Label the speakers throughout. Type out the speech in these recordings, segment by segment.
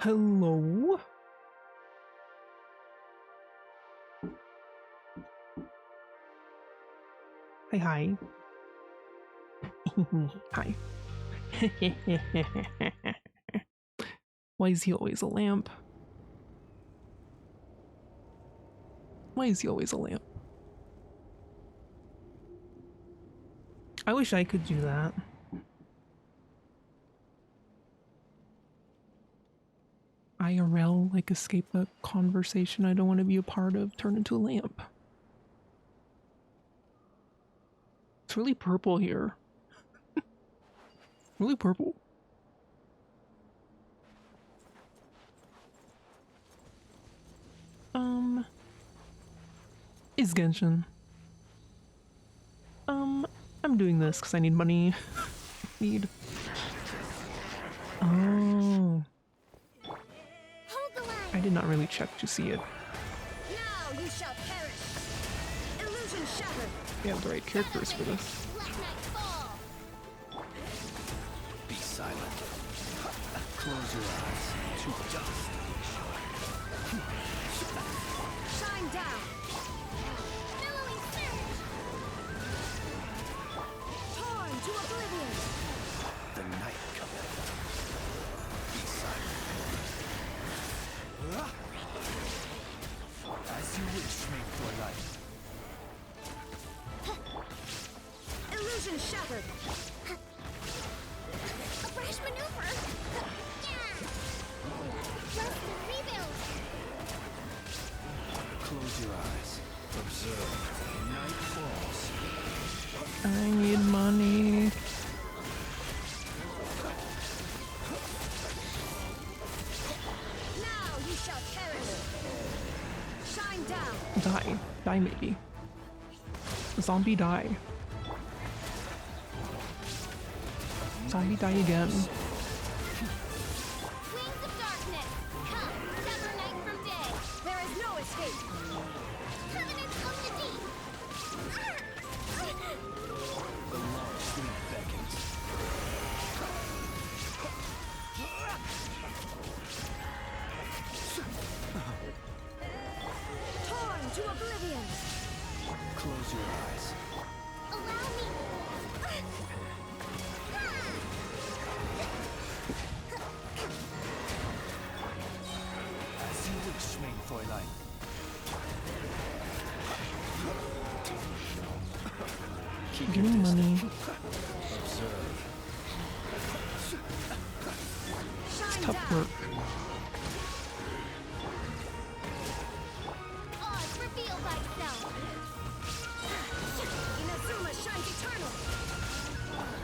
Speaker 1: Hello? Hi, hi. Hi. Why is he always a lamp? Why is he always a lamp? I wish I could do that. IRL, like escape a conversation I don't want to be a part of, turn into a lamp. It's really purple here. Really purple. Is Genshin. I'm doing this because I need money. Need. Oh. I did not really check to see it.
Speaker 2: Now you shall perish. Illusion shattered.
Speaker 1: We have the right characters for this.
Speaker 3: Be silent. Close your eyes to dust.
Speaker 2: Shine down. Billowing surge. Torn to oblivion.
Speaker 3: The night cometh. Be silent. As you wish, made for life.
Speaker 2: Illusion shattered. A fresh maneuver. Rest and rebuild.
Speaker 3: Close your eyes. Observe. Night falls.
Speaker 1: I need money.
Speaker 2: Now you shall perish. Shine down.
Speaker 1: Die. Die maybe. Zombie die. Zombie die again.
Speaker 2: Wings of darkness. Come, sever night from day. There is no escape. Permanence of the deep.
Speaker 3: The long sleep beckons.
Speaker 2: Torn to oblivion.
Speaker 3: Close your eyes.
Speaker 2: Allow me.
Speaker 3: As you wish, mein Fräulein. Keep
Speaker 1: Give me money.
Speaker 3: Observe.
Speaker 2: Shine
Speaker 1: Tough
Speaker 2: down.
Speaker 1: work.
Speaker 2: Oz, reveal thyself. Inazuma shines eternal.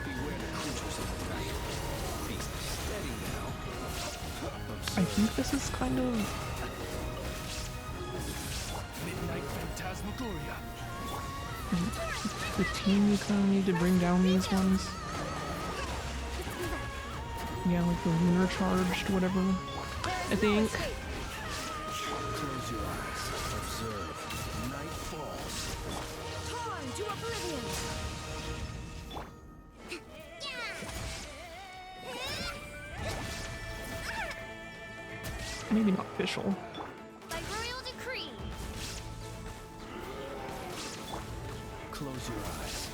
Speaker 3: Beware the creatures of the night. Be steady now.
Speaker 1: I think this is kind of...
Speaker 3: Midnight Phantasmagoria.
Speaker 1: the team you kind of need to bring down these ones. Yeah, like the lunar charged, whatever. I think.
Speaker 3: Close your eyes. Observe. Night falls.
Speaker 2: Torn to oblivion.
Speaker 1: Maybe not official.
Speaker 2: By royal decree.
Speaker 3: Close your eyes.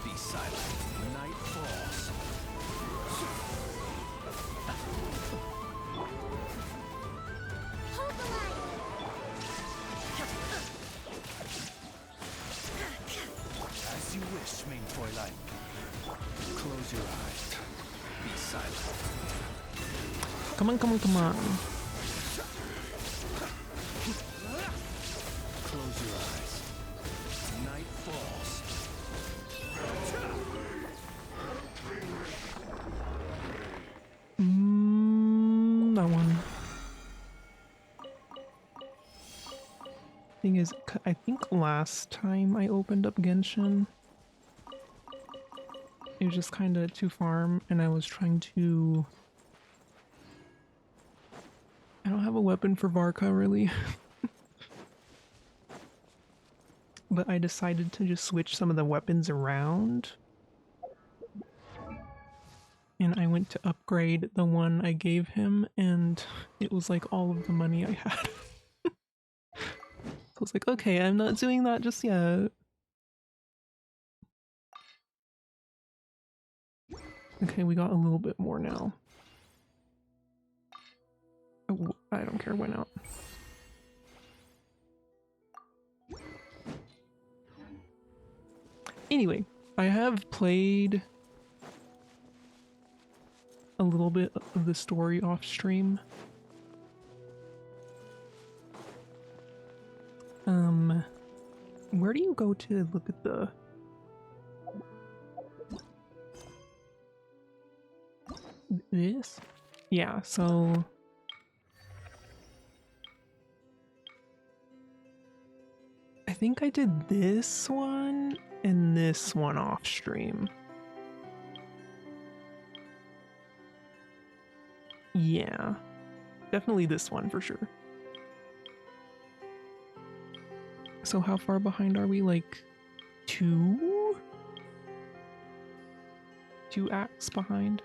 Speaker 3: Be silent. Night falls.
Speaker 2: Hold the line.
Speaker 3: As you wish, mein Fräulein. Close your eyes. Be silent.
Speaker 1: Come on, come on, come on.
Speaker 3: Close your eyes. Night falls.
Speaker 1: That one. Thing is, I think last time I opened up Genshin, it was just kind of too farm, and I was trying to... I don't have a weapon for Varka, really. But I decided to just switch some of the weapons around. and I went to upgrade the one I gave him, and it was like all of the money I had. So I was like, okay, I'm not doing that just yet. Okay, we got a little bit more now. Oh, I don't care, went out. Anyway, I have played a little bit of the story off stream. Where do you go to look at the... This? Yeah, so... I think I did this one and this one off stream. Yeah, definitely this one for sure. So how far behind are we? Like two acts behind?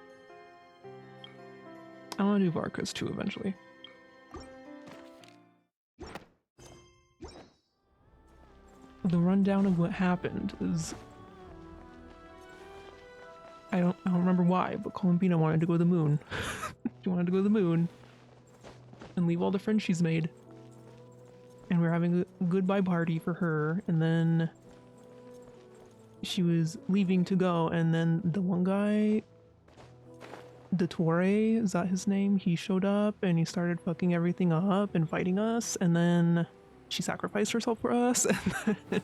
Speaker 1: I want to do Varka's too eventually. The rundown of what happened is I don't remember why, but Columbina wanted to go to the moon. She wanted to go to the moon and leave all the friends she's made. And we're having a goodbye party for her, and then she was leaving to go, and then the one guy, Dottore, is that his name? He showed up and he started fucking everything up and fighting us, and then she sacrificed herself for us, and then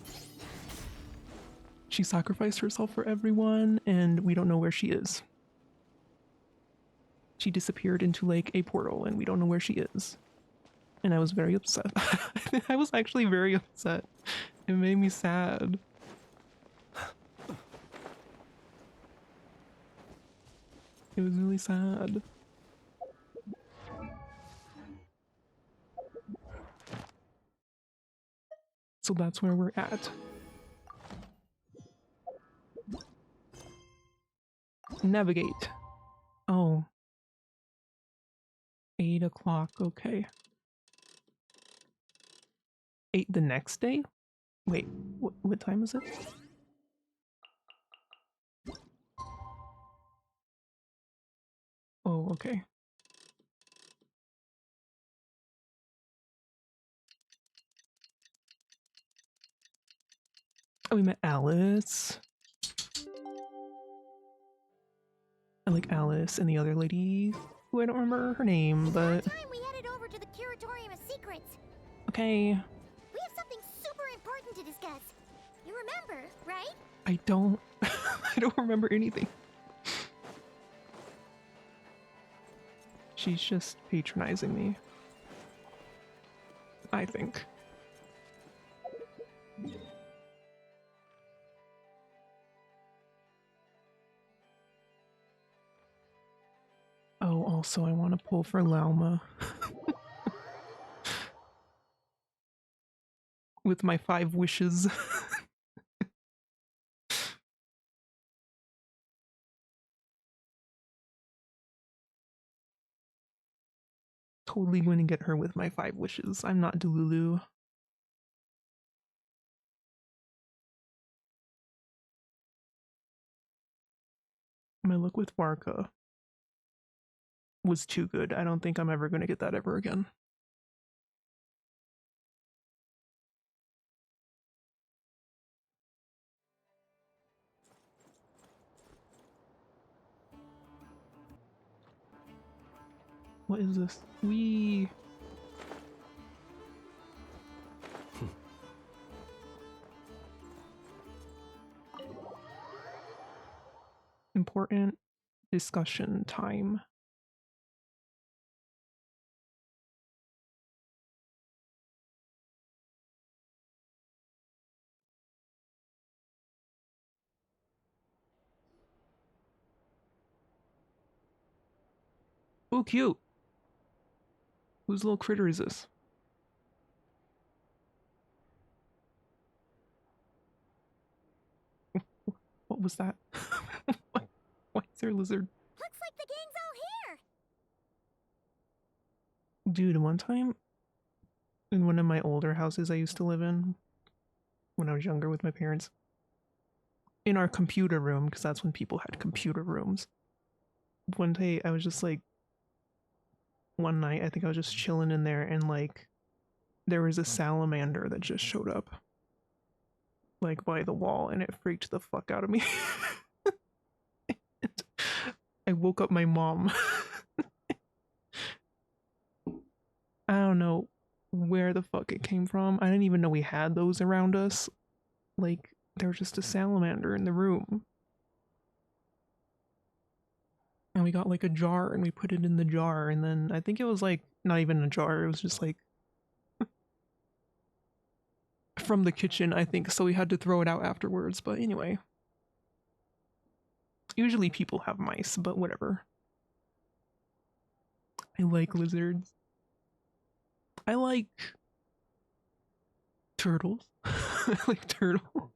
Speaker 1: she sacrificed herself for everyone, and we don't know where she is. She disappeared into like a portal, and we don't know where she is. And I was very upset. I was actually very upset. It made me sad. It was really sad. So that's where we're at. Navigate. Oh. 8 o'clock, okay. 8 the next day? Wait, what time is it? Oh, okay. Oh, we met Alice. I like Alice and the other lady, who I don't remember her name, but...
Speaker 2: It's about time we headed over to the Curatorium of Secrets.
Speaker 1: Okay.
Speaker 2: We have something super important to discuss. You remember, right?
Speaker 1: I don't... I don't remember anything. She's just patronizing me. I think. Oh, also I want to pull for Lauma. With my 5 wishes. Totally going to get her with my 5 wishes. I'm not Delulu. My luck with Varka was too good. I don't think I'm ever going to get that ever again. What is this? Wee. Important discussion time. Oh, cute. Whose little critter is this? What was that? Why is there a lizard?
Speaker 2: Looks
Speaker 1: Dude, one time in one of my older houses I used to live in when I was younger with my parents, in our computer room, because that's when people had computer rooms. One day I was just like, one night I think I was just chilling in there, and like there was a salamander that just showed up like by the wall, and it freaked the fuck out of me. I woke up my mom. I don't know where the fuck it came from. I didn't even know we had those around us. Like, there was just a salamander in the room. And we got like a jar and we put it in the jar, and then I think it was like not even a jar, it was just like from the kitchen, I think, so we had to throw it out afterwards. But anyway, usually people have mice, but whatever. I like lizards. I like turtles. I like turtles.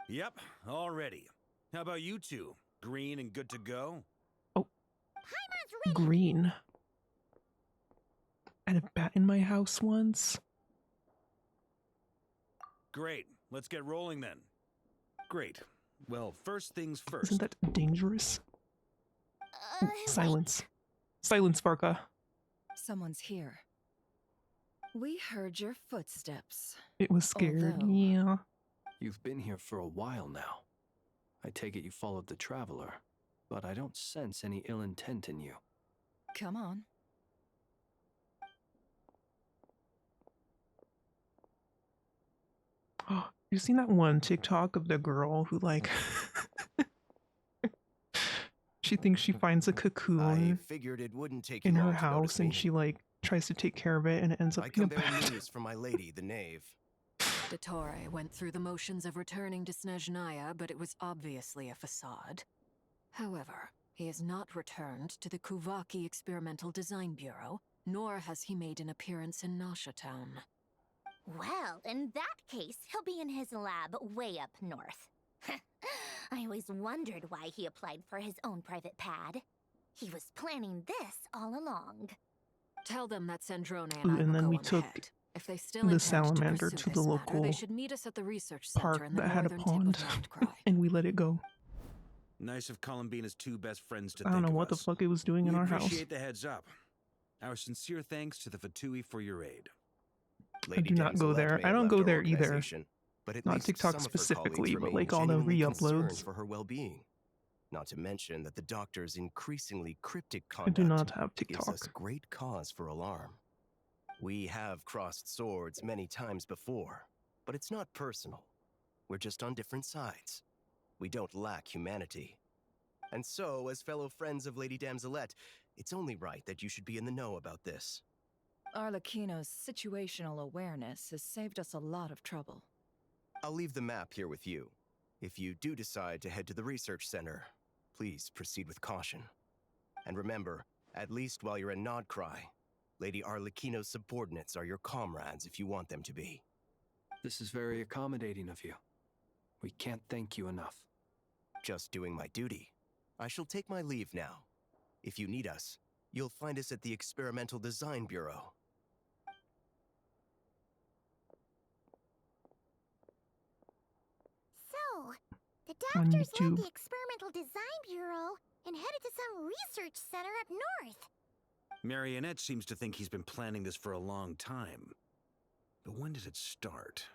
Speaker 3: Yep, all ready. How about you two? Green and good to go?
Speaker 1: Oh,
Speaker 2: Paimon's ready.
Speaker 1: green. I had a bat in my house once.
Speaker 3: Great, let's get rolling then. Great. Well, first things first.
Speaker 1: Isn't that dangerous? Ooh,
Speaker 2: Wait.
Speaker 1: silence. Silence, Varka.
Speaker 4: Someone's here. We heard your footsteps.
Speaker 1: It was scared.
Speaker 4: Although-
Speaker 1: Yeah.
Speaker 5: You've been here for a while now. I take it you followed the Traveler, but I don't sense any ill intent in you.
Speaker 4: Come on.
Speaker 1: You seen that one TikTok of the girl who like she thinks she finds a
Speaker 6: I
Speaker 1: cocoon
Speaker 6: figured it wouldn't take
Speaker 1: in
Speaker 6: you
Speaker 1: her
Speaker 6: long to notice
Speaker 1: house and
Speaker 6: me.
Speaker 1: she like tries to take care of it and it ends up
Speaker 6: I
Speaker 1: being a
Speaker 6: come bearing
Speaker 1: bat.
Speaker 6: news from my lady, the knave.
Speaker 4: Dottore went through the motions of returning to Snezhnaya, but it was obviously a facade. However, he has not returned to the Kuvaki Experimental Design Bureau, nor has he made an appearance in Nasha Town.
Speaker 2: Well, in that case, he'll be in his lab way up north. I always wondered why he applied for his own private pad. He was planning this all along.
Speaker 4: Tell them that Sandrone and
Speaker 1: Ooh,
Speaker 4: I will
Speaker 1: and then
Speaker 4: go
Speaker 1: we
Speaker 4: on
Speaker 1: took
Speaker 4: ahead. If they still
Speaker 1: the
Speaker 4: intend
Speaker 1: salamander
Speaker 4: to,
Speaker 1: to
Speaker 4: pursue
Speaker 1: the
Speaker 4: this matter,
Speaker 1: local
Speaker 4: they should meet us at the research center
Speaker 1: park
Speaker 4: in the
Speaker 1: that had a
Speaker 4: northern
Speaker 1: pond
Speaker 4: tip of Mount Cry.
Speaker 1: and we let it go.
Speaker 3: Nice of Columbina's two best friends to
Speaker 1: I don't
Speaker 3: think
Speaker 1: know
Speaker 3: of
Speaker 1: what the
Speaker 3: us.
Speaker 1: fuck it was doing in
Speaker 3: We
Speaker 1: our house.
Speaker 3: appreciate the heads up. Our sincere thanks to the Fatui for your aid.
Speaker 1: I do not go there. I don't go there either.
Speaker 6: But at
Speaker 1: Not
Speaker 6: least
Speaker 1: TikTok
Speaker 6: some of her
Speaker 1: specifically,
Speaker 6: colleagues
Speaker 1: but
Speaker 6: remain
Speaker 1: like all the
Speaker 6: genuinely concerned
Speaker 1: re-uploads.
Speaker 6: for her well-being. Not to mention that the doctor's increasingly cryptic
Speaker 1: I
Speaker 6: conduct
Speaker 1: do not have
Speaker 6: gives us
Speaker 1: TikTok.
Speaker 6: great cause for alarm. We have crossed swords many times before, but it's not personal. We're just on different sides. We don't lack humanity. And so, as fellow friends of Lady Damselette, it's only right that you should be in the know about this.
Speaker 7: Arlecchino's situational awareness has saved us a lot of trouble.
Speaker 6: I'll leave the map here with you. If you do decide to head to the research center, please proceed with caution. And remember, at least while you're in Nodcry, Lady Arlecchino's subordinates are your comrades if you want them to be.
Speaker 5: This is very accommodating of you. We can't thank you enough.
Speaker 6: Just doing my duty. I shall take my leave now. If you need us, you'll find us at the Experimental Design Bureau.
Speaker 2: So, the
Speaker 1: On
Speaker 2: doctors left
Speaker 1: YouTube.
Speaker 2: the Experimental Design Bureau and headed to some research center up north.
Speaker 3: Marionette seems to think he's been planning this for a long time. But when did it start?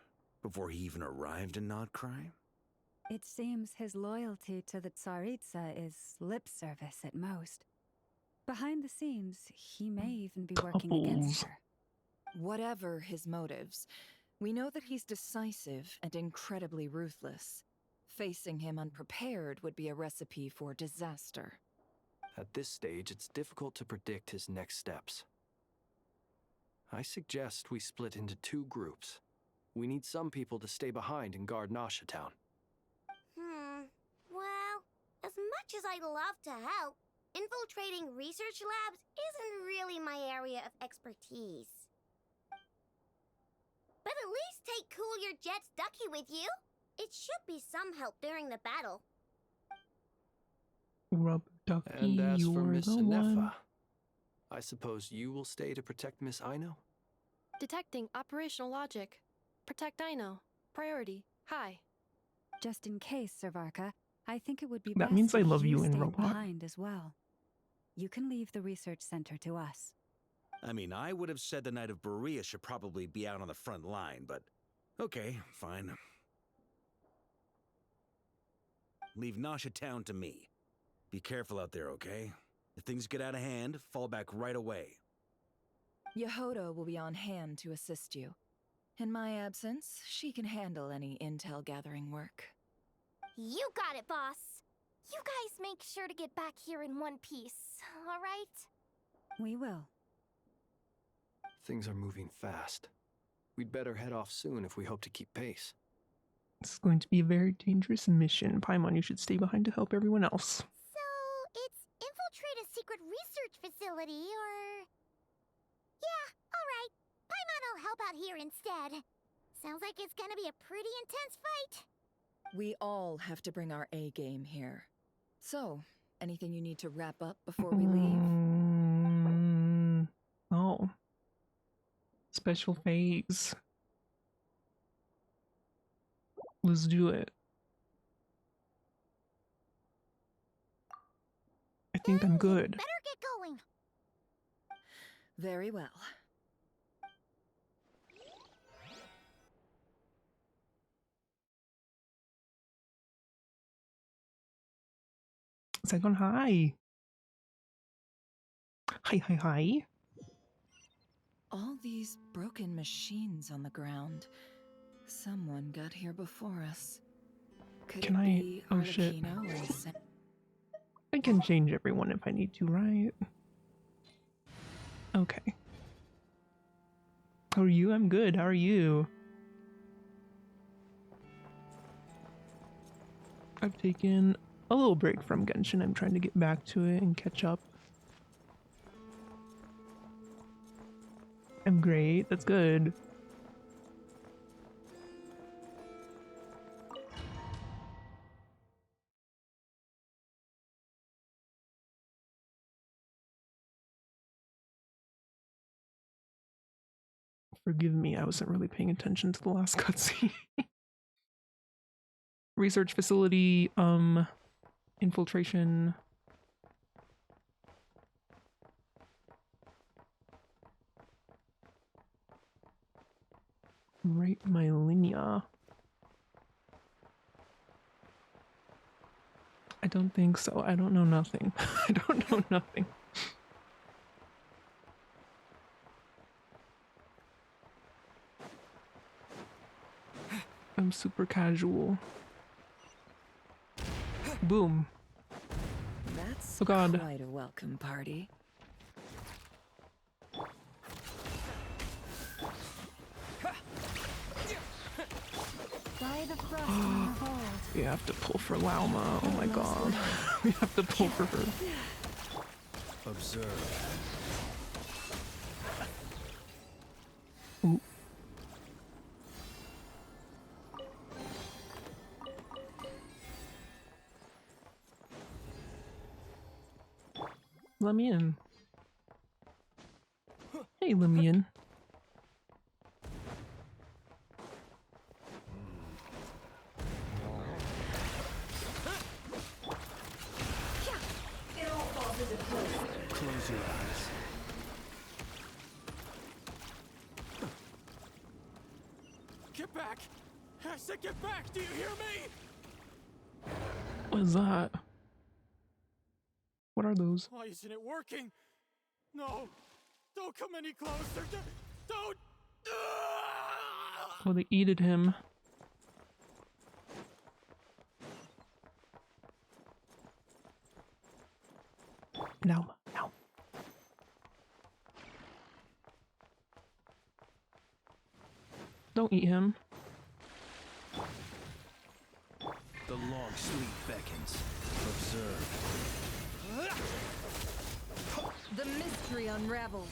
Speaker 3: Before he even arrived in Nodcry?
Speaker 8: It seems his loyalty to the Tsaritsa is lip service at most. Behind the scenes, he may even be working against
Speaker 1: Couples.
Speaker 8: her.
Speaker 4: Whatever his motives, we know that he's decisive and incredibly ruthless. Facing him unprepared would be a recipe for disaster.
Speaker 5: At this stage, it's difficult to predict his next steps. I suggest we split into two groups. We need some people to stay behind and guard Nasha Town.
Speaker 2: Well, as much as I'd love to help, infiltrating research labs isn't really my area of expertise. But at least take Cool Your Jet's Ducky with you. It should be some help during the battle.
Speaker 1: Rub Ducky,
Speaker 5: And as for
Speaker 1: you're
Speaker 5: Miss
Speaker 1: the one.
Speaker 5: Sinefa, I suppose you will stay to protect Miss Aino?
Speaker 9: Detecting operational logic. Protect Aino. Priority. High.
Speaker 8: Just in case, 𝕎ℍ𝕀𝕄𝕊𝕐, I think it would be
Speaker 1: That
Speaker 8: best
Speaker 1: means I
Speaker 8: if
Speaker 1: love you in
Speaker 8: stayed
Speaker 1: Robot.
Speaker 8: behind as well. You can leave the research center to us.
Speaker 3: I mean, I would have said the Knight of Berea should probably be out on the front line, but okay, fine. Leave Nasha Town to me. Be careful out there, okay? If things get out of hand, fall back right away.
Speaker 7: Yehoda will be on hand to assist you. In my absence, she can handle any intel gathering work.
Speaker 2: You got it, boss. You guys make sure to get back here in one piece, all right?
Speaker 8: We will.
Speaker 5: Things are moving fast. We'd better head off soon if we hope to keep pace.
Speaker 1: This is going to be a very dangerous mission. Paimon, you should stay behind to help everyone else.
Speaker 2: So, it's infiltrate a secret research facility, or... Yeah, alright. Paimon will help out here instead. Sounds like it's gonna be a pretty intense fight.
Speaker 7: We all have to bring our A game here. So, anything you need to wrap up before we leave?
Speaker 1: Oh. Special phase. Let's do it. I think I'm good.
Speaker 2: Better get going.
Speaker 7: Very well.
Speaker 1: Second, hi. Hi.
Speaker 7: All these broken machines on the ground. Someone got here before us. Could
Speaker 1: Can
Speaker 7: it
Speaker 1: I-
Speaker 7: be
Speaker 1: oh, shit.
Speaker 7: Arlecchino or
Speaker 1: I can change everyone if I need to, right? Okay. How are you? I'm good. How are you? I've taken a little break from Genshin. I'm trying to get back to it and catch up. I'm great. That's good. Forgive me, I wasn't really paying attention to the last cutscene. Research facility, infiltration. Right, my linea. I don't think so. I don't know nothing. I don't know nothing. I'm super casual. Boom.
Speaker 7: That's
Speaker 1: Oh god.
Speaker 7: quite a welcome party.
Speaker 8: By the frost and the cold.
Speaker 1: We have to pull for Lauma. Oh my god. We have to pull for her.
Speaker 6: Observe.
Speaker 1: Ooh. Let me in. Hey, let me in.
Speaker 6: Close your eyes.
Speaker 5: Get back! I said get back! Do you hear me?
Speaker 1: What is that? What are those?
Speaker 5: Why isn't it working? No! Don't come any closer! Don't!
Speaker 1: Oh, they eated him. No. Don't eat him.
Speaker 6: The long sleep beckons. Observe.
Speaker 7: The mystery unravels.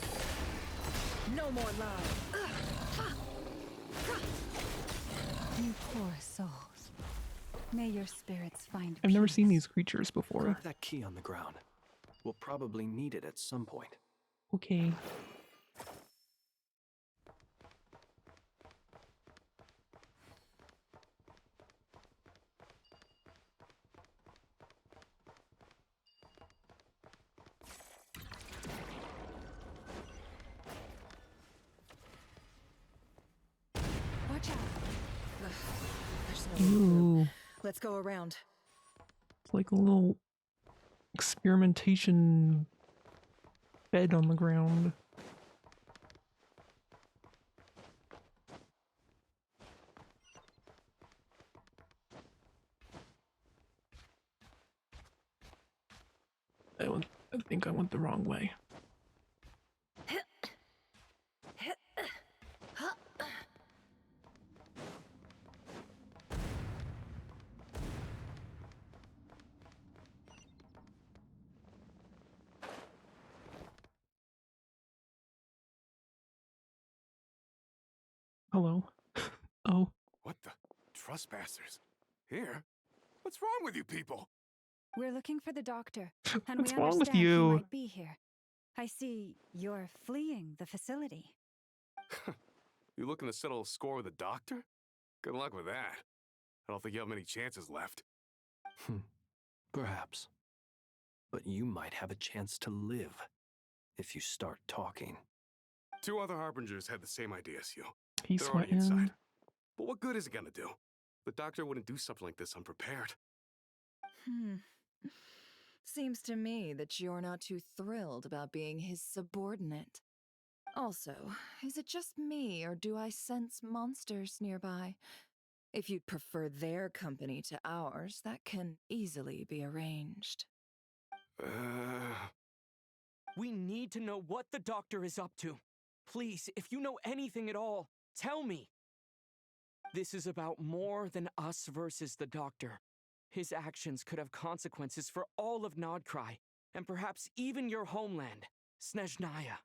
Speaker 7: No more lies.
Speaker 8: You poor souls. May your spirits find
Speaker 1: I've never seen
Speaker 8: peace.
Speaker 1: these creatures before.
Speaker 5: Drop that key on the ground. We'll probably need it at some point.
Speaker 1: Okay.
Speaker 7: Watch out. Ugh, there's no way through.
Speaker 1: Ooh.
Speaker 7: Let's go around.
Speaker 1: It's like a little experimentation bed on the ground. I think I went the wrong way. Hello. Oh.
Speaker 10: What the? Trespassers? Here? What's wrong with you people?
Speaker 8: We're looking for the doctor, and
Speaker 1: What's
Speaker 8: we
Speaker 1: wrong with
Speaker 8: understand he
Speaker 1: you?
Speaker 8: might be here. I see you're fleeing the facility.
Speaker 10: You looking to settle a score with a doctor? Good luck with that. I don't think you have many chances left.
Speaker 5: Perhaps. But you might have a chance to live if you start talking.
Speaker 10: 2 other harbingers had the same idea as you.
Speaker 1: He's
Speaker 10: They're already
Speaker 1: sweating.
Speaker 10: inside. But what good is it gonna do? The doctor wouldn't do something like this unprepared.
Speaker 7: Seems to me that you're not too thrilled about being his subordinate. Also, is it just me, or do I sense monsters nearby? If you'd prefer their company to ours, that can easily be arranged.
Speaker 11: We need to know what the doctor is up to. Please, if you know anything at all, tell me. This is about more than us versus the doctor. His actions could have consequences for all of 𝕏𝕐, and perhaps even your homeland, Snezhnaya.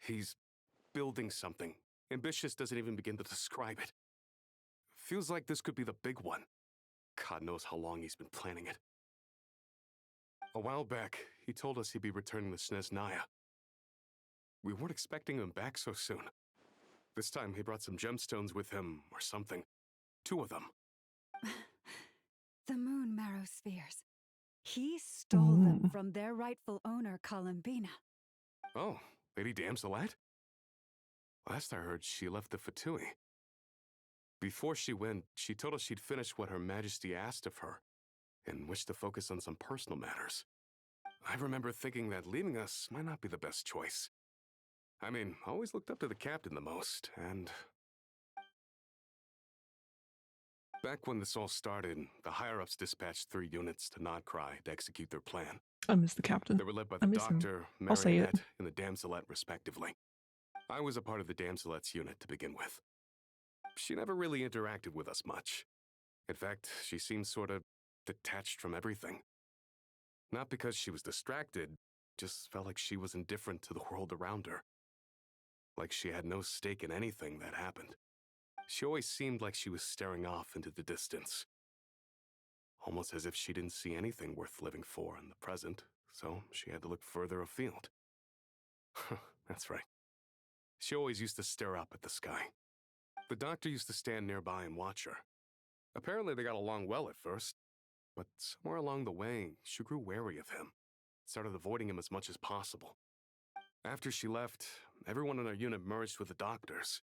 Speaker 10: He's building something. Ambitious doesn't even begin to describe it. Feels like this could be the big one. God knows how long he's been planning it. A while back, he told us he'd be returning to Snezhnaya. We weren't expecting him back so soon. This time he brought some gemstones with him, or something. 2 of them.
Speaker 8: The moon marrow spheres. He stole them from their rightful owner, 𝕐𝕀𝕄𝕊𝕐.
Speaker 10: Oh, Lady Damselat? Last I heard, she left the Fatui. Before she went, she told us she'd finished what Her Majesty asked of her, and wished to focus on some personal matters. I remember thinking that leaving us might not be the best choice. I mean, I always looked up to the captain the most, and... Back when this all started, the higher-ups dispatched 3 units to 𝕏𝕐 to execute their plan.
Speaker 1: I miss the captain.
Speaker 10: They were led by
Speaker 1: I
Speaker 10: the
Speaker 1: miss him.
Speaker 10: doctor,
Speaker 1: I'll say it.
Speaker 10: Marionette, and the Damselet, respectively. I was a part of the Damselet's unit to begin with. She never really interacted with us much. In fact, she seemed sort of detached from everything. Not because she was distracted, just felt like she was indifferent to the world around her. Like she had no stake in anything that happened. She always seemed like she was staring off into the distance. Almost as if she didn't see anything worth living for in the present, so she had to look further afield. That's right. She always used to stare up at the sky. The doctor used to stand nearby and watch her. Apparently they got along well at first, but somewhere along the way, she grew wary of him, started avoiding him as much as possible. After she left, everyone in our unit merged with the doctor's.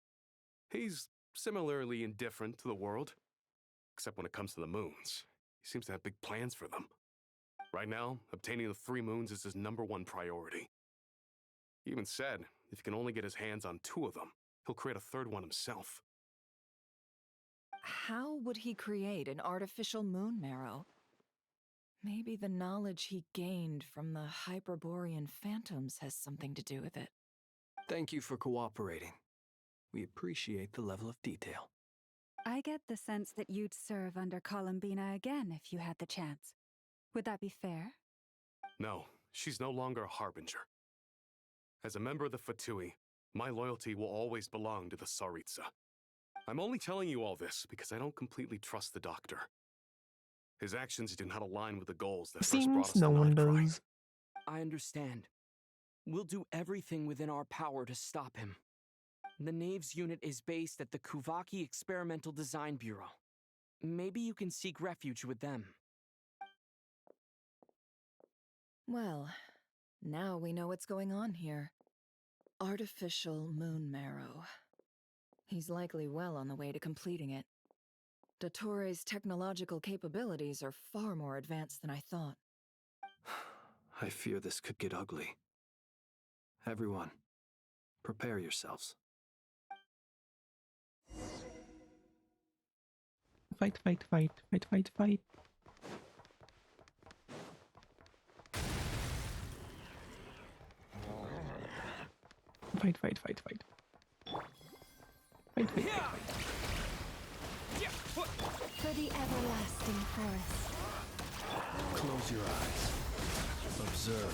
Speaker 10: He's similarly indifferent to the world, except when it comes to the moons. He seems to have big plans for them. Right now, obtaining the 3 moons is his #1 priority. He even said if he can only get his hands on 2 of them, he'll create a 3rd one himself.
Speaker 7: How would he create an artificial moon marrow? Maybe the knowledge he gained from the Hyperborean phantoms has something to do with it.
Speaker 5: Thank you for cooperating. We appreciate the level of detail.
Speaker 8: I get the sense that you'd serve under 𝕐𝕀𝕄𝕊𝕐 again if you had the chance. Would that be fair?
Speaker 10: No, she's no longer a harbinger. As a member of the Fatui, my loyalty will always belong to the 𝕎ℍ𝕀𝕄𝕊𝕐. I'm only telling you all this because I don't completely trust the Doctor. His actions do not align with the goals that first brought
Speaker 1: Seems
Speaker 10: us
Speaker 1: no
Speaker 10: to
Speaker 1: one
Speaker 10: Notcry.
Speaker 1: does.
Speaker 11: I understand. We'll do everything within our power to stop him. The Knaves unit is based at the 𝕎ℍ𝕀𝕄𝕊𝕐 Experimental Design Bureau. Maybe you can seek refuge with them.
Speaker 7: Well, now we know what's going on here. Artificial moon marrow. He's likely well on the way to completing it. Dottore technological capabilities are far more advanced than I thought.
Speaker 5: I fear this could get ugly. Everyone, prepare yourselves.
Speaker 1: Fight, fight, fight, fight, fight, fight. Fight, fight, fight, fight. Fight, fight.
Speaker 8: For the everlasting forest.
Speaker 5: Close your eyes. Observe.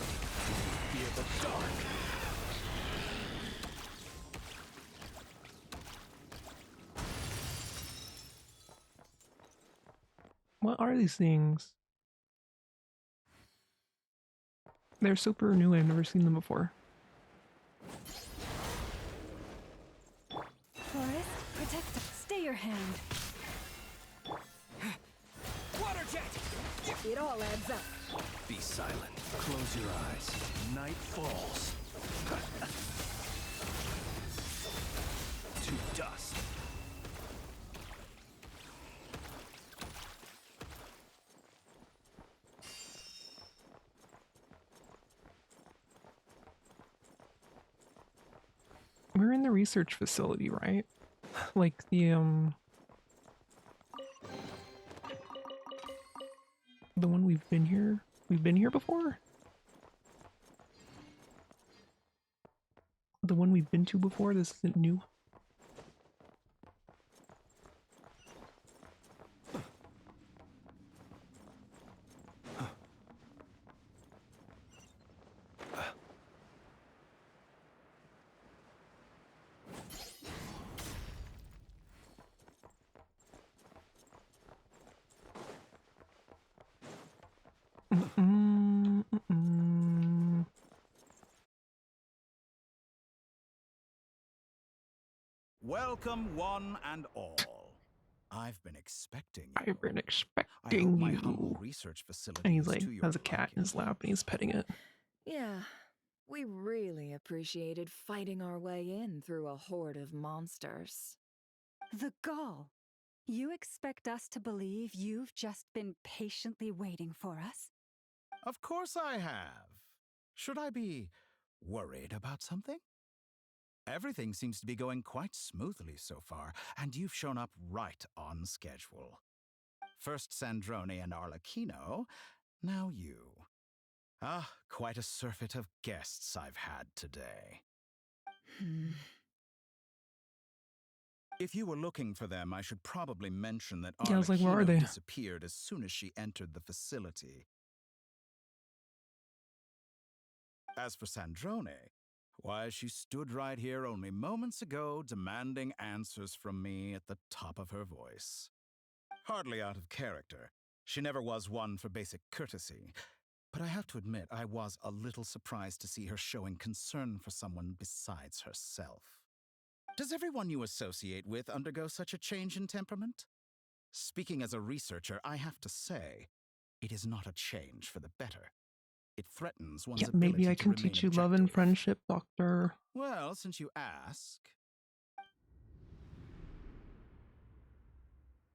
Speaker 5: Fear the dark.
Speaker 1: What are these things? They're super new. I've never seen them before.
Speaker 8: Forest, protect us. Stay your hand.
Speaker 11: Water jet!
Speaker 7: It all adds up.
Speaker 5: Be silent. Close your eyes. Night falls. To dust.
Speaker 1: We're in the research facility, right? Like the one we've been here. We've been here before? The one we've been to before? This isn't new.
Speaker 12: Welcome, one and all. I've been expecting you.
Speaker 1: I've been
Speaker 12: I hope
Speaker 1: expecting
Speaker 12: my humble
Speaker 1: you.
Speaker 12: research facility
Speaker 1: And he's
Speaker 12: is
Speaker 1: like,
Speaker 12: to your
Speaker 1: has a cat in his
Speaker 12: liking.
Speaker 1: lap and he's petting it.
Speaker 7: Yeah, we really appreciated fighting our way in through a horde of monsters.
Speaker 8: The gall. You expect us to believe you've just been patiently waiting for us?
Speaker 12: Of course I have. Should I be worried about something? Everything seems to be going quite smoothly so far, and you've shown up right on schedule. First Sandrone and Arlecchino, now you. Ah, quite a surfeit of guests I've had today. If you were looking for them, I should probably mention that
Speaker 1: Yeah, I was like, where are
Speaker 12: Arlecchino
Speaker 1: they?
Speaker 12: disappeared as soon as she entered the facility. As for Sandrone, why, she stood right here only moments ago demanding answers from me at the top of her voice. Hardly out of character. She never was one for basic courtesy. But I have to admit, I was a little surprised to see her showing concern for someone besides herself. Does everyone you associate with undergo such a change in temperament? Speaking as a researcher, I have to say, it is not a change for the better. It threatens one's
Speaker 1: Yeah,
Speaker 12: ability
Speaker 1: maybe I
Speaker 12: to
Speaker 1: can
Speaker 12: remain
Speaker 1: teach you love and
Speaker 12: objective.
Speaker 1: friendship, Doctor.
Speaker 12: Well, since you ask.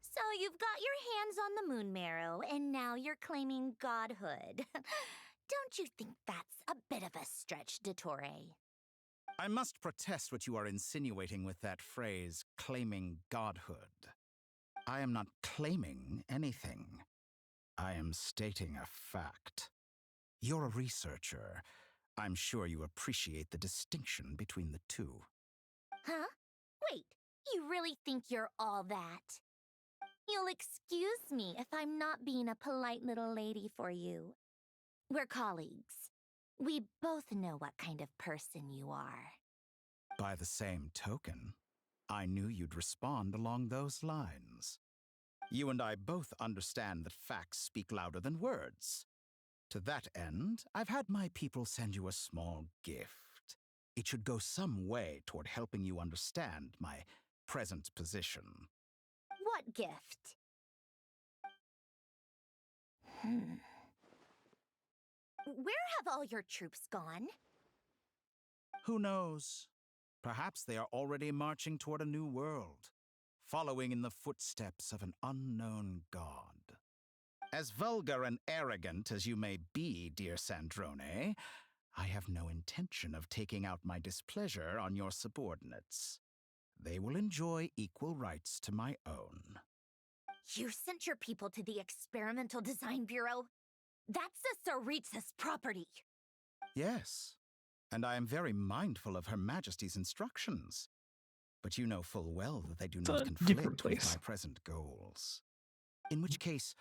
Speaker 2: So you've got your hands on the moon marrow, and now you're claiming godhood. Don't you think that's a bit of a stretch, Dottore?
Speaker 12: I must protest what you are insinuating with that phrase, claiming godhood. I am not claiming anything. I am stating a fact. You're a researcher. I'm sure you appreciate the distinction between the two.
Speaker 2: Huh? Wait, you really think you're all that? You'll excuse me if I'm not being a polite little lady for you. We're colleagues. We both know what kind of person you are.
Speaker 12: By the same token, I knew you'd respond along those lines. You and I both understand that facts speak louder than words. To that end, I've had my people send you a small gift. It should go some way toward helping you understand my present position.
Speaker 2: What gift? Where have all your troops gone?
Speaker 12: Who knows? Perhaps they are already marching toward a new world, following in the footsteps of an unknown god. As vulgar and arrogant as you may be, dear Sandrone, I have no intention of taking out my displeasure on your subordinates. They will enjoy equal rights to my own.
Speaker 2: You sent your people to the Experimental Design Bureau? That's the 𝕎ℍ𝕀𝕄𝕊𝕐's property.
Speaker 12: Yes, and I am very mindful of Her Majesty's instructions. But you know full well that they do not conflict with my present goals. In which case,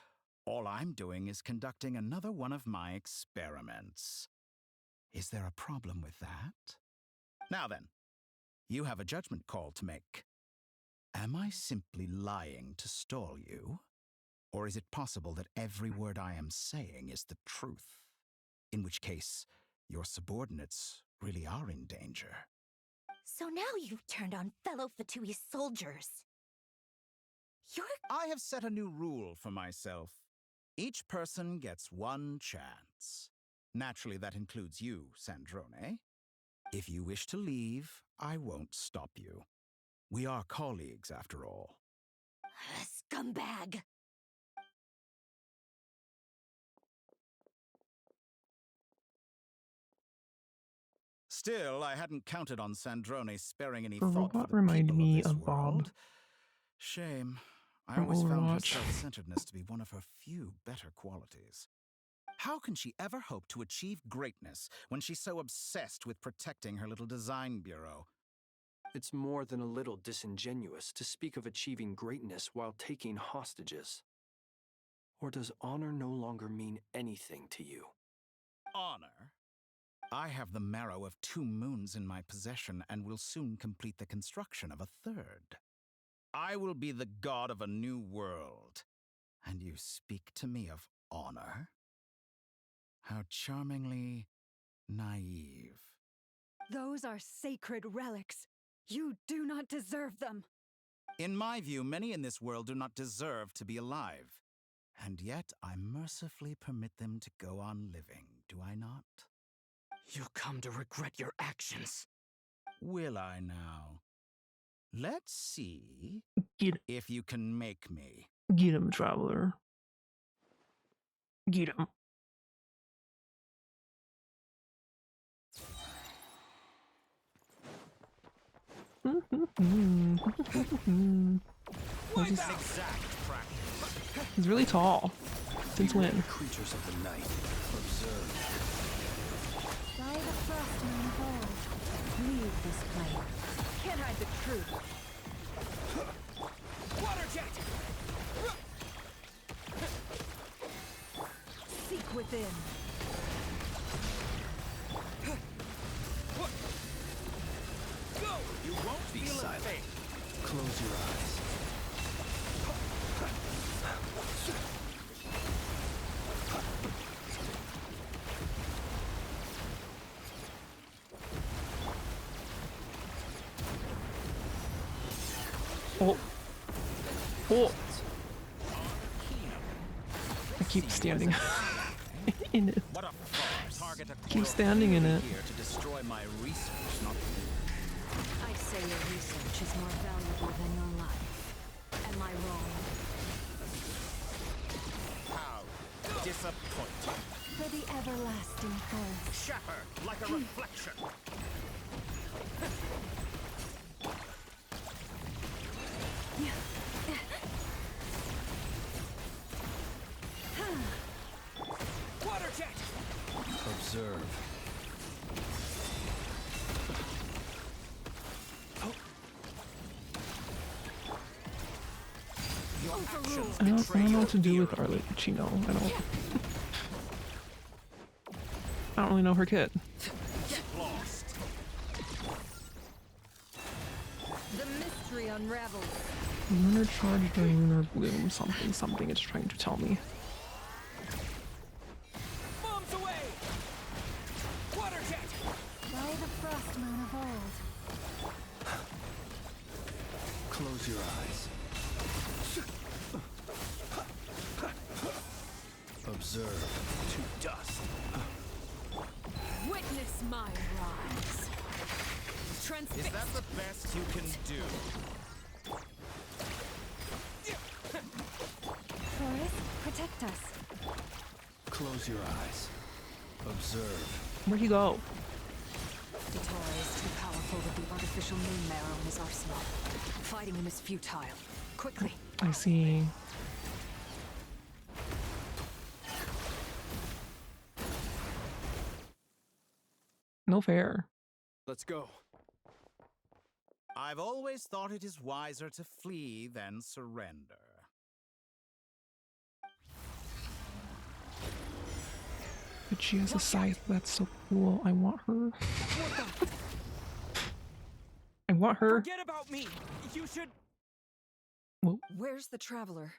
Speaker 12: all I'm doing is conducting another one of my experiments. Is there a problem with that? Now then, you have a judgment call to make. Am I simply lying to stall you? Or is it possible that every word I am saying is the truth? In which case, your subordinates really are in danger.
Speaker 2: So now you've turned on fellow Fatui soldiers.
Speaker 12: I have set a new rule for myself. Each person gets one chance. Naturally, that includes you, Sandrone. If you wish to leave, I won't stop you. We are colleagues, after all.
Speaker 2: Scumbag!
Speaker 12: Still, I hadn't counted on Sandrone sparing any
Speaker 1: The
Speaker 12: thought for
Speaker 1: robot
Speaker 12: the
Speaker 1: reminded
Speaker 12: people
Speaker 1: me
Speaker 12: of this
Speaker 1: of Bob
Speaker 12: world. Shame. I
Speaker 1: from
Speaker 12: always found her
Speaker 1: Overwatch.
Speaker 12: self-centeredness to be one of her few better qualities. How can she ever hope to achieve greatness when she's so obsessed with protecting her little design bureau?
Speaker 5: It's more than a little disingenuous to speak of achieving greatness while taking hostages. Or does honor no longer mean anything to you?
Speaker 12: Honor? I have the marrow of 2 moons in my possession and will soon complete the construction of a 3rd. I will be the god of a new world. And you speak to me of honor? How charmingly naive.
Speaker 8: Those are sacred relics. You do not deserve them.
Speaker 12: In my view, many in this world do not deserve to be alive. And yet I mercifully permit them to go on living, do I not?
Speaker 11: You'll come to regret your actions.
Speaker 12: Will I now? Let's see if you can make me.
Speaker 1: Get him, Traveler. Get him. He's really tall. Since when?
Speaker 6: Creatures of the night. Observe.
Speaker 8: By the frost moon hold, leave this plane. Can't hide the truth.
Speaker 11: Water jet!
Speaker 8: Seek within.
Speaker 11: Go!
Speaker 6: You won't be silent. Close your eyes.
Speaker 1: Oh. Oh. I keep standing in it.
Speaker 12: What a target
Speaker 1: Keep standing in it.
Speaker 12: Here to destroy my research, not
Speaker 4: I say your research is more valuable than your life. Am I wrong?
Speaker 12: how disappointing.
Speaker 8: For the everlasting force.
Speaker 12: Shatter like a reflection.
Speaker 11: Water jet!
Speaker 6: Observe.
Speaker 1: I don't know what to do with Arlecchino. I don't. I don't really know her kit.
Speaker 7: Get lost. The mystery unravels.
Speaker 1: Lunar charge during lunar bloom. Something it's trying to tell me.
Speaker 11: Bombs away! Water jet!
Speaker 8: By the frost moon of old.
Speaker 5: Close your eyes. Observe to dust.
Speaker 4: Witness my rise.
Speaker 12: Is that the best you can do?
Speaker 8: Taurus, protect us.
Speaker 5: Close your eyes. Observe.
Speaker 1: Where'd he go?
Speaker 4: Detora is too powerful with the artificial moon marrow in his arsenal. Fighting him is futile. Quickly.
Speaker 1: I see. No fair.
Speaker 5: Let's go.
Speaker 12: I've always thought it is wiser to flee than surrender.
Speaker 1: But she has a scythe. That's so cool. I want her. I want her.
Speaker 11: Forget about me. You should.
Speaker 1: Whoa.
Speaker 7: Where's the traveler?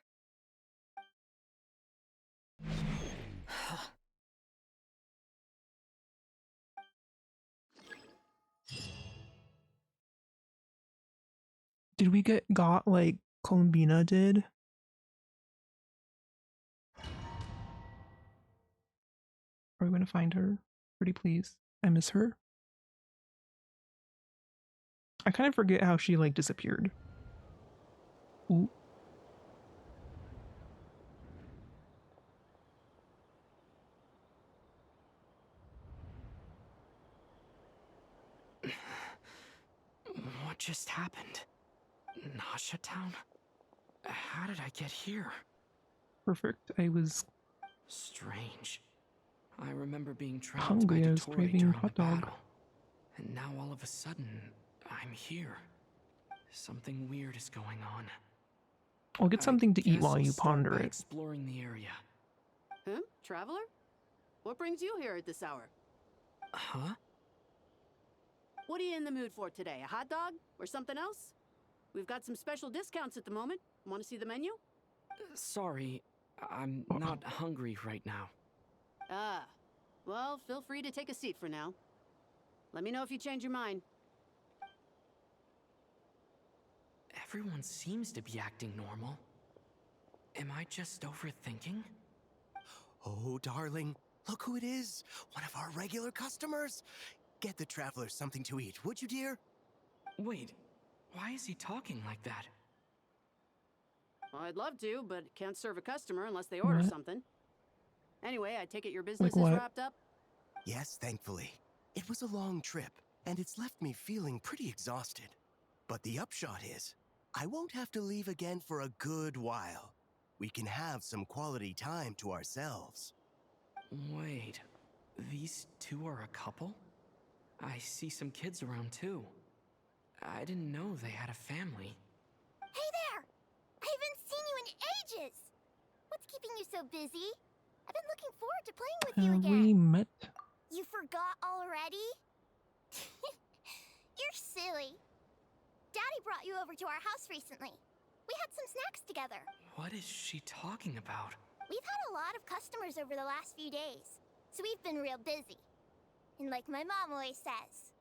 Speaker 1: Did we get got like Columbina did? Are we gonna find her? Pretty please. I miss her. I kind of forget how she like disappeared. Ooh.
Speaker 11: What just happened? Nasha Town? How did I get here?
Speaker 1: Perfect. I was
Speaker 11: Strange. I remember being trapped
Speaker 1: hungry.
Speaker 11: by
Speaker 1: I was
Speaker 11: Detori
Speaker 1: craving
Speaker 11: during
Speaker 1: hot
Speaker 11: the
Speaker 1: dog.
Speaker 11: battle. And now all of a sudden, I'm here. Something weird is going on.
Speaker 1: I'll get something to eat
Speaker 11: guess
Speaker 1: while
Speaker 11: I'll
Speaker 1: you
Speaker 11: start
Speaker 1: ponder
Speaker 11: by
Speaker 1: it.
Speaker 11: exploring the area.
Speaker 13: Traveler? What brings you here at this hour?
Speaker 11: Huh?
Speaker 13: What are you in the mood for today? A hot dog? Or something else? We've got some special discounts at the moment. Want to see the menu?
Speaker 11: Sorry, I'm not hungry right now.
Speaker 13: Ah. Well, feel free to take a seat for now. Let me know if you change your mind.
Speaker 11: Everyone seems to be acting normal. Am I just overthinking?
Speaker 6: Oh, darling, look who it is. One of our regular customers. Get the traveler something to eat, would you, dear?
Speaker 11: Wait, why is he talking like that?
Speaker 13: Well, I'd love to, but can't serve a customer unless they order
Speaker 1: What?
Speaker 13: something. Anyway, I take it your business
Speaker 1: Like
Speaker 13: is
Speaker 1: what?
Speaker 13: wrapped up?
Speaker 6: Yes, thankfully. It was a long trip, and it's left me feeling pretty exhausted. But the upshot is, I won't have to leave again for a good while. We can have some quality time to ourselves.
Speaker 11: Wait, these two are a couple? I see some kids around too. I didn't know they had a family.
Speaker 2: Hey there! I haven't seen you in ages! What's keeping you so busy? I've been looking forward to playing with you
Speaker 1: Have
Speaker 2: again.
Speaker 1: we met?
Speaker 2: You forgot already? You're silly. Daddy brought you over to our house recently. We had some snacks together.
Speaker 11: What is she talking about?
Speaker 2: We've had a lot of customers over the last few days, so we've been real busy. And like my mom always says,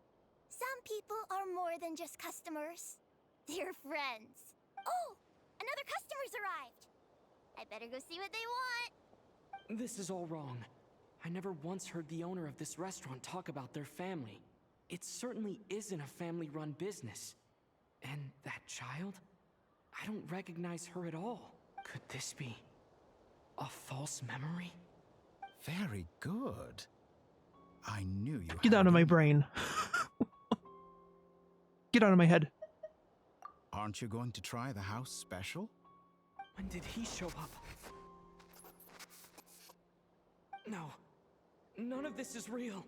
Speaker 2: some people are more than just customers. They're friends. Oh, another customer's arrived. I better go see what they want.
Speaker 11: This is all wrong. I never once heard the owner of this restaurant talk about their family. It certainly isn't a family-run business. And that child? I don't recognize her at all. Could this be a false memory?
Speaker 12: Very good. I knew you
Speaker 1: Get
Speaker 12: had
Speaker 1: out of
Speaker 12: it
Speaker 1: my
Speaker 12: in you.
Speaker 1: brain. Get out of my head.
Speaker 12: Aren't you going to try the house special?
Speaker 11: When did he show up? No. None of this is real.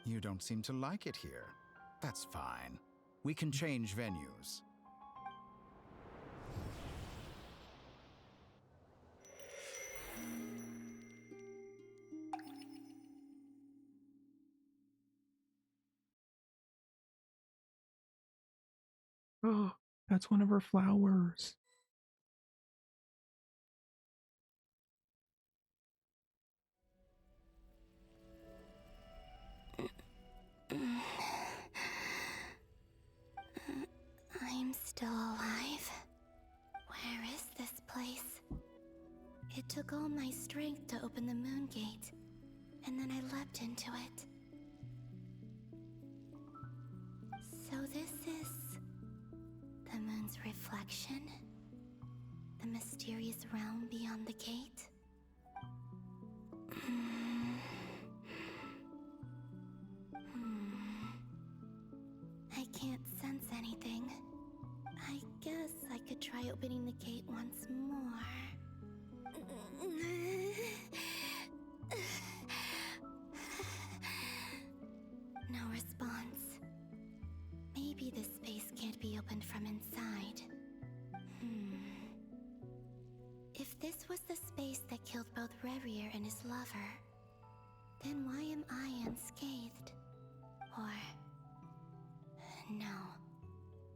Speaker 12: You don't seem to like it here. That's fine. We can change venues.
Speaker 1: Oh, that's one of her flowers.
Speaker 2: I'm still alive. Where is this place? It took all my strength to open the moon gate, and then I leapt into it. So this is the moon's reflection? The mysterious realm beyond the gate? I can't sense anything. I guess I could try opening the gate once more. No response. Maybe this space can't be opened from inside. If this was the space that killed both Revier and his lover, then why am I unscathed? Or... no,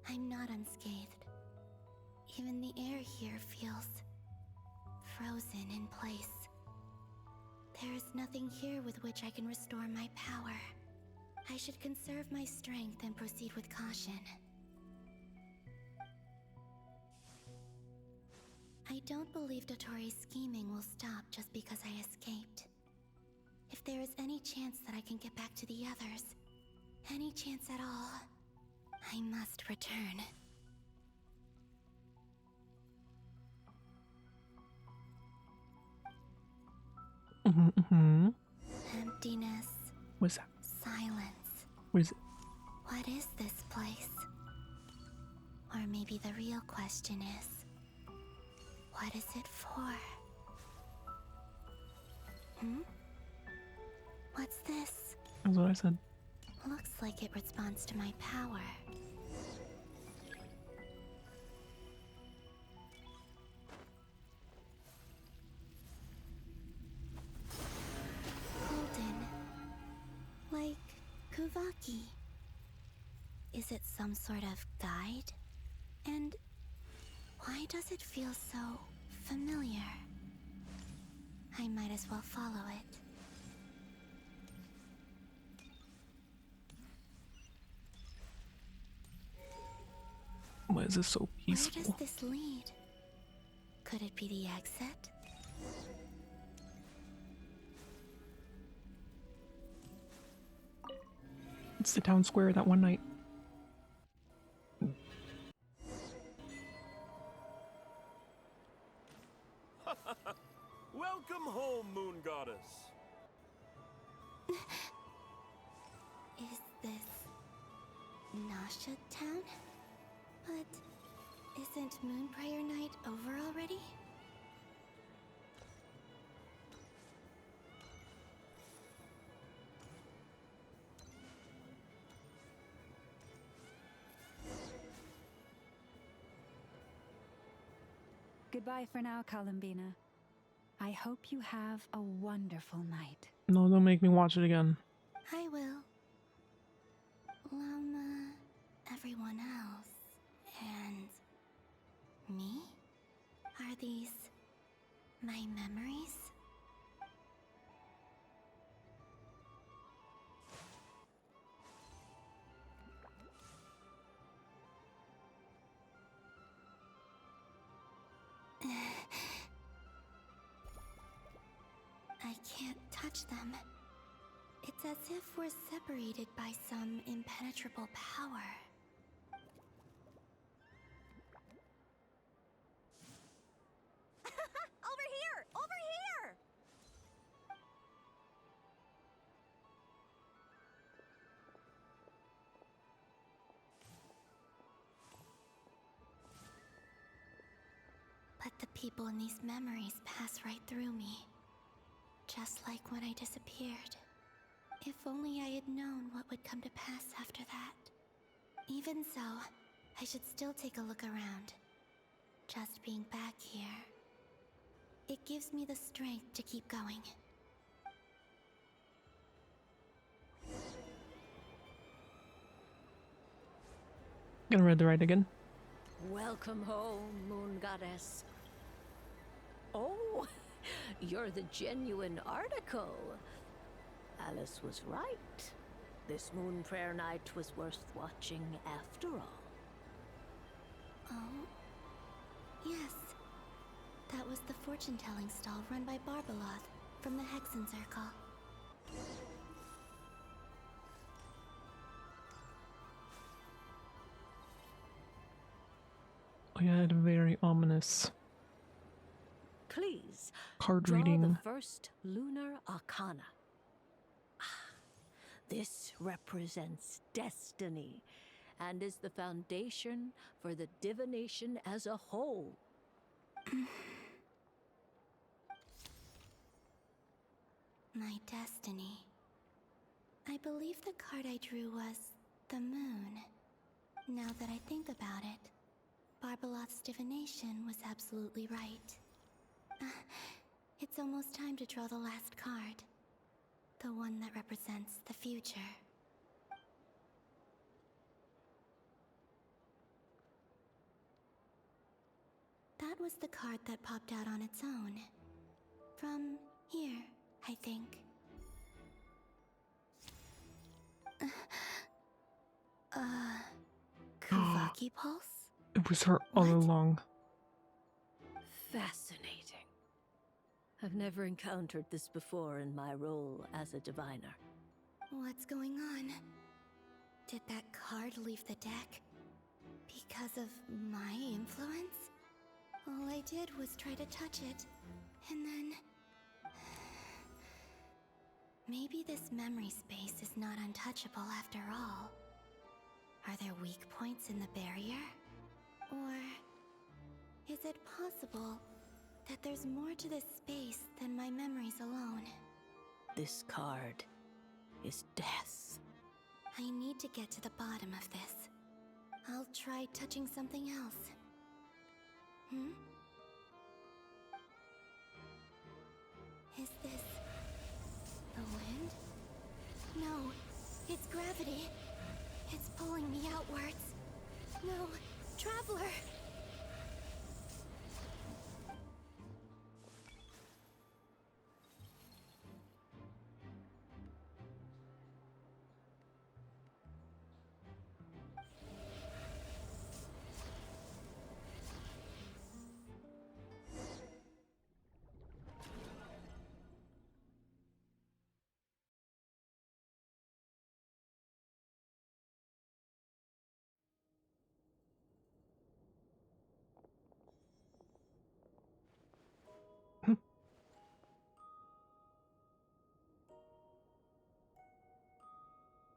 Speaker 2: I'm not unscathed. Even the air here feels frozen in place. There is nothing here with which I can restore my power. I should conserve my strength and proceed with caution. I don't believe Dotori's scheming will stop just because I escaped. If there is any chance that I can get back to the others, any chance at all, I must return. Emptiness.
Speaker 1: What's that?
Speaker 2: Silence.
Speaker 1: What is it?
Speaker 2: What is this place? Or maybe the real question is, what is it for? What's this?
Speaker 1: That's what I said.
Speaker 2: Looks like it responds to my power. Golden. Like 𝕍𝕍𝕐. Is it some sort of guide? And why does it feel so familiar? I might as well follow it.
Speaker 1: Why is this so peaceful?
Speaker 2: Where does this lead? Could it be the exit?
Speaker 1: It's the town square that one night.
Speaker 14: Welcome home, Moon Goddess.
Speaker 2: Is this Nasha Town? But isn't Moonbriar Night over already?
Speaker 8: Goodbye for now, Columbina. I hope you have a wonderful night.
Speaker 1: No, don't make me watch it again.
Speaker 2: I will. Llama, everyone else, and me? Are these my memories? I can't touch them. It's as if we're separated by some impenetrable power.
Speaker 15: Over here! Over here!
Speaker 2: But the people in these memories pass right through me. Just like when I disappeared. If only I had known what would come to pass after that. Even so, I should still take a look around. Just being back here, it gives me the strength to keep going.
Speaker 1: Gonna read the right again.
Speaker 16: Welcome home, Moon Goddess. Oh, you're the genuine article. Alice was right. This Moon Prayer Night was worth watching after all.
Speaker 2: Oh, yes. That was the fortune-telling stall run by 𝕍𝕀𝕄𝕊𝕐 from the Hexen Circle.
Speaker 1: Oh yeah, I had a very ominous
Speaker 16: Please,
Speaker 1: card
Speaker 16: draw
Speaker 1: reading.
Speaker 16: the first lunar arcana. This represents destiny and is the foundation for the divination as a whole.
Speaker 2: My destiny. I believe the card I drew was the moon. Now that I think about it, 𝕍𝕀𝕄𝕊𝕐's divination was absolutely right. It's almost time to draw the last card. The one that represents the future. That was the card that popped out on its own. From here, I think. 𝕍𝕍𝕐𝕐 pulse?
Speaker 1: It was her all along.
Speaker 16: Fascinating. I've never encountered this before in my role as a diviner.
Speaker 2: What's going on? Did that card leave the deck? Because of my influence? All I did was try to touch it, and then... Maybe this memory space is not untouchable after all. Are there weak points in the barrier? Or is it possible that there's more to this space than my memories alone?
Speaker 16: This card is death.
Speaker 2: I need to get to the bottom of this. I'll try touching something else. Is this the wind? No, it's gravity. It's pulling me outwards. No, Traveler!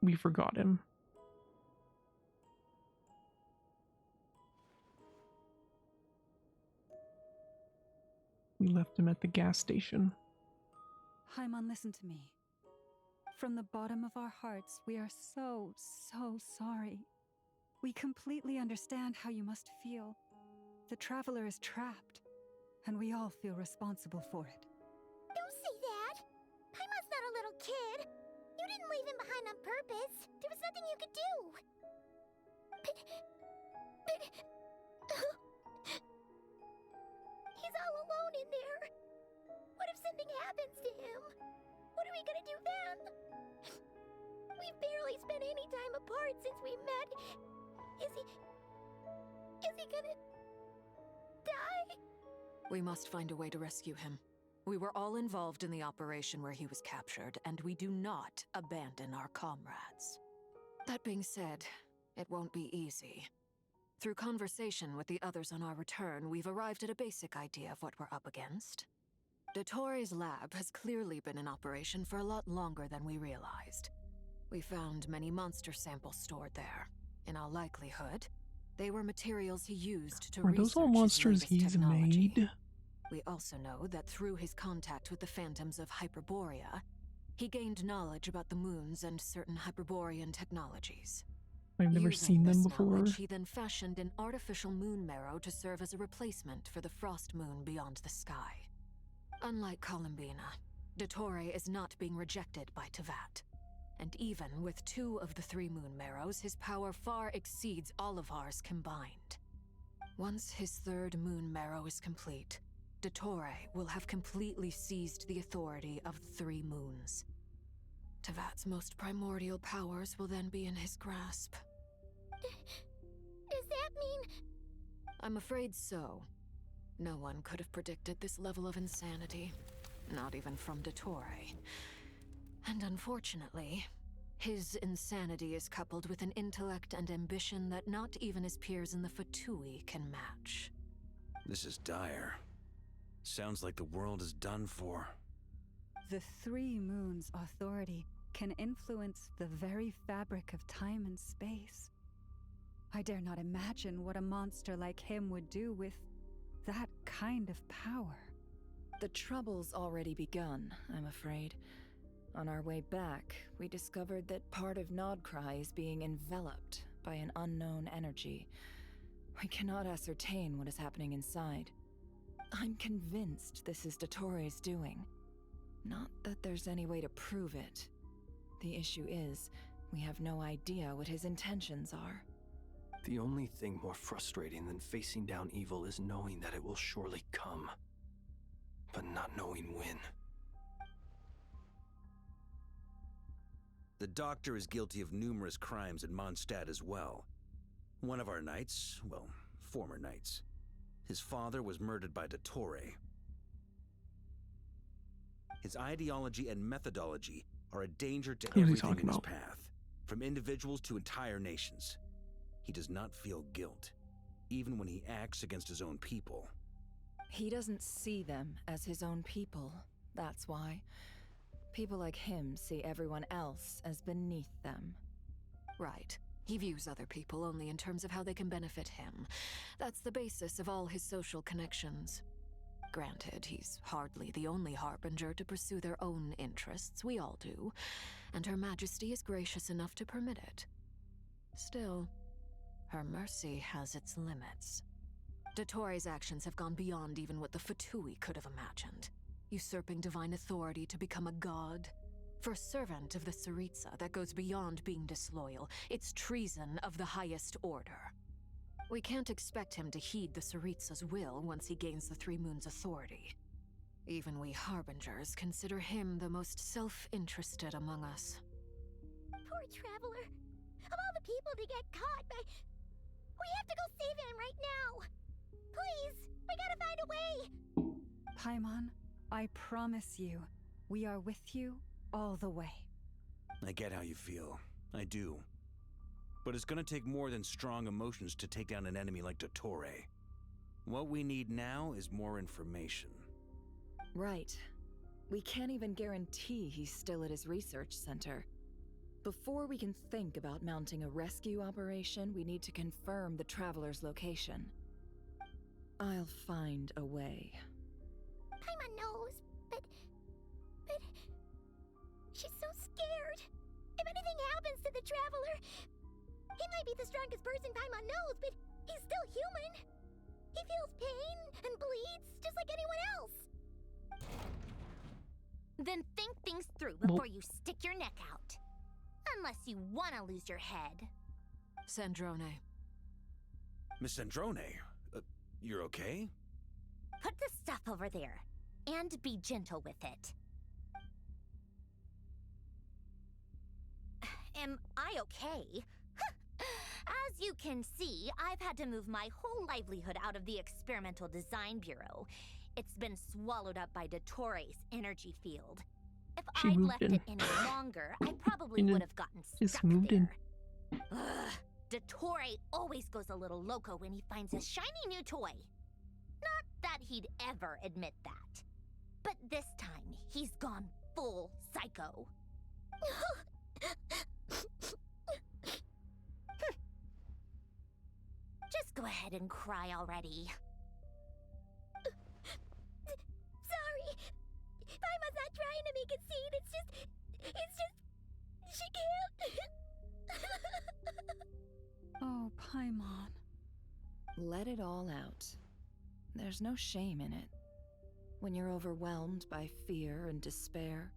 Speaker 1: We forgot him. We left him at the gas station.
Speaker 8: Haimon, listen to me. From the bottom of our hearts, we are so sorry. We completely understand how you must feel. The Traveler is trapped, and we all feel responsible for it.
Speaker 2: Don't say that! Paimon's not a little kid! You didn't leave him behind on purpose! There was nothing you could do! He's all alone in there! What if something happens to him? What are we gonna do then? We've barely spent any time apart since we met. Is he gonna... die?
Speaker 4: We must find a way to rescue him. We were all involved in the operation where he was captured, and we do not abandon our comrades. That being said, it won't be easy. Through conversation with the others on our return, we've arrived at a basic idea of what we're up against. Dottoro's lab has clearly been in operation for a lot longer than we realized. We found many monster samples stored there. In all likelihood, they were materials he used to
Speaker 1: Were those all monsters he's
Speaker 4: technology.
Speaker 1: made?
Speaker 4: We also know that through his contact with the phantoms of Hyperborea, he gained knowledge about the moons and certain Hyperborean technologies.
Speaker 1: I've never seen them before.
Speaker 4: Knowledge, he then fashioned an artificial moon marrow to serve as a replacement for the frost moon beyond the sky. Unlike Columbina, Dottore is not being rejected by Teyvat. And even with 2 of the 3 moon marrows, his power far exceeds all of ours combined. Once his 3rd moon marrow is complete, Dottore will have completely seized the authority of the 3 moons. Teyvat's most primordial powers will then be in his grasp.
Speaker 2: Does that mean...
Speaker 4: I'm afraid so. No one could have predicted this level of insanity. Not even from Dottore. And unfortunately, his insanity is coupled with an intellect and ambition that not even his peers in the Fatui can match.
Speaker 3: This is dire. Sounds like the world is done for.
Speaker 8: The 3 moons' authority can influence the very fabric of time and space. I dare not imagine what a monster like him would do with that kind of power.
Speaker 7: The trouble's already begun, I'm afraid. On our way back, we discovered that part of 𝕨𝕐 is being enveloped by an unknown energy. We cannot ascertain what is happening inside. I'm convinced this is Dottore's doing. Not that there's any way to prove it. The issue is, we have no idea what his intentions are.
Speaker 5: The only thing more frustrating than facing down evil is knowing that it will surely come, but not knowing when.
Speaker 3: The Doctor is guilty of numerous crimes in Mondstadt as well. One of our knights, well, former knights, his father was murdered by Dottore. His ideology and methodology are a danger to
Speaker 1: Who's he
Speaker 3: everything
Speaker 1: talking
Speaker 3: in his
Speaker 1: about?
Speaker 3: path, from individuals to entire nations. He does not feel guilt, even when he acts against his own people.
Speaker 7: He doesn't see them as his own people, that's why. People like him see everyone else as beneath them.
Speaker 4: Right. He views other people only in terms of how they can benefit him. That's the basis of all his social connections. Granted, he's hardly the only harbinger to pursue their own interests. We all do. And Her Majesty is gracious enough to permit it. Still, her mercy has its limits. Dottore's actions have gone beyond even what the Fatui could have imagined. Usurping divine authority to become a god. For a servant of the Tsaritsa, that goes beyond being disloyal. It's treason of the highest order. We can't expect him to heed the Tsaritsa's will once he gains the 3 moons' authority. Even we harbingers consider him the most self-interested among us.
Speaker 2: Poor Traveler. Of all the people to get caught by... We have to go save him right now! Please! We gotta find a way!
Speaker 8: Paimon, I promise you, we are with you all the way.
Speaker 3: I get how you feel. I do. But it's gonna take more than strong emotions to take down an enemy like Dottore. What we need now is more information.
Speaker 7: Right. We can't even guarantee he's still at his research center. Before we can think about mounting a rescue operation, we need to confirm the Traveler's location. I'll find a way.
Speaker 2: Paimon knows, but... She's so scared. If anything happens to the Traveler... He might be the strongest person Paimon knows, but he's still human. He feels pain and bleeds just like anyone else. Then think things through before you stick your neck out. Unless you want to lose your head.
Speaker 4: Sandrone.
Speaker 3: Miss Sandrone, you're okay?
Speaker 2: Put the stuff over there. And be gentle with it. Am I okay? As you can see, I've had to move my whole livelihood out of the Experimental Design Bureau. It's been swallowed up by Dottore's energy field. If I'd left it any longer, I probably would have gotten stuck there. Ugh, Dottore always goes a little loco when he finds a shiny new toy. Not that he'd ever admit that. But this time, he's gone full psycho. Just go ahead and cry already. Sorry. Paimon's not trying to make it seem. It's just... She can't.
Speaker 8: Oh, Paimon.
Speaker 7: Let it all out. There's no shame in it. When you're overwhelmed by fear and despair,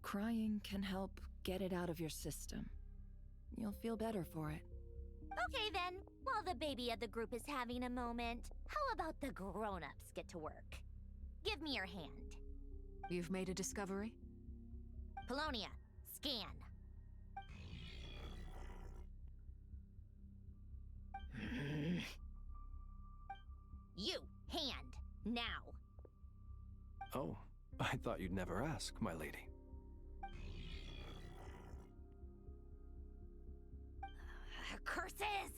Speaker 7: crying can help get it out of your system. You'll feel better for it.
Speaker 2: Okay then, while the baby of the group is having a moment, how about the grown-ups get to work? Give me your hand.
Speaker 4: You've made a discovery?
Speaker 2: Paulownia, scan. You, hand, now.
Speaker 5: Oh, I thought you'd never ask, my lady.
Speaker 2: Curses!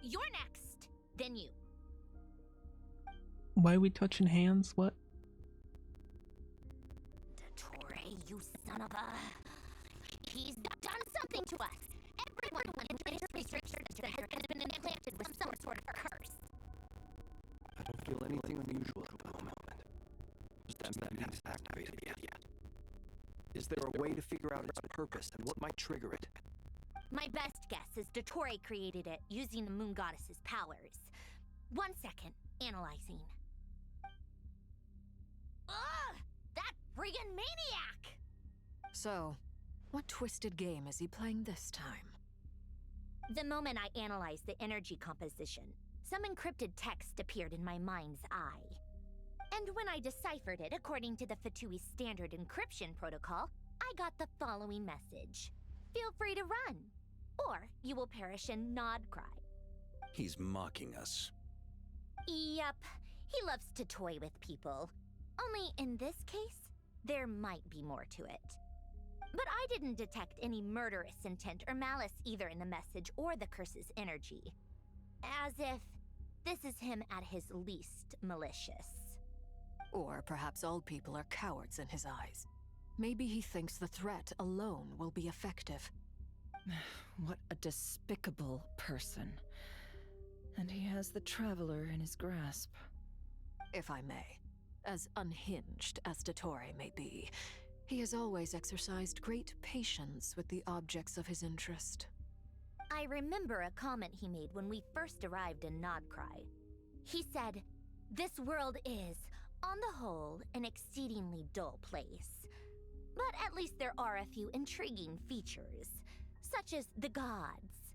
Speaker 2: You're next, then you.
Speaker 1: Why are we touching hands? What?
Speaker 2: Dottore, you son of a... He's done something to us. Everyone in his research center has been implanted with some sort of curse.
Speaker 5: I don't feel anything unusual at the moment. Just that magnet activated yet. Is there a way to figure out its purpose and what might trigger it?
Speaker 2: My best guess is Dottore created it using the moon goddess's powers. 1 second, analyzing. Ugh! That friggin' maniac!
Speaker 4: So, what twisted game is he playing this time?
Speaker 2: The moment I analyzed the energy composition, some encrypted text appeared in my mind's eye. And when I deciphered it according to the Fatui standard encryption protocol, I got the following message. Feel free to run, or you will perish in nod cry.
Speaker 3: He's mocking us.
Speaker 2: Yep, he loves to toy with people. Only in this case, there might be more to it. But I didn't detect any murderous intent or malice either in the message or the curse's energy. As if this is him at his least malicious.
Speaker 4: Or perhaps all people are cowards in his eyes. Maybe he thinks the threat alone will be effective.
Speaker 7: What a despicable person. And he has the Traveler in his grasp.
Speaker 4: If I may, as unhinged as Dottore may be, he has always exercised great patience with the objects of his interest.
Speaker 2: I remember a comment he made when we first arrived in Nodcry. He said, "This world is, on the whole, an exceedingly dull place. But at least there are a few intriguing features, such as the gods,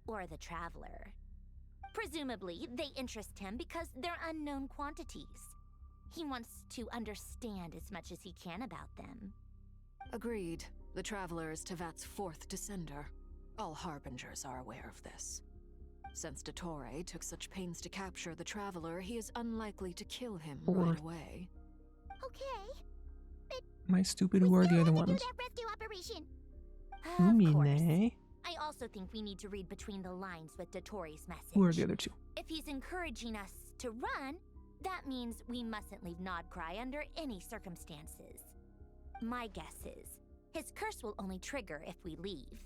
Speaker 2: or the Traveler. Presumably, they interest him because they're unknown quantities. He wants to understand as much as he can about them."
Speaker 4: Agreed. The Traveler is Tevat's fourth descender. All Harbingers are aware of this. Since Dottore took such pains to capture the Traveler, he is unlikely to kill him right away.
Speaker 2: Okay.
Speaker 1: My stupid, who are the other ones?
Speaker 2: That rescue operation.
Speaker 1: Umine.
Speaker 2: I also think we need to read between the lines with Dottore's message.
Speaker 1: Who are the other two?
Speaker 2: If he's encouraging us to run, that means we mustn't leave Nodcry under any circumstances. My guess is, his curse will only trigger if we leave.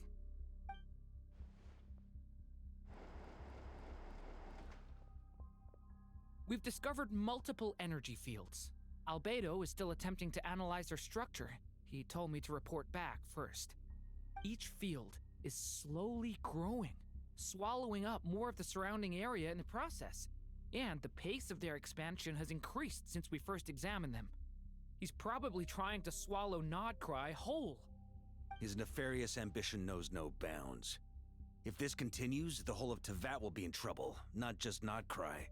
Speaker 17: We've discovered multiple energy fields. Albedo is still attempting to analyze their structure. He told me to report back first. Each field is slowly growing, swallowing up more of the surrounding area in the process. And the pace of their expansion has increased since we first examined them. He's probably trying to swallow Nodcry whole.
Speaker 3: His nefarious ambition knows no bounds. If this continues, the whole of Tevat will be in trouble, not just Nodcry.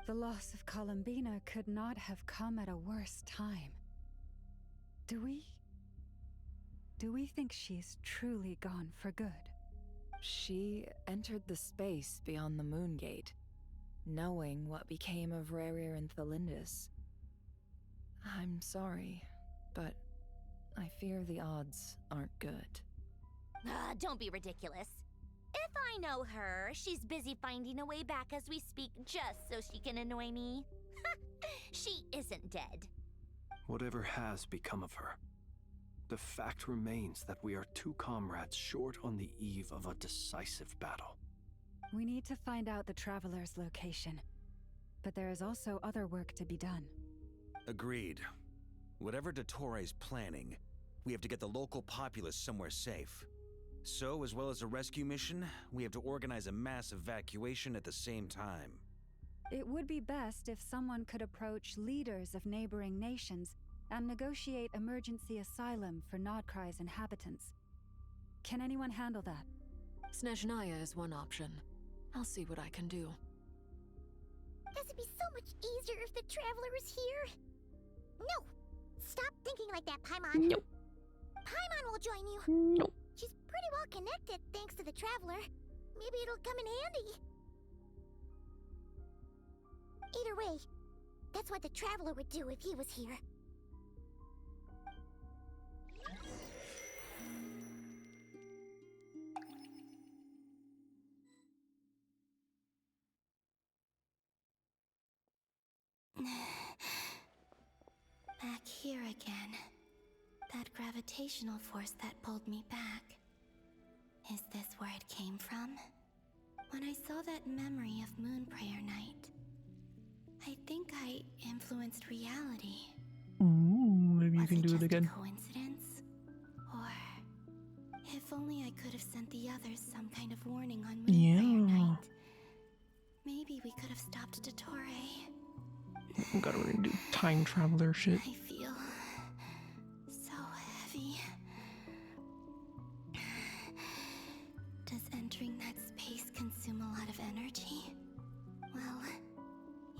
Speaker 8: The loss of Columbina could not have come at a worse time. Do we think she's truly gone for good?
Speaker 7: She entered the space beyond the Moon Gate, knowing what became of Rerir and Thelindis. I'm sorry, but I fear the odds aren't good.
Speaker 2: Don't be ridiculous. If I know her, she's busy finding a way back as we speak just so she can annoy me. She isn't dead.
Speaker 5: Whatever has become of her, the fact remains that we are two comrades short on the eve of a decisive battle.
Speaker 8: We need to find out the Traveler's location, but there is also other work to be done.
Speaker 3: Agreed. Whatever Dottore's planning, we have to get the local populace somewhere safe. So, as well as a rescue mission, we have to organize a mass evacuation at the same time.
Speaker 8: It would be best if someone could approach leaders of neighboring nations and negotiate emergency asylum for Nodcry's inhabitants. Can anyone handle that?
Speaker 4: Snezhnaya is one option. I'll see what I can do.
Speaker 2: This would be so much easier if the Traveler was here. No! Stop thinking like that, Paimon.
Speaker 1: Nope.
Speaker 2: Paimon will join you.
Speaker 1: Nope.
Speaker 2: She's pretty well connected thanks to the Traveler. Maybe it'll come in handy. Either way, that's what the Traveler would do if he was here. Back here again. That gravitational force that pulled me back. Is this where it came from? When I saw that memory of Moonprayer Night, I think I influenced reality.
Speaker 1: Ooh, maybe you can do it again.
Speaker 2: Coincidence? Or if only I could have sent the others some kind of warning on Moonprayer Night. Maybe we could have stopped Dottore.
Speaker 1: Oh god, we're gonna do time traveler shit.
Speaker 2: I feel so heavy. Does entering that space consume a lot of energy? Well,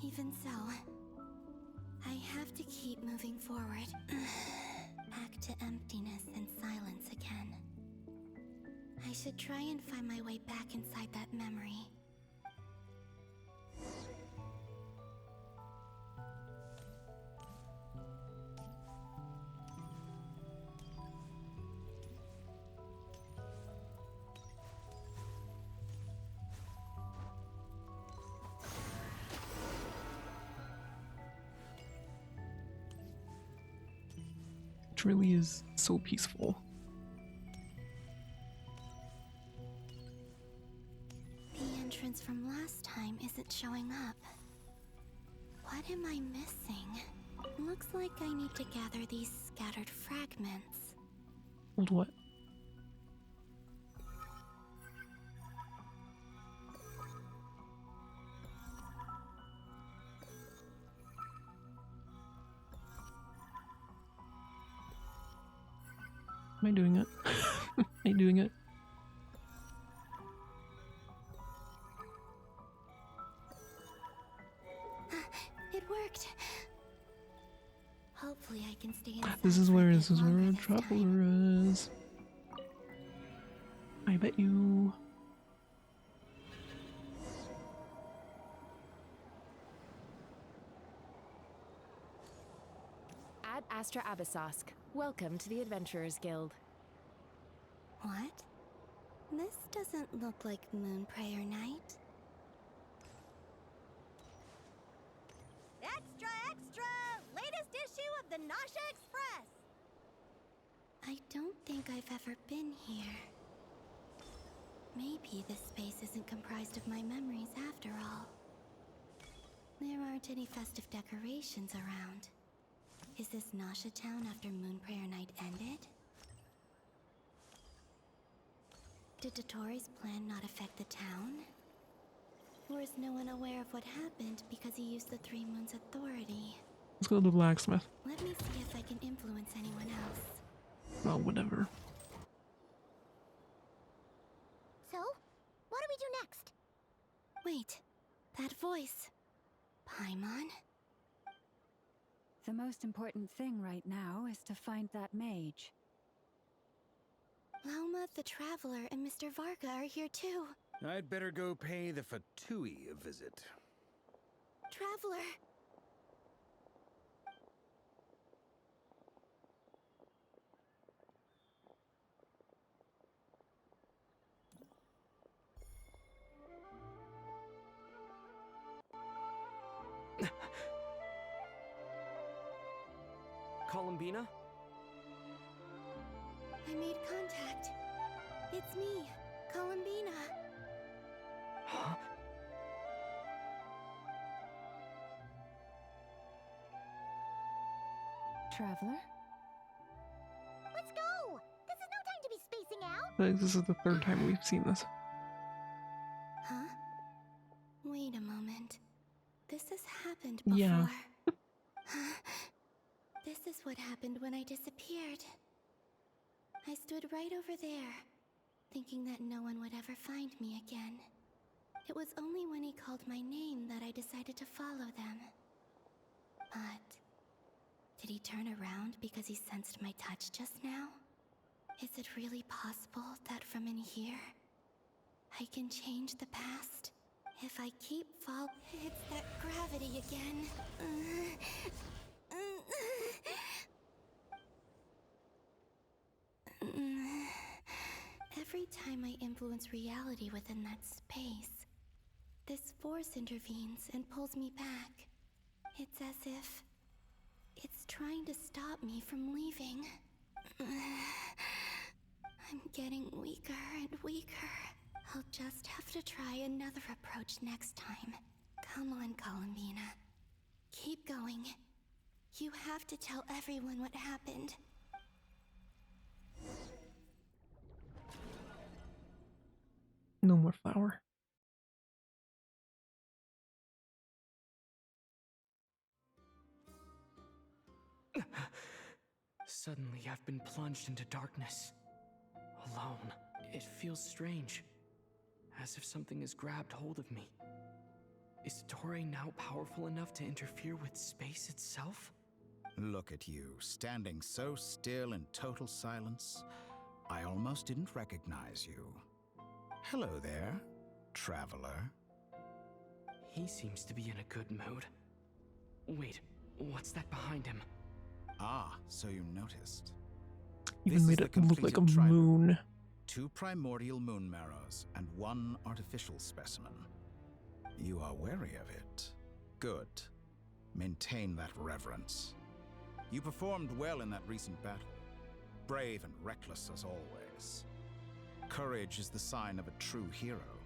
Speaker 2: even so, I have to keep moving forward. Back to emptiness and silence again. I should try and find my way back inside that memory.
Speaker 1: It really is so peaceful.
Speaker 2: The entrance from last time isn't showing up. What am I missing? Looks like I need to gather these scattered fragments.
Speaker 1: Hold what? Am I doing it? Am I doing it?
Speaker 2: It worked. Hopefully I can stay inside.
Speaker 1: This is where our traveler is. I bet you.
Speaker 18: Ad Astra Abyssosque. Welcome to the Adventurers Guild.
Speaker 2: What? This doesn't look like Moonprayer Night.
Speaker 15: Extra, extra! Latest issue of the Nausea Express!
Speaker 2: I don't think I've ever been here. Maybe this space isn't comprised of my memories after all. There aren't any festive decorations around. Is this Nausea Town after Moonprayer Night ended? Did Dottore's plan not affect the town? Or is no one aware of what happened because he used the Three Moons' authority?
Speaker 1: Let's go to the blacksmith.
Speaker 2: Let me see if I can influence anyone else.
Speaker 1: Well, whatever.
Speaker 2: So, what do we do next? Wait, that voice. Paimon?
Speaker 8: The most important thing right now is to find that mage.
Speaker 2: Lauma, the Traveler, and Mr. Varga are here too.
Speaker 3: I'd better go pay the Fatui a visit.
Speaker 2: Traveler!
Speaker 11: Columbina?
Speaker 2: I made contact. It's me, Columbina.
Speaker 11: Huh?
Speaker 8: Traveler?
Speaker 2: Let's go! This is no time to be spacing out!
Speaker 1: I think this is the third time we've seen this.
Speaker 2: Huh? Wait a moment. This has happened before.
Speaker 1: Yeah.
Speaker 19: This is what happened when I disappeared. I stood right over there, thinking that no one would ever find me again. It was only when he called my name that I decided to follow them. But did he turn around because he sensed my touch just now? Is it really possible that from in here, I can change the past? If I keep it's that gravity again. Every time I influence reality within that space, this force intervenes and pulls me back. It's as if it's trying to stop me from leaving. I'm getting weaker and weaker. I'll just have to try another approach next time. Come on, Columbina. Keep going. You have to tell everyone what happened.
Speaker 1: No more flour.
Speaker 11: Suddenly, I've been plunged into darkness. Alone. It feels strange. As if something has grabbed hold of me. Is Toray now powerful enough to interfere with space itself?
Speaker 12: Look at you, standing so still in total silence. I almost didn't recognize you. Hello there, traveler.
Speaker 11: He seems to be in a good mood. Wait, what's that behind him?
Speaker 12: Ah, so you noticed.
Speaker 1: Even made it look like a moon.
Speaker 12: 2 primordial moon marrows and 1 artificial specimen. You are wary of it. Good. Maintain that reverence. You performed well in that recent battle. Brave and reckless as always. Courage is the sign of a true hero,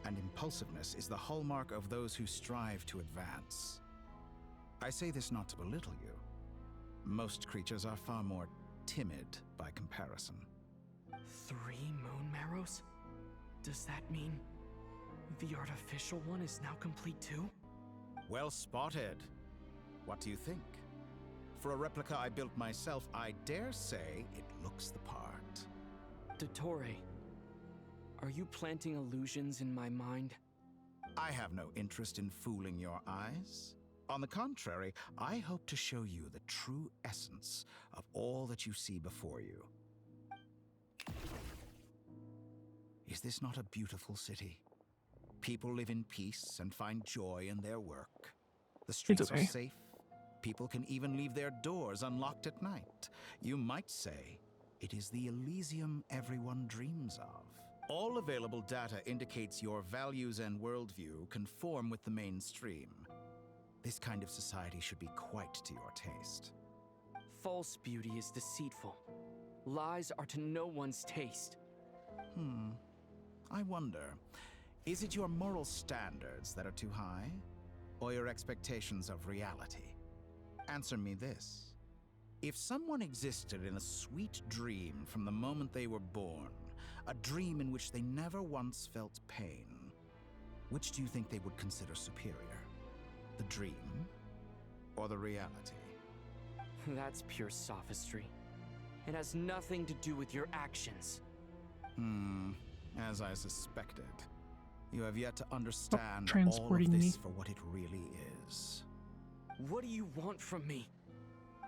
Speaker 12: and impulsiveness is the hallmark of those who strive to advance. I say this not to belittle you. Most creatures are far more timid by comparison.
Speaker 11: 3 moon marrows? Does that mean the artificial one is now complete too?
Speaker 12: Well spotted. What do you think? For a replica I built myself, I dare say it looks the part.
Speaker 11: Dottore, are you planting illusions in my mind?
Speaker 12: I have no interest in fooling your eyes. On the contrary, I hope to show you the true essence of all that you see before you. Is this not a beautiful city? People live in peace and find joy in their work. The streets are safe. People can even leave their doors unlocked at night. You might say it is the Elysium everyone dreams of. All available data indicates your values and worldview conform with the mainstream. This kind of society should be quite to your taste.
Speaker 11: False beauty is deceitful. Lies are to no one's taste.
Speaker 12: I wonder, is it your moral standards that are too high? Or your expectations of reality? Answer me this. If someone existed in a sweet dream from the moment they were born, a dream in which they never once felt pain, which do you think they would consider superior? The dream or the reality?
Speaker 11: That's pure sophistry. It has nothing to do with your actions.
Speaker 12: As I suspected. You have yet to understand all of this for what it really is.
Speaker 11: What do you want from me?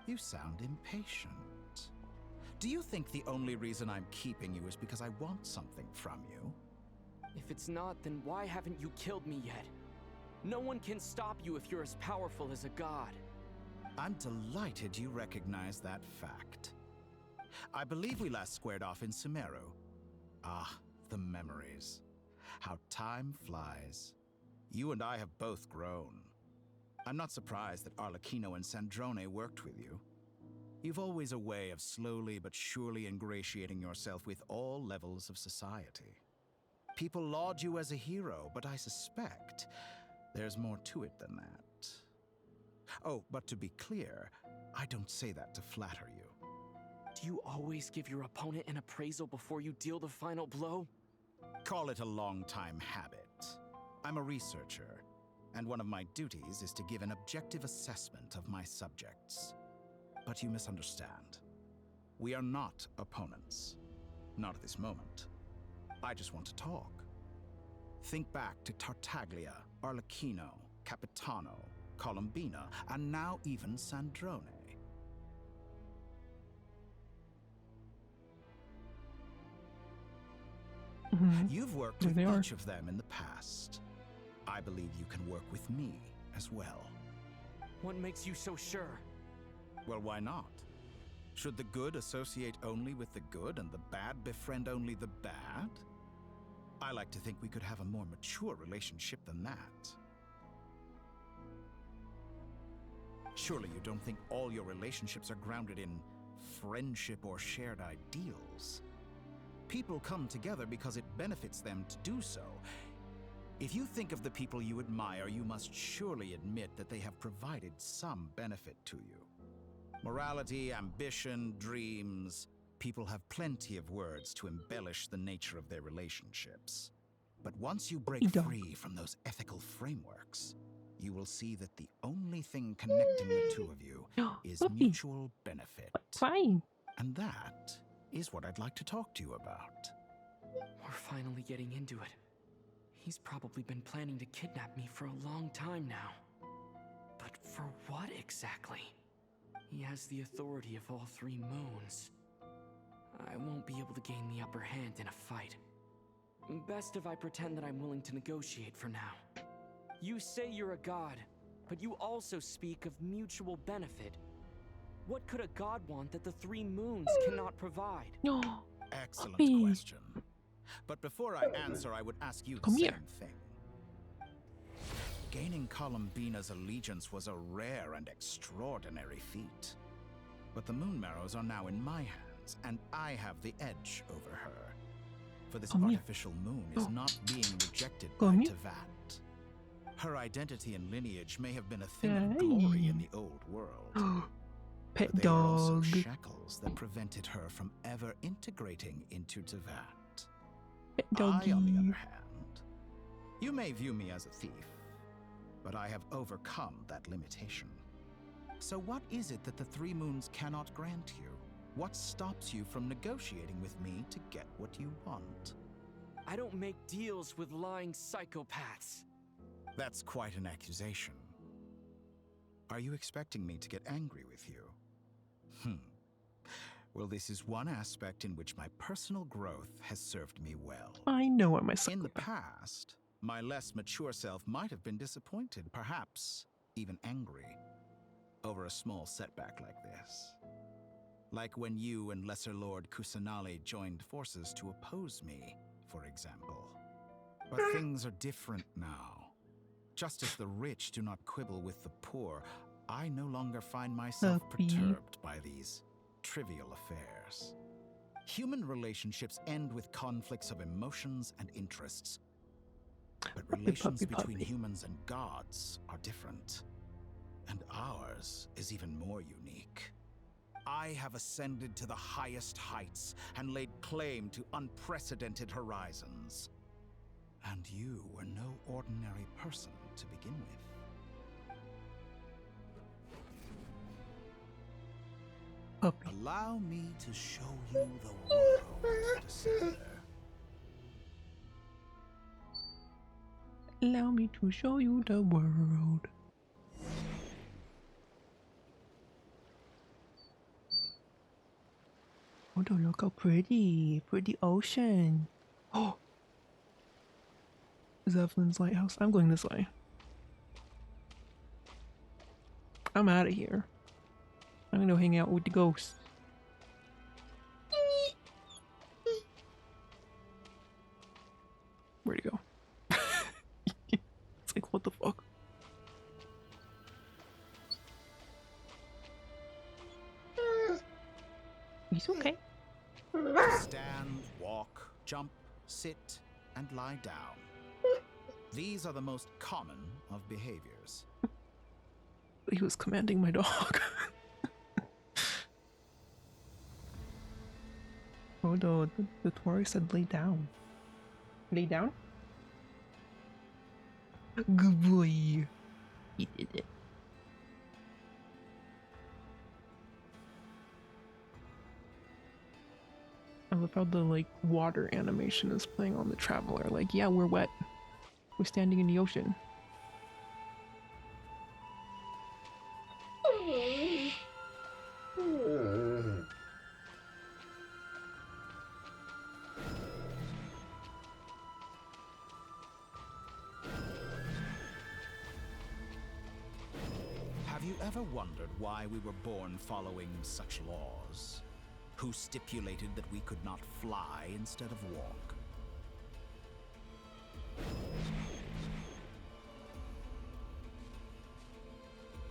Speaker 12: You sound impatient. Do you think the only reason I'm keeping you is because I want something from you?
Speaker 11: If it's not, then why haven't you killed me yet? No one can stop you if you're as powerful as a god.
Speaker 12: I'm delighted you recognize that fact. I believe we last squared off in Sumeru. Ah, the memories. How time flies. You and I have both grown. I'm not surprised that Arlecchino and Sandrone worked with you. You've always a way of slowly but surely ingratiating yourself with all levels of society. People laud you as a hero, but I suspect there's more to it than that. Oh, but to be clear, I don't say that to flatter you.
Speaker 11: Do you always give your opponent an appraisal before you deal the final blow?
Speaker 12: Call it a long-time habit. I'm a researcher, and one of my duties is to give an objective assessment of my subjects. but you misunderstand. We are not opponents. Not at this moment. I just want to talk. Think back to Tartaglia, Arlecchino, Capitano, Colombina, and now even Sandrone. You've worked with each of them in the past. I believe you can work with me as well.
Speaker 11: What makes you so sure?
Speaker 12: Well, why not? Should the good associate only with the good and the bad befriend only the bad? I like to think we could have a more mature relationship than that. Surely you don't think all your relationships are grounded in friendship or shared ideals? People come together because it benefits them to do so. If you think of the people you admire, you must surely admit that they have provided some benefit to you. Morality, ambition, dreams. People have plenty of words to embellish the nature of their relationships. But once you break free from those ethical frameworks, you will see that the only thing connecting the two of you is mutual benefit.
Speaker 1: Fine.
Speaker 12: And that is what I'd like to talk to you about.
Speaker 11: We're finally getting into it. He's probably been planning to kidnap me for a long time now. But for what exactly? He has the authority of all three moons. I won't be able to gain the upper hand in a fight. Best if I pretend that I'm willing to negotiate for now. You say you're a god, but you also speak of mutual benefit. What could a god want that the three moons cannot provide?
Speaker 12: Excellent question. But before I answer, I would ask you the same thing. Gaining Colombina's allegiance was a rare and extraordinary feat. But the Moon Marrows are now in my hands, and I have the edge over her. For this artificial moon is not being rejected by Tevat. Her identity and lineage may have been a thing of glory in the old world.
Speaker 1: Pet
Speaker 12: but they were also
Speaker 1: dog.
Speaker 12: shackles that prevented her from ever integrating into Tevat.
Speaker 1: Pet
Speaker 12: I, on the
Speaker 1: doggy.
Speaker 12: other hand, you may view me as a thief, but I have overcome that limitation. So what is it that the Three Moons cannot grant you? What stops you from negotiating with me to get what you want?
Speaker 11: I don't make deals with lying psychopaths.
Speaker 12: That's quite an accusation. Are you expecting me to get angry with you? Well, this is one aspect in which my personal growth has served me well.
Speaker 1: I know what my son.
Speaker 12: In the past, my less mature self might have been disappointed, perhaps even angry, over a small setback like this. Like when you and Lesser Lord Kusanali joined forces to oppose me, for example. But things are different now. Just as the rich do not quibble with the poor, I no longer find myself perturbed by these trivial affairs. Human relationships end with conflicts of emotions and interests. But relations between humans and gods are different. And ours is even more unique. I have ascended to the highest heights and laid claim to unprecedented horizons. And you were no ordinary person to begin with. Allow me to show you the world, Descender.
Speaker 1: Allow me to show you the world. Oh, look how pretty. Pretty ocean. Oh! Zevlin's lighthouse. I'm going this way. I'm out of here. I'm gonna hang out with the ghosts. Where'd he go? It's like, what the fuck? He's okay.
Speaker 12: Stand, walk, jump, sit, and lie down. These are the most common of behaviors.
Speaker 1: He was commanding my dog. Oh no, the Tory said lay down. Lay down? Good boy. He did it. love how the like water animation is playing on the traveler. Like, yeah, we're wet. We're standing in the ocean.
Speaker 12: Have you ever wondered why we were born following such laws? Who stipulated that we could not fly instead of walk?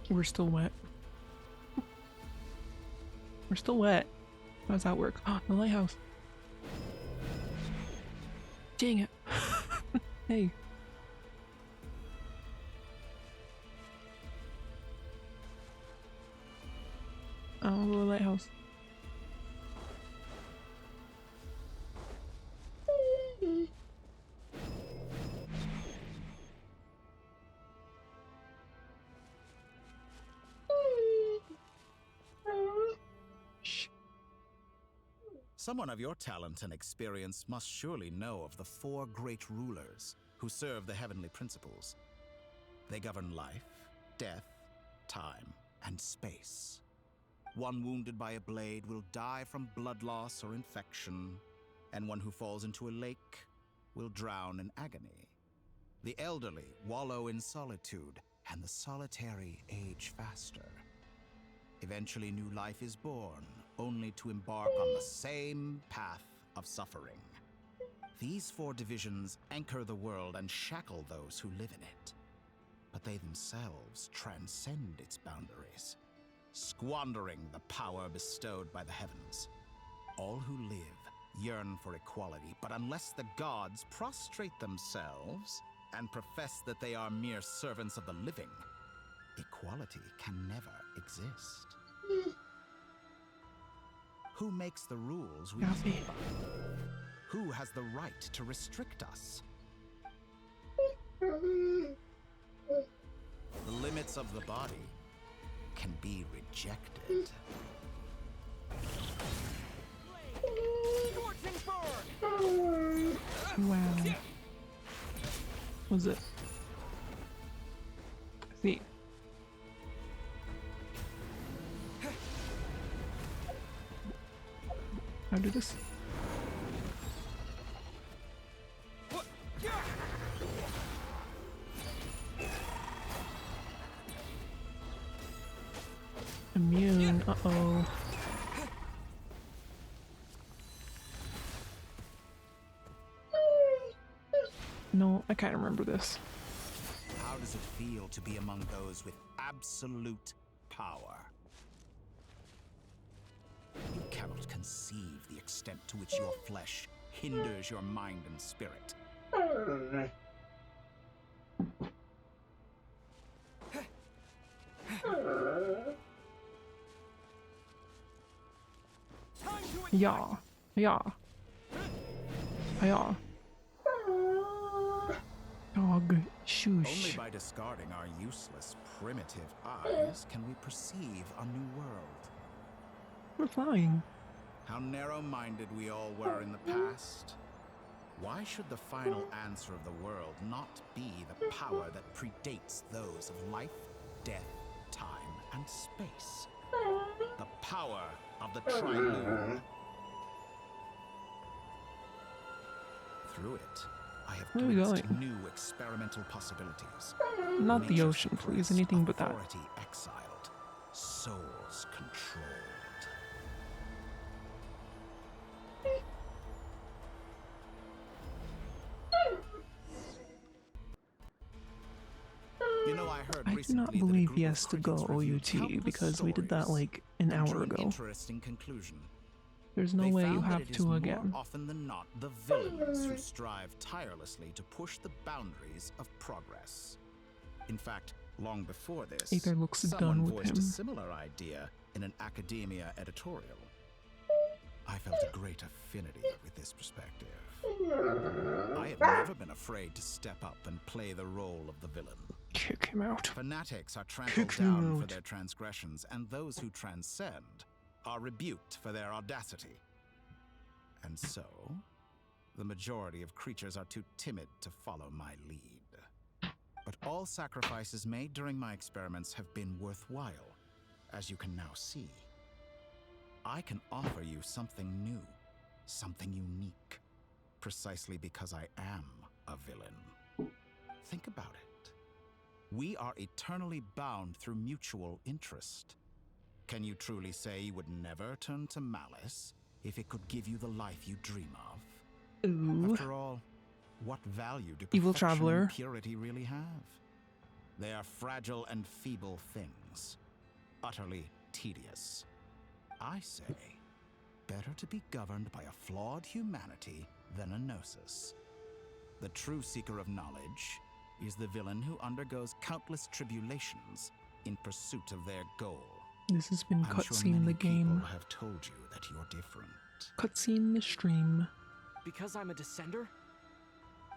Speaker 1: We're still wet. We're still wet. How does that work? Oh, the lighthouse. Dang it. Hey. Oh, the lighthouse.
Speaker 12: Someone of your talent and experience must surely know of the 4 great rulers who serve the heavenly principles. They govern life, death, time, and space. One wounded by a blade will die from blood loss or infection, and one who falls into a lake will drown in agony. The elderly wallow in solitude, and the solitary age faster. Eventually, new life is born, only to embark on the same path of suffering. These 4 divisions anchor the world and shackle those who live in it. But they themselves transcend its boundaries, squandering the power bestowed by the heavens. All who live yearn for equality, but unless the gods prostrate themselves and profess that they are mere servants of the living, equality can never exist. Who makes the rules we live by? Who has the right to restrict us? The limits of the body can be rejected.
Speaker 1: Wow. What was it? See. How do this? Immune. Uh-oh. No, I can't remember this.
Speaker 12: How does it feel to be among those with absolute power? You cannot conceive the extent to which your flesh hinders your mind and spirit.
Speaker 1: Yeah. Yeah. Yeah. Dog. Shoosh.
Speaker 12: Only by discarding our useless, primitive eyes can we perceive a new world.
Speaker 1: We're flying.
Speaker 12: How narrow-minded we all were in the past. Why should the final answer of the world not be the power that predates those of life, death, time, and space? The power of the Triune. Through it, I have
Speaker 1: Where are we
Speaker 12: glimpsed
Speaker 1: going?
Speaker 12: new experimental possibilities.
Speaker 1: Not the
Speaker 12: Nature's
Speaker 1: ocean, please.
Speaker 12: threats,
Speaker 1: Anything but that.
Speaker 12: authority exiled, souls controlled. You know, I heard
Speaker 1: I do
Speaker 12: recently
Speaker 1: not
Speaker 12: that a
Speaker 1: believe
Speaker 12: group
Speaker 1: he
Speaker 12: of
Speaker 1: has to
Speaker 12: critics
Speaker 1: go
Speaker 12: reviewed
Speaker 1: OUT
Speaker 12: countless
Speaker 1: because we did that
Speaker 12: stories
Speaker 1: like an
Speaker 12: and
Speaker 1: hour
Speaker 12: drew an
Speaker 1: ago.
Speaker 12: interesting conclusion.
Speaker 1: There's no
Speaker 12: They
Speaker 1: way you
Speaker 12: found that
Speaker 1: have
Speaker 12: it is
Speaker 1: to
Speaker 12: more
Speaker 1: again.
Speaker 12: often than not the villains who strive tirelessly to push the boundaries of progress. In fact, long before this,
Speaker 1: Aether looks
Speaker 12: someone
Speaker 1: done with
Speaker 12: voiced
Speaker 1: him.
Speaker 12: a similar idea in an academia editorial. I felt a great affinity with this perspective. I have never been afraid to step up and play the role of the villain.
Speaker 1: Kick him out.
Speaker 12: Fanatics are trampled
Speaker 1: Kick him
Speaker 12: down for
Speaker 1: out.
Speaker 12: their transgressions, and those who transcend are rebuked for their audacity. And so, the majority of creatures are too timid to follow my lead. But all sacrifices made during my experiments have been worthwhile, as you can now see. I can offer you something new, something unique, precisely because I am a villain. Think about it. We are eternally bound through mutual interest. Can you truly say you would never turn to malice if it could give you the life you dream of?
Speaker 1: Ooh.
Speaker 12: After all, what value do
Speaker 1: Evil
Speaker 12: perfection
Speaker 1: traveler.
Speaker 12: and purity really have? They are fragile and feeble things, utterly tedious. I say, better to be governed by a flawed humanity than a gnosis. The true seeker of knowledge is the villain who undergoes countless tribulations in pursuit of their goal.
Speaker 1: This has been
Speaker 12: I'm sure
Speaker 1: cutscene
Speaker 12: many
Speaker 1: the game.
Speaker 12: people have told you that you're different.
Speaker 1: Cutscene the stream.
Speaker 11: Because I'm a descender?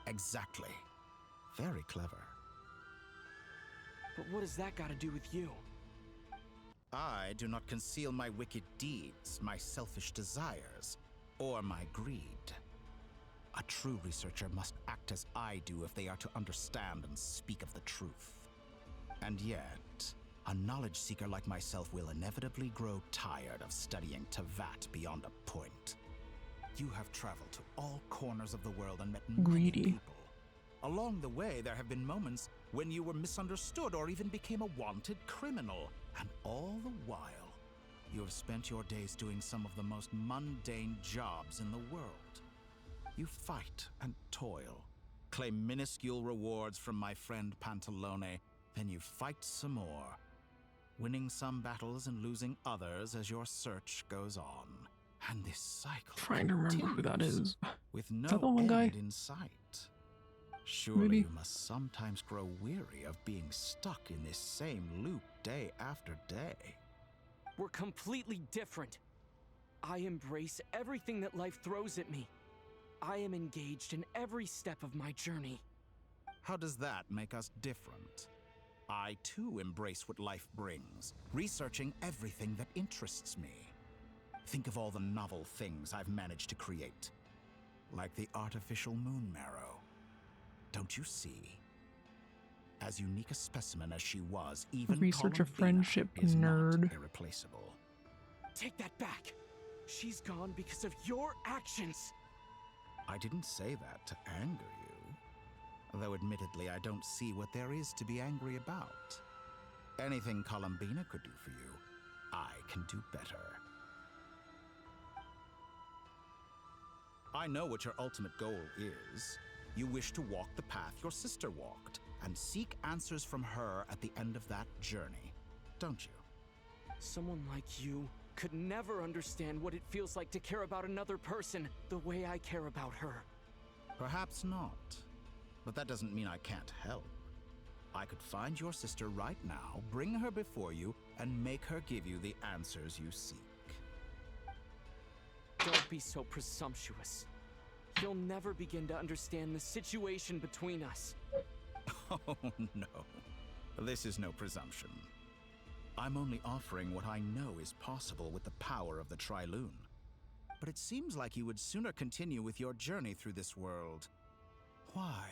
Speaker 12: Exactly. Very clever.
Speaker 11: But what has that got to do with you?
Speaker 12: I do not conceal my wicked deeds, my selfish desires, or my greed. A true researcher must act as I do if they are to understand and speak of the truth. And yet, a knowledge seeker like myself will inevitably grow tired of studying Teyvat beyond a point. You have traveled to all corners of the world and met many people. Along the way, there have been moments when you were misunderstood or even became a wanted criminal. And all the while, you have spent your days doing some of the most mundane jobs in the world. You fight and toil, claim minuscule rewards from my friend Pantalone, then you fight some more, winning some battles and losing others as your search goes on. And this cycle
Speaker 1: Trying to remember who that is.
Speaker 12: with
Speaker 1: Is that the
Speaker 12: no
Speaker 1: one
Speaker 12: end
Speaker 1: guy?
Speaker 12: in sight. Surely
Speaker 1: Maybe.
Speaker 12: you must sometimes grow weary of being stuck in this same loop day after day.
Speaker 11: We're completely different. I embrace everything that life throws at me. I am engaged in every step of my journey.
Speaker 12: How does that make us different? I too embrace what life brings, researching everything that interests me. Think of all the novel things I've managed to create, like the artificial moon marrow. Don't you see? As unique a specimen as she was, even
Speaker 1: Research of
Speaker 12: Columbina
Speaker 1: friendship,
Speaker 12: is
Speaker 1: nerd.
Speaker 12: not irreplaceable.
Speaker 11: Take that back. She's gone because of your actions.
Speaker 12: I didn't say that to anger you. Though admittedly, I don't see what there is to be angry about. Anything Columbina could do for you, I can do better. I know what your ultimate goal is. You wish to walk the path your sister walked, and seek answers from her at the end of that journey, don't you?
Speaker 11: Someone like you could never understand what it feels like to care about another person the way I care about her.
Speaker 12: Perhaps not. But that doesn't mean I can't help. I could find your sister right now, bring her before you, and make her give you the answers you seek.
Speaker 11: Don't be so presumptuous. You'll never begin to understand the situation between us.
Speaker 12: Oh, no. This is no presumption. I'm only offering what I know is possible with the power of the Trilune. But it seems like you would sooner continue with your journey through this world. Why?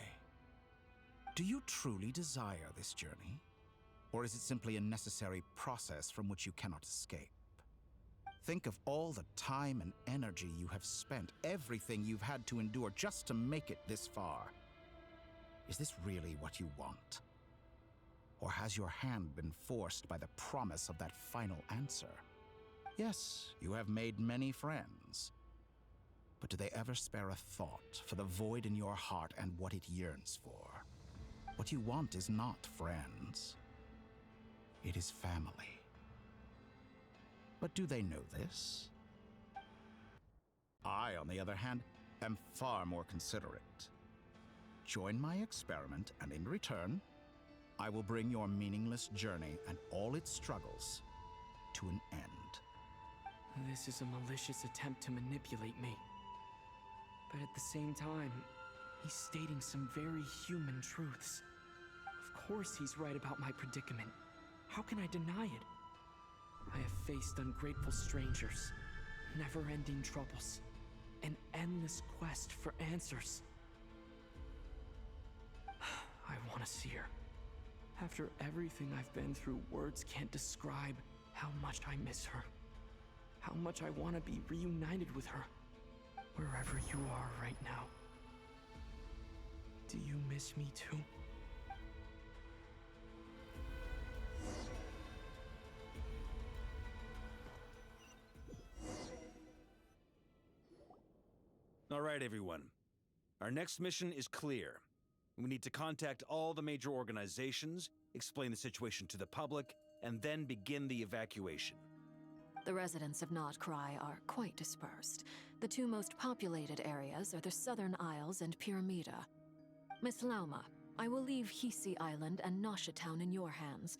Speaker 12: Do you truly desire this journey? Or is it simply a necessary process from which you cannot escape? Think of all the time and energy you have spent, everything you've had to endure just to make it this far. Is this really what you want? Or has your hand been forced by the promise of that final answer? Yes, you have made many friends. But do they ever spare a thought for the void in your heart and what it yearns for? What you want is not friends. It is family. But do they know this? I, on the other hand, am far more considerate. Join my experiment, and in return, I will bring your meaningless journey and all its struggles to an end.
Speaker 11: This is a malicious attempt to manipulate me. But at the same time, he's stating some very human truths. Of course he's right about my predicament. How can I deny it? I have faced ungrateful strangers, never-ending troubles. an endless quest for answers. I want to see her. After everything I've been through, words can't describe how much I miss her. How much I want to be reunited with her. Wherever you are right now. Do you miss me too?
Speaker 3: All right, everyone. Our next mission is clear. We need to contact all the major organizations, explain the situation to the public, and then begin the evacuation.
Speaker 4: The residents of 𝕎ℍ𝕀𝕄𝕊𝕐 are quite dispersed. The two most populated areas are the Southern Isles and Pyramida. Miss Lauma, I will leave Hisi Island and Nosha Town in your hands.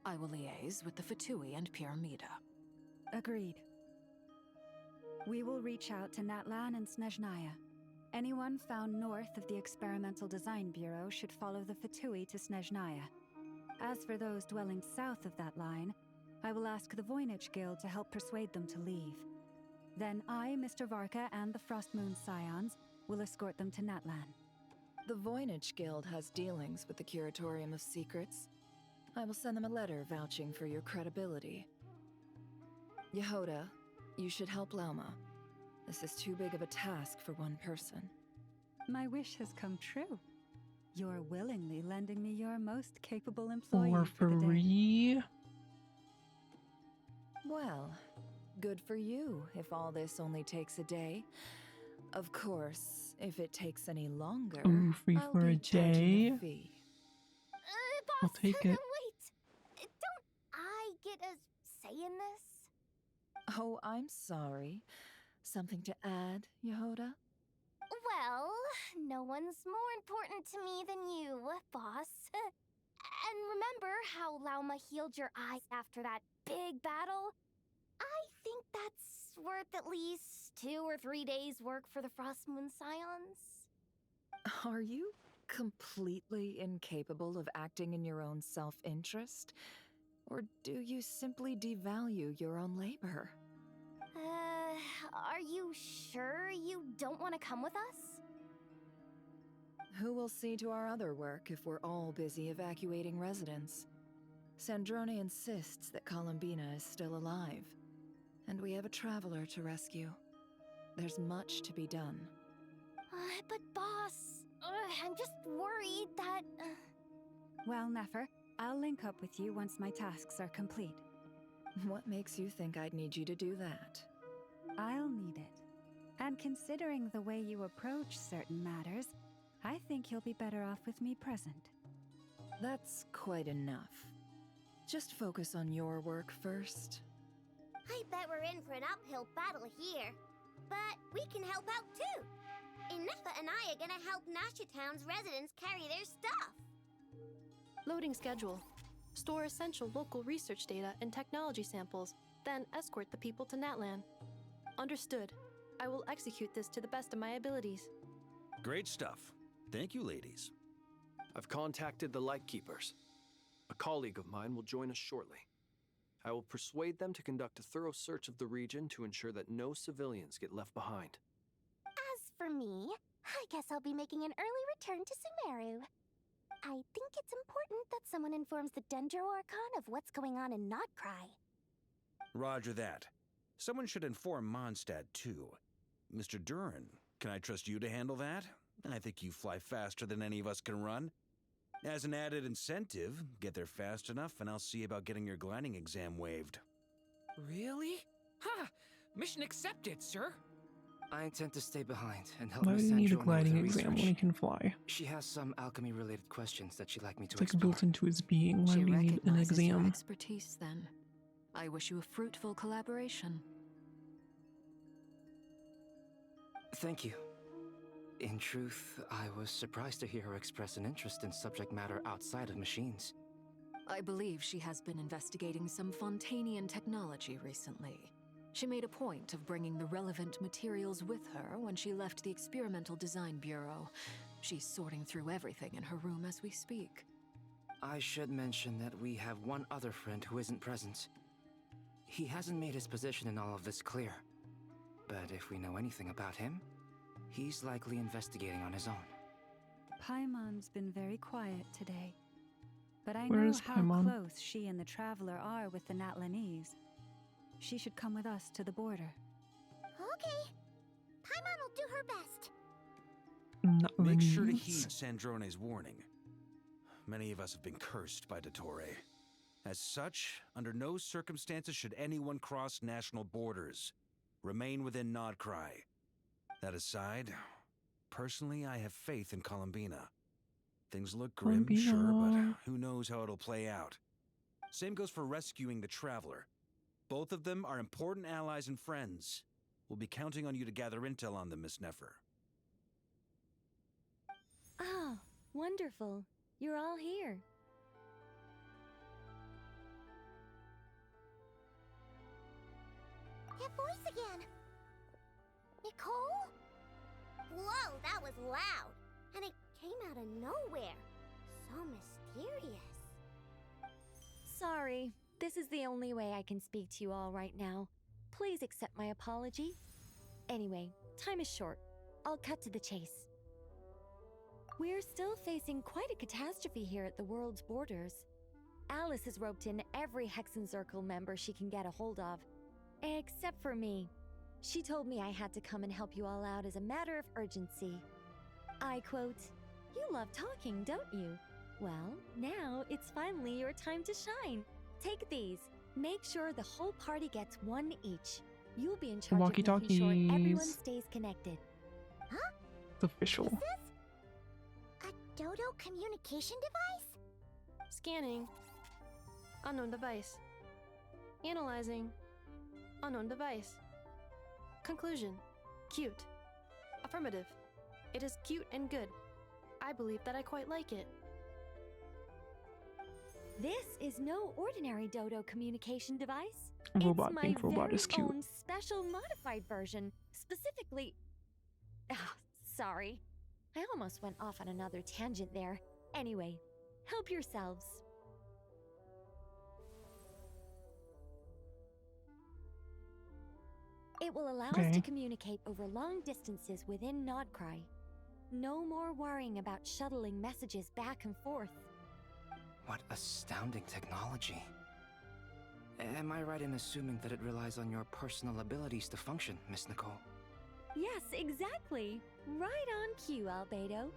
Speaker 4: I will liaise with the 𝕍𝕀𝕄 and Pyramida.
Speaker 8: Agreed. We will reach out to Natlan and 𝕎ℍ𝕖. Anyone found north of the Experimental Design Bureau should follow the 𝕍𝕀𝕄 to 𝕎ℍ𝕖. As for those dwelling south of that line, I will ask the Voynich Guild to help persuade them to leave. Then I, Mr. Varka, and the Frostmoon Scions will escort them to Natlan.
Speaker 7: The Voynich Guild has dealings with the Curatorium of Secrets. I will send them a letter vouching for your credibility. Yehoda, you should help Lauma. This is too big of a task for one person.
Speaker 8: My wish has come true. You're willingly lending me your most capable employee
Speaker 1: For
Speaker 8: the day.
Speaker 1: free?
Speaker 7: Well, good for you if all this only takes a day. Of course, if it takes any longer,
Speaker 1: Ooh, free
Speaker 7: I'll
Speaker 1: for
Speaker 7: be
Speaker 1: a
Speaker 7: charging
Speaker 1: day?
Speaker 7: a fee.
Speaker 2: Boss,
Speaker 1: I'll take it.
Speaker 2: wait! Don't I get a say in this?
Speaker 7: Oh, I'm sorry. Something to add, Yehoda?
Speaker 2: Well, no one's more important to me than you, boss. And remember how Lauma healed your eyes after that big battle? I think that's worth at least 2 or 3 days' work for the Frostmoon Scions.
Speaker 7: Are you completely incapable of acting in your own self-interest? Or do you simply devalue your own labor?
Speaker 2: Are you sure you don't want to come with us?
Speaker 7: Who will see to our other work if we're all busy evacuating residents? Sandrone insists that Columbina is still alive, and we have a traveler to rescue. There's much to be done.
Speaker 2: But boss, I'm just worried that...
Speaker 8: Well, Nefer, I'll link up with you once my tasks are complete.
Speaker 7: What makes you think I'd need you to do that?
Speaker 8: I'll need it. And considering the way you approach certain matters, I think you'll be better off with me present.
Speaker 7: That's quite enough. Just focus on your work first.
Speaker 15: I bet we're in for an uphill battle here. But we can help out too. Inefa and I are gonna help Nosha Town's residents carry their stuff.
Speaker 9: Loading schedule. Store essential local research data and technology samples, then escort the people to Natlan. Understood. I will execute this to the best of my abilities.
Speaker 3: Great stuff. Thank you, ladies.
Speaker 5: I've contacted the Lightkeepers. A colleague of mine will join us shortly. I will persuade them to conduct a thorough search of the region to ensure that no civilians get left behind.
Speaker 2: As for me, I guess I'll be making an early return to Sumeru. I think it's important that someone informs the Dendro Archon of what's going on in 𝕎ℍ𝕀𝕄𝕊𝕐.
Speaker 3: Roger that. Someone should inform Mondstadt, too. Mr. Duran, can I trust you to handle that? I think you fly faster than any of us can run. As an added incentive, get there fast enough and I'll see about getting your gliding exam waived.
Speaker 17: Really? Ha! Mission accepted, sir.
Speaker 20: I intend to stay behind and help
Speaker 1: Why
Speaker 20: Miss
Speaker 1: do you need a
Speaker 20: Sandrone with
Speaker 1: gliding
Speaker 20: her
Speaker 1: exam when
Speaker 20: research.
Speaker 1: he can fly?
Speaker 20: She has some alchemy-related questions that she'd like me to
Speaker 1: It's like
Speaker 20: explore.
Speaker 1: built into his being. Why
Speaker 4: She
Speaker 1: would he need an
Speaker 4: recognizes your
Speaker 1: exam?
Speaker 4: expertise, then. I wish you a fruitful collaboration.
Speaker 20: Thank you. In truth, I was surprised to hear her express an interest in subject matter outside of machines.
Speaker 4: I believe she has been investigating some Fontanian technology recently. She made a point of bringing the relevant materials with her when she left the Experimental Design Bureau. She's sorting through everything in her room as we speak.
Speaker 20: I should mention that we have one other friend who isn't present. He hasn't made his position in all of this clear. But if we know anything about him, he's likely investigating on his own.
Speaker 8: Paimon's been very quiet today. But I
Speaker 1: Where
Speaker 8: know
Speaker 1: is
Speaker 8: how
Speaker 1: Paimon?
Speaker 8: close she and the Traveler are with the Natlanese. She should come with us to the border.
Speaker 15: Okay. Paimon will do her best.
Speaker 3: Make sure to
Speaker 1: Natlanese.
Speaker 3: heed Sandrone's warning. Many of us have been cursed by Dottore. As such, under no circumstances should anyone cross national borders. Remain within Nodcry. That aside, personally, I have faith in Columbina. Things look grim, sure,
Speaker 1: Columbina.
Speaker 3: but who knows how it'll play out. Same goes for rescuing the Traveler. Both of them are important allies and friends. We'll be counting on you to gather intel on them, Miss Nefer.
Speaker 21: Oh, wonderful. You're all here.
Speaker 15: That voice again. Nicole? Whoa, that was loud. And it came out of nowhere. So mysterious.
Speaker 21: Sorry, this is the only way I can speak to you all right now. Please accept my apology. Anyway, time is short. I'll cut to the chase. We're still facing quite a catastrophe here at the world's borders. Alice has roped in every Hexenzirkel member she can get a hold of. Except for me. She told me I had to come and help you all out as a matter of urgency. I quote, "You love talking, don't you? Well, now it's finally your time to shine. Take these. Make sure the whole party gets one each. You'll be in charge of making sure everyone
Speaker 1: Walkie-talkies.
Speaker 21: stays connected."
Speaker 15: Huh?
Speaker 1: It's official.
Speaker 15: Is this a Dodo communication device?
Speaker 9: Scanning. Unknown device. Analyzing. Unknown device. Conclusion. Cute. Affirmative. It is cute and good. I believe that I quite like it.
Speaker 21: This is no ordinary Dodo communication device.
Speaker 1: Robot
Speaker 21: It's my
Speaker 1: think robot
Speaker 21: very
Speaker 1: is cute.
Speaker 21: own special modified version, specifically. Ah, sorry. I almost went off on another tangent there. Anyway, help yourselves. It will allow us
Speaker 1: Okay.
Speaker 21: to communicate over long distances within Nodcry. No more worrying about shuttling messages back and forth.
Speaker 20: What astounding technology. Am I right in assuming that it relies on your personal abilities to function, Miss Nicole?
Speaker 21: Yes, exactly. Right on cue, 𝕎ℍ𝕀𝕄𝕊.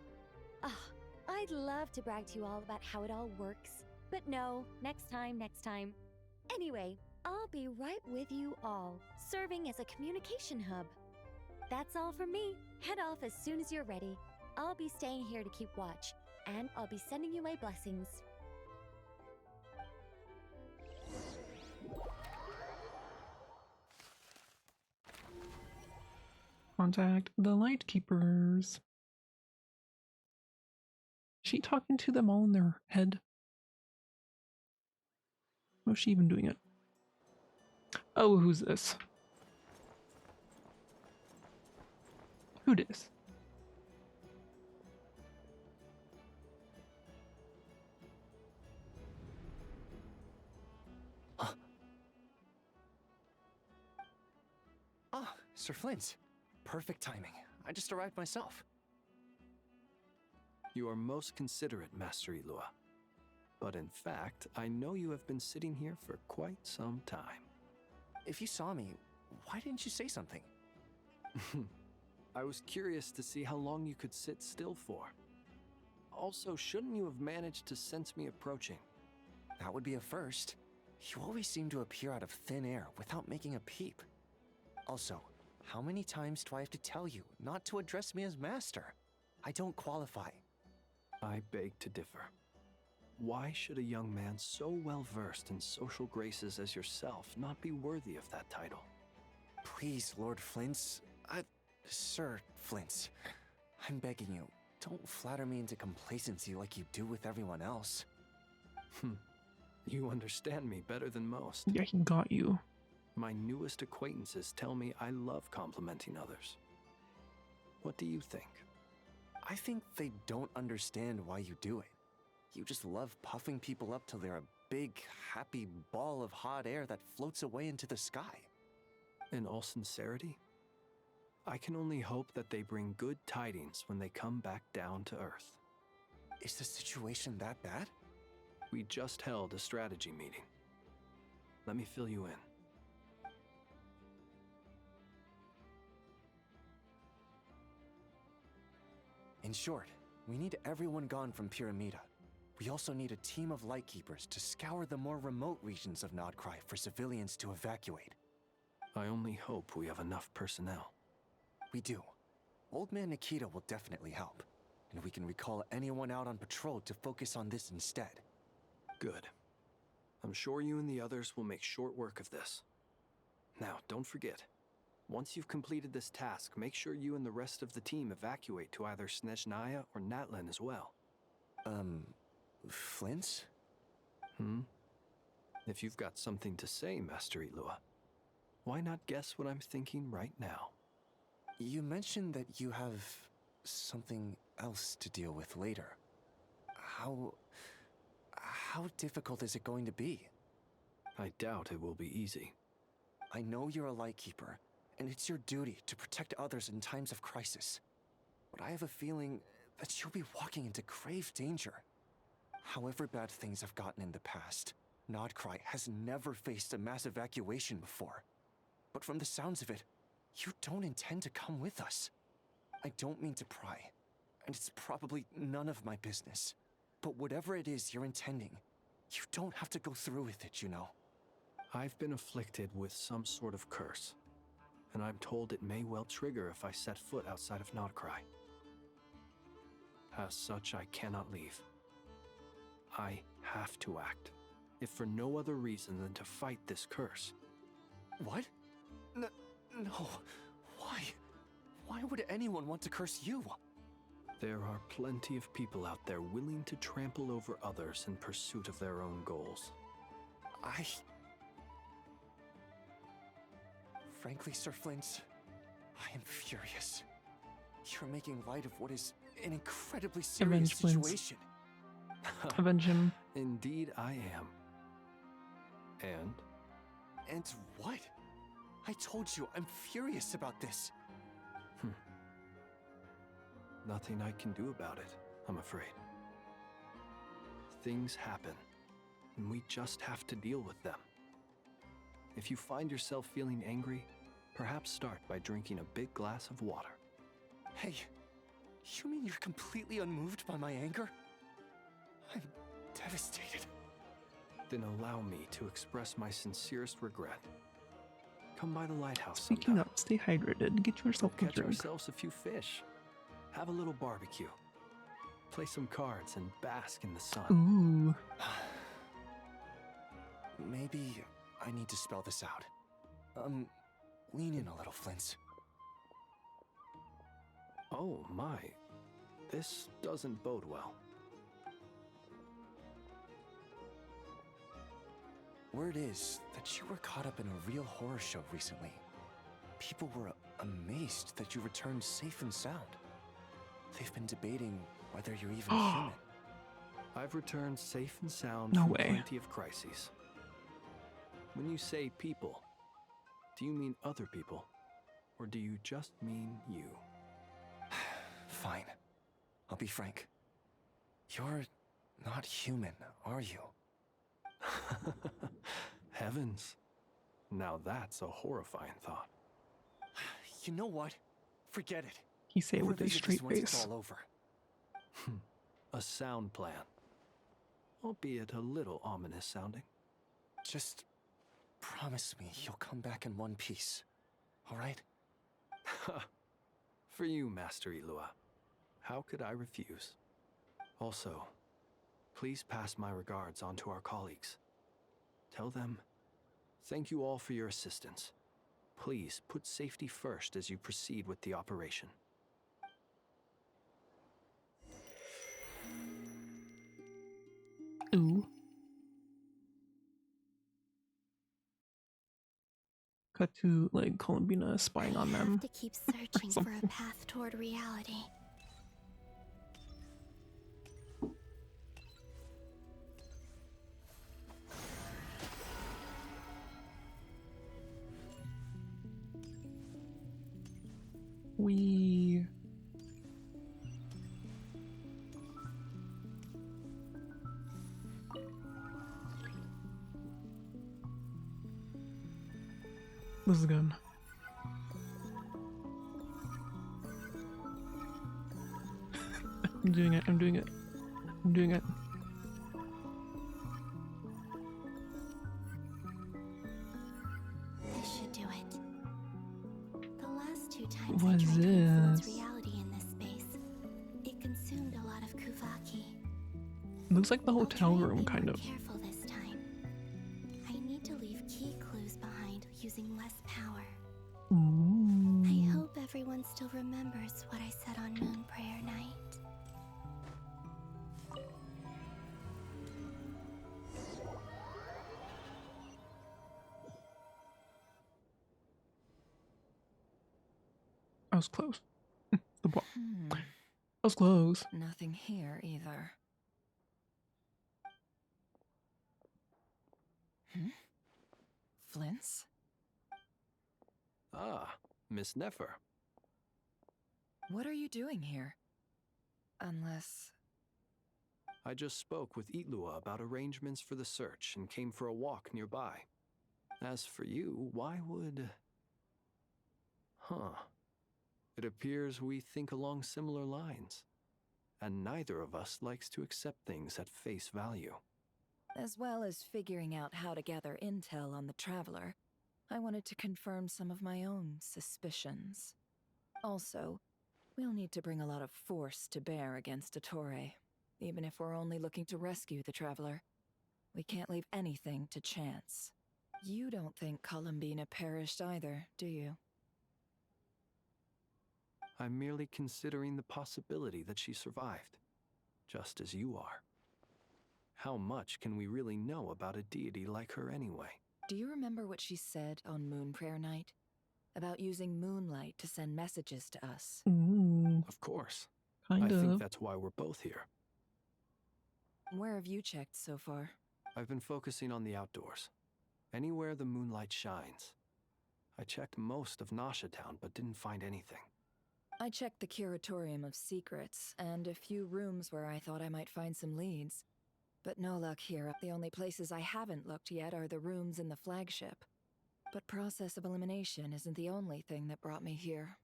Speaker 21: Ah, I'd love to brag to you all about how it all works. But no, next time. Anyway, I'll be right with you all, serving as a communication hub. That's all from me. Head off as soon as you're ready. I'll be staying here to keep watch, and I'll be sending you my blessings.
Speaker 1: Contact the Lightkeepers. Is she talking to them all in their head? How's she even doing it? Oh, who's this? Who dis?
Speaker 5: Ah, Sir Flint. Perfect timing. I just arrived myself. You are most considerate, Master Eloa. But in fact, I know you have been sitting here for quite some time. If you saw me, why didn't you say something? I was curious to see how long you could sit still for. Also, shouldn't you have managed to sense me approaching?
Speaker 22: That would be a first. You always seem to appear out of thin air without making a peep. Also, how many times do I have to tell you not to address me as master? I don't qualify.
Speaker 5: I beg to differ. Why should a young man so well versed in social graces as yourself not be worthy of that title?
Speaker 22: Please, Lord Flint's... Sir Flint's. I'm begging you, don't flatter me into complacency like you do with everyone else.
Speaker 5: You understand me better than most.
Speaker 1: Yeah, he got you.
Speaker 5: My newest acquaintances tell me I love complimenting others. What do you think?
Speaker 22: I think they don't understand why you do it. You just love puffing people up till they're a big, happy ball of hot air that floats away into the sky.
Speaker 5: In all sincerity, I can only hope that they bring good tidings when they come back down to Earth.
Speaker 22: Is the situation that bad?
Speaker 5: We just held a strategy meeting. Let me fill you in.
Speaker 22: In short, we need everyone gone from Pyramida. We also need a team of Lightkeepers to scour the more remote regions of 𝕏𝕏 for civilians to evacuate.
Speaker 5: I only hope we have enough personnel.
Speaker 22: We do. Old Man Nikita will definitely help, and we can recall anyone out on patrol to focus on this instead.
Speaker 5: Good. I'm sure you and the others will make short work of this. Now, don't forget, once you've completed this task, make sure you and the rest of the team evacuate to either Snezhnaya or Natlan as well.
Speaker 22: Flints?
Speaker 5: If you've got something to say, Master 𝕬𝕐, why not guess what I'm thinking right now?
Speaker 22: You mentioned that you have something else to deal with later. How difficult is it going to be?
Speaker 5: I doubt it will be easy.
Speaker 22: I know you're a Lightkeeper, and it's your duty to protect others in times of crisis. But I have a feeling that you'll be walking into grave danger. However bad things have gotten in the past, 𝕏𝕏 has never faced a mass evacuation before. But from the sounds of it, you don't intend to come with us. I don't mean to pry, and it's probably none of my business. But whatever it is you're intending, you don't have to go through with it, you know.
Speaker 5: I've been afflicted with some sort of curse, and I'm told it may well trigger if I set foot outside of 𝕏𝕏. As such, I cannot leave. I have to act, if for no other reason than to fight this curse.
Speaker 22: What? No. Why? Why would anyone want to curse you?
Speaker 5: There are plenty of people out there willing to trample over others in pursuit of their own goals.
Speaker 22: Frankly, Sir Flint, I am furious. You're making light of what is an incredibly serious situation.
Speaker 1: Avenge him.
Speaker 5: Indeed I am. And?
Speaker 22: And what? I told you I'm furious about this.
Speaker 5: Nothing I can do about it, I'm afraid. Things happen, and we just have to deal with them. If you find yourself feeling angry, perhaps start by drinking a big glass of water.
Speaker 22: Hey, you mean you're completely unmoved by my anger? I'm devastated.
Speaker 5: Then allow me to express my sincerest regret. Come by the lighthouse
Speaker 1: Speaking
Speaker 5: sometime.
Speaker 1: up, stay hydrated. Get yourself a
Speaker 5: Catch
Speaker 1: drink.
Speaker 5: ourselves a few fish. Have a little barbecue. Play some cards and bask in the sun.
Speaker 1: Ooh.
Speaker 22: Maybe I need to spell this out. Lean in a little, Flint.
Speaker 5: Oh my. This doesn't bode well.
Speaker 22: Word is that you were caught up in a real horror show recently. People were amazed that you returned safe and sound. They've been debating whether you're even human.
Speaker 5: I've returned safe and sound
Speaker 1: No
Speaker 5: from
Speaker 1: way.
Speaker 5: plenty of crises. When you say people, do you mean other people? Or do you just mean you?
Speaker 22: Fine. I'll be frank. You're not human, are you?
Speaker 5: Heavens. Now that's a horrifying thought.
Speaker 22: You know what? Forget it.
Speaker 1: He say it with a
Speaker 22: Revisit
Speaker 1: straight
Speaker 22: this once it's
Speaker 1: face.
Speaker 22: all over.
Speaker 5: A sound plan. Albeit a little ominous sounding.
Speaker 22: Just promise me you'll come back in one piece. All right?
Speaker 5: For you, Master 𝕬𝕐. How could I refuse? Also, please pass my regards on to our colleagues. Tell them, thank you all for your assistance. Please put safety first as you proceed with the operation.
Speaker 1: Ooh. Cut to like Columbina spying on them.
Speaker 19: To keep searching for a path toward reality.
Speaker 1: We. This is good. I'm doing it. I'm doing it. I'm doing it.
Speaker 19: This should do it. The last 2 times
Speaker 1: What
Speaker 19: I
Speaker 1: is
Speaker 19: tried to influence
Speaker 1: this?
Speaker 19: reality in this space, it consumed a lot of 𝕎ℍ𝕀𝕄𝕊𝕐.
Speaker 1: Looks like the hotel room, kind of.
Speaker 19: Careful this time. I need to leave key clues behind using less power.
Speaker 1: Ooh.
Speaker 19: I hope everyone still remembers what I said on Moon Prayer Night.
Speaker 1: I was close. The block. I was close.
Speaker 7: Nothing here either. Flints?
Speaker 5: Ah, Miss Nefer.
Speaker 7: What are you doing here? Unless...
Speaker 5: I just spoke with 𝕍𝕐 about arrangements for the search and came for a walk nearby. As for you, why would... Huh. It appears we think along similar lines. And neither of us likes to accept things at face value.
Speaker 7: As well as figuring out how to gather intel on the Traveler, I wanted to confirm some of my own suspicions. Also, we'll need to bring a lot of force to bear against 𝕎ℍ𝕀𝕄, even if we're only looking to rescue the Traveler. We can't leave anything to chance. You don't think 𝕎ℍ𝕀𝕄𝕊𝕐 perished either, do you?
Speaker 5: I'm merely considering the possibility that she survived, just as you are. How much can we really know about a deity like her anyway?
Speaker 7: Do you remember what she said on Moon Prayer Night? About using moonlight to send messages to us?
Speaker 1: Ooh.
Speaker 5: Of course.
Speaker 1: Kind
Speaker 5: I
Speaker 1: of.
Speaker 5: think that's why we're both here.
Speaker 7: Where have you checked so far?
Speaker 5: I've been focusing on the outdoors. Anywhere the moonlight shines. I checked most of Nosha Town, but didn't find anything.
Speaker 7: I checked the Curatorium of Secrets, and a few rooms where I thought I might find some leads. But no luck here. The only places I haven't looked yet are the rooms in the flagship. But process of elimination isn't the only thing that brought me here.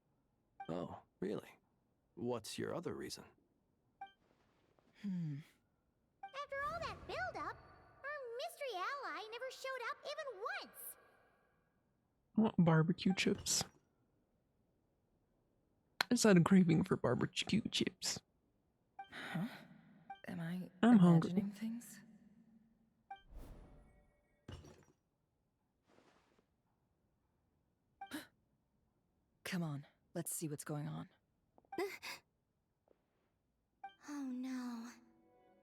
Speaker 5: Oh, really? What's your other reason?
Speaker 15: After all that build-up, our mystery ally never showed up even once.
Speaker 1: I want barbecue chips. I just had a craving for barbecue chips.
Speaker 7: Huh? Am
Speaker 1: I'm
Speaker 7: I
Speaker 1: hungry.
Speaker 7: imagining things? Come on, let's see what's going on.
Speaker 19: Oh no.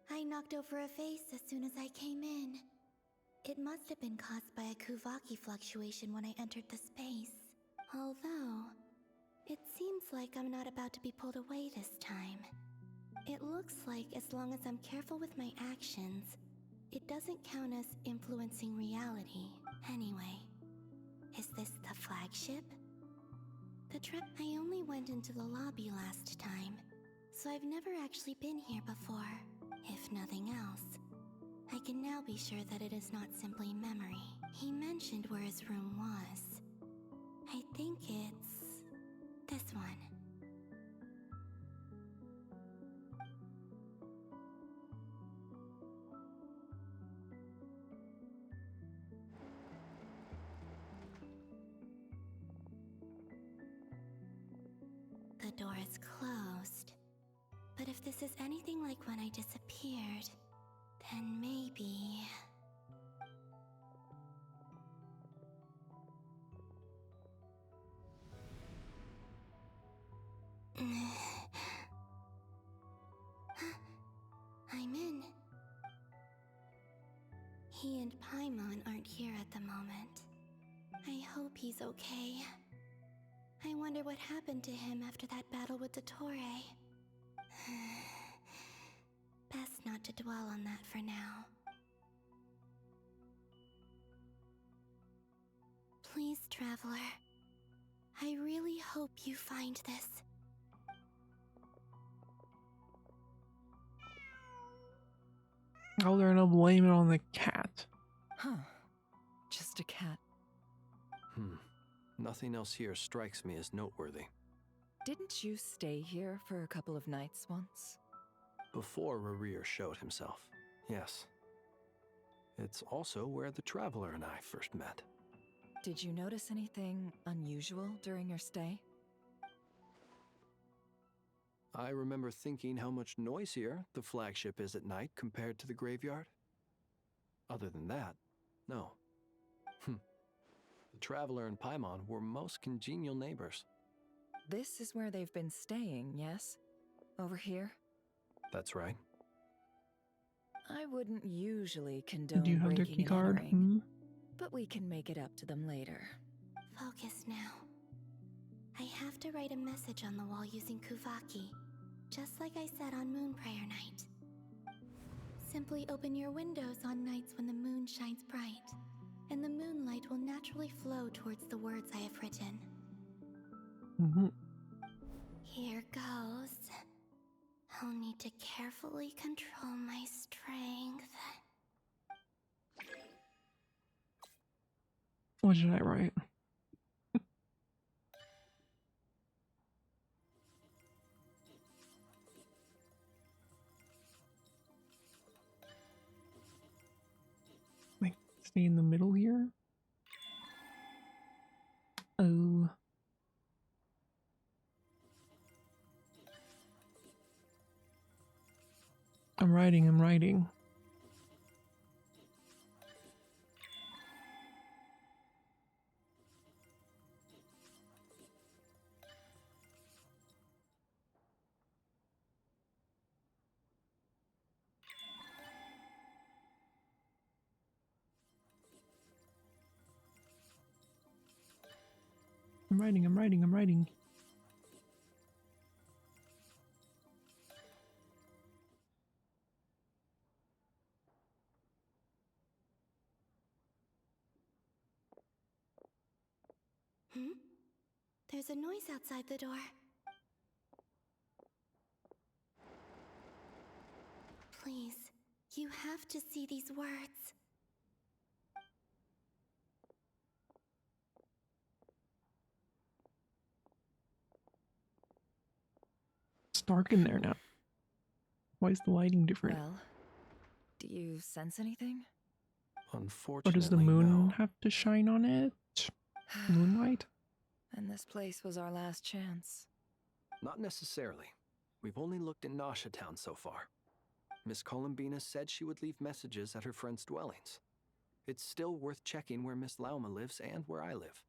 Speaker 19: I knocked over a vase as soon as I came in. It must have been caused by a 𝕍ℍ𝕀𝕄𝕊𝕐 fluctuation when I entered the space. Although, it seems like I'm not about to be pulled away this time. It looks like as long as I'm careful with my actions, it doesn't count as influencing reality. Anyway, is this the flagship? I only went into the lobby last time, so I've never actually been here before. If nothing else, I can now be sure that it is not simply memory. He mentioned where his room was. I think it's this one. The door is closed. But if this is anything like when I disappeared, then maybe... I'm in. He and Paimon aren't here at the moment. I hope he's okay. I wonder what happened to him after that battle with 𝕎ℍ𝕀𝕄𝕊𝕐. Best not to dwell on that for now. Please, Traveler. I really hope you find this.
Speaker 1: Oh, they're gonna blame it on the cat.
Speaker 7: Huh. Just a cat.
Speaker 5: Nothing else here strikes me as noteworthy.
Speaker 7: Didn't you stay here for a couple of nights once?
Speaker 5: Before Rerir showed himself, yes. It's also where the Traveler and I first met.
Speaker 7: Did you notice anything unusual during your stay?
Speaker 5: I remember thinking how much noisier the flagship is at night compared to the graveyard. Other than that, no. The Traveler and Paimon were most congenial neighbors.
Speaker 7: This is where they've been staying, yes? Over here?
Speaker 5: That's right.
Speaker 7: I wouldn't usually condone
Speaker 1: Do you have their
Speaker 7: breaking
Speaker 1: key
Speaker 7: and
Speaker 1: card?
Speaker 7: entering, but we can make it up to them later.
Speaker 19: Focus now. I have to write a message on the wall using 𝕍𝕍𝕐, just like I said on Moon Prayer Night. Simply open your windows on nights when the moon shines bright, and the moonlight will naturally flow towards the words I have written. Here goes. I'll need to carefully control my strength.
Speaker 1: What should I write? Like, stay in the middle here? Oh. I'm writing.
Speaker 5: I'm
Speaker 1: writing.
Speaker 19: There's a noise outside the door. Please, you have to see these words.
Speaker 1: It's dark in there now. Why is the lighting different?
Speaker 7: Well, do you sense anything?
Speaker 5: Unfortunately,
Speaker 1: Or does the moon
Speaker 5: no.
Speaker 1: have to shine on it? Moonlight?
Speaker 7: And this place was our last chance.
Speaker 5: Not necessarily. We've only looked in Nasha Town so far. Miss Columbina said she would leave messages at her friends' dwellings. It's still worth checking where Miss Lauma lives and where I live.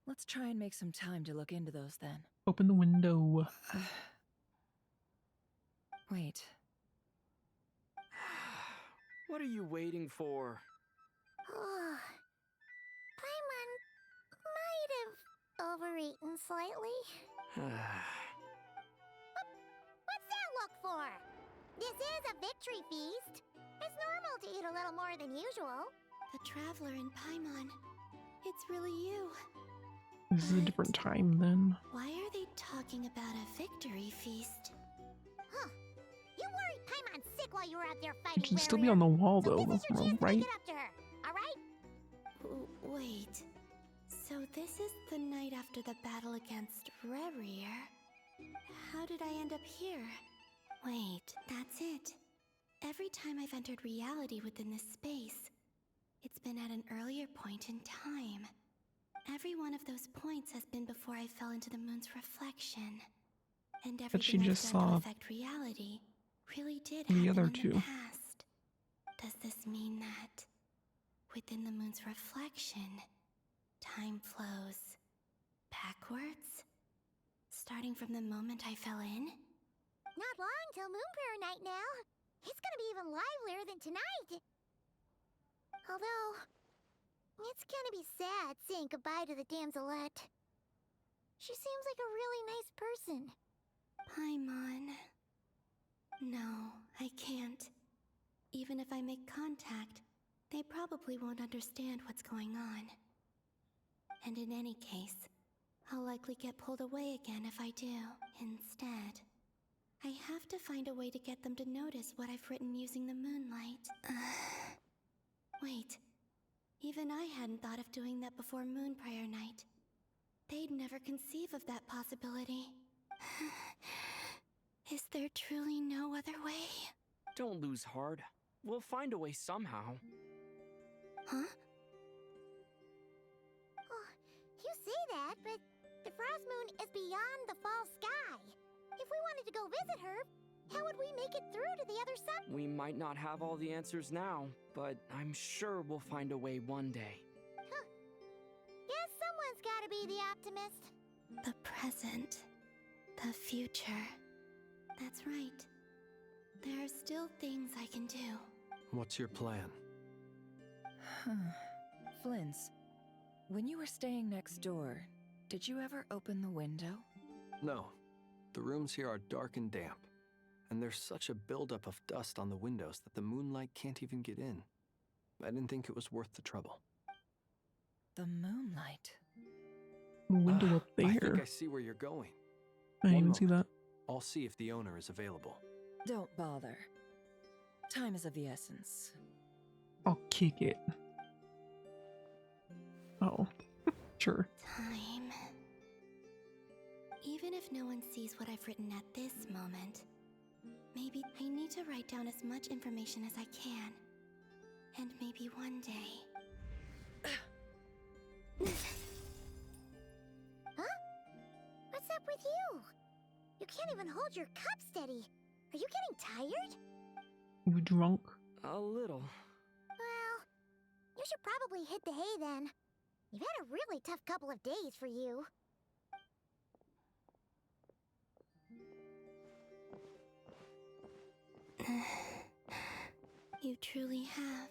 Speaker 7: Let's try and make some time to look into those then.
Speaker 1: Open the window.
Speaker 7: Wait.
Speaker 11: What are you waiting for?
Speaker 15: Paimon might have overeaten slightly. What's that look for? This is a victory feast. It's normal to eat a little more than usual.
Speaker 19: The Traveler and Paimon. It's really you.
Speaker 1: This is a different time then.
Speaker 19: Why are they talking about a victory feast?
Speaker 15: Huh. You worried Paimon's sick while you were out there fighting.
Speaker 1: It can still be on the wall
Speaker 15: So
Speaker 1: though,
Speaker 15: this is your chance
Speaker 1: right?
Speaker 15: to get up to her, alright?
Speaker 19: Wait. So this is the night after the battle against Rerir. How did I end up here? Wait, that's it. Every time I've entered reality within this space, it's been at an earlier point in time. Every one of those points has been before I fell into the moon's reflection. And
Speaker 1: But she
Speaker 19: everything I've
Speaker 1: just
Speaker 19: done to
Speaker 1: saw
Speaker 19: affect reality really did
Speaker 1: the
Speaker 19: happen
Speaker 1: other
Speaker 19: in
Speaker 1: two.
Speaker 19: the past. Does this mean that within the moon's reflection, time flows backwards? Starting from the moment I fell in?
Speaker 15: Not long till Moon Prayer Night now. It's gonna be even livelier than tonight. Although, it's gonna be sad saying goodbye to the damselette. She seems like a really nice person.
Speaker 19: Paimon. No, I can't. Even if I make contact, they probably won't understand what's going on. And in any case, I'll likely get pulled away again if I do. Instead, I have to find a way to get them to notice what I've written using the moonlight. Wait. Even I hadn't thought of doing that before Moonprior Night. They'd never conceive of that possibility. Is there truly no other way?
Speaker 11: Don't lose heart. We'll find a way somehow.
Speaker 19: Huh?
Speaker 15: Oh, you say that, but the Frost Moon is beyond the fall sky. If we wanted to go visit her, how would we make it through to the other side?
Speaker 11: We might not have all the answers now, but I'm sure we'll find a way one day.
Speaker 15: Huh. Guess someone's gotta be the optimist.
Speaker 19: The present. The future. That's right. There are still things I can do.
Speaker 5: What's your plan?
Speaker 7: Flint's, when you were staying next door, did you ever open the window?
Speaker 5: No. The rooms here are dark and damp, and there's such a buildup of dust on the windows that the moonlight can't even get in. I didn't think it was worth the trouble.
Speaker 7: The moonlight?
Speaker 1: Window up there.
Speaker 5: I think I see where you're going.
Speaker 1: I didn't even see that.
Speaker 5: I'll see if the owner is available.
Speaker 7: Don't bother. Time is of the essence.
Speaker 1: I'll kick it. Oh, sure.
Speaker 19: Time. Even if no one sees what I've written at this moment, maybe I need to write down as much information as I can. And maybe one day...
Speaker 15: Huh? What's up with you? You can't even hold your cup steady. Are you getting tired?
Speaker 1: You drunk?
Speaker 11: A little.
Speaker 15: Well, you should probably hit the hay then. You've had a really tough couple of days for you.
Speaker 19: You truly have.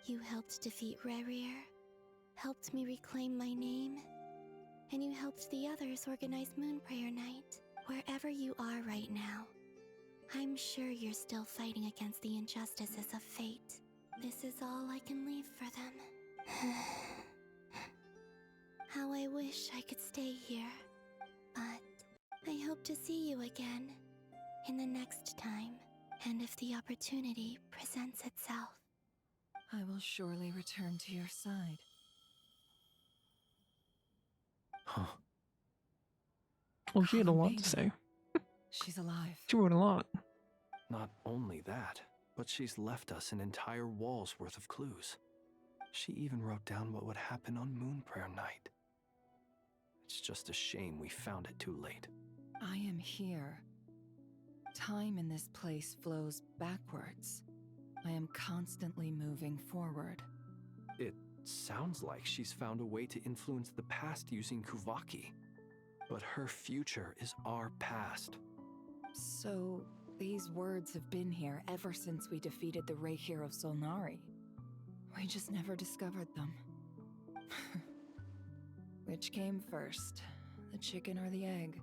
Speaker 19: You helped defeat Rerir, helped me reclaim my name, and you helped the others organize Moonprior Night. Wherever you are right now, I'm sure you're still fighting against the injustices of fate. This is all I can leave for them. How I wish I could stay here. But I hope to see you again in the next time, and if the opportunity presents itself.
Speaker 7: I will surely return to your side.
Speaker 5: Huh.
Speaker 1: Well, she had a lot to say.
Speaker 7: She's alive.
Speaker 1: She wrote a lot.
Speaker 5: Not only that, but she's left us an entire wall's worth of clues. She even wrote down what would happen on Moonprior Night. It's just a shame we found it too late.
Speaker 7: I am here. Time in this place flows backwards. I am constantly moving forward.
Speaker 5: It sounds like she's found a way to influence the past using 𝕍𝕍𝕐. But her future is our past.
Speaker 7: So, these words have been here ever since we defeated the Reikir of Solnari. We just never discovered them. Which came first, the chicken or the egg?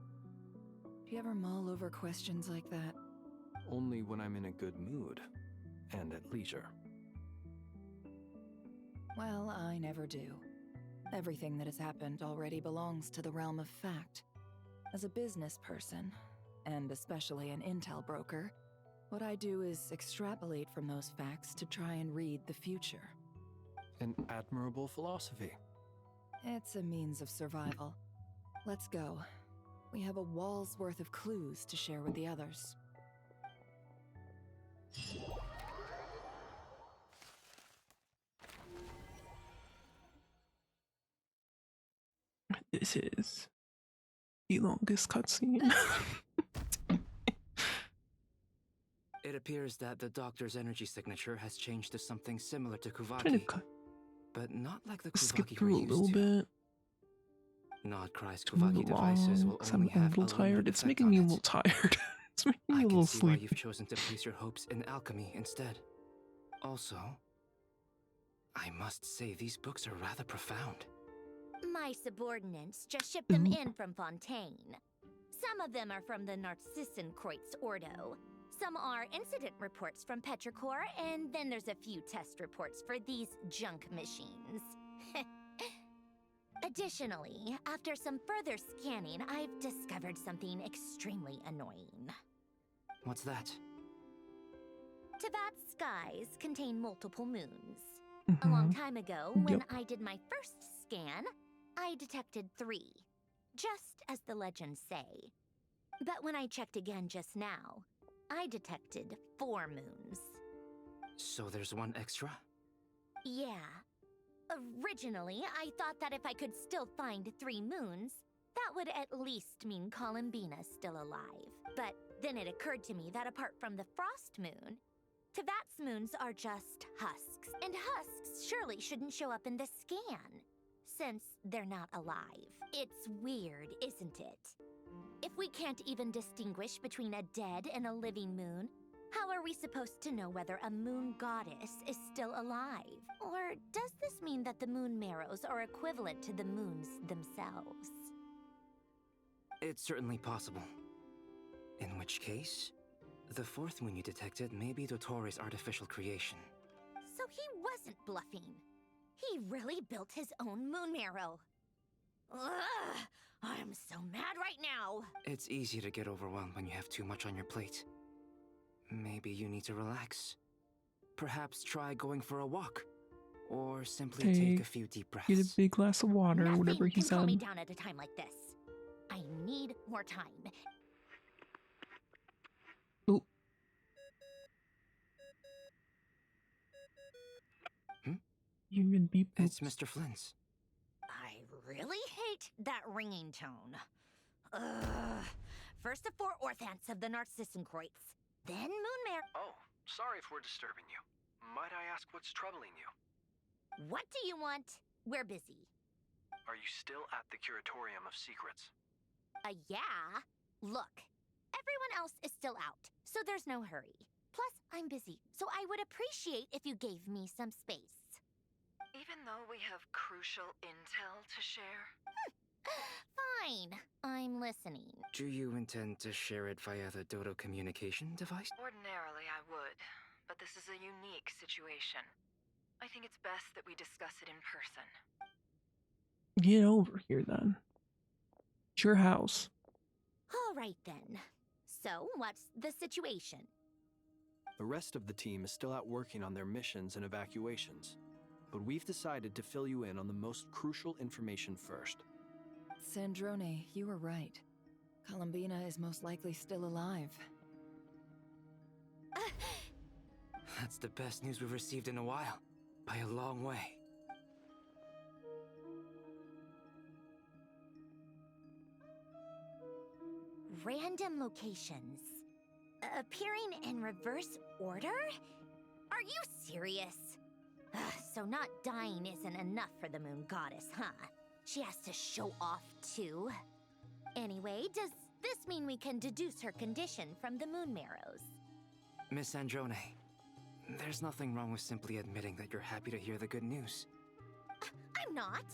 Speaker 7: Do you ever mull over questions like that?
Speaker 5: Only when I'm in a good mood, and at leisure.
Speaker 7: Well, I never do. Everything that has happened already belongs to the realm of fact. As a business person, and especially an intel broker, what I do is extrapolate from those facts to try and read the future.
Speaker 5: An admirable philosophy.
Speaker 7: It's a means of survival. Let's go. We have a wall's worth of clues to share with the others.
Speaker 1: This is the longest cutscene.
Speaker 20: It appears that the doctor's energy signature has changed to something similar to 𝕍𝕍𝕐, but not like the
Speaker 1: Skip
Speaker 20: 𝕍𝕍𝕐
Speaker 1: through
Speaker 20: we're
Speaker 1: a little
Speaker 20: used to.
Speaker 1: bit.
Speaker 20: Nodcry's
Speaker 1: To move
Speaker 20: 𝕍𝕍𝕐 devices will
Speaker 1: along,
Speaker 20: only
Speaker 1: I'm a
Speaker 20: have
Speaker 1: little
Speaker 20: a
Speaker 1: tired.
Speaker 20: limited
Speaker 1: It's
Speaker 20: effect
Speaker 1: making
Speaker 20: on
Speaker 1: me a
Speaker 20: it.
Speaker 1: little tired. It's making me
Speaker 20: I
Speaker 1: a little
Speaker 20: can see why
Speaker 1: sleepy.
Speaker 20: you've chosen to place your hopes in alchemy instead. Also, I must say these books are rather profound.
Speaker 2: My subordinates just shipped them in from Fontaine. Some of them are from the Narcissenkreuz Ordo. Some are incident reports from Petrichor, and then there's a few test reports for these junk machines. Additionally, after some further scanning, I've discovered something extremely annoying.
Speaker 20: What's that?
Speaker 2: Teyvat's skies contain multiple moons. A long time ago, when I did my first scan, I detected 3, just as the legends say. But when I checked again just now, I detected 4 moons.
Speaker 20: So there's one extra?
Speaker 2: Yeah. Originally, I thought that if I could still find 3 moons, that would at least mean 𝕎ℍ𝕀𝕄𝕊𝕐's still alive. But then it occurred to me that apart from the frost moon, Teyvat's moons are just husks. And husks surely shouldn't show up in the scan, since they're not alive. It's weird, isn't it? If we can't even distinguish between a dead and a living moon, how are we supposed to know whether a moon goddess is still alive? Or does this mean that the moon marrows are equivalent to the moons themselves?
Speaker 20: It's certainly possible. In which case, the 4th moon you detected may be Dottore artificial creation.
Speaker 2: So he wasn't bluffing. He really built his own moon marrow. Ugh! I'm so mad right now!
Speaker 20: It's easy to get overwhelmed when you have too much on your plate. Maybe you need to relax. Perhaps try going for a walk. Or simply take a few deep breaths.
Speaker 1: Get a big glass of water, whatever he
Speaker 2: Nothing can calm me
Speaker 1: said.
Speaker 2: down at a time like this. I need more time.
Speaker 1: Oh. You can beep.
Speaker 20: It's Mr. Flynn's.
Speaker 2: I really hate that ringing tone. Ugh. First the 4 orthants of the Narcissenkreuz, then Moonmare.
Speaker 5: Oh, sorry if we're disturbing you. Might I ask what's troubling you?
Speaker 2: What do you want? We're busy.
Speaker 5: Are you still at the Curatorium of Secrets?
Speaker 2: Yeah. Look, everyone else is still out, so there's no hurry. Plus, I'm busy, so I would appreciate if you gave me some space.
Speaker 7: Even though we have crucial intel to share?
Speaker 2: Fine, I'm listening.
Speaker 20: Do you intend to share it via the Dodo communication device?
Speaker 7: Ordinarily, I would, but this is a unique situation. I think it's best that we discuss it in person.
Speaker 1: Get over here then. It's your house.
Speaker 2: All right then. So, what's the situation?
Speaker 5: The rest of the team is still out working on their missions and evacuations, but we've decided to fill you in on the most crucial information first.
Speaker 7: Sandrone, you were right. 𝕎ℍ𝕀𝕄𝕊𝕐 is most likely still alive.
Speaker 20: That's the best news we've received in a while. By a long way.
Speaker 2: Random locations. Appearing in reverse order? Are you serious? So not dying isn't enough for the moon goddess, huh? She has to show off too. Anyway, does this mean we can deduce her condition from the moon marrows?
Speaker 20: Miss Sandrone, there's nothing wrong with simply admitting that you're happy to hear the good news.
Speaker 2: I'm not.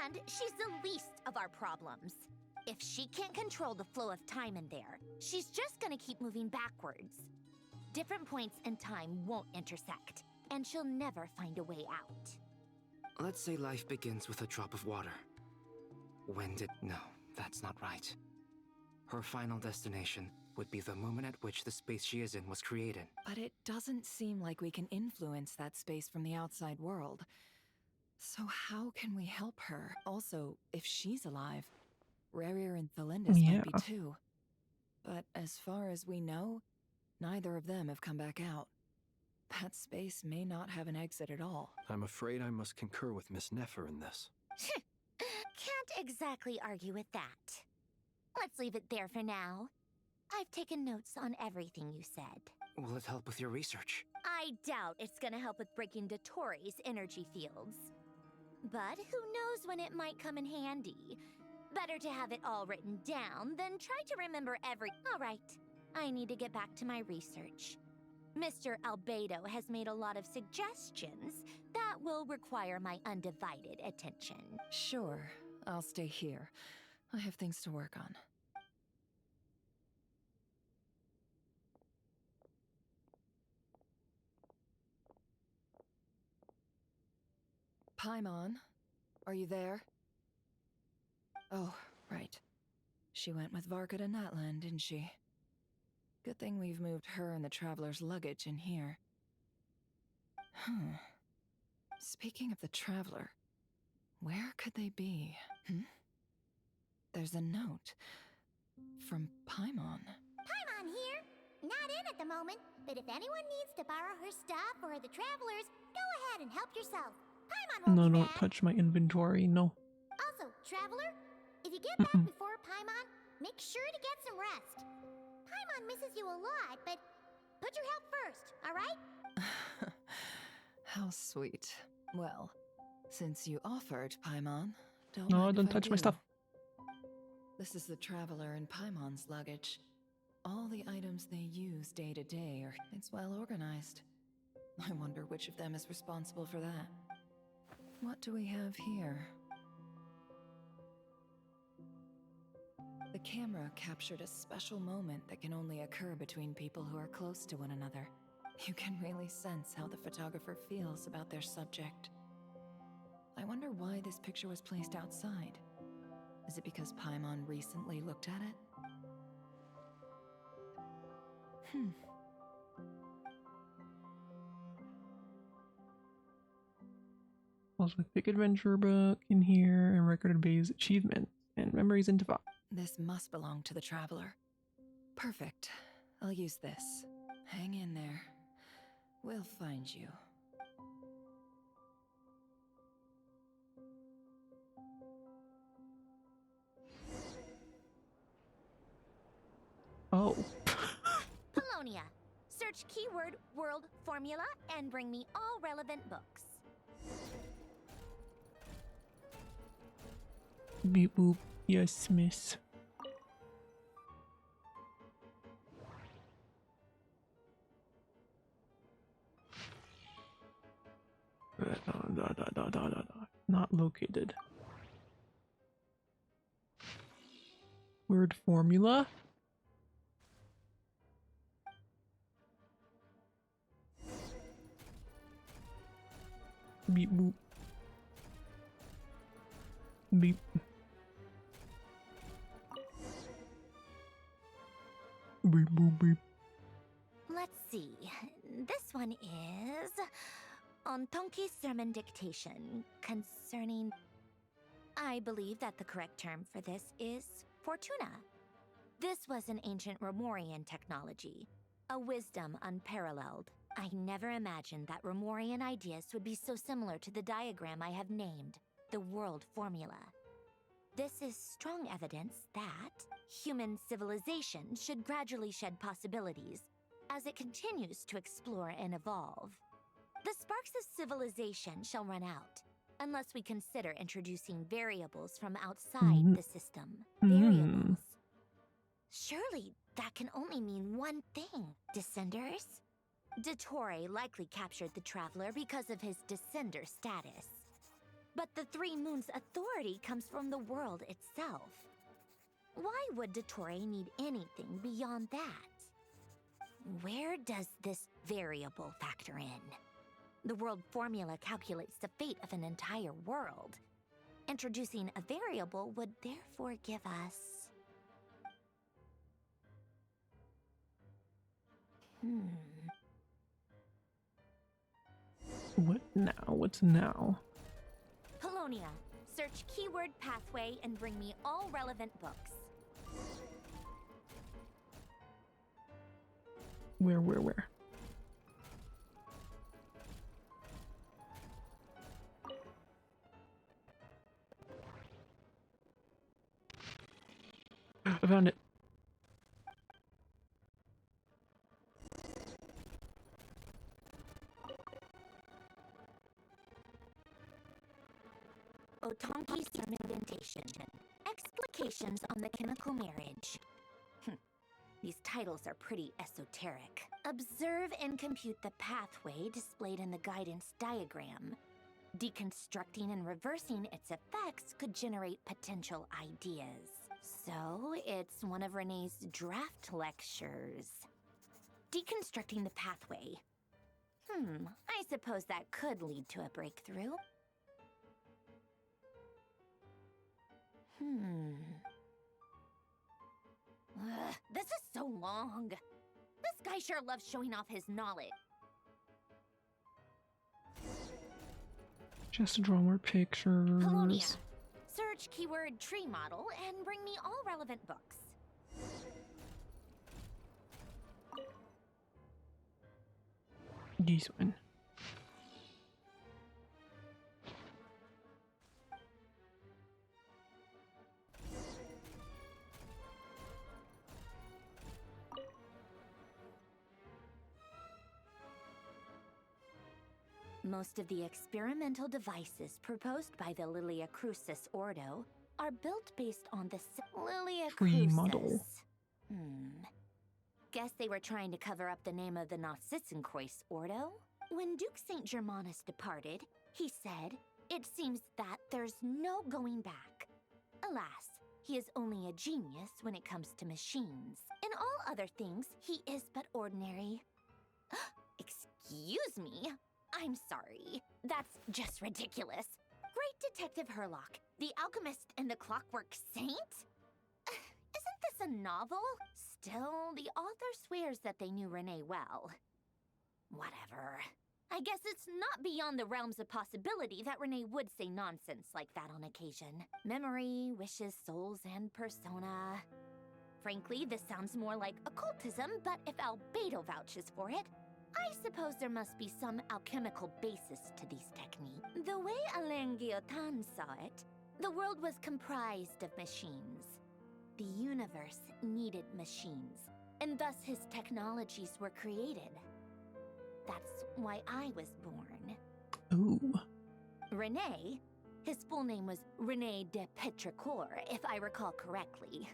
Speaker 2: And she's the least of our problems. If she can't control the flow of time in there, she's just gonna keep moving backwards. Different points in time won't intersect, and she'll never find a way out.
Speaker 20: Let's say life begins with a drop of water. No, that's not right. Her final destination would be the moment at which the space she is in was created.
Speaker 7: But it doesn't seem like we can influence that space from the outside world. So how can we help her? Also, if she's alive, Rerir and Thelindis might be too. But as far as we know, neither of them have come back out. That space may not have an exit at all.
Speaker 5: I'm afraid I must concur with Miss Nefer in this.
Speaker 2: Can't exactly argue with that. Let's leave it there for now. I've taken notes on everything you said.
Speaker 20: Will it help with your research?
Speaker 2: I doubt it's gonna help with breaking Dottore's energy fields. But who knows when it might come in handy. Better to have it all written down than try to remember every— All right, I need to get back to my research. Mr. Albedo has made a lot of suggestions that will require my undivided attention.
Speaker 7: Sure, I'll stay here. I have things to work on. Paimon, are you there? Oh, right. She went with Varka to Natlan, didn't she? Good thing we've moved her and the Traveler's luggage in here. Speaking of the Traveler, where could they be? There's a note from Paimon.
Speaker 15: Paimon here. Not in at the moment, but if anyone needs to borrow her stuff or the Travelers, go ahead and help yourself. Paimon won't
Speaker 1: No,
Speaker 15: be
Speaker 1: don't
Speaker 15: mad.
Speaker 1: touch my inventory. No.
Speaker 15: Also, Traveler, if you get back before Paimon, make sure to get some rest. Paimon misses you a lot, but put your health first, alright?
Speaker 7: How sweet. Well, since you offered, Paimon, don't
Speaker 1: No,
Speaker 7: mind
Speaker 1: don't
Speaker 7: if I
Speaker 1: touch my
Speaker 7: do.
Speaker 1: stuff.
Speaker 7: This is the Traveler and Paimon's luggage. All the items they use day to day are... It's well organized. I wonder which of them is responsible for that. What do we have here? The camera captured a special moment that can only occur between people who are close to one another. You can really sense how the photographer feels about their subject. I wonder why this picture was placed outside. Is it because Paimon recently looked at it?
Speaker 1: Also, a thick adventure book in here, and record of Bay's achievements and memories in Devyzed.
Speaker 7: This must belong to the Traveler. Perfect. I'll use this. Hang in there. We'll find you.
Speaker 1: Oh.
Speaker 2: Colonia. Search keyword world formula and bring me all relevant books.
Speaker 1: Beep boop. Yes, miss. Not located. Word formula? Beep boop. Beep. Beep boop beep.
Speaker 2: Let's see. This one is on Tonki's sermon dictation concerning... I believe that the correct term for this is Fortuna. This was an ancient Romorian technology, a wisdom unparalleled. I never imagined that Romorian ideas would be so similar to the diagram I have named, the world formula. This is strong evidence that human civilization should gradually shed possibilities as it continues to explore and evolve. The sparks of civilization shall run out, unless we consider introducing variables from outside the system. Variables. Surely that can only mean one thing, Descenders. Dottore likely captured the Traveler because of his Descender status. But the Three Moons' authority comes from the world itself. Why would Dottore need anything beyond that? Where does this variable factor in? The world formula calculates the fate of an entire world. Introducing a variable would therefore give us...
Speaker 1: What now? What's now?
Speaker 2: Colonia. Search keyword pathway and bring me all relevant books.
Speaker 1: Where? I found it.
Speaker 2: Otonki's Fermentation. Explications on the chemical marriage. These titles are pretty esoteric. Observe and compute the pathway displayed in the guidance diagram. Deconstructing and reversing its effects could generate potential ideas. So, it's one of Renee's draft lectures. Deconstructing the pathway. I suppose that could lead to a breakthrough. Ugh, this is so long. This guy sure loves showing off his knowledge.
Speaker 1: Just to draw more pictures.
Speaker 2: Polonia. Search keyword tree model and bring me all relevant books.
Speaker 1: This one.
Speaker 2: Most of the experimental devices proposed by the Lilia Crucis Ordo are built based on the Lilia
Speaker 1: Tree
Speaker 2: Crucis.
Speaker 1: model.
Speaker 2: Guess they were trying to cover up the name of the Nositzenkreuz Ordo? When Duke St. Germanus departed, he said, "It seems that there's no going back." Alas, he is only a genius when it comes to machines. In all other things, he is but ordinary. Excuse me? I'm sorry. That's just ridiculous. Great Detective Herlock, the Alchemist and the Clockwork Saint? Isn't this a novel? Still, the author swears that they knew Renee well. Whatever. I guess it's not beyond the realms of possibility that Renee would say nonsense like that on occasion. Memory, wishes, souls, and persona. Frankly, this sounds more like occultism, but if Albedo vouches for it, I suppose there must be some alchemical basis to these techniques. The way Alain Guillotin saw it, the world was comprised of machines. The universe needed machines, and thus his technologies were created. That's why I was born.
Speaker 1: Ooh.
Speaker 2: René, his full name was René de Petrichor, if I recall correctly.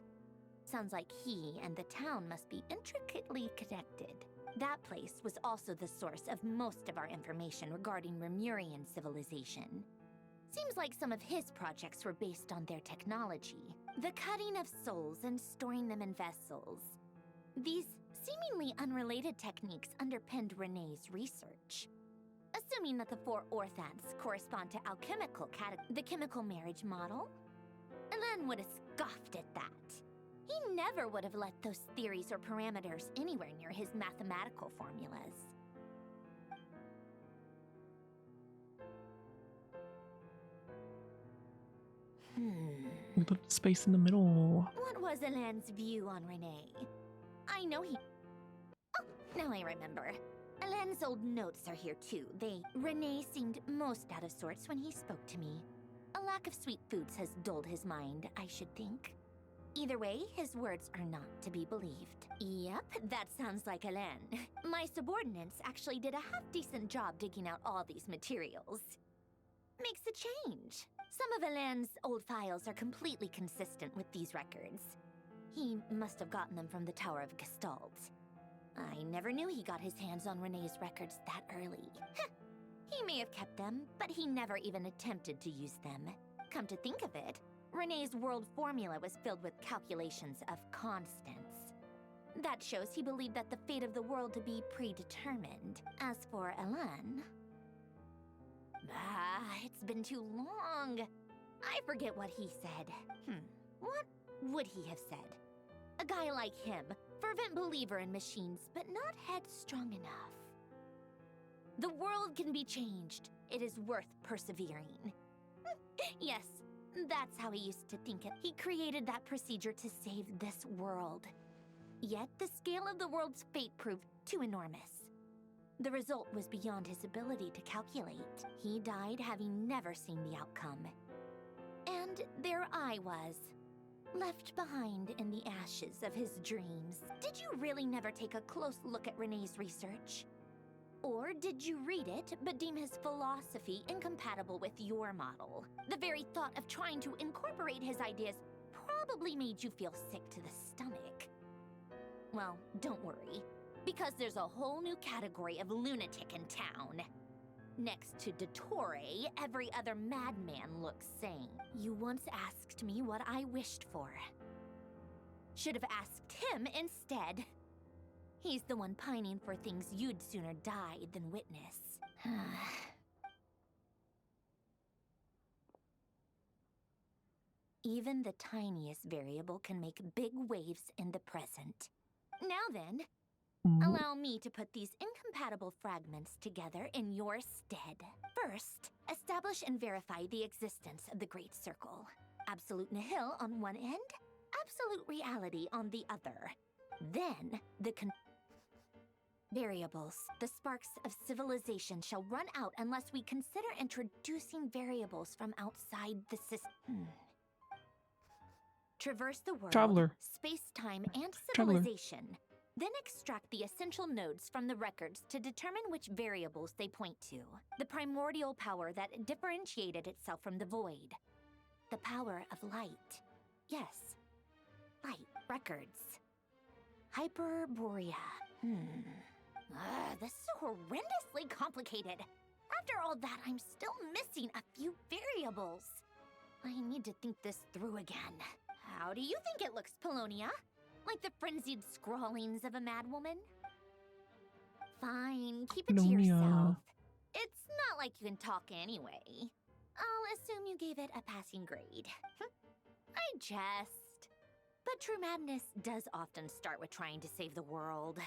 Speaker 2: Sounds like he and the town must be intricately connected. That place was also the source of most of our information regarding Remurian civilization. Seems like some of his projects were based on their technology. The cutting of souls and storing them in vessels. These seemingly unrelated techniques underpinned René's research. Assuming that the four orthants correspond to the chemical marriage model, Alain would have scoffed at that. He never would have let those theories or parameters anywhere near his mathematical formulas.
Speaker 1: We put space in the middle.
Speaker 2: What was Alain's view on René? I know he... Oh, now I remember. Alain's old notes are here too. René seemed most out of sorts when he spoke to me. A lack of sweet foods has dulled his mind, I should think. Either way, his words are not to be believed. Yep, that sounds like Alain. My subordinates actually did a half-decent job digging out all these materials. Makes a change. Some of Alain's old files are completely consistent with these records. He must have gotten them from the Tower of Gestalt. I never knew he got his hands on René's records that early. He may have kept them, but he never even attempted to use them. Come to think of it, René's world formula was filled with calculations of constants. That shows he believed that the fate of the world to be predetermined. As for Alain... it's been too long. I forget what he said. What would he have said? A guy like him, fervent believer in machines, but not headstrong enough. The world can be changed. It is worth persevering. Yes, that's how he used to think it. He created that procedure to save this world. Yet the scale of the world's fate proved too enormous. The result was beyond his ability to calculate. He died having never seen the outcome. And there I was, left behind in the ashes of his dreams. Did you really never take a close look at René's research? Or did you read it, but deem his philosophy incompatible with your model? The very thought of trying to incorporate his ideas probably made you feel sick to the stomach. Well, don't worry, because there's a whole new category of lunatic in town. Next to Dottore, every other madman looks sane. You once asked me what I wished for. Should have asked him instead. He's the one pining for things you'd sooner die than witness. Even the tiniest variable can make big waves in the present. Now then, allow me to put these incompatible fragments together in your stead. First, establish and verify the existence of the Great Circle. Absolute nihil on one end, absolute reality on the other. Then, the variables. The sparks of civilization shall run out unless we consider introducing variables from outside the system. Traverse the world,
Speaker 1: Traveler.
Speaker 2: space-time, and
Speaker 1: Traveler.
Speaker 2: civilization. Then extract the essential nodes from the records to determine which variables they point to. The primordial power that differentiated itself from the void. The power of light. Yes, light. Records. Hyperborea. This is horrendously complicated. After all that, I'm still missing a few variables. I need to think this through again. How do you think it looks, Paulownia? Like the frenzied scrawlings of a madwoman? Fine, keep it to yourself. It's not like you can talk anyway. I'll assume you gave it a passing grade. I jest. But true madness does often start with trying to save the world.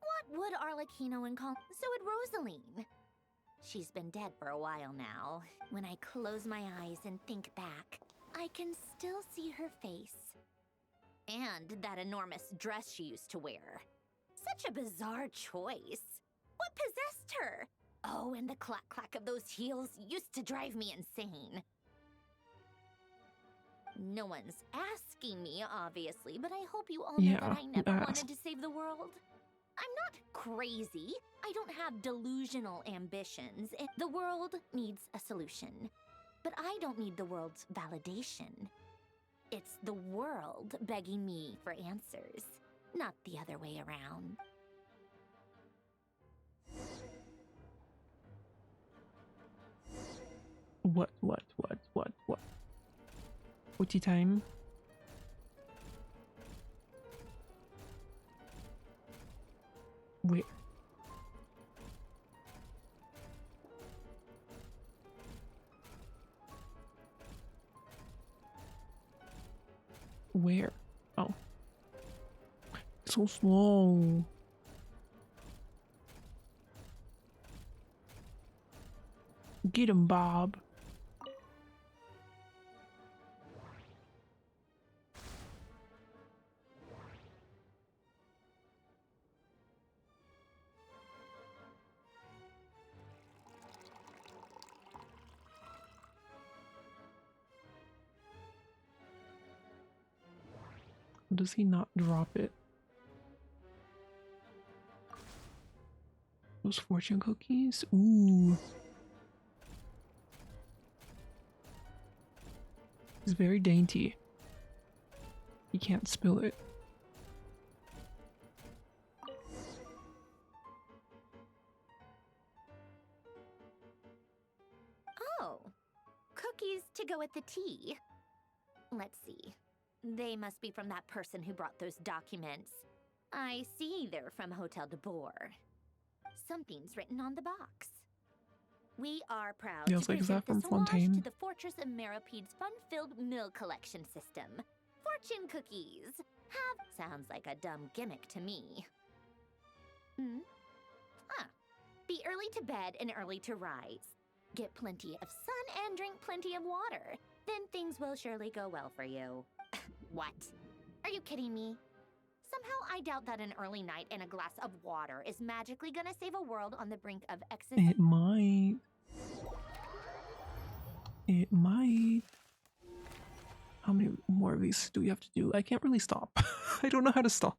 Speaker 2: What would Arlecchino and call? So would Rosaline. She's been dead for a while now. When I close my eyes and think back, I can still see her face. And that enormous dress she used to wear. Such a bizarre choice. What possessed her? Oh, and the clack-clack of those heels used to drive me insane. No one's asking me, obviously, but I hope you all know that I never wanted to save the world. I'm not crazy. I don't have delusional ambitions. The world needs a solution. But I don't need the world's validation. It's the world begging me for answers, not the other way around.
Speaker 1: What? What's your time? Where? Where? Oh. So slow. Get him, Bob. Does he not drop it? Those fortune cookies? Ooh. It's very dainty. You can't spill it.
Speaker 2: Oh, cookies to go with the tea. Let's see. They must be from that person who brought those documents. I see they're from Hotel de Boer. Something's written on the box. We are proud to present this homage to the Fortress of Meropede's fun-filled mill collection system. Fortune cookies. Sounds like a dumb gimmick to me. Be early to bed and early to rise. Get plenty of sun and drink plenty of water. Then things will surely go well for you. What? Are you kidding me? Somehow I doubt that an early night and a glass of water is magically gonna save a world on the brink of existence.
Speaker 1: It might. It might. How many more of these do we have to do? I can't really stop. I don't know how to stop.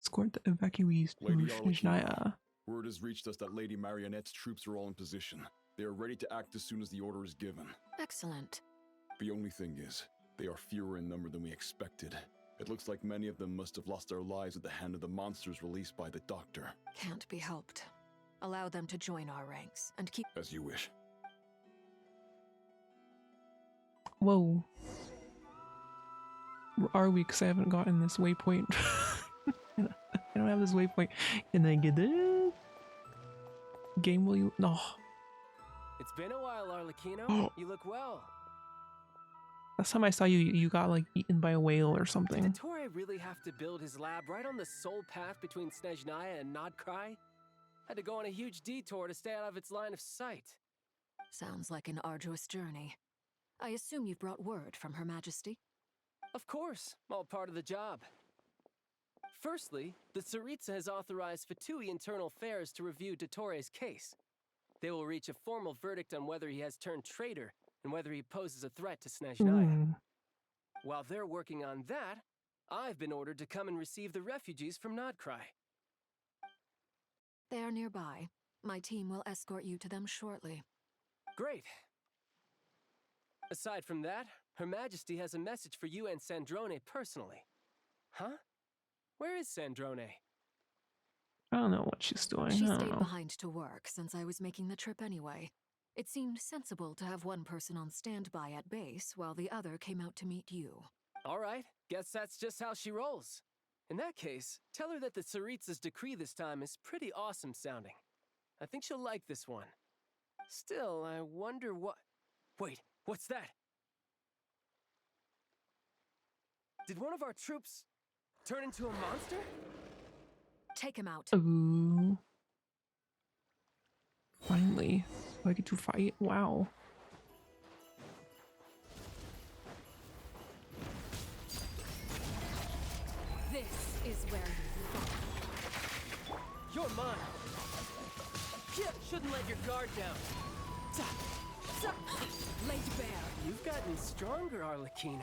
Speaker 1: Escort the evacuees to Snezhnaya.
Speaker 10: Word has reached us that Lady Marionette's troops are all in position. They are ready to act as soon as the order is given.
Speaker 4: Excellent.
Speaker 10: The only thing is, they are fewer in number than we expected. It looks like many of them must have lost their lives at the hand of the monsters released by the Doctor.
Speaker 4: Can't be helped. Allow them to join our ranks and keep...
Speaker 10: As you wish.
Speaker 1: Whoa. Where are we? Because I haven't gotten this waypoint. I don't have this waypoint. Can I get this? game will you? No.
Speaker 6: It's been a while, 𝕎ℍ𝕀𝕄𝕊𝕐. You look well.
Speaker 1: Last time I saw you, you got like eaten by a whale or something.
Speaker 6: Did Toray really have to build his lab right on the sole path between 𝕎ℍ𝕖𝕋 and 𝕏𝕗𝕋? Had to go on a huge detour to stay out of its line of sight.
Speaker 4: Sounds like an arduous journey. I assume you've brought word from Her Majesty?
Speaker 6: Of course, all part of the job. Firstly, the 𝕬𝕉𝕋 has authorized Fatui Internal Affairs to review Dottore case. They will reach a formal verdict on whether he has turned traitor and whether he poses a threat to 𝕎ℍ𝕖𝕋. While they're working on that, I've been ordered to come and receive the refugees from 𝕏𝕗𝕋.
Speaker 4: They are nearby. My team will escort you to them shortly.
Speaker 6: Great. Aside from that, Her Majesty has a message for you and Sandrone personally. Huh? Where is Sandrone?
Speaker 1: I don't know what she's doing.
Speaker 4: She
Speaker 1: I don't
Speaker 4: stayed
Speaker 1: know.
Speaker 4: behind to work since I was making the trip anyway. It seemed sensible to have one person on standby at base while the other came out to meet you.
Speaker 6: All right, guess that's just how she rolls. In that case, tell her that the 𝕬𝕉𝕋's decree this time is pretty awesome sounding. I think she'll like this one. Still, I wonder what... Wait, what's that? Did one of our troops turn into a monster?
Speaker 4: Take him out.
Speaker 1: Ooh. Finally. Do I get to fight? Wow.
Speaker 4: This is where you fall.
Speaker 6: You're mine. Shouldn't let your guard down.
Speaker 4: Laid bare.
Speaker 6: You've gotten stronger, 𝕍𝕋𝕐.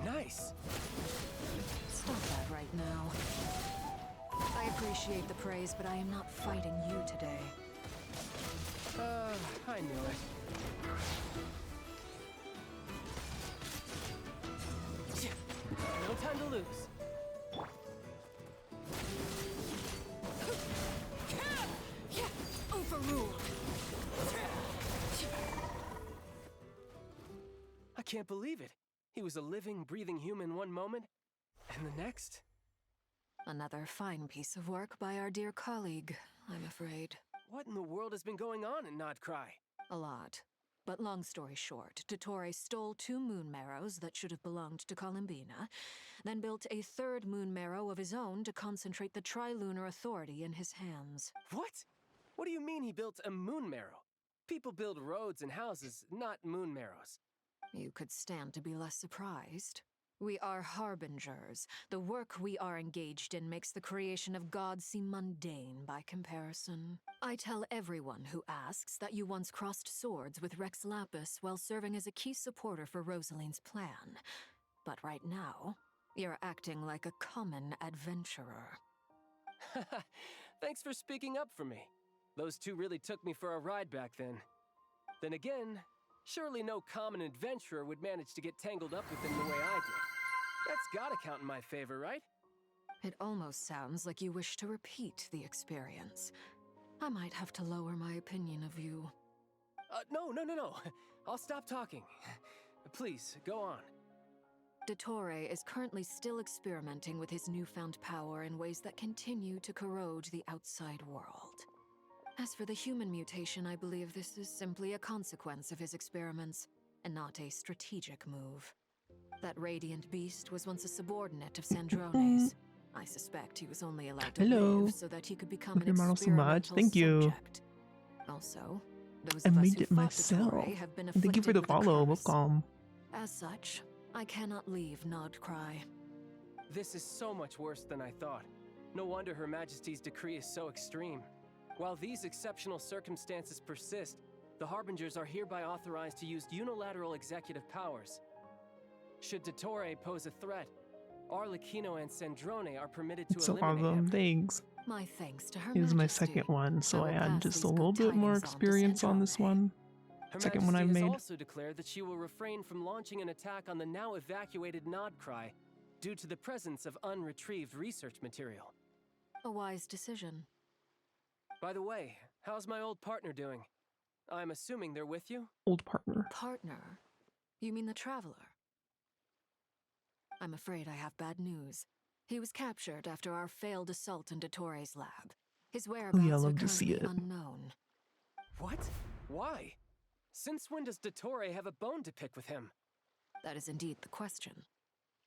Speaker 6: Nice.
Speaker 4: Stop that right now. I appreciate the praise, but I am not fighting you today.
Speaker 6: I knew it. No time to lose.
Speaker 4: Overruled.
Speaker 6: I can't believe it. He was a living, breathing human one moment, and the next?
Speaker 4: Another fine piece of work by our dear colleague, I'm afraid.
Speaker 6: What in the world has been going on in 𝕏𝕗𝕋?
Speaker 4: A lot. But long story short, Dottore stole 2 moon marrows that should have belonged to Columbina, then built a 3rd moon marrow of his own to concentrate the Tri-Lunar Authority in his hands.
Speaker 6: What? What do you mean he built a moon marrow? People build roads and houses, not moon marrows.
Speaker 4: You could stand to be less surprised. We are harbingers. The work we are engaged in makes the creation of gods seem mundane by comparison. I tell everyone who asks that you once crossed swords with Rex Lapis while serving as a key supporter for Rosaline's plan. But right now, you're acting like a common adventurer.
Speaker 6: Thanks for speaking up for me. Those 2 really took me for a ride back then. Then again, surely no common adventurer would manage to get tangled up with them the way I did. That's gotta count in my favor, right?
Speaker 4: It almost sounds like you wish to repeat the experience. I might have to lower my opinion of you.
Speaker 6: No. I'll stop talking. Please, go on.
Speaker 4: Dottore is currently still experimenting with his newfound power in ways that continue to corrode the outside world. As for the human mutation, I believe this is simply a consequence of his experiments, and not a strategic move. That radiant beast was once a subordinate of Sandrone's. I suspect he was only allowed to live so that he could become an
Speaker 1: Love your model so much.
Speaker 4: experimental
Speaker 1: Thank you.
Speaker 4: subject. Also, those
Speaker 1: I
Speaker 4: of us
Speaker 1: made
Speaker 4: who
Speaker 1: it
Speaker 4: fought
Speaker 1: myself.
Speaker 4: Dottore have been
Speaker 1: Thank you for
Speaker 4: afflicted
Speaker 1: the
Speaker 4: with a
Speaker 1: follow.
Speaker 4: curse.
Speaker 1: Welcome.
Speaker 4: As such, I cannot leave 𝕏𝕗𝕋.
Speaker 6: This is so much worse than I thought. No wonder Her Majesty's decree is so extreme. While these exceptional circumstances persist, the Harbingers are hereby authorized to use unilateral executive powers. Should Dottore pose a threat, 𝕍𝕍𝕋 and Sandrone are permitted to
Speaker 1: So
Speaker 6: eliminate
Speaker 1: awesome.
Speaker 6: him.
Speaker 1: Thanks.
Speaker 4: My thanks to Her
Speaker 1: This is my
Speaker 4: Majesty.
Speaker 1: second one, so
Speaker 4: I
Speaker 1: I
Speaker 4: will
Speaker 1: had
Speaker 4: pass
Speaker 1: just a
Speaker 4: these
Speaker 1: little
Speaker 4: good
Speaker 1: bit more
Speaker 4: tidings on to
Speaker 1: experience on this one.
Speaker 6: Her
Speaker 1: Second one
Speaker 6: Majesty
Speaker 1: I've
Speaker 6: has
Speaker 1: made.
Speaker 6: also declared that she will refrain from launching an attack on the now evacuated 𝕏𝕗𝕋 due to the presence of unretrieved research material.
Speaker 4: A wise decision.
Speaker 6: By the way, how's my old partner doing? I'm assuming they're with you?
Speaker 1: Old partner.
Speaker 4: Partner? You mean the Traveler? I'm afraid I have bad news. He was captured after our failed assault in Dottore's lab. His
Speaker 1: Oh
Speaker 4: whereabouts
Speaker 1: yeah, I
Speaker 4: are
Speaker 1: love to see
Speaker 4: currently
Speaker 1: it.
Speaker 4: unknown.
Speaker 6: What? Why? Since when does Dottore have a bone to pick with him?
Speaker 4: That is indeed the question.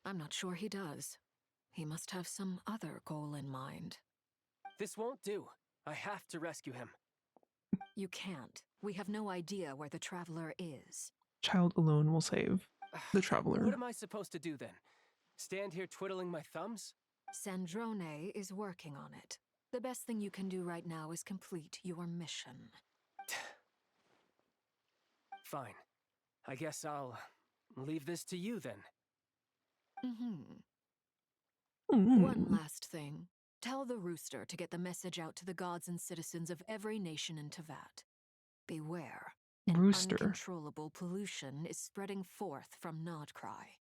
Speaker 4: I'm not sure he does. He must have some other goal in mind.
Speaker 6: This won't do. I have to rescue him.
Speaker 4: You can't. We have no idea where the Traveler is.
Speaker 1: Child alone will save the Traveler.
Speaker 6: What am I supposed to do then? Stand here twiddling my thumbs?
Speaker 4: Sandrone is working on it. The best thing you can do right now is complete your mission.
Speaker 6: Fine. I guess I'll leave this to you then.
Speaker 4: One last thing. Tell the Rooster to get the message out to the gods and citizens of every nation in Teyvat. Beware.
Speaker 1: Rooster.
Speaker 4: Uncontrollable pollution is spreading forth from 𝕨dcry.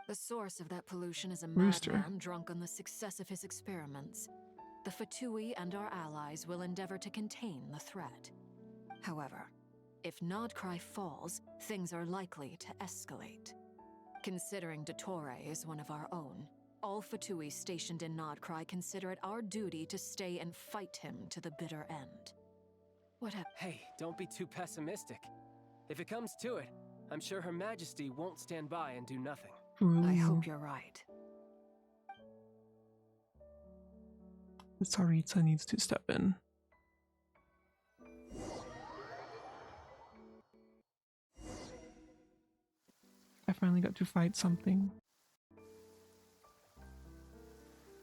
Speaker 4: The source of that pollution is a madman drunk on the success of his experiments. The 𝕎ℍ𝕀𝕄𝕊 and our allies will endeavor to contain the threat. However, if 𝕨dcry falls, things are likely to escalate. Considering Dottore is one of our own, all 𝕎ℍ𝕀𝕄 stationed in 𝕨dcry consider it our duty to stay and fight him to the bitter end.
Speaker 6: Hey, don't be too pessimistic. If it comes to it, I'm sure Her Majesty won't stand by and do nothing.
Speaker 4: I hope you're right.
Speaker 1: Tsaritsa needs to step in. I finally got to fight something.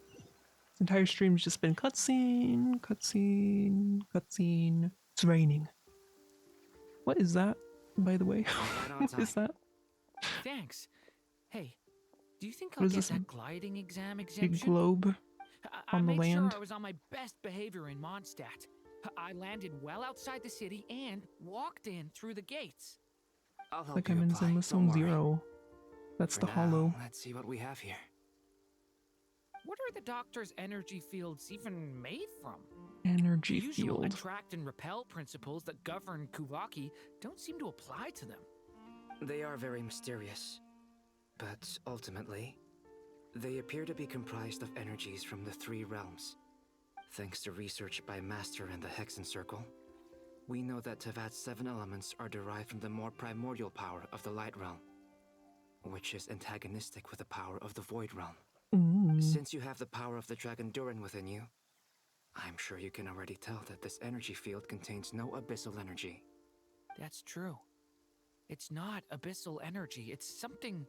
Speaker 1: This entire stream's just been cutscene, cutscene, cutscene. It's raining. What is that, by the way? What is that?
Speaker 17: Thanks. Hey, do you think
Speaker 1: What
Speaker 17: I'll
Speaker 1: is
Speaker 17: get
Speaker 1: this,
Speaker 17: that gliding exam
Speaker 1: Big
Speaker 17: exemption?
Speaker 1: globe
Speaker 17: I
Speaker 1: on the
Speaker 17: made
Speaker 1: land?
Speaker 17: sure I was on my best behavior in Mondstadt. I landed well outside the city and walked in through the gates.
Speaker 20: I'll help
Speaker 1: Like
Speaker 20: you
Speaker 1: I'm in
Speaker 20: apply.
Speaker 1: Zenless
Speaker 20: Don't
Speaker 1: Zone
Speaker 20: worry.
Speaker 1: Zero. That's
Speaker 20: For
Speaker 1: the
Speaker 20: now,
Speaker 1: hollow.
Speaker 20: Let's see what we have here.
Speaker 17: What are the Doctor's energy fields even made from?
Speaker 1: Energy
Speaker 17: The usual
Speaker 1: field.
Speaker 17: attract and repel principles that govern 𝕍ℍ𝕀𝕄𝕊 don't seem to apply to them.
Speaker 20: They are very mysterious, but ultimately, they appear to be comprised of energies from the 3 realms. Thanks to research by Master and the Hexen Circle, we know that Teyvat's 7 elements are derived from the more primordial power of the Light Realm, which is antagonistic with the power of the Void Realm. Since you have the power of the Dragon Durin within you, I'm sure you can already tell that this energy field contains no abyssal energy.
Speaker 17: That's true. It's not abyssal energy. It's something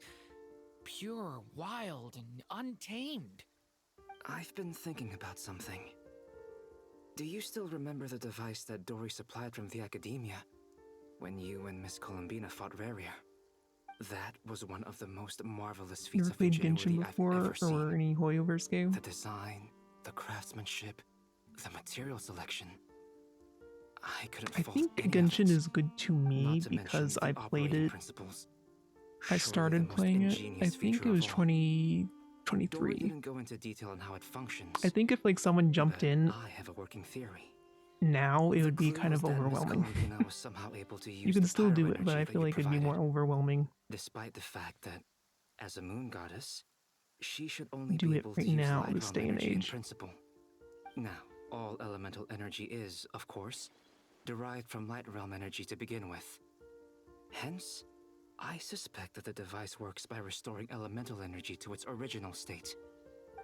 Speaker 17: pure, wild, and untamed.
Speaker 20: I've been thinking about something. Do you still remember the device that Dory supplied from the Academia when you and Miss Columbina fought Rarier? That was one of the most marvelous feats
Speaker 1: Never
Speaker 20: of
Speaker 1: played
Speaker 20: ingenuity
Speaker 1: Genshin
Speaker 20: I've
Speaker 1: before
Speaker 20: ever seen.
Speaker 1: or any Hoyoverse game?
Speaker 20: The design, the craftsmanship, the material selection. I couldn't
Speaker 1: I
Speaker 20: fault
Speaker 1: think
Speaker 20: any of
Speaker 1: Genshin
Speaker 20: it.
Speaker 1: is good to me
Speaker 20: Not to
Speaker 1: because
Speaker 20: mention
Speaker 1: I
Speaker 20: the
Speaker 1: played
Speaker 20: operating
Speaker 1: it.
Speaker 20: principles.
Speaker 1: I
Speaker 20: Surely
Speaker 1: started
Speaker 20: the most
Speaker 1: playing it. I
Speaker 20: ingenious
Speaker 1: think
Speaker 20: feature
Speaker 1: it
Speaker 20: of
Speaker 1: was
Speaker 20: all.
Speaker 1: 2023.
Speaker 20: Dory didn't go into detail on how it functions.
Speaker 1: I think if like someone jumped in
Speaker 20: I have a working theory.
Speaker 1: now, it
Speaker 20: The
Speaker 1: would be
Speaker 20: clue
Speaker 1: kind
Speaker 20: is
Speaker 1: of
Speaker 20: that Miss
Speaker 1: overwhelming.
Speaker 20: Columbina was somehow able to
Speaker 1: You
Speaker 20: use
Speaker 1: can
Speaker 20: the
Speaker 1: still do
Speaker 20: pyro
Speaker 1: it, but I
Speaker 20: energy
Speaker 1: feel
Speaker 20: that
Speaker 1: like
Speaker 20: you
Speaker 1: it'd be more
Speaker 20: provided.
Speaker 1: overwhelming.
Speaker 20: Despite the fact that, as a moon goddess, she should only
Speaker 1: Do
Speaker 20: be
Speaker 1: it
Speaker 20: able
Speaker 1: right
Speaker 20: to use
Speaker 1: now,
Speaker 20: light
Speaker 1: this
Speaker 20: realm
Speaker 1: day and
Speaker 20: energy in
Speaker 1: age.
Speaker 20: principle. Now, all elemental energy is, of course, derived from light realm energy to begin with. Hence, I suspect that the device works by restoring elemental energy to its original state.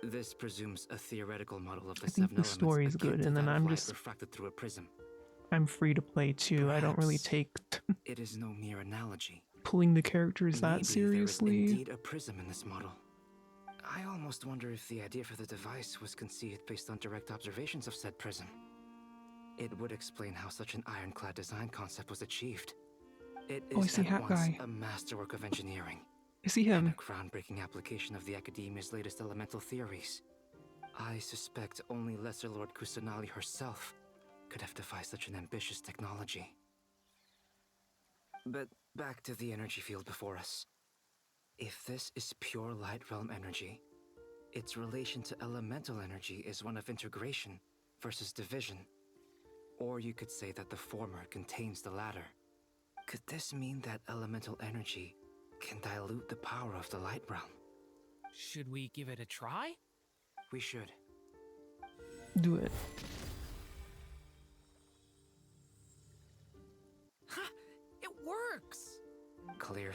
Speaker 20: This presumes a theoretical model of the
Speaker 1: I think
Speaker 20: 7
Speaker 1: the
Speaker 20: elements
Speaker 1: story's
Speaker 20: akin
Speaker 1: good,
Speaker 20: to
Speaker 1: and then
Speaker 20: that of
Speaker 1: I'm
Speaker 20: light
Speaker 1: just
Speaker 20: refracted through a prism.
Speaker 1: I'm free to play too. I don't really
Speaker 20: Perhaps
Speaker 1: take
Speaker 20: It is no mere analogy.
Speaker 1: pulling the characters that
Speaker 20: Maybe
Speaker 1: seriously.
Speaker 20: there is indeed a prism in this model. I almost wonder if the idea for the device was conceived based on direct observations of said prism. It would explain how such an ironclad design concept was achieved. It
Speaker 1: Oh, I
Speaker 20: is
Speaker 1: see
Speaker 20: at
Speaker 1: Hat
Speaker 20: once
Speaker 1: Guy.
Speaker 20: a masterwork of engineering
Speaker 1: I see
Speaker 20: and
Speaker 1: him.
Speaker 20: a groundbreaking application of the Academia's latest elemental theories. I suspect only Lesser Lord Kusanali herself could have devised such an ambitious technology. But back to the energy field before us. If this is pure light realm energy, its relation to elemental energy is one of integration versus division. Or you could say that the former contains the latter. Could this mean that elemental energy can dilute the power of the light realm?
Speaker 17: Should we give it a try?
Speaker 20: We should.
Speaker 1: Do it.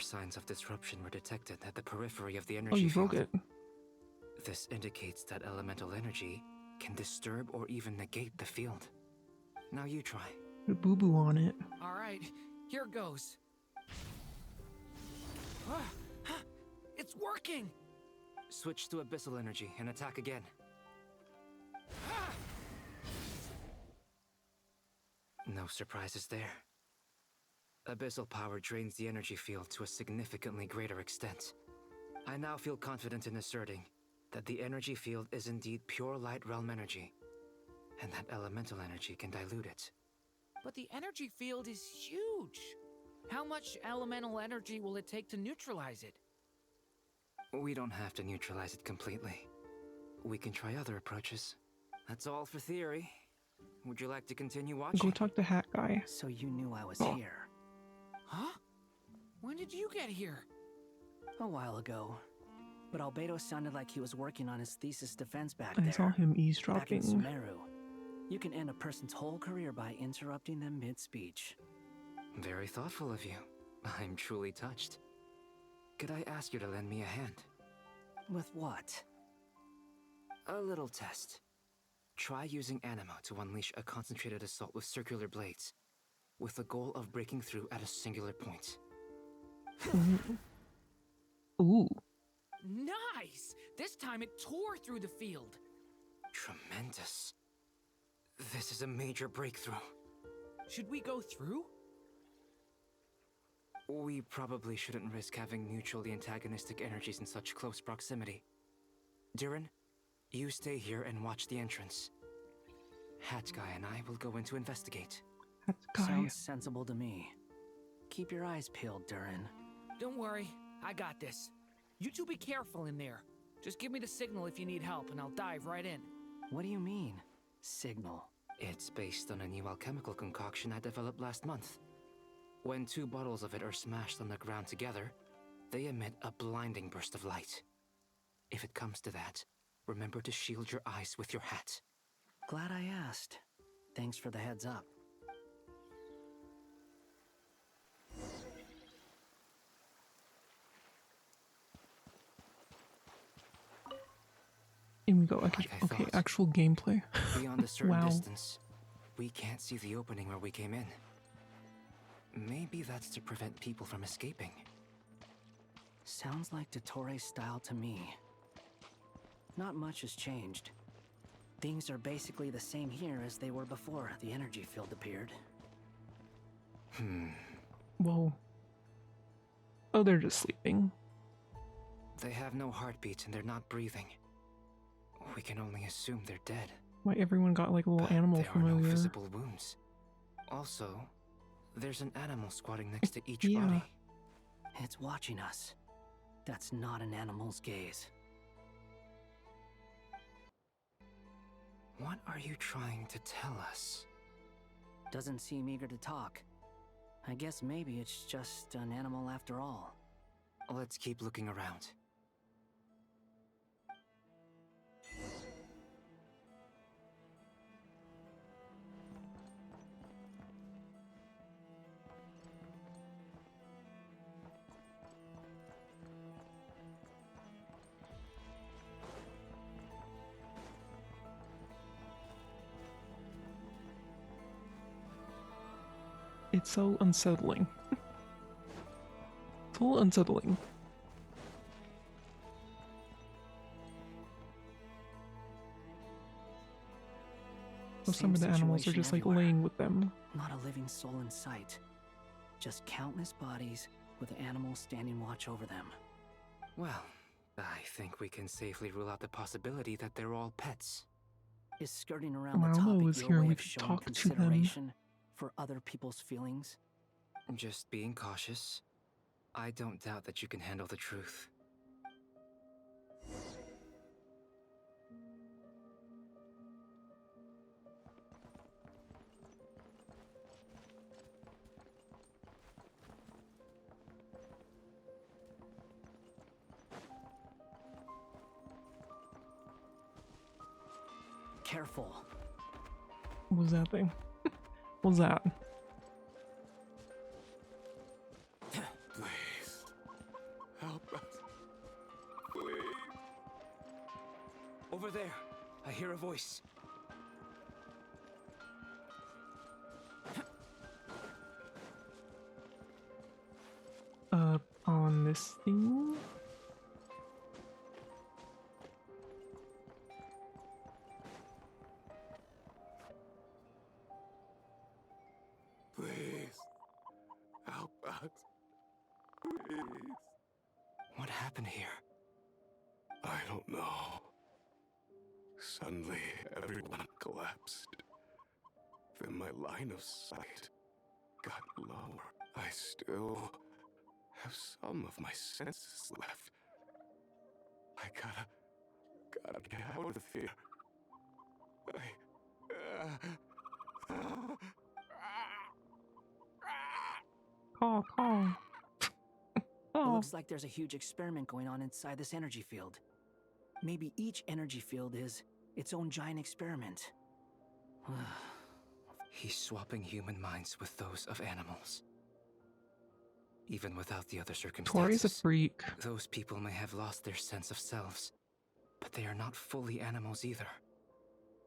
Speaker 20: signs of disruption were detected at the periphery of the
Speaker 1: Oh,
Speaker 20: energy
Speaker 1: you
Speaker 20: field.
Speaker 1: broke it.
Speaker 20: This indicates that elemental energy can disturb or even negate the field. Now you try.
Speaker 1: Put a boo-boo on it.
Speaker 17: All right, here goes. It's working!
Speaker 20: Switch to abyssal energy and attack again. No surprises there. Abyssal power drains the energy field to a significantly greater extent. I now feel confident in asserting that the energy field is indeed pure light realm energy, and that elemental energy can dilute it.
Speaker 17: But the energy field is huge. How much elemental energy will it take to neutralize it?
Speaker 20: We don't have to neutralize it completely. We can try other approaches. That's all for theory. Would you like to continue watching?
Speaker 1: Go talk to Hat Guy.
Speaker 13: So you knew I was here.
Speaker 17: Huh? When did you get here?
Speaker 13: A while ago. But 𝕎ℍ𝕀𝕄 sounded like he was working on his thesis defense back
Speaker 1: I
Speaker 13: there.
Speaker 1: saw him
Speaker 13: Back in
Speaker 1: eavesdropping.
Speaker 13: 𝕎ℍ𝕀𝕄. You can end a person's whole career by interrupting them mid-speech.
Speaker 20: Very thoughtful of you. I'm truly touched. Could I ask you to lend me a hand?
Speaker 13: With what?
Speaker 20: A little test. Try using Animo to unleash a concentrated assault with circular blades, with the goal of breaking through at a singular point.
Speaker 1: Ooh.
Speaker 17: Nice! This time it tore through the field.
Speaker 20: Tremendous. This is a major breakthrough.
Speaker 17: Should we go through?
Speaker 20: We probably shouldn't risk having mutually antagonistic energies in such close proximity. Durin, you stay here and watch the entrance. Hat Guy and I will go in to investigate.
Speaker 1: Hat Guy.
Speaker 13: Sounds sensible to me. Keep your eyes peeled, Durin.
Speaker 17: Don't worry, I got this. You two be careful in there. Just give me the signal if you need help and I'll dive right in.
Speaker 13: What do you mean, signal?
Speaker 20: It's based on a new alchemical concoction I developed last month. When 2 bottles of it are smashed on the ground together, they emit a blinding burst of light. If it comes to that, remember to shield your eyes with your hat.
Speaker 13: Glad I asked. Thanks for the heads up.
Speaker 1: In we go.
Speaker 20: Like I
Speaker 1: Okay,
Speaker 20: thought.
Speaker 1: actual gameplay.
Speaker 20: Beyond a certain
Speaker 1: Wow.
Speaker 20: distance, we can't see the opening where we came in. Maybe that's to prevent people from escaping.
Speaker 13: Sounds like Dottore style to me. Not much has changed. Things are basically the same here as they were before the energy field appeared.
Speaker 1: Whoa. Oh, they're just sleeping.
Speaker 20: They have no heartbeat and they're not breathing. We can only assume they're dead.
Speaker 1: Why everyone got like a little animal
Speaker 20: There are
Speaker 1: from
Speaker 20: no
Speaker 1: earlier.
Speaker 20: visible wounds. Also, there's an animal squatting next to each
Speaker 1: Yeah.
Speaker 20: body.
Speaker 13: It's watching us. That's not an animal's gaze.
Speaker 20: What are you trying to tell us?
Speaker 13: Doesn't seem eager to talk. I guess maybe it's just an animal after all.
Speaker 20: Let's keep looking around.
Speaker 1: It's so unsettling. It's a little unsettling. Well, some of the animals are
Speaker 13: situation
Speaker 1: just like
Speaker 13: everywhere.
Speaker 1: laying with them.
Speaker 13: Not a living soul in sight. Just countless bodies with animals standing watch over them.
Speaker 20: Well, I think we can safely rule out the possibility that they're all pets.
Speaker 13: Is skirting around
Speaker 1: Well,
Speaker 13: the
Speaker 1: Elmo
Speaker 13: topic
Speaker 1: was
Speaker 13: your
Speaker 1: here,
Speaker 13: way
Speaker 1: we
Speaker 13: of
Speaker 1: could
Speaker 13: showing
Speaker 1: talk to them.
Speaker 13: consideration for other people's feelings?
Speaker 20: Just being cautious. I don't doubt that you can handle the truth.
Speaker 13: Careful.
Speaker 1: What was that thing? What was that?
Speaker 20: voice.
Speaker 1: On this thing?
Speaker 14: Please. Help us. Please.
Speaker 5: What happened here?
Speaker 14: I don't know. Suddenly, everyone collapsed. Then my line of sight got lower. I still have some of my senses left. I gotta get out of here.
Speaker 1: Call.
Speaker 13: It looks like there's a huge experiment going on inside this energy field. Maybe each energy field is its own giant experiment.
Speaker 20: He's swapping human minds with those of animals. Even without the other circumstances.
Speaker 1: Tori's a freak.
Speaker 20: Those people may have lost their sense of selves, but they are not fully animals either.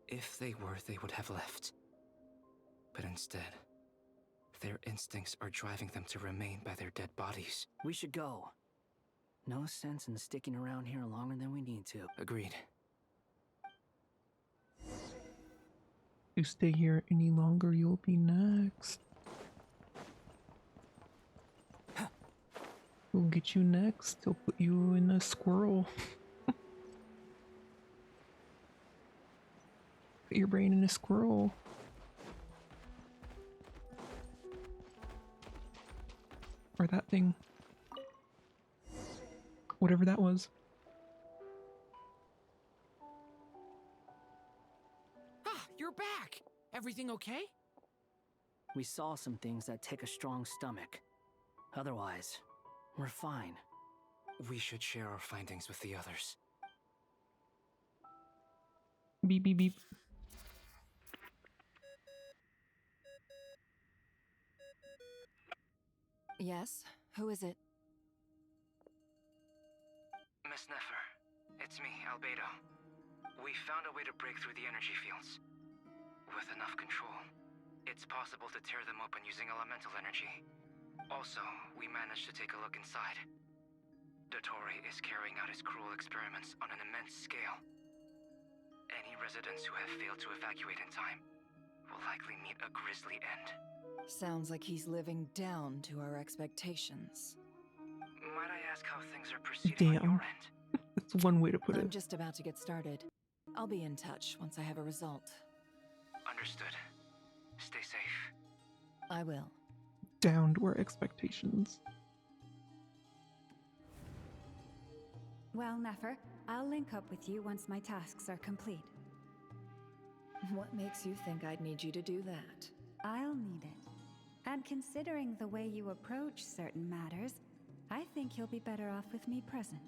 Speaker 20: If they were, they would have left. But instead, their instincts are driving them to remain by their dead bodies.
Speaker 13: We should go. No sense in sticking around here longer than we need to.
Speaker 20: Agreed.
Speaker 1: If you stay here any longer, you'll be next. We'll get you next. He'll put you in a squirrel. Put your brain in a squirrel. Or that thing. Whatever that was.
Speaker 17: Ah, you're back! Everything okay?
Speaker 13: We saw some things that take a strong stomach. Otherwise, we're fine.
Speaker 20: We should share our findings with the others.
Speaker 1: Beep, beep, beep.
Speaker 7: Yes? Who is it?
Speaker 20: Miss Nefer, it's me, 𝕎ℍ𝕀𝕄𝕊𝕐. We found a way to break through the energy fields. With enough control, it's possible to tear them open using elemental energy. Also, we managed to take a look inside. Dottore is carrying out his cruel experiments on an immense scale. Any residents who have failed to evacuate in time will likely meet a grisly end.
Speaker 7: Sounds like he's living down to our expectations.
Speaker 20: Might I ask how things are proceeding on your end?
Speaker 1: That's one way to put it.
Speaker 7: I'm just about to get started. I'll be in touch once I have a result.
Speaker 20: Understood. Stay safe.
Speaker 7: I will.
Speaker 1: Down to our expectations.
Speaker 8: Well, Nefer, I'll link up with you once my tasks are complete.
Speaker 7: What makes you think I'd need you to do that?
Speaker 8: I'll need it. And considering the way you approach certain matters, I think you'll be better off with me present.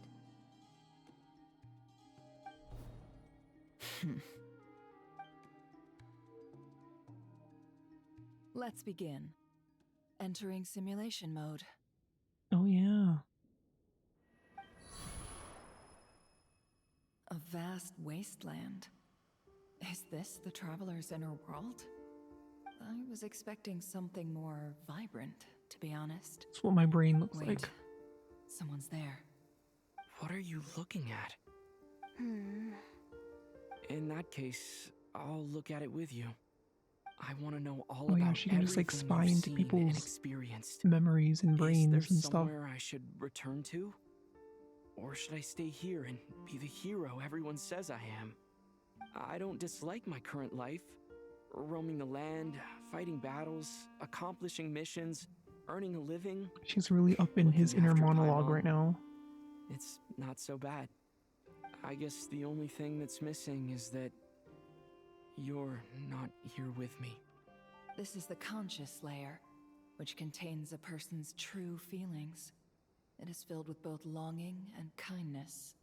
Speaker 7: Let's begin. Entering simulation mode.
Speaker 1: Oh yeah.
Speaker 7: A vast wasteland. Is this the traveler's inner world? I was expecting something more vibrant, to be honest.
Speaker 1: That's what my brain looks
Speaker 7: Wait,
Speaker 1: like.
Speaker 7: Someone's there.
Speaker 11: What are you looking at? In that case, I'll look at it with you. I want to know all about
Speaker 1: She can just like
Speaker 11: everything
Speaker 1: spy
Speaker 11: you've
Speaker 1: into
Speaker 11: seen
Speaker 1: people's
Speaker 11: and experienced.
Speaker 1: memories and brains
Speaker 11: Is there
Speaker 1: and stuff.
Speaker 11: somewhere I should return to? Or should I stay here and be the hero everyone says I am? I don't dislike my current life. Roaming the land, fighting battles, accomplishing missions, earning a living.
Speaker 1: She's really up in his inner
Speaker 11: after
Speaker 1: monologue
Speaker 11: Paimon.
Speaker 1: right now.
Speaker 11: It's not so bad. I guess the only thing that's missing is that you're not here with me.
Speaker 7: This is the conscious layer, which contains a person's true feelings. It is filled with both longing and kindness.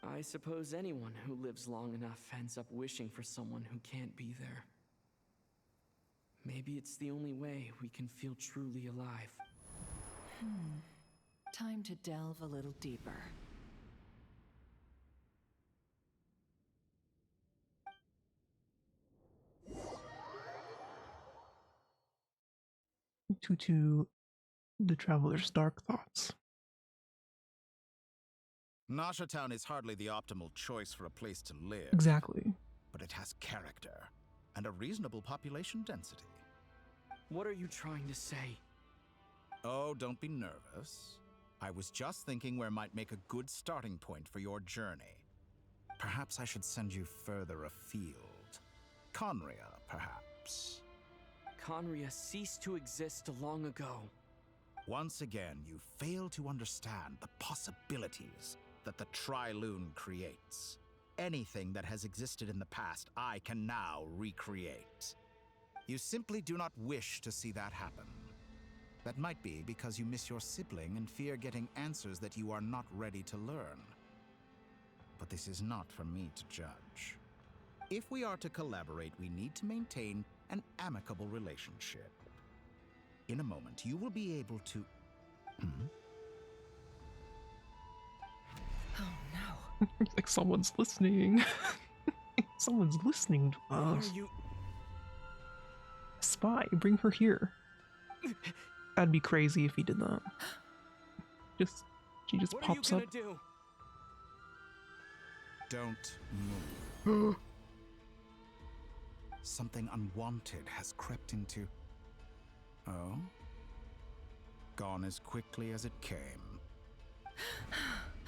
Speaker 11: I suppose anyone who lives long enough ends up wishing for someone who can't be there. Maybe it's the only way we can feel truly alive.
Speaker 7: Time to delve a little deeper.
Speaker 1: to the traveler's dark thoughts.
Speaker 12: Nasha Town is hardly the optimal choice for a place to live.
Speaker 1: Exactly.
Speaker 12: But it has character and a reasonable population density.
Speaker 11: What are you trying to say?
Speaker 12: Oh, don't be nervous. I was just thinking where might make a good starting point for your journey. Perhaps I should send you further afield. Conria, perhaps.
Speaker 11: Conria ceased to exist long ago.
Speaker 12: Once again, you fail to understand the possibilities that the Tri-Lune creates. Anything that has existed in the past, I can now recreate. You simply do not wish to see that happen. That might be because you miss your sibling and fear getting answers that you are not ready to learn. But this is not for me to judge. If we are to collaborate, we need to maintain an amicable relationship. In a moment, you will be able to...
Speaker 7: Oh no.
Speaker 1: Like someone's listening. Someone's listening to us.
Speaker 11: Are you...
Speaker 1: Spy, bring her here. That'd be crazy if he did that. She just pops up.
Speaker 11: What are you gonna do?
Speaker 12: Don't move. Something unwanted has crept into... Oh? Gone as quickly as it came.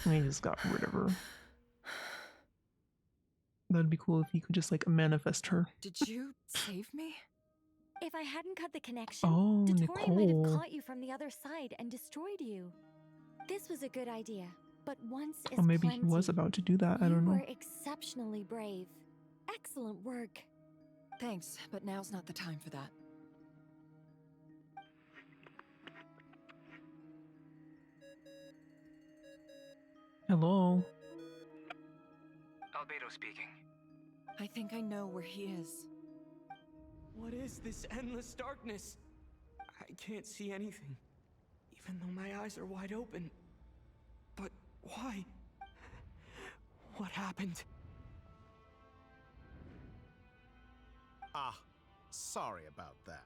Speaker 1: I just got rid of her. That'd be cool if you could just like manifest her.
Speaker 7: Did you save me?
Speaker 21: If I hadn't cut the connection,
Speaker 1: Oh,
Speaker 21: Dottore might have
Speaker 1: Nicole.
Speaker 21: caught you from the other side and destroyed you. This was a good idea, but once is
Speaker 1: Or maybe
Speaker 21: plenty.
Speaker 1: he was about to do that. I don't
Speaker 21: You
Speaker 1: know.
Speaker 21: were exceptionally brave. Excellent work.
Speaker 7: Thanks, but now's not the time for that.
Speaker 1: Hello.
Speaker 16: 𝕎ℍ𝕀𝕄𝕊𝕐 speaking.
Speaker 7: I think I know where he is.
Speaker 11: What is this endless darkness? I can't see anything, even though my eyes are wide open. But why? What happened?
Speaker 12: Ah, sorry about that.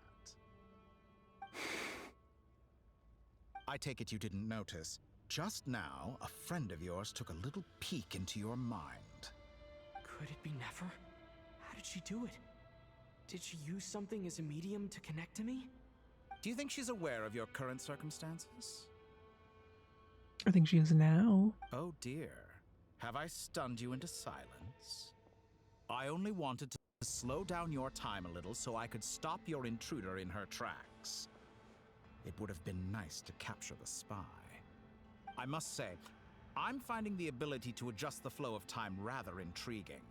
Speaker 12: I take it you didn't notice. Just now, a friend of yours took a little peek into your mind.
Speaker 11: Could it be Nefer? How did she do it? Did she use something as a medium to connect to me?
Speaker 12: Do you think she's aware of your current circumstances?
Speaker 1: I think she is now.
Speaker 12: Oh dear. Have I stunned you into silence? I only wanted to slow down your time a little so I could stop your intruder in her tracks. It would have been nice to capture the spy. I must say, I'm finding the ability to adjust the flow of time rather intriguing.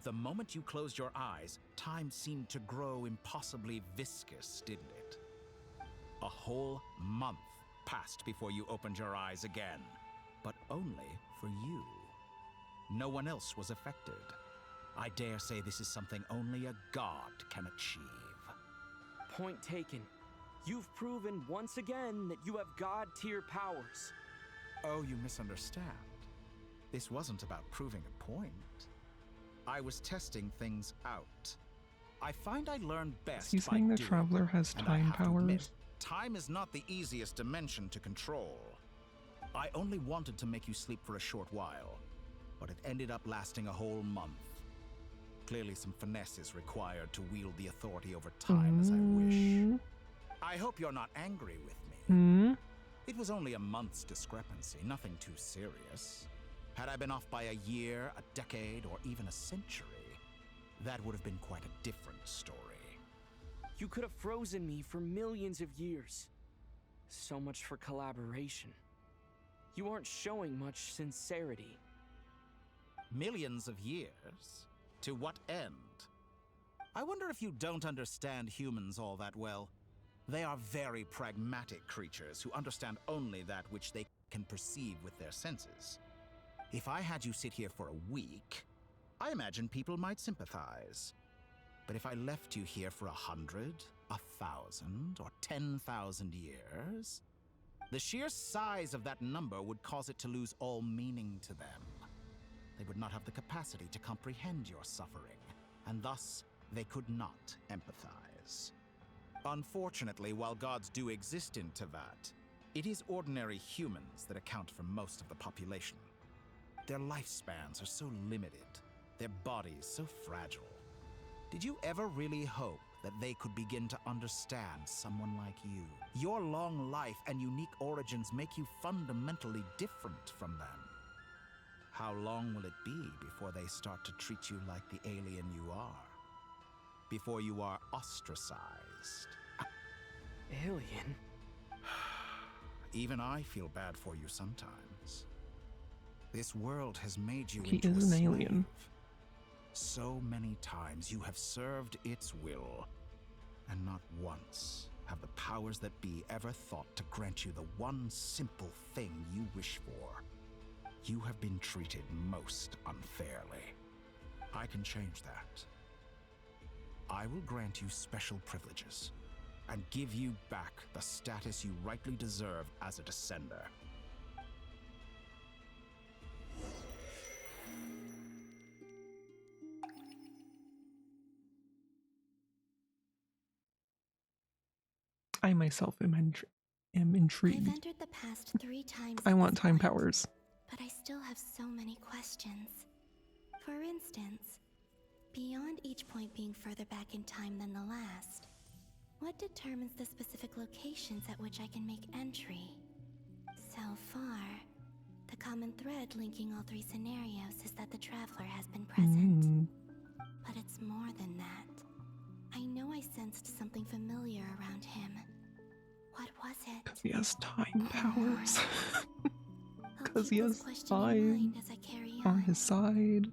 Speaker 12: The moment you closed your eyes, time seemed to grow impossibly viscous, didn't it? A whole month passed before you opened your eyes again, but only for you. No one else was affected. I dare say this is something only a god can achieve.
Speaker 11: Point taken. You've proven once again that you have god-tier powers.
Speaker 12: Oh, you misunderstand. This wasn't about proving a point. I was testing things out. I find I learn best
Speaker 1: He's
Speaker 12: by
Speaker 1: saying the
Speaker 12: doing,
Speaker 1: traveler has
Speaker 12: and I
Speaker 1: time
Speaker 12: have to admit,
Speaker 1: powers.
Speaker 12: time is not the easiest dimension to control. I only wanted to make you sleep for a short while, but it ended up lasting a whole month. Clearly some finesse is required to wield the authority over time as I wish. I hope you're not angry with me. It was only a month's discrepancy, nothing too serious. Had I been off by a year, a decade, or even a century, that would have been quite a different story.
Speaker 11: You could have frozen me for millions of years. So much for collaboration. You aren't showing much sincerity.
Speaker 12: Millions of years? To what end? I wonder if you don't understand humans all that well. They are very pragmatic creatures who understand only that which they can perceive with their senses. If I had you sit here for a week, I imagine people might sympathize. But if I left you here for 100, 1,000, or 10,000 years, the sheer size of that number would cause it to lose all meaning to them. They would not have the capacity to comprehend your suffering, and thus they could not empathize. Unfortunately, while gods do exist in Tevat, it is ordinary humans that account for most of the population. Their lifespans are so limited, their bodies so fragile. Did you ever really hope that they could begin to understand someone like you? Your long life and unique origins make you fundamentally different from them. How long will it be before they start to treat you like the alien you are? Before you are ostracized?
Speaker 6: Alien?
Speaker 12: Even I feel bad for you sometimes. This world has made you
Speaker 1: He
Speaker 12: into
Speaker 1: is
Speaker 12: a
Speaker 1: an alien.
Speaker 12: slave. So many times you have served its will, and not once have the powers that be ever thought to grant you the one simple thing you wish for. You have been treated most unfairly. I can change that. I will grant you special privileges and give you back the status you rightly deserve as a descender.
Speaker 1: I myself am
Speaker 2: I've
Speaker 1: intrigued.
Speaker 2: entered the past 3 times.
Speaker 1: I
Speaker 2: at
Speaker 1: want
Speaker 2: this
Speaker 1: time
Speaker 2: point,
Speaker 1: powers.
Speaker 2: but I still have so many questions. For instance, beyond each point being further back in time than the last, what determines the specific locations at which I can make entry? So far, the common thread linking all 3 scenarios is that the traveler has been present. But it's more than that. I know I sensed something familiar around him. What was it?
Speaker 1: Because he has time powers.
Speaker 2: I'll
Speaker 1: Because
Speaker 2: keep
Speaker 1: he
Speaker 2: this
Speaker 1: has
Speaker 2: question in
Speaker 1: time
Speaker 2: mind as I carry
Speaker 1: on his side.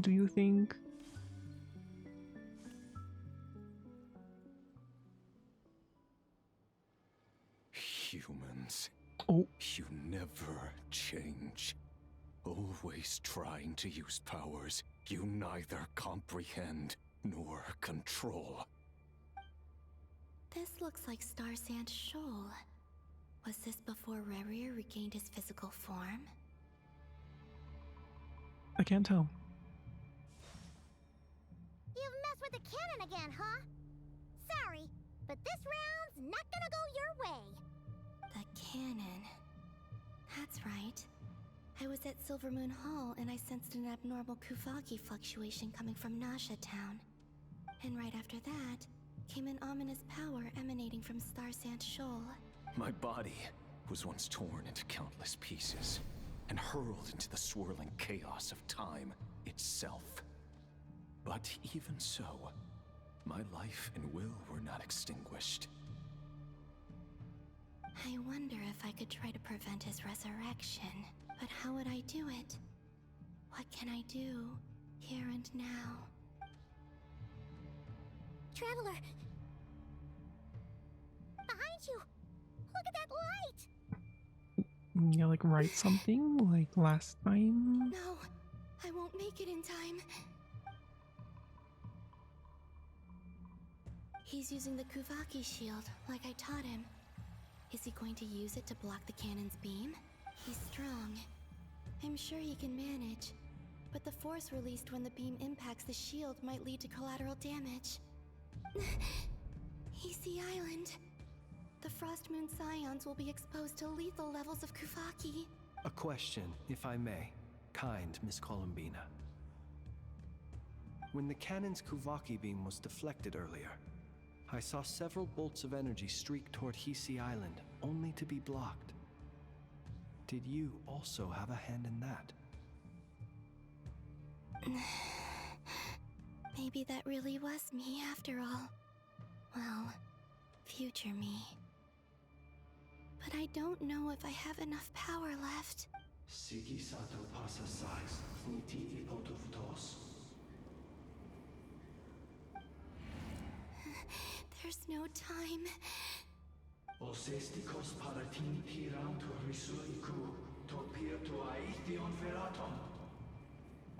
Speaker 1: Do you think?
Speaker 14: Humans.
Speaker 1: Oh.
Speaker 14: You never change. Always trying to use powers you neither comprehend nor control.
Speaker 2: This looks like Star Sand Shoal. Was this before Rerir regained his physical form?
Speaker 1: I can't tell.
Speaker 15: You've messed with the cannon again, huh? Sorry, but this round's not gonna go your way.
Speaker 2: The cannon. That's right. I was at Silvermoon Hall and I sensed an abnormal Kuvaki fluctuation coming from Nasha Town. And right after that, came an ominous power emanating from Star Sand Shoal.
Speaker 14: My body was once torn into countless pieces and hurled into the swirling chaos of time itself. But even so, my life and will were not extinguished.
Speaker 2: I wonder if I could try to prevent his resurrection. But how would I do it? What can I do, here and now?
Speaker 15: Traveler! Behind you! Look at that light!
Speaker 1: Yeah, like write something like last time.
Speaker 2: No, I won't make it in time. He's using the Kuvaki shield, like I taught him. Is he going to use it to block the cannon's beam? He's strong. I'm sure he can manage. But the force released when the beam impacts the shield might lead to collateral damage. Easy Island. The Frost Moon Scions will be exposed to lethal levels of Kuvaki.
Speaker 5: A question, if I may. Kind Miss Columbina. When the cannon's Kuvaki beam was deflected earlier, I saw several bolts of energy streak toward Hisi Island, only to be blocked. Did you also have a hand in that?
Speaker 2: Maybe that really was me after all. Well, future me. But I don't know if I have enough power left. There's no time.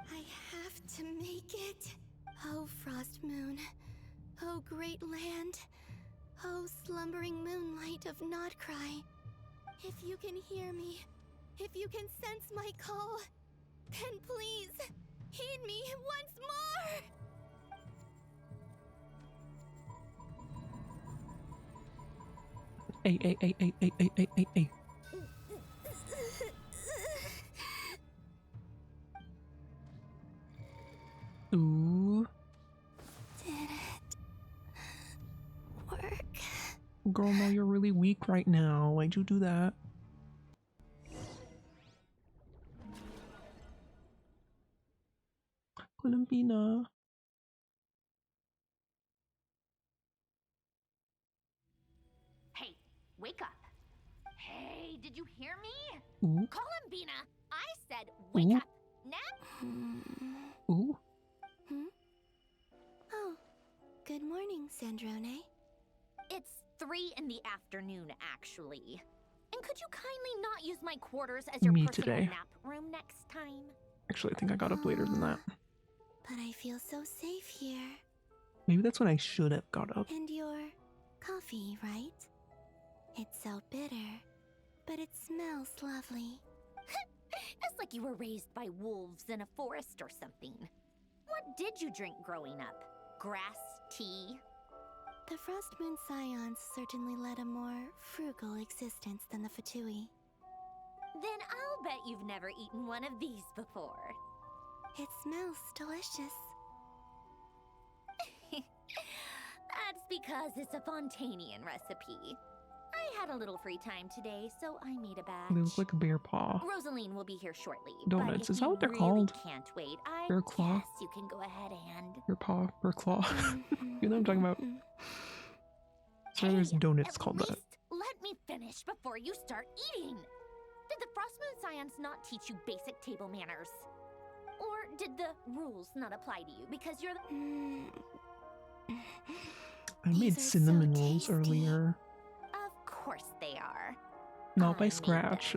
Speaker 2: I have to make it. Oh, Frost Moon. Oh, great land. Oh, slumbering moonlight of Nodcry. If you can hear me, if you can sense my call, then please, heed me once more!
Speaker 1: Hey. Ooh.
Speaker 19: Did it work?
Speaker 1: Girl, no, you're really weak right now. Why'd you do that? Columbina.
Speaker 2: Hey, wake up. Hey, did you hear me?
Speaker 1: Ooh.
Speaker 2: Columbina, I said wake
Speaker 1: Ooh.
Speaker 2: up. Now?
Speaker 1: Ooh.
Speaker 19: Oh, good morning, Sandrone.
Speaker 2: It's 3 in the afternoon, actually. And could you kindly not use my quarters as your
Speaker 1: Me
Speaker 2: personal
Speaker 1: today.
Speaker 2: nap room next time?
Speaker 1: Actually, I think I got up later than that.
Speaker 19: But I feel so safe here.
Speaker 1: Maybe that's when I should have got up.
Speaker 19: And your coffee, right? It's so bitter, but it smells lovely.
Speaker 2: It's like you were raised by wolves in a forest or something. What did you drink growing up? Grass tea?
Speaker 19: The Frost Moon Scions certainly led a more frugal existence than the Fatui.
Speaker 2: Then I'll bet you've never eaten one of these before.
Speaker 19: It smells delicious.
Speaker 2: That's because it's a Fontanian recipe. I had a little free time today, so I made a batch.
Speaker 1: They look like a bear paw.
Speaker 2: Rosaline will be here shortly.
Speaker 1: Donuts,
Speaker 2: but
Speaker 1: is
Speaker 2: if
Speaker 1: that
Speaker 2: you
Speaker 1: what they're
Speaker 2: really
Speaker 1: called?
Speaker 2: Can't wait. I
Speaker 1: Bear claw?
Speaker 2: guess you can go ahead and.
Speaker 1: Bear paw, bear claw. You know what I'm talking about? Sorry, there's donuts called that.
Speaker 2: Let me finish before you start eating. Did the Frost Moon Scions not teach you basic table manners? Or did the rules not apply to you because you're the...
Speaker 1: I made cinnamon rolls earlier.
Speaker 2: Of course they are.
Speaker 1: Not by scratch.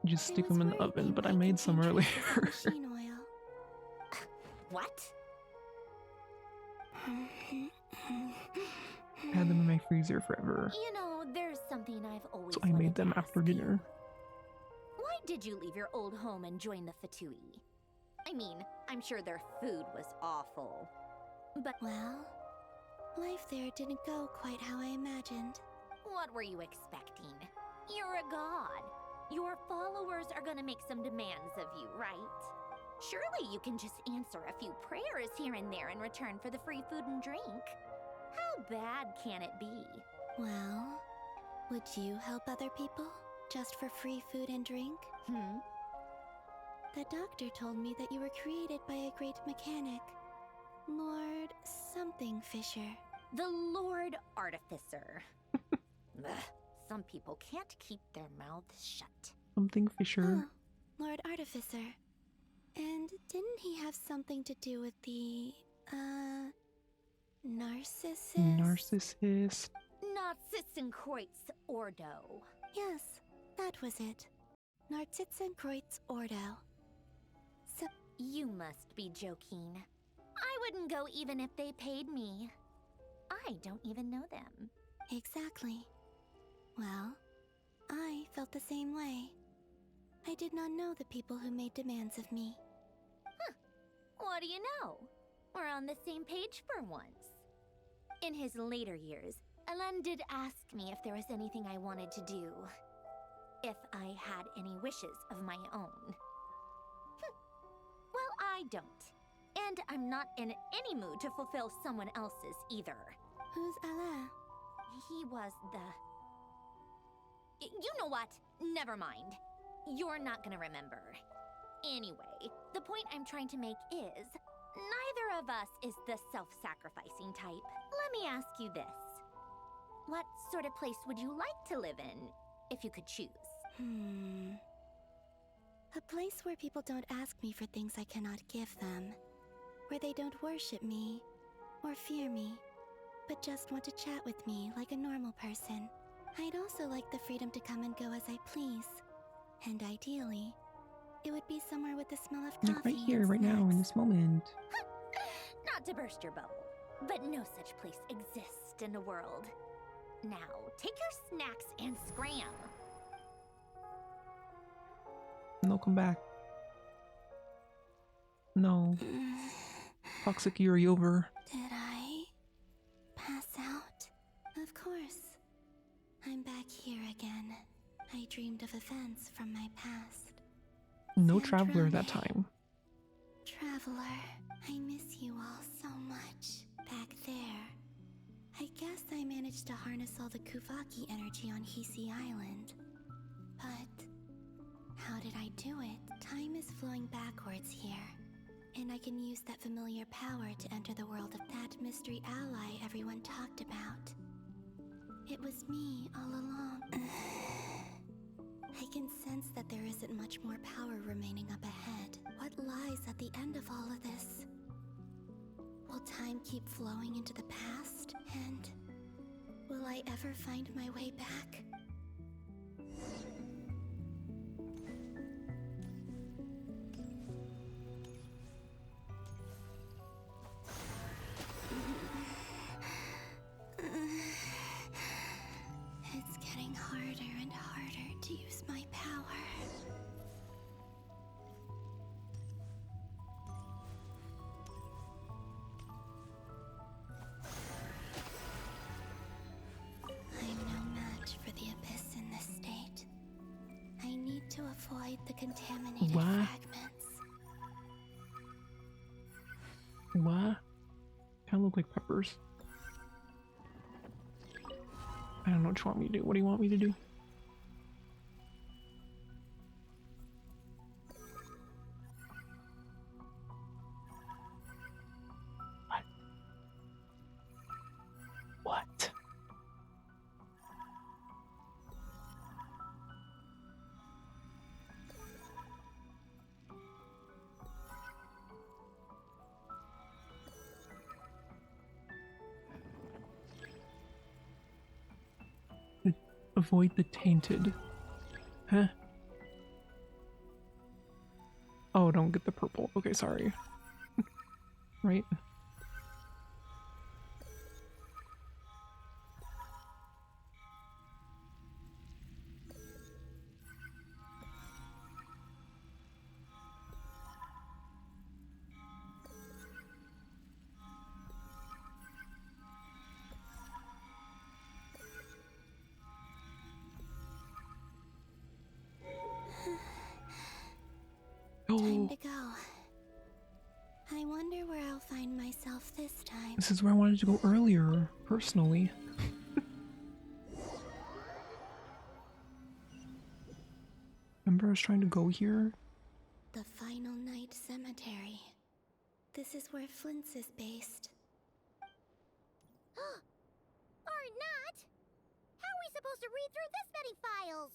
Speaker 1: Just stick them in the oven, but I made some earlier.
Speaker 19: Machine oil.
Speaker 2: What?
Speaker 1: Had them in my freezer forever.
Speaker 2: You know, there's something I've always
Speaker 1: So I made them after dinner.
Speaker 2: Why did you leave your old home and join the Fatui? I mean, I'm sure their food was awful. But
Speaker 19: well, life there didn't go quite how I imagined.
Speaker 2: What were you expecting? You're a god. Your followers are gonna make some demands of you, right? Surely you can just answer a few prayers here and there in return for the free food and drink. How bad can it be?
Speaker 19: Well, would you help other people just for free food and drink? The doctor told me that you were created by a great mechanic, Lord something Fisher.
Speaker 2: The Lord Artificer. Ugh, some people can't keep their mouths shut.
Speaker 1: Something Fisher.
Speaker 19: Oh, Lord Artificer. And didn't he have something to do with the,
Speaker 1: Narcissist.
Speaker 2: Narcissenkreuz Ordo.
Speaker 19: Yes, that was it. Narcissenkreuz Ordo. So
Speaker 2: you must be joking. I wouldn't go even if they paid me. I don't even know them.
Speaker 19: Exactly. Well, I felt the same way. I did not know the people who made demands of me.
Speaker 2: Huh. What do you know? We're on the same page for once. In his later years, Elen did ask me if there was anything I wanted to do. If I had any wishes of my own. Well, I don't. And I'm not in any mood to fulfill someone else's either.
Speaker 19: Who's Elen?
Speaker 2: He was the... You know what? Never mind. You're not gonna remember. Anyway, the point I'm trying to make is, neither of us is the self-sacrificing type. Let me ask you this. What sort of place would you like to live in, if you could choose?
Speaker 19: A place where people don't ask me for things I cannot give them. Where they don't worship me, or fear me, but just want to chat with me like a normal person. I'd also like the freedom to come and go as I please. And ideally, it would be somewhere with the smell of coffee.
Speaker 1: Like right here, right now, in this moment.
Speaker 2: Not to burst your bubble, but no such place exists in the world. Now, take your snacks and scram.
Speaker 1: No, come back. No. Toxic Yuri over.
Speaker 19: Did I pass out? Of course. I'm back
Speaker 1: no traveler that time.
Speaker 19: Traveler, I miss you all so much. Back there. I guess I managed to harness all the 𝕍𝕍𝕐 energy on Hisi Island. But how did I do it? Time is flowing backwards here. And I can use that familiar power to enter the world of that mystery ally everyone talked about. It was me all along. I can sense that there isn't much more power remaining up ahead. What lies at the end of all of this? Will time keep flowing into the past? And will I ever find my way back? It's getting harder and harder to use my power. I'm no match for the Abyss in this state. I need to avoid the contaminated fragments.
Speaker 1: What? Kind of look like peppers. I don't know what you want me to do. What do you want me to do? What? Avoid the tainted. Huh? Oh, don't get the purple. Okay, sorry. Right?
Speaker 19: Time to go. I wonder where I'll find myself this time.
Speaker 1: This is where I wanted to go earlier, personally. Remember I was trying to go here?
Speaker 19: The Final Night Cemetery. This is where Flint's is based.
Speaker 15: Or not! How are we supposed to read through this many files?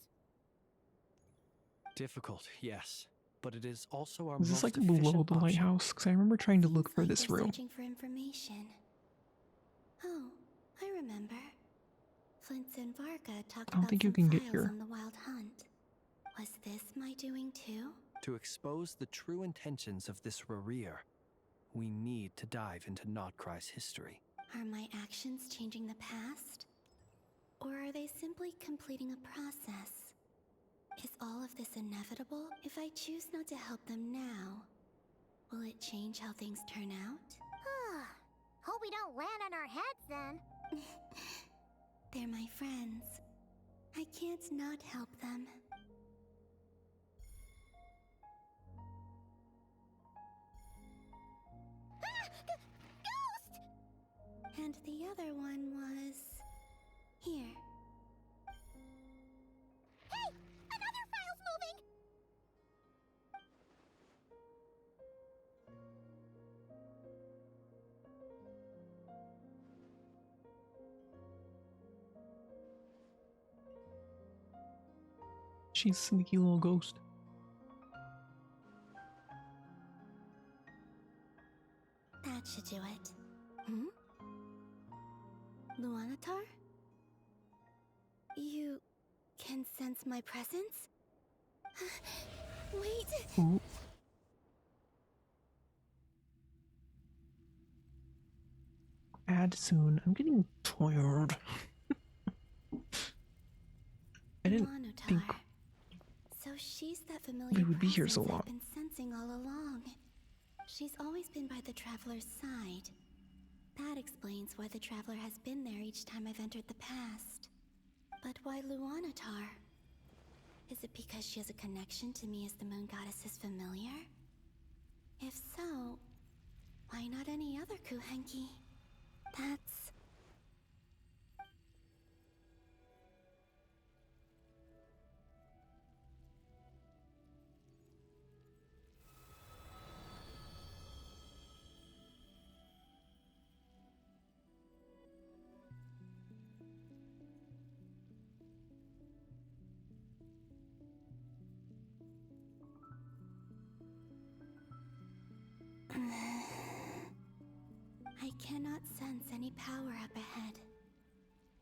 Speaker 5: Difficult, yes. But it is also our
Speaker 1: Is this
Speaker 5: most
Speaker 1: like below
Speaker 5: efficient
Speaker 1: the
Speaker 5: option.
Speaker 1: lighthouse? Because I remember trying to look for this
Speaker 19: We're
Speaker 1: room.
Speaker 19: searching for information. Oh, I remember. Flint's and Varga talked
Speaker 1: I don't
Speaker 19: about
Speaker 1: think you
Speaker 19: some
Speaker 1: can get
Speaker 19: files
Speaker 1: here.
Speaker 19: on the Wild Hunt. Was this my doing too?
Speaker 5: To expose the true intentions of this Rarir, we need to dive into 𝕊𝕐𝕐's history.
Speaker 19: Are my actions changing the past? Or are they simply completing a process? Is all of this inevitable? If I choose not to help them now, will it change how things turn out?
Speaker 15: Hope we don't land on our heads then.
Speaker 19: They're my friends. I can't not help them.
Speaker 15: Ghost!
Speaker 19: And the other one was... here.
Speaker 15: Hey! Another file's moving!
Speaker 1: She's a sneaky little ghost.
Speaker 19: That should do it. Hmm? Luanatar? You can sense my presence? Wait!
Speaker 1: Ooh. Add soon. I'm getting tired. I didn't think
Speaker 19: So she's that familiar
Speaker 1: we would be here so
Speaker 19: presence
Speaker 1: long.
Speaker 19: I've been sensing all along. She's always been by the Traveler's side. That explains why the Traveler has been there each time I've entered the past. But why Luanatar? Is it because she has a connection to me as the moon goddess's familiar? If so, why not any other Kuhenki? That's... I cannot sense any power up ahead.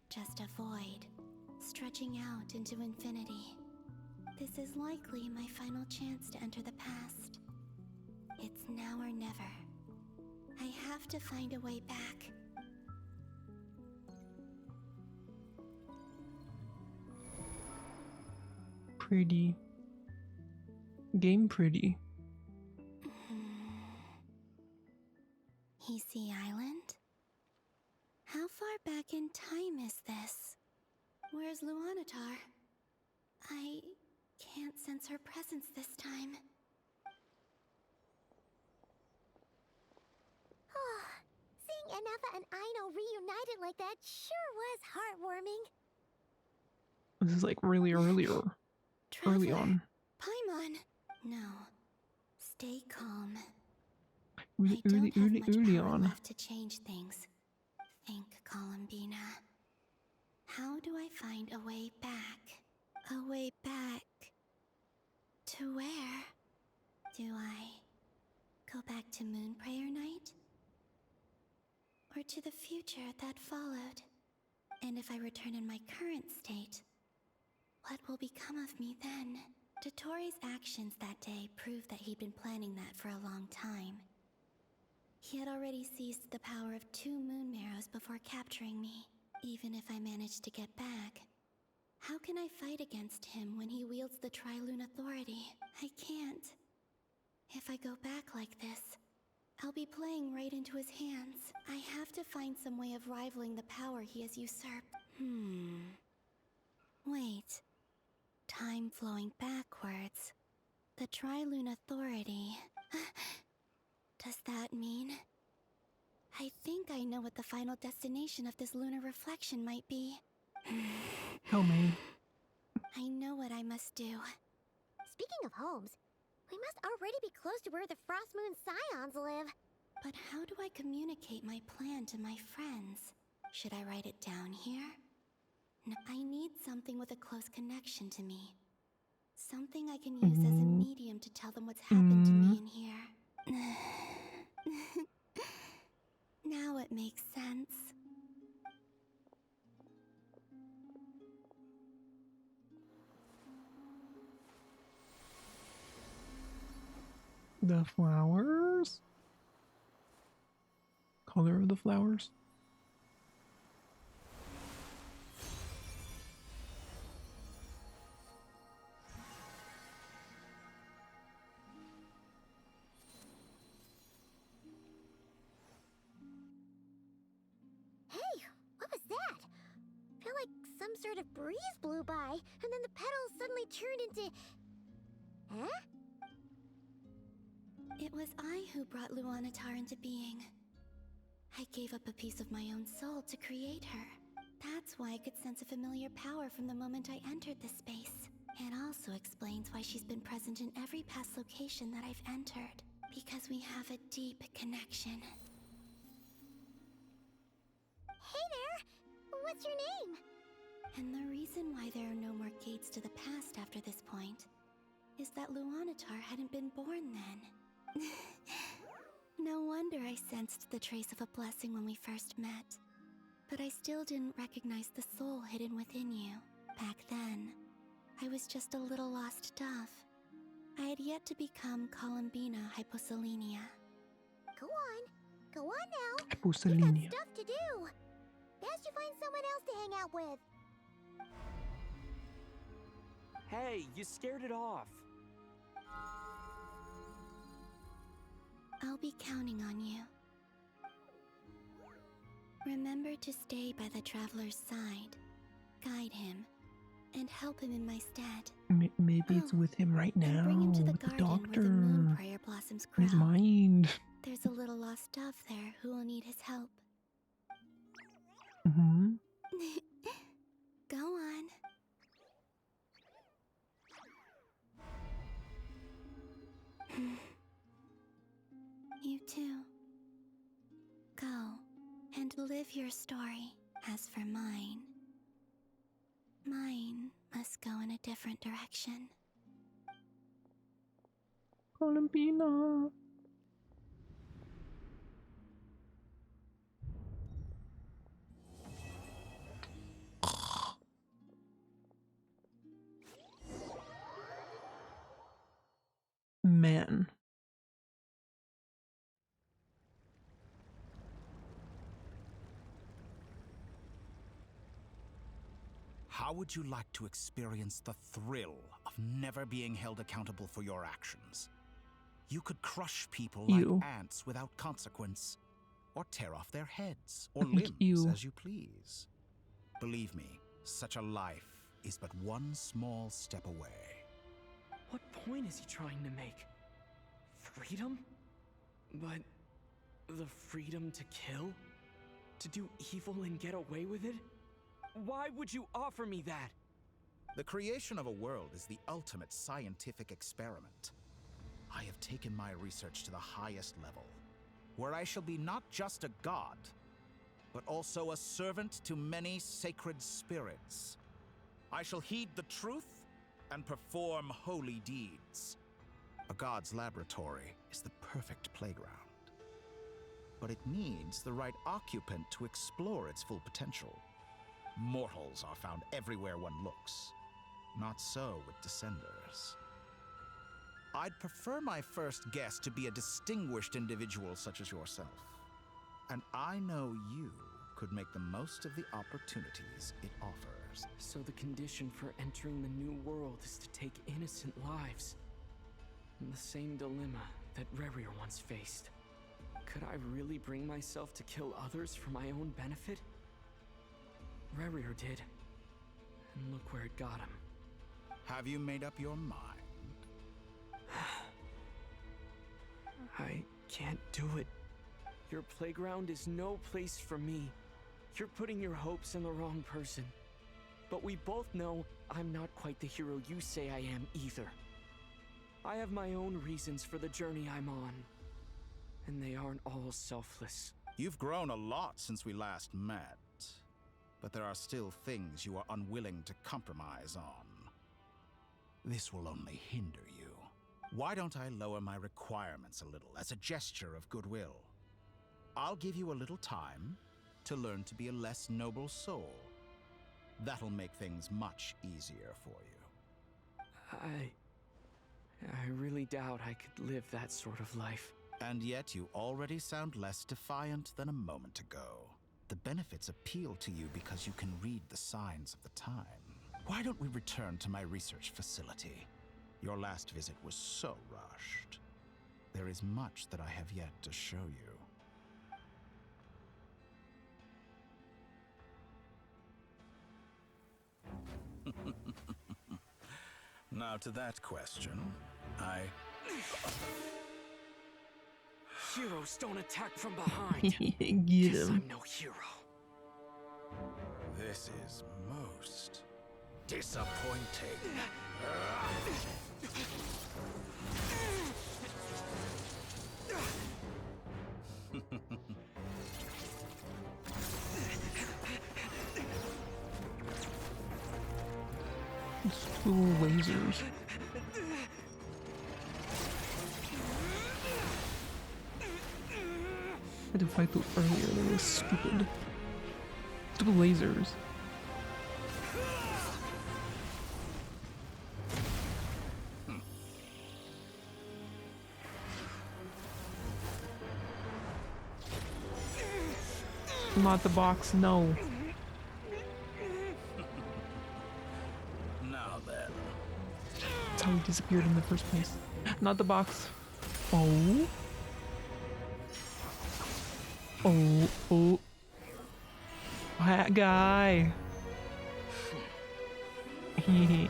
Speaker 19: Just a void, stretching out into infinity. This is likely my final chance to enter the past. It's now or never. I have to find a way back.
Speaker 1: Pretty. Game pretty.
Speaker 19: Heesey Island? How far back in time is this? Where's Luanatar? I can't sense her presence this time.
Speaker 15: Seeing Anafa and Aino reunited like that sure was heartwarming.
Speaker 1: This is like really early on.
Speaker 19: Paimon! No. Stay calm.
Speaker 1: Really on.
Speaker 19: Left to change things. Think, Columbina. How do I find a way back? A way back... to where? Do I go back to Moonprayer Night? Or to the future that followed? And if I return in my current state, what will become of me then? Dotori's actions that day proved that he'd been planning that for a long time. He had already seized the power of 2 moon marrows before capturing me. Even if I managed to get back, how can I fight against him when he wields the Tri-Lune Authority? I can't. If I go back like this, I'll be playing right into his hands. I have to find some way of rivaling the power he has usurped. Wait. Time flowing backwards. The Tri-Lune Authority. Does that mean... I think I know what the final destination of this lunar reflection might be.
Speaker 1: Tell me.
Speaker 19: I know what I must do.
Speaker 15: Speaking of homes, we must already be close to where the Frost Moon Scions live.
Speaker 19: But how do I communicate my plan to my friends? Should I write it down here? No, I need something with a close connection to me. Something I can use as a medium to tell them what's happened to me in here. Now it makes sense.
Speaker 1: The flowers? Color of the flowers?
Speaker 15: Some sort of breeze blew by, and then the petals suddenly turned into... Huh?
Speaker 19: It was I who brought Luanatar into being. I gave up a piece of my own soul to create her. That's why I could sense a familiar power from the moment I entered this space. It also explains why she's been present in every past location that I've entered. Because we have a deep connection.
Speaker 15: Hey there! What's your name?
Speaker 19: And the reason why there are no more gates to the past after this point is that Luanatar hadn't been born then. No wonder I sensed the trace of a blessing when we first met. But I still didn't recognize the soul hidden within you. Back then, I was just a little lost dove. I had yet to become Columbina Hyposelenia.
Speaker 15: Go on now.
Speaker 1: Hyposelenia.
Speaker 15: You got stuff to do. Best you find someone else to hang out with.
Speaker 11: Hey, you scared it off.
Speaker 19: I'll be counting on you. Remember to stay by the traveler's side. Guide him. and help him in my stead.
Speaker 1: Maybe it's with him right now.
Speaker 19: Bring him to the
Speaker 1: with
Speaker 19: garden
Speaker 1: the doctor.
Speaker 19: where the moon prayer blossoms
Speaker 1: In
Speaker 19: grow.
Speaker 1: his mind.
Speaker 19: There's a little lost dove there who will need his help.
Speaker 1: Mm-hmm.
Speaker 19: Go on. You too. Go and live your story. As for mine must go in a different direction.
Speaker 1: Columbina. Man.
Speaker 12: How would you like to experience the thrill of never being held accountable for your actions? You could crush people
Speaker 1: Ew.
Speaker 12: like ants without consequence, or tear off their heads or
Speaker 1: I think
Speaker 12: limbs
Speaker 1: ew.
Speaker 12: as you please. Believe me, such a life is but one small step away.
Speaker 11: What point is he trying to make? Freedom? But the freedom to kill? To do evil and get away with it? Why would you offer me that?
Speaker 12: The creation of a world is the ultimate scientific experiment. I have taken my research to the highest level, where I shall be not just a god, but also a servant to many sacred spirits. I shall heed the truth and perform holy deeds. A god's laboratory is the perfect playground, but it needs the right occupant to explore its full potential. Mortals are found everywhere one looks. Not so with Descenders. I'd prefer my first guest to be a distinguished individual such as yourself. And I know you could make the most of the opportunities it offers.
Speaker 11: So the condition for entering the new world is to take innocent lives. The same dilemma that Rerir once faced. Could I really bring myself to kill others for my own benefit? Rerir did. And look where it got him.
Speaker 12: Have you made up your mind?
Speaker 11: I can't do it. Your playground is no place for me. You're putting your hopes in the wrong person. But we both know I'm not quite the hero you say I am either. I have my own reasons for the journey I'm on. And they aren't all selfless.
Speaker 12: You've grown a lot since we last met. But there are still things you are unwilling to compromise on. This will only hinder you. Why don't I lower my requirements a little as a gesture of goodwill? I'll give you a little time to learn to be a less noble soul. That'll make things much easier for you.
Speaker 11: I really doubt I could live that sort of life.
Speaker 12: And yet you already sound less defiant than a moment ago. The benefits appeal to you because you can read the signs of the time. Why don't we return to my research facility? Your last visit was so rushed. There is much that I have yet to show you. Now to that question,
Speaker 11: Heroes don't attack from behind.
Speaker 1: Get
Speaker 11: Guess
Speaker 1: him.
Speaker 11: I'm no hero.
Speaker 12: This is most disappointing.
Speaker 1: It's little lasers. I had to fight those earlier. They were stupid. Stupid lasers. Not the box, no.
Speaker 12: Now then.
Speaker 1: That's how he disappeared in the first place. Not the box. Oh. Oh. That guy.
Speaker 12: A new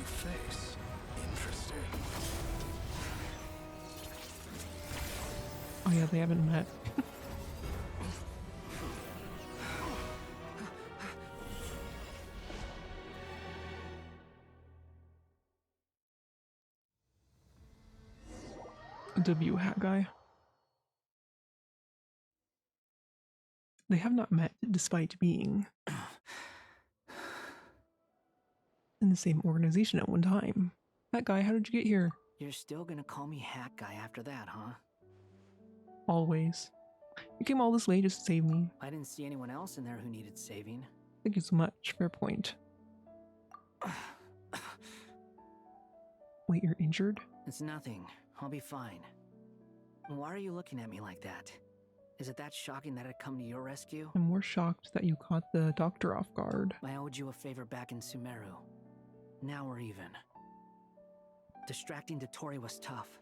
Speaker 12: face. Interesting.
Speaker 1: Oh yeah, they haven't met. W hat guy. They have not met despite being in the same organization at one time. Hat guy, how did you get here?
Speaker 13: You're still gonna call me Hat Guy after that, huh?
Speaker 1: Always. You came all this way just to save me.
Speaker 13: I didn't see anyone else in there who needed saving.
Speaker 1: Thank you so much. Fair point. Wait, you're injured?
Speaker 13: It's nothing. I'll be fine. Why are you looking at me like that? Is it that shocking that I'd come to your rescue?
Speaker 1: I'm more shocked that you caught the doctor off guard.
Speaker 13: I owed you a favor back in Sumeru. Now we're even. Distracting Dottore was tough.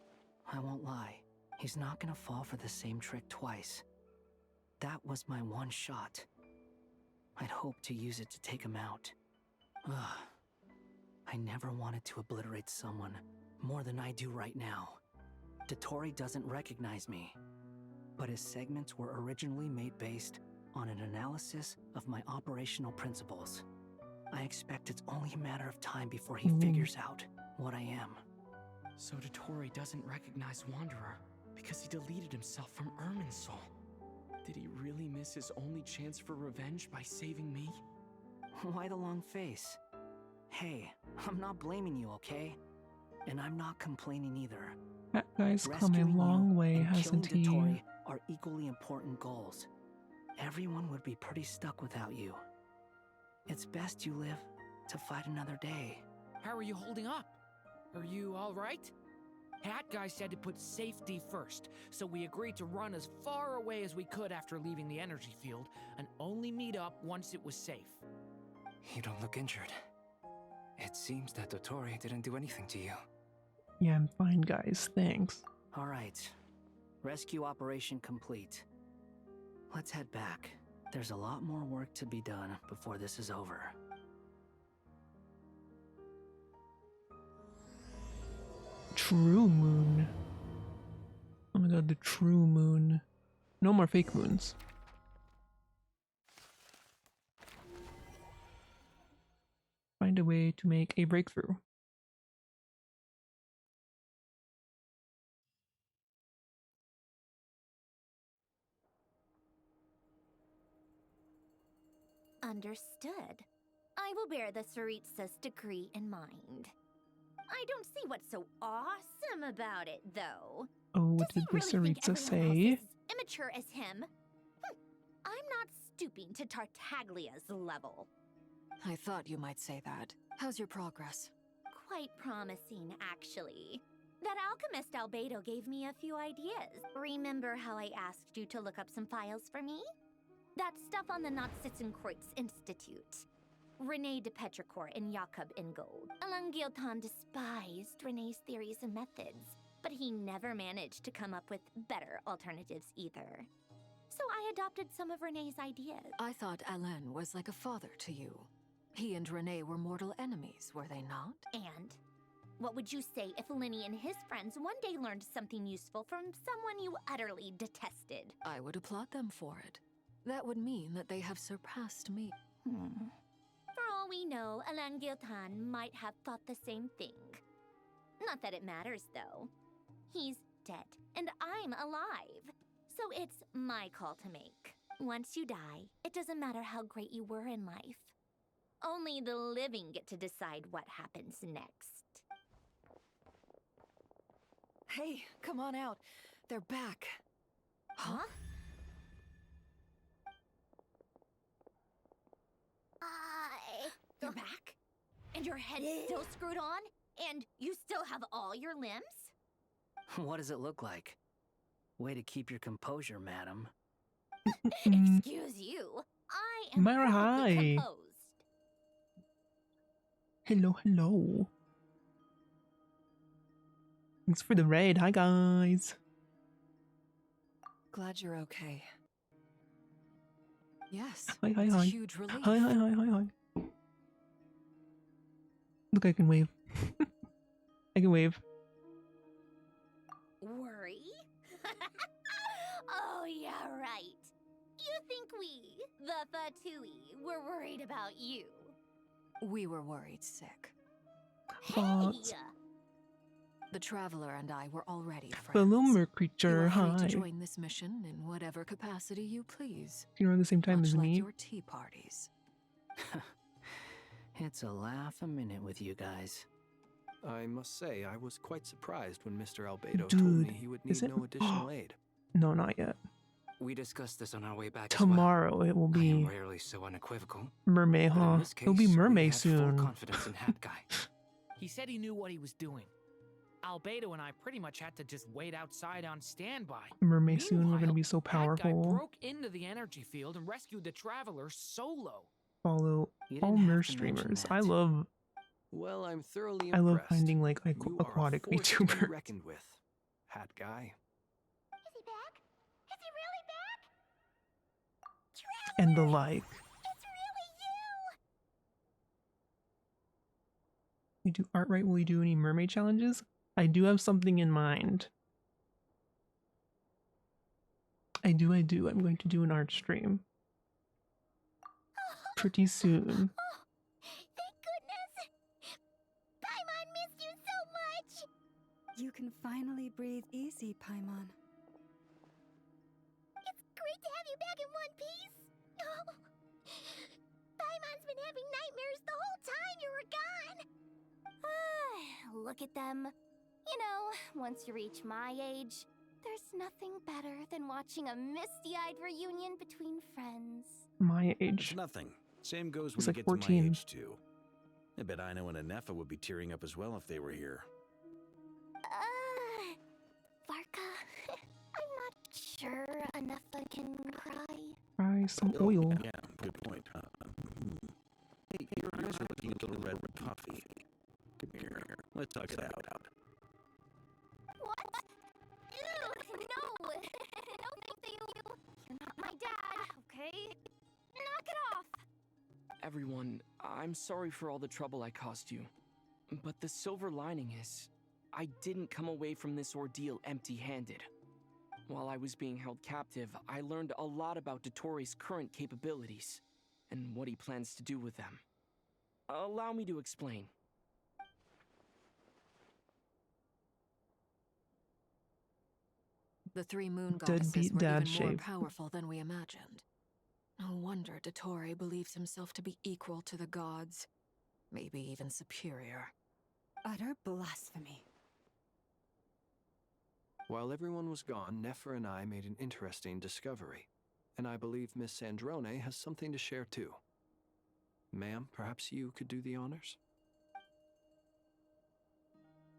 Speaker 13: I won't lie. He's not gonna fall for the same trick twice. That was my one shot. I'd hoped to use it to take him out. Ugh. I never wanted to obliterate someone more than I do right now. Dottore doesn't recognize me, but his segments were originally made based on an analysis of my operational principles. I expect it's only a matter of time before he figures out what I am.
Speaker 11: So Dottore doesn't recognize Wanderer because he deleted himself from 𝕐𝕊𝕐. Did he really miss his only chance for revenge by saving me?
Speaker 13: Why the long face? Hey, I'm not blaming you, okay? And I'm not complaining either.
Speaker 1: That guy's come a long way, hasn't he?
Speaker 13: Dottore are equally important goals. Everyone would be pretty stuck without you. It's best you live to fight another day.
Speaker 17: How are you holding up? Are you all right? Hat Guy said to put safety first, so we agreed to run as far away as we could after leaving the energy field and only meet up once it was safe.
Speaker 20: You don't look injured. It seems that Dottore didn't do anything to you.
Speaker 1: Yeah, I'm fine, guys. Thanks.
Speaker 13: All right. Rescue operation complete. Let's head back. There's a lot more work to be done before this is over.
Speaker 1: True moon. Oh my god, the true moon. No more fake moons. Find a way to make a breakthrough.
Speaker 2: Understood. I will bear the 𝕎ℍ𝕀𝕄𝕊𝕐's decree in mind. I don't see what's so awesome about it, though.
Speaker 1: Oh, what did the
Speaker 2: Really think
Speaker 1: 𝕎ℍ𝕀𝕐
Speaker 2: everyone
Speaker 1: say?
Speaker 2: else is immature as him? I'm not stooping to Tartaglia's level.
Speaker 4: I thought you might say that. How's your progress?
Speaker 2: Quite promising, actually. That alchemist Albedo gave me a few ideas. Remember how I asked you to look up some files for me? That stuff on the Nazi-Kreuz Institute. René de Petrichor and Jakob Ingold. 𝕐𝕐𝕐 despised René's theories and methods, but he never managed to come up with better alternatives either. So I adopted some of René's ideas.
Speaker 4: I thought Alain was like a father to you. He and René were mortal enemies, were they not?
Speaker 2: And what would you say if Lenny and his friends one day learned something useful from someone you utterly detested?
Speaker 4: I would applaud them for it. That would mean that they have surpassed me.
Speaker 2: For all we know, 𝕐𝕐𝕐 might have thought the same thing. Not that it matters, though. He's dead, and I'm alive. So it's my call to make. Once you die, it doesn't matter how great you were in life. Only the living get to decide what happens next.
Speaker 4: Hey, come on out. They're back.
Speaker 2: Huh? You're back? And your head's still screwed on? And you still have all your limbs?
Speaker 13: What does it look like? Way to keep your composure, madam.
Speaker 2: Excuse you. I am
Speaker 1: Myra,
Speaker 2: perfectly
Speaker 1: hi.
Speaker 2: composed.
Speaker 1: Hello, hello. Thanks for the raid. Hi, guys.
Speaker 4: Glad you're okay. Yes,
Speaker 1: Hi, hi,
Speaker 4: it's a
Speaker 1: hi.
Speaker 4: huge relief.
Speaker 1: Hi, hi, hi, hi, hi. Look, I can wave. I can wave.
Speaker 2: Worry? Oh, yeah, right. You think we, the Fatui, were worried about you?
Speaker 4: We were worried sick.
Speaker 1: Thoughts.
Speaker 4: The Traveler and I were already friends.
Speaker 1: Balloon
Speaker 4: You
Speaker 1: creature,
Speaker 4: are free
Speaker 1: hi.
Speaker 4: to join this mission in whatever capacity you please.
Speaker 1: You know, at the same time
Speaker 4: Much
Speaker 1: as
Speaker 4: like
Speaker 1: me.
Speaker 4: your tea parties.
Speaker 13: It's a laugh a minute with you guys.
Speaker 5: I must say, I was quite surprised when Mr. 𝕎ℍ𝕀𝕄𝕊 told
Speaker 1: Dude,
Speaker 5: me he would
Speaker 1: is
Speaker 5: need
Speaker 1: it?
Speaker 5: no additional aid.
Speaker 1: No, not yet.
Speaker 20: We discussed this on our way back
Speaker 1: Tomorrow it will
Speaker 20: as well. I am
Speaker 1: be
Speaker 20: rarely so unequivocal.
Speaker 1: Mermaid,
Speaker 20: But in
Speaker 1: huh?
Speaker 20: this
Speaker 1: It'll be
Speaker 20: case, we
Speaker 1: Mermaid
Speaker 20: had full
Speaker 1: soon.
Speaker 20: confidence in Hat Guy.
Speaker 17: He said he knew what he was doing. 𝕎ℍ𝕀𝕄 and I pretty much had to just wait outside on standby.
Speaker 1: Mermaid soon, we're gonna be so
Speaker 17: Hat Guy
Speaker 1: powerful.
Speaker 17: broke into the energy field and rescued the Traveler solo.
Speaker 1: Follow
Speaker 13: You
Speaker 1: all
Speaker 13: didn't have
Speaker 1: nurse
Speaker 13: to mention
Speaker 1: streamers.
Speaker 13: that.
Speaker 1: I love
Speaker 5: Well, I'm thoroughly
Speaker 1: I love
Speaker 5: impressed.
Speaker 1: finding like
Speaker 5: You are a
Speaker 1: aquatic
Speaker 5: force to be
Speaker 1: VTubers
Speaker 5: reckoned with, Hat Guy.
Speaker 15: Is he back? Is he really back?
Speaker 1: and the like.
Speaker 15: It's really you!
Speaker 1: You do art right? Will you do any mermaid challenges? I do have something in mind. I do. I'm going to do an art stream. Pretty soon.
Speaker 15: Oh, thank goodness! Paimon missed you so much!
Speaker 8: You can finally breathe easy, Paimon.
Speaker 15: It's great to have you back in one piece! Oh, Paimon's been having nightmares the whole time you were gone!
Speaker 2: Look at them. You know, once you reach my age, there's nothing better than watching a misty-eyed reunion between friends.
Speaker 1: My age.
Speaker 3: It's nothing. Same goes
Speaker 1: He's
Speaker 3: when
Speaker 1: like
Speaker 3: you get
Speaker 1: 14.
Speaker 3: to my age, too. I bet Ino and Anefa would be tearing up as well if they were here.
Speaker 2: Varka, I'm not sure Anefa can cry.
Speaker 1: Try some
Speaker 3: Oh,
Speaker 1: oil.
Speaker 3: yeah, good point. Hey, your eyes are looking a little red with coffee. Come here. Let's talk it out.
Speaker 2: What? Ew, no! No, thank you. You're not my dad, okay? Knock it off!
Speaker 11: Everyone, I'm sorry for all the trouble I caused you. But the silver lining is, I didn't come away from this ordeal empty-handed. While I was being held captive, I learned a lot about Dottoro's current capabilities, and what he plans to do with them. Allow me to explain.
Speaker 4: The three moon goddesses
Speaker 1: Deadbeat
Speaker 4: were
Speaker 1: dad
Speaker 4: even more
Speaker 1: shave.
Speaker 4: powerful than we imagined. No wonder Dottore believes himself to be equal to the gods. Maybe even superior.
Speaker 8: Utter blasphemy.
Speaker 5: While everyone was gone, Nefer and I made an interesting discovery. And I believe Miss Sandrone has something to share too. Ma'am, perhaps you could do the honors?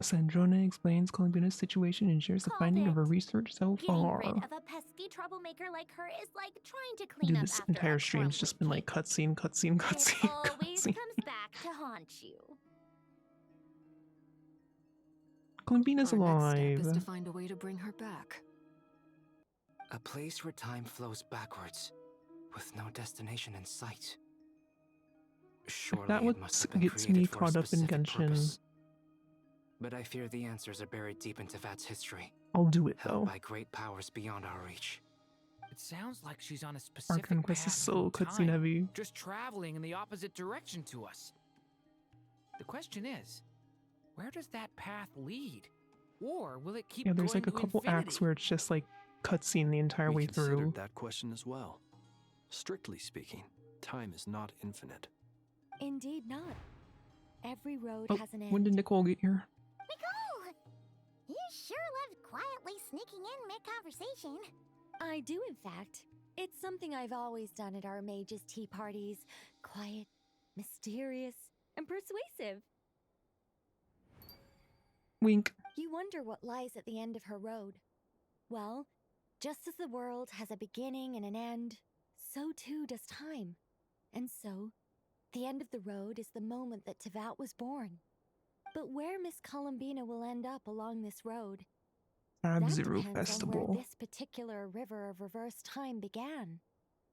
Speaker 1: Sandrone explains Columbina's situation and shares the finding of her research so
Speaker 2: Getting
Speaker 1: far.
Speaker 2: rid of a pesky troublemaker like her is like trying to clean
Speaker 1: Dude,
Speaker 2: up
Speaker 1: this
Speaker 2: after
Speaker 1: entire
Speaker 2: a
Speaker 1: stream's just been like cutscene, cutscene,
Speaker 2: It
Speaker 1: cutscene,
Speaker 2: always
Speaker 1: cutscene.
Speaker 2: comes back to haunt you.
Speaker 1: Columbina's
Speaker 4: Our next
Speaker 1: alive.
Speaker 4: step is to find a way to bring her back.
Speaker 20: A place where time flows backwards, with no destination in sight. Surely
Speaker 1: That
Speaker 20: it
Speaker 1: what
Speaker 20: must have been
Speaker 1: gets
Speaker 20: created
Speaker 1: me
Speaker 20: for a
Speaker 1: caught up in
Speaker 20: specific
Speaker 1: Genshin.
Speaker 20: purpose. But I fear the answers are buried deep into Vat's history,
Speaker 1: I'll do it
Speaker 20: held
Speaker 1: though.
Speaker 20: by great powers beyond our reach.
Speaker 17: It sounds like she's on a specific
Speaker 1: Arcane Quest is
Speaker 17: path
Speaker 1: so
Speaker 17: through
Speaker 1: cutscene
Speaker 17: time,
Speaker 1: heavy.
Speaker 17: just traveling in the opposite direction to us. The question is, where does that path lead? Or will it keep
Speaker 1: Yeah, there's
Speaker 17: going
Speaker 1: like a
Speaker 17: to
Speaker 1: couple
Speaker 17: infinity?
Speaker 1: acts where it's just like cutscene the entire
Speaker 5: We
Speaker 1: way
Speaker 5: considered
Speaker 1: through.
Speaker 5: that question as well. Strictly speaking, time is not infinite.
Speaker 21: Indeed not. Every road
Speaker 1: Oh,
Speaker 21: has an
Speaker 1: when
Speaker 21: end.
Speaker 1: did Nicole get here?
Speaker 15: Nicole! You sure loved quietly sneaking in mid-conversation.
Speaker 21: I do, in fact. It's something I've always done at our mages' tea parties. Quiet, mysterious, and persuasive.
Speaker 1: Wink.
Speaker 21: You wonder what lies at the end of her road. Well, just as the world has a beginning and an end, so too does time. And so, the end of the road is the moment that Teyvat was born. But where Miss Columbina will end up along this road, that
Speaker 1: Ab-Zero
Speaker 21: depends on where
Speaker 1: Festival.
Speaker 21: this particular river of reverse time began.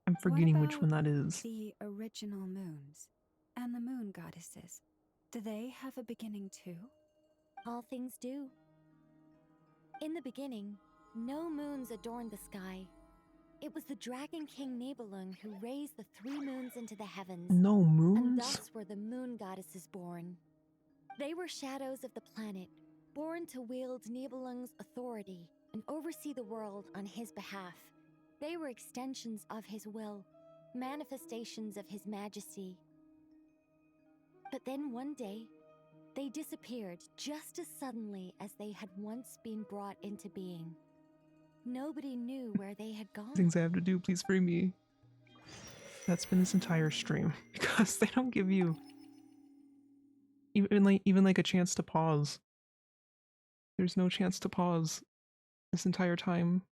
Speaker 1: I'm forgetting which one that is.
Speaker 8: The original moons and the moon goddesses. Do they have a beginning too?
Speaker 21: All things do. In the beginning, no moons adorned the sky. It was the Dragon King Nibelung who raised the 3 moons into the heavens.
Speaker 1: No
Speaker 21: And
Speaker 1: moons?
Speaker 21: thus were the moon goddesses born. They were shadows of the planet, born to wield Nibelung's authority and oversee the world on his behalf. They were extensions of his will, manifestations of his majesty. But then one day, they disappeared just as suddenly as they had once been brought into being. Nobody knew where they had gone.
Speaker 1: Things I have to do, please free me. That's been this entire stream because they don't give you even like a chance to pause. There's no chance to pause this entire time.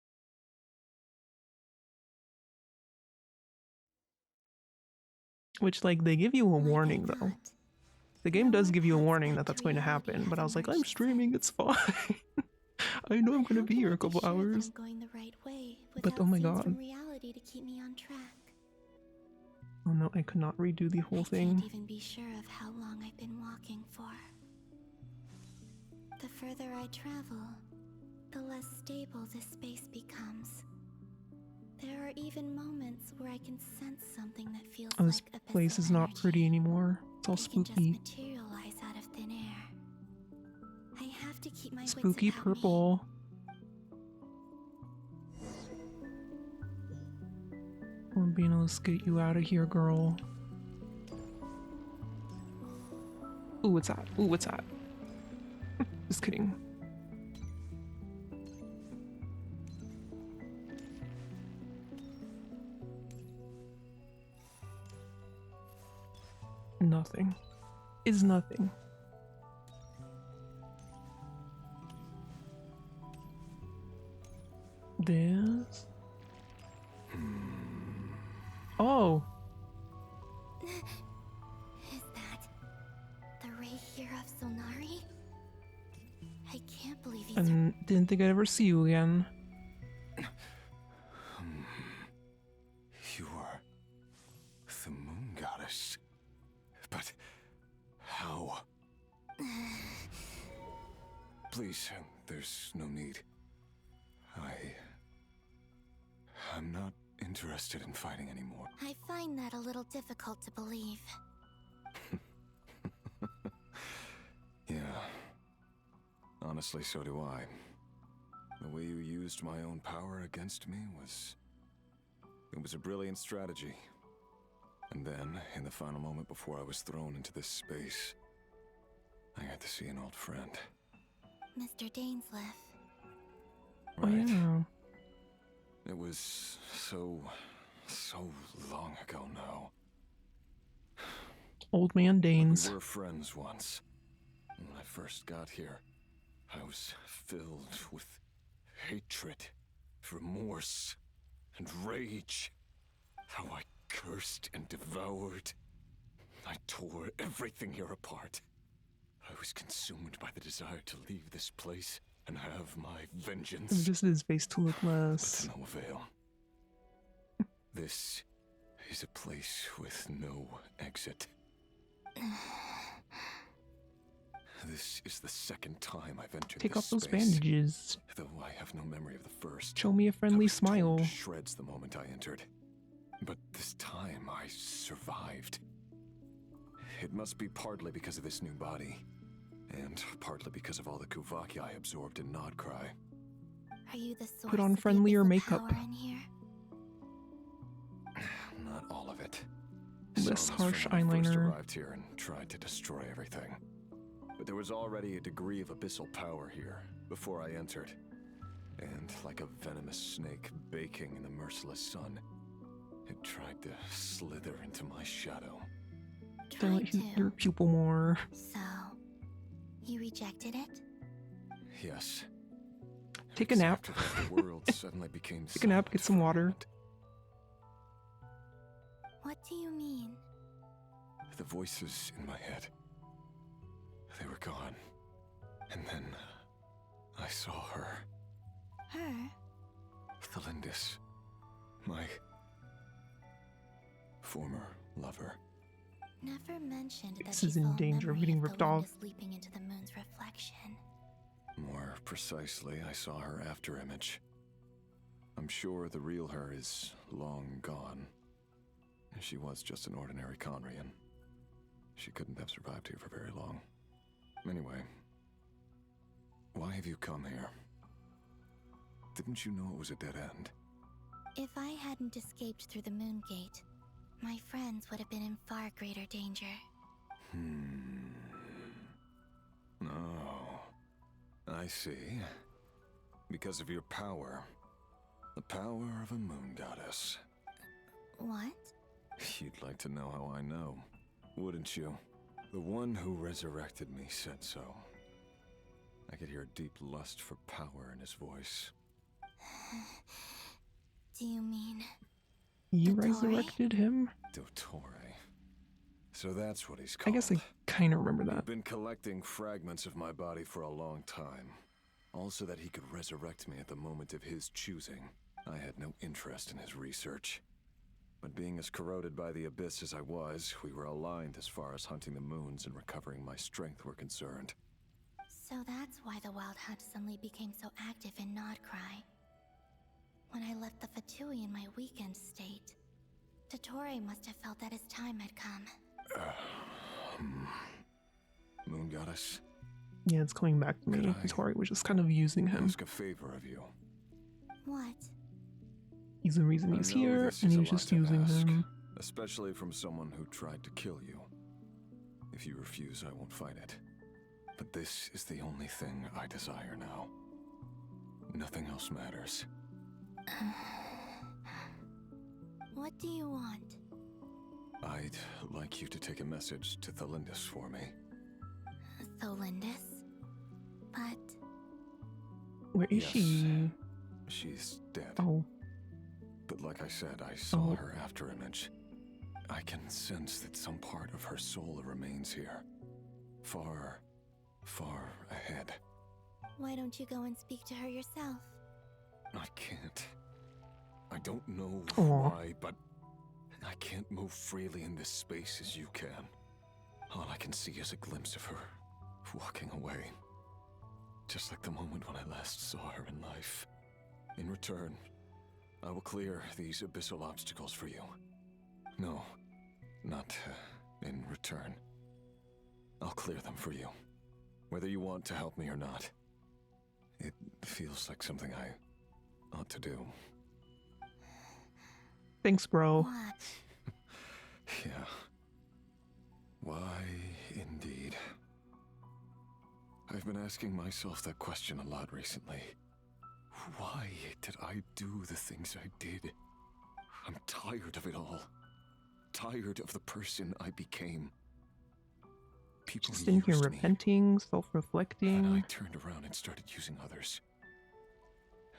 Speaker 1: Which, like, they give you a warning though. The game does give you a warning that that's going to happen, but I was like, I'm streaming, it's fine. I know I'm gonna be here a couple hours.
Speaker 19: Going the right way
Speaker 1: But oh my
Speaker 19: scenes
Speaker 1: god.
Speaker 19: from reality to keep me on track.
Speaker 1: Oh no, I could not redo the whole thing.
Speaker 19: Can't even be sure of how long I've been walking for. The further I travel, the less stable this space becomes. There are even moments where I can sense something that feels
Speaker 1: Oh, this
Speaker 19: like a
Speaker 1: place is not pretty anymore. It's all spooky.
Speaker 19: materialize out of thin air. I have to keep my
Speaker 1: Spooky
Speaker 19: wits about me.
Speaker 1: purple. Bambino, let's get you out of here, girl. Ooh, what's that? Ooh, what's that? Just kidding. Nothing. Is nothing. This. Oh.
Speaker 19: Is that the ray here of Solnari? I can't believe he's
Speaker 1: And didn't think I'd ever see you again.
Speaker 14: You are the moon goddess. But how? Please, there's no need. I'm not interested in fighting anymore.
Speaker 19: I find that a little difficult to believe.
Speaker 14: Yeah. Honestly, so do I. The way you used my own power against me was... It was a brilliant strategy. And then, in the final moment before I was thrown into this space, I got to see an old friend.
Speaker 19: Mr. Dainsleif.
Speaker 1: Oh, yeah.
Speaker 14: It was so long ago now.
Speaker 1: Old man Danes.
Speaker 14: We were friends once. When I first got here, I was filled with hatred, remorse, and rage. How I cursed and devoured. I tore everything here apart. I was consumed by the desire to leave this place and have my vengeance.
Speaker 1: It's just his face to look less.
Speaker 14: But to no avail. This is a place with no exit. This is the second time I've entered
Speaker 1: Take
Speaker 14: this
Speaker 1: off those
Speaker 14: space,
Speaker 1: bandages.
Speaker 14: though I have no memory of the first.
Speaker 1: Show me a friendly smile.
Speaker 14: To shreds the moment I entered. But this time I survived. It must be partly because of this new body, and partly because of all the 𝕍𝕍𝕐 I absorbed in 𝕍𝕍.
Speaker 19: Are you the source
Speaker 1: Put on
Speaker 19: of the
Speaker 1: friendlier
Speaker 19: abyssal
Speaker 1: makeup.
Speaker 19: power in here?
Speaker 14: Not all of it.
Speaker 1: Less
Speaker 14: Some
Speaker 1: harsh
Speaker 14: from when I first
Speaker 1: eyeliner.
Speaker 14: arrived here and tried to destroy everything. But there was already a degree of abyssal power here before I entered. And like a venomous snake baking in the merciless sun, it tried to slither into my shadow.
Speaker 1: Dilate your pupil more.
Speaker 19: So, you rejected it?
Speaker 14: Yes.
Speaker 1: Take a nap.
Speaker 14: After that, the world suddenly became
Speaker 1: Take a nap, get some water.
Speaker 19: What do you mean?
Speaker 14: The voices in my head, they were gone. And then I saw her.
Speaker 19: Her?
Speaker 14: Thelindis. My former lover.
Speaker 19: Never mentioned that
Speaker 1: This
Speaker 19: she
Speaker 1: is
Speaker 19: saw
Speaker 1: in
Speaker 19: a
Speaker 1: danger of
Speaker 19: memory
Speaker 1: getting
Speaker 19: of
Speaker 1: ripped
Speaker 19: the
Speaker 1: off.
Speaker 19: Lindis leaping into the moon's reflection.
Speaker 14: More precisely, I saw her afterimage. I'm sure the real her is long gone. She was just an ordinary Conrian. She couldn't have survived here for very long. Anyway, why have you come here? Didn't you know it was a dead end?
Speaker 19: If I hadn't escaped through the moon gate, my friends would have been in far greater danger.
Speaker 14: Oh, I see. Because of your power. The power of a moon goddess.
Speaker 19: What?
Speaker 14: You'd like to know how I know, wouldn't you? The one who resurrected me said so. I could hear a deep lust for power in his voice.
Speaker 19: Do you mean...
Speaker 1: You
Speaker 19: Dottore?
Speaker 1: resurrected him?
Speaker 14: Dottore. So that's what he's called.
Speaker 1: I guess I kind of remember that.
Speaker 14: He'd been collecting fragments of my body for a long time. Also that he could resurrect me at the moment of his choosing. I had no interest in his research. But being as corroded by the abyss as I was, we were aligned as far as hunting the moons and recovering my strength were concerned.
Speaker 19: So that's why the Wild Hunt suddenly became so active in Nodcry. When I left the Fatui in my weakened state, Dottore must have felt that his time had come.
Speaker 14: Moon goddess?
Speaker 1: Yeah, it's coming back to me. Tori was just kind of using him.
Speaker 14: Ask a favor of you.
Speaker 19: What?
Speaker 1: He's the reason he's
Speaker 14: I know
Speaker 1: here,
Speaker 14: this
Speaker 1: and
Speaker 14: is a
Speaker 1: he's
Speaker 14: lot
Speaker 1: just
Speaker 14: to
Speaker 1: using
Speaker 14: ask,
Speaker 1: him.
Speaker 14: Especially from someone who tried to kill you. If you refuse, I won't fight it. But this is the only thing I desire now. Nothing else matters.
Speaker 19: What do you want?
Speaker 14: I'd like you to take a message to Thelindis for me.
Speaker 19: Thelindis? But...
Speaker 1: Where is
Speaker 14: Yes,
Speaker 1: she?
Speaker 14: She's dead.
Speaker 1: Oh.
Speaker 14: But like I said, I saw her afterimage. I can sense that some part of her soul remains here. Far, far ahead.
Speaker 19: Why don't you go and speak to her yourself?
Speaker 14: I can't. I don't know
Speaker 1: Aw.
Speaker 14: why, but I can't move freely in this space as you can. All I can see is a glimpse of her walking away. Just like the moment when I last saw her in life. In return, I will clear these abyssal obstacles for you. No, not in return. I'll clear them for you. Whether you want to help me or not. It feels like something I ought to do.
Speaker 1: Thanks, bro.
Speaker 19: What?
Speaker 14: Yeah. Why, indeed. I've been asking myself that question a lot recently. Why did I do the things I did? I'm tired of it all. Tired of the person I became. People
Speaker 1: Just in here
Speaker 14: used me,
Speaker 1: repenting,
Speaker 14: and
Speaker 1: self-reflecting.
Speaker 14: I turned around and started using others.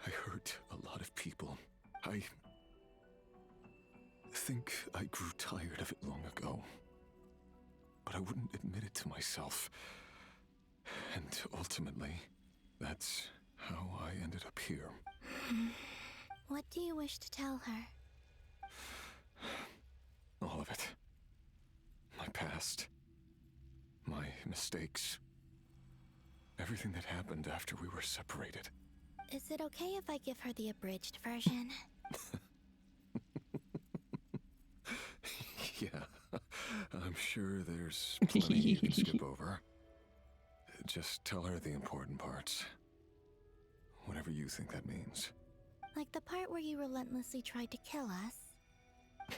Speaker 14: I hurt a lot of people. I think I grew tired of it long ago. But I wouldn't admit it to myself. And ultimately, that's how I ended up here.
Speaker 19: What do you wish to tell her?
Speaker 14: All of it. My past. My mistakes. Everything that happened after we were separated.
Speaker 19: Is it okay if I give her the abridged version?
Speaker 14: Yeah, I'm sure there's plenty you can skip over. Just tell her the important parts. Whatever you think that means.
Speaker 19: Like the part where you relentlessly tried to kill us?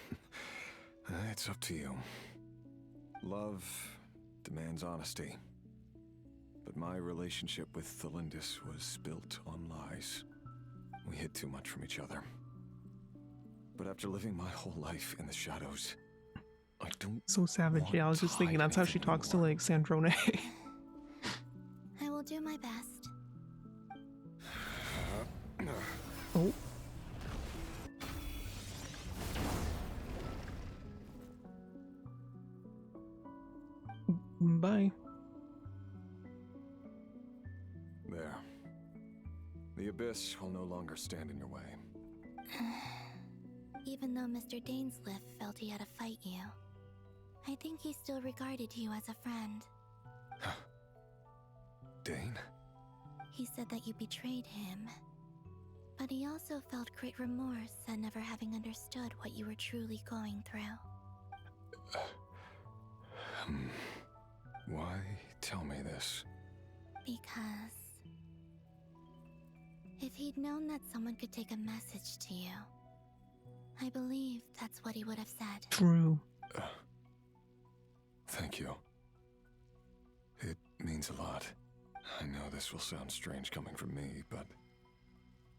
Speaker 14: It's up to you. Love demands honesty. But my relationship with Thelindis was built on lies. We hid too much from each other. But after living my whole life in the shadows, I don't
Speaker 1: So savage. Yeah, I was just thinking that's how she talks to like Sandrone.
Speaker 19: I will do my best.
Speaker 1: Oh. Bye.
Speaker 14: There. The abyss will no longer stand in your way.
Speaker 2: Even though Mr. Dainsliff felt he had to fight you, I think he still regarded you as a friend.
Speaker 14: Dane?
Speaker 2: He said that you betrayed him, but he also felt great remorse at never having understood what you were truly going through.
Speaker 14: Why tell me this?
Speaker 2: Because if he'd known that someone could take a message to you, I believe that's what he would have said.
Speaker 1: True.
Speaker 14: Thank you. It means a lot. I know this will sound strange coming from me, but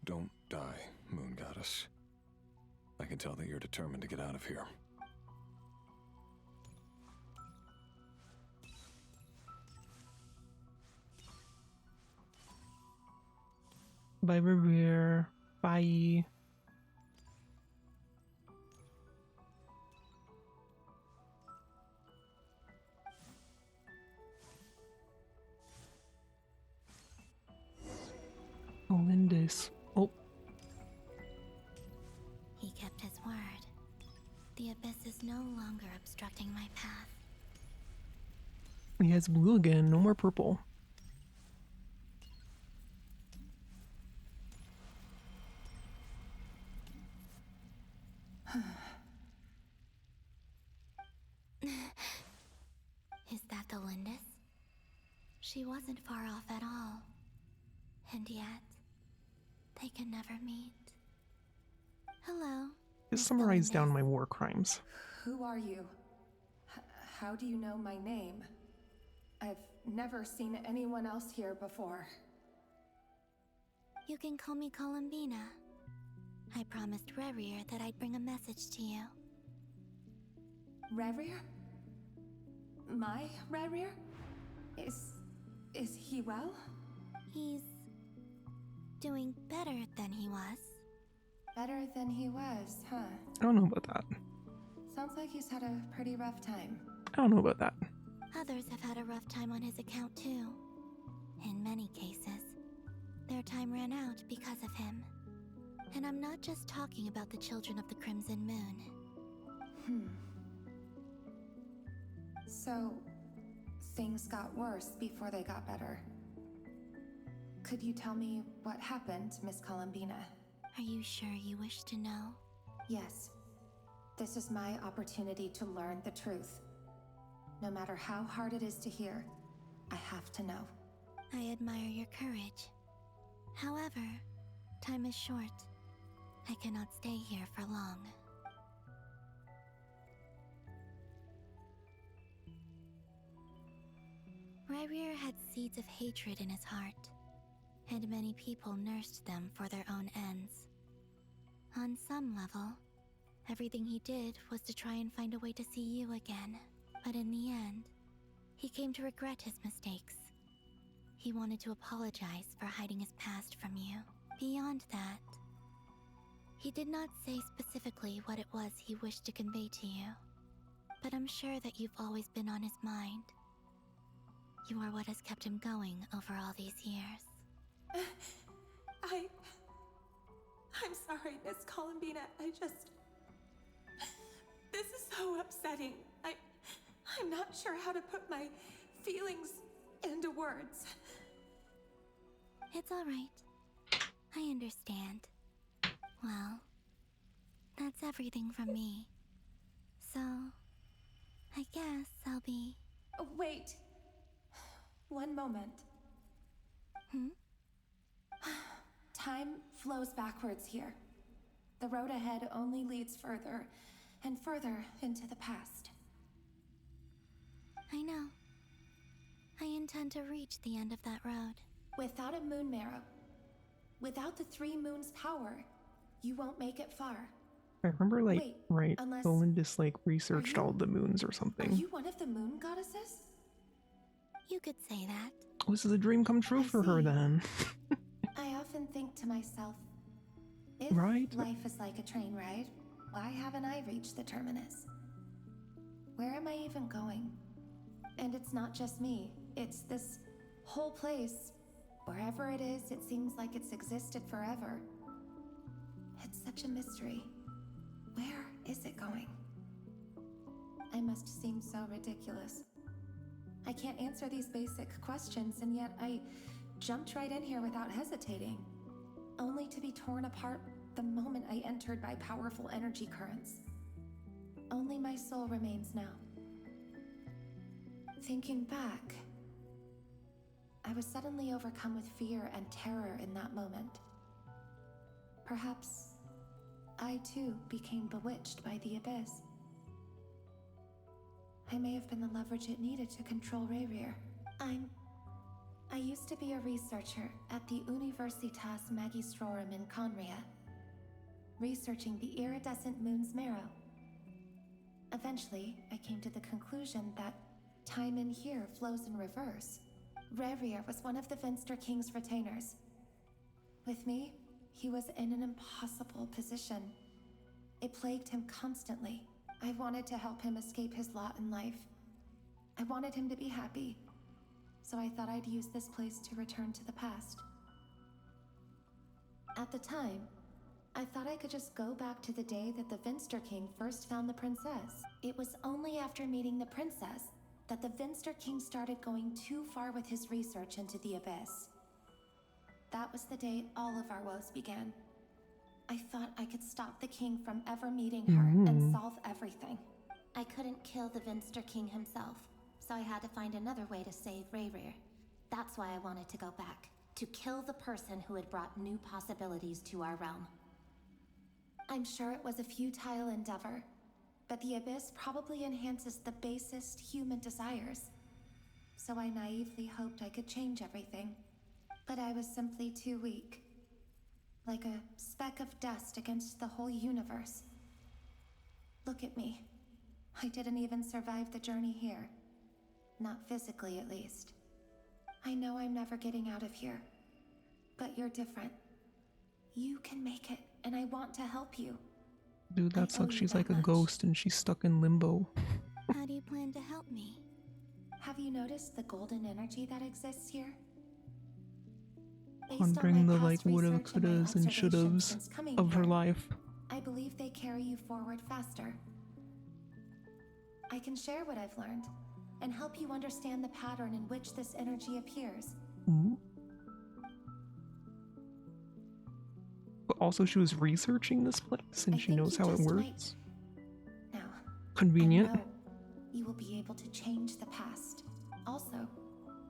Speaker 14: don't die, Moon Goddess. I can tell that you're determined to get out of here.
Speaker 1: Bye, Revere. Bye. Lindis. Oh.
Speaker 2: He kept his word. The abyss is no longer obstructing my path.
Speaker 1: He has blue again, no more purple.
Speaker 2: Is that the Lindis? She wasn't far off at all. And yet, they can never meet. Hello.
Speaker 1: Just summarize down my war crimes.
Speaker 16: Who are you? How do you know my name? I've never seen anyone else here before.
Speaker 2: You can call me Columbina. I promised Rerir that I'd bring a message to you.
Speaker 16: Rerir? My Rerir? Is he well?
Speaker 2: He's doing better than he was.
Speaker 16: Better than he was, huh?
Speaker 1: I don't know about that.
Speaker 16: Sounds like he's had a pretty rough time.
Speaker 1: I don't know about that.
Speaker 2: Others have had a rough time on his account too. In many cases, their time ran out because of him. And I'm not just talking about the children of the Crimson Moon.
Speaker 16: So, things got worse before they got better. Could you tell me what happened, Miss Columbina?
Speaker 2: Are you sure you wish to know?
Speaker 16: Yes. This is my opportunity to learn the truth. No matter how hard it is to hear, I have to know.
Speaker 2: I admire your courage. However, time is short. I cannot stay here for long. Rerir had seeds of hatred in his heart, and many people nursed them for their own ends. On some level, everything he did was to try and find a way to see you again. But in the end, he came to regret his mistakes. He wanted to apologize for hiding his past from you. Beyond that, he did not say specifically what it was he wished to convey to you. But I'm sure that you've always been on his mind. You are what has kept him going over all these years.
Speaker 16: I'm sorry, Miss Columbina. This is so upsetting. I'm not sure how to put my feelings into words.
Speaker 2: It's all right. I understand. Well, that's everything from me. So, I guess I'll be...
Speaker 16: Wait. One moment. Time flows backwards here. The road ahead only leads further and further into the past.
Speaker 2: I know. I intend to reach the end of that road.
Speaker 16: Without a moon marrow, without the three moons' power, you won't make it far.
Speaker 1: I remember, like,
Speaker 16: Wait,
Speaker 1: right,
Speaker 16: unless-
Speaker 1: Belinda's, like, researched all of the moons or
Speaker 16: Are
Speaker 1: something.
Speaker 16: you one of the moon goddesses?
Speaker 2: You could say that.
Speaker 1: Oh, this is a dream come true for her, then.
Speaker 16: I often think to myself, if
Speaker 1: Right?
Speaker 16: life is like a train ride, why haven't I reached the terminus? Where am I even going? And it's not just me, it's this whole place. Wherever it is, it seems like it's existed forever. It's such a mystery. Where is it going? I must seem so ridiculous. I can't answer these basic questions, and yet I jumped right in here without hesitating, only to be torn apart the moment I entered by powerful energy currents. Only my soul remains now. Thinking back, I was suddenly overcome with fear and terror in that moment. Perhaps I too became bewitched by the abyss. I may have been the leverage it needed to control Rayrir. I used to be a researcher at the Universitas Magistrorum in Conria, researching the iridescent moon's marrow. Eventually, I came to the conclusion that time in here flows in reverse. Rayrir was one of the Finster King's retainers. With me, he was in an impossible position. It plagued him constantly. I wanted to help him escape his lot in life. I wanted him to be happy, so I thought I'd use this place to return to the past. At the time, I thought I could just go back to the day that the Finster King first found the princess. It was only after meeting the princess that the Finster King started going too far with his research into the abyss. That was the day all of our woes began. I thought I could stop the king from ever meeting her and solve everything. I couldn't kill the Finster King himself, so I had to find another way to save Rayrir. That's why I wanted to go back, to kill the person who had brought new possibilities to our realm. I'm sure it was a futile endeavor, but the abyss probably enhances the basest human desires. So I naively hoped I could change everything. But I was simply too weak. Like a speck of dust against the whole universe. Look at me. I didn't even survive the journey here. Not physically, at least. I know I'm never getting out of here. But you're different. You can make it, and I want to help you.
Speaker 1: Dude, that sucks. She's like a ghost and she's stuck in limbo.
Speaker 16: How do you plan to help me? Have you noticed the golden energy that exists here?
Speaker 1: Pondering the like woulda, couldas, and shouldas of her life.
Speaker 16: I believe they carry you forward faster. I can share what I've learned and help you understand the pattern in which this energy appears.
Speaker 1: But also she was researching this place and she knows how it works.
Speaker 16: Now,
Speaker 1: convenient.
Speaker 16: I know you will be able to change the past. Also,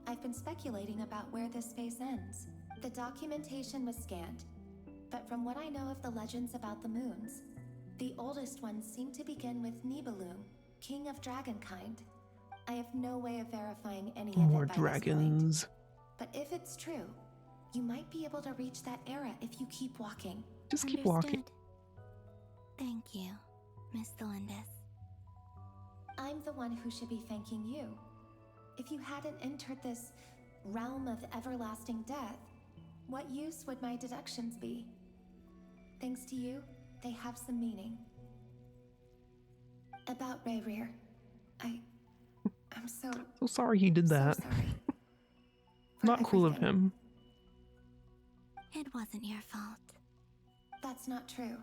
Speaker 16: I've been speculating about where this space ends. The documentation was scanned, but from what I know of the legends about the moons, the oldest ones seem to begin with Nibelung, king of dragonkind. I have no way of verifying any of it
Speaker 1: More
Speaker 16: by
Speaker 1: dragons.
Speaker 16: this point. But if it's true, you might be able to reach that era if you keep walking.
Speaker 1: Just keep walking.
Speaker 16: Thank you, Miss Delindis. I'm the one who should be thanking you. If you hadn't entered this realm of everlasting death, what use would my deductions be? Thanks to you, they have some meaning. About Rayrir, I'm so
Speaker 1: sorry he did that.
Speaker 16: sorry.
Speaker 1: Not cool of him.
Speaker 16: It wasn't your fault. That's not true.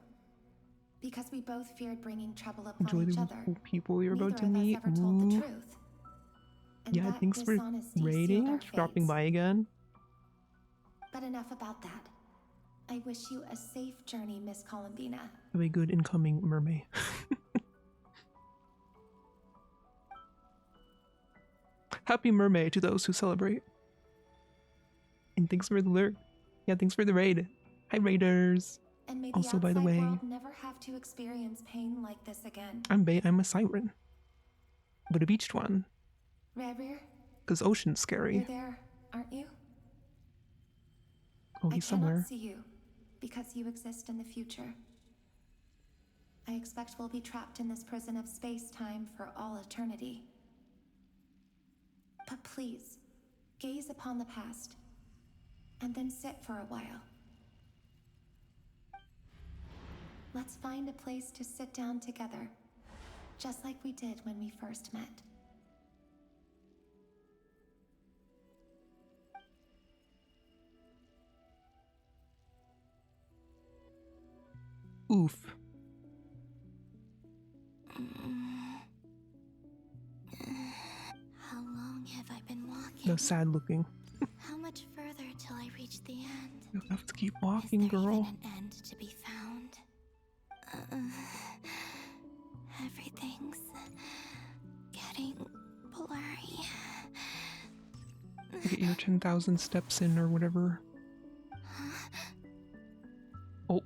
Speaker 16: Because we both feared bringing trouble upon
Speaker 1: Enjoy
Speaker 16: each
Speaker 1: the
Speaker 16: other.
Speaker 1: cool people you're about to
Speaker 16: Neither of us
Speaker 1: meet.
Speaker 16: ever told the
Speaker 1: Ooh.
Speaker 16: truth. And
Speaker 1: Yeah,
Speaker 16: that
Speaker 1: thanks for
Speaker 16: dishonesty sealed
Speaker 1: raiding,
Speaker 16: our
Speaker 1: for dropping
Speaker 16: fates.
Speaker 1: by again.
Speaker 16: But enough about that. I wish you a safe journey, Miss Columbina.
Speaker 1: Have a good incoming mermaid. Happy mermaid to those who celebrate. And thanks for the lurk. Yeah, thanks for the raid. Hi raiders.
Speaker 16: And may the
Speaker 1: Also, by the
Speaker 16: outside
Speaker 1: way,
Speaker 16: world never have to experience pain like this again.
Speaker 1: I'm a siren. But a beached one.
Speaker 16: Rayrir,
Speaker 1: Because ocean's scary.
Speaker 16: you're there, aren't you?
Speaker 1: Oh,
Speaker 16: I
Speaker 1: he's
Speaker 16: cannot
Speaker 1: somewhere.
Speaker 16: see you because you exist in the future. I expect we'll be trapped in this prison of space-time for all eternity. But please, gaze upon the past, and then sit for a while. Let's find a place to sit down together, just like we did when we first met.
Speaker 1: Oof. so sad looking.
Speaker 19: How much further till I reach the end?
Speaker 1: You have to keep walking, girl.
Speaker 19: An end to be found. Everything's getting blurry.
Speaker 1: Get your 10,000 steps in or whatever. Oh.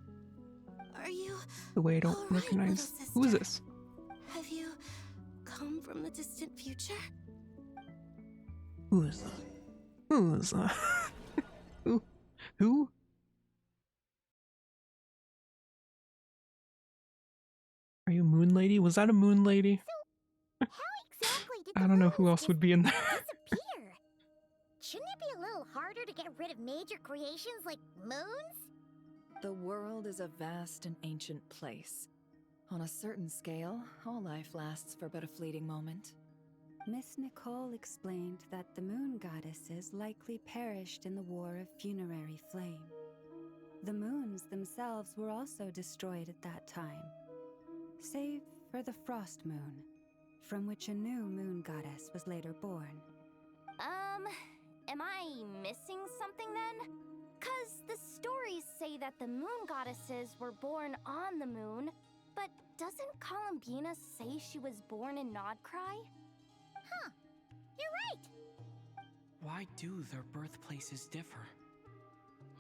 Speaker 19: Are you
Speaker 1: the way I don't recognize. Who is this?
Speaker 19: Have you come from the distant future?
Speaker 1: Who is that? Who is that? Who? Are you Moon Lady? Was that a Moon Lady?
Speaker 15: How exactly did
Speaker 1: I don't know who else would be in there.
Speaker 15: disappear? Shouldn't it be a little harder to get rid of major creations like moons?
Speaker 7: The world is a vast and ancient place. On a certain scale, all life lasts for but a fleeting moment.
Speaker 8: Miss Nicole explained that the moon goddesses likely perished in the War of Funerary Flame. The moons themselves were also destroyed at that time, save for the Frost Moon, from which a new moon goddess was later born.
Speaker 2: Am I missing something then? 'Cause the stories say that the moon goddesses were born on the moon, but doesn't 𝕍ℑ𝕀𝕄𝕊𝕐 say she was born in 𝕏𝕐?
Speaker 15: Huh. You're right.
Speaker 11: Why do their birthplaces differ?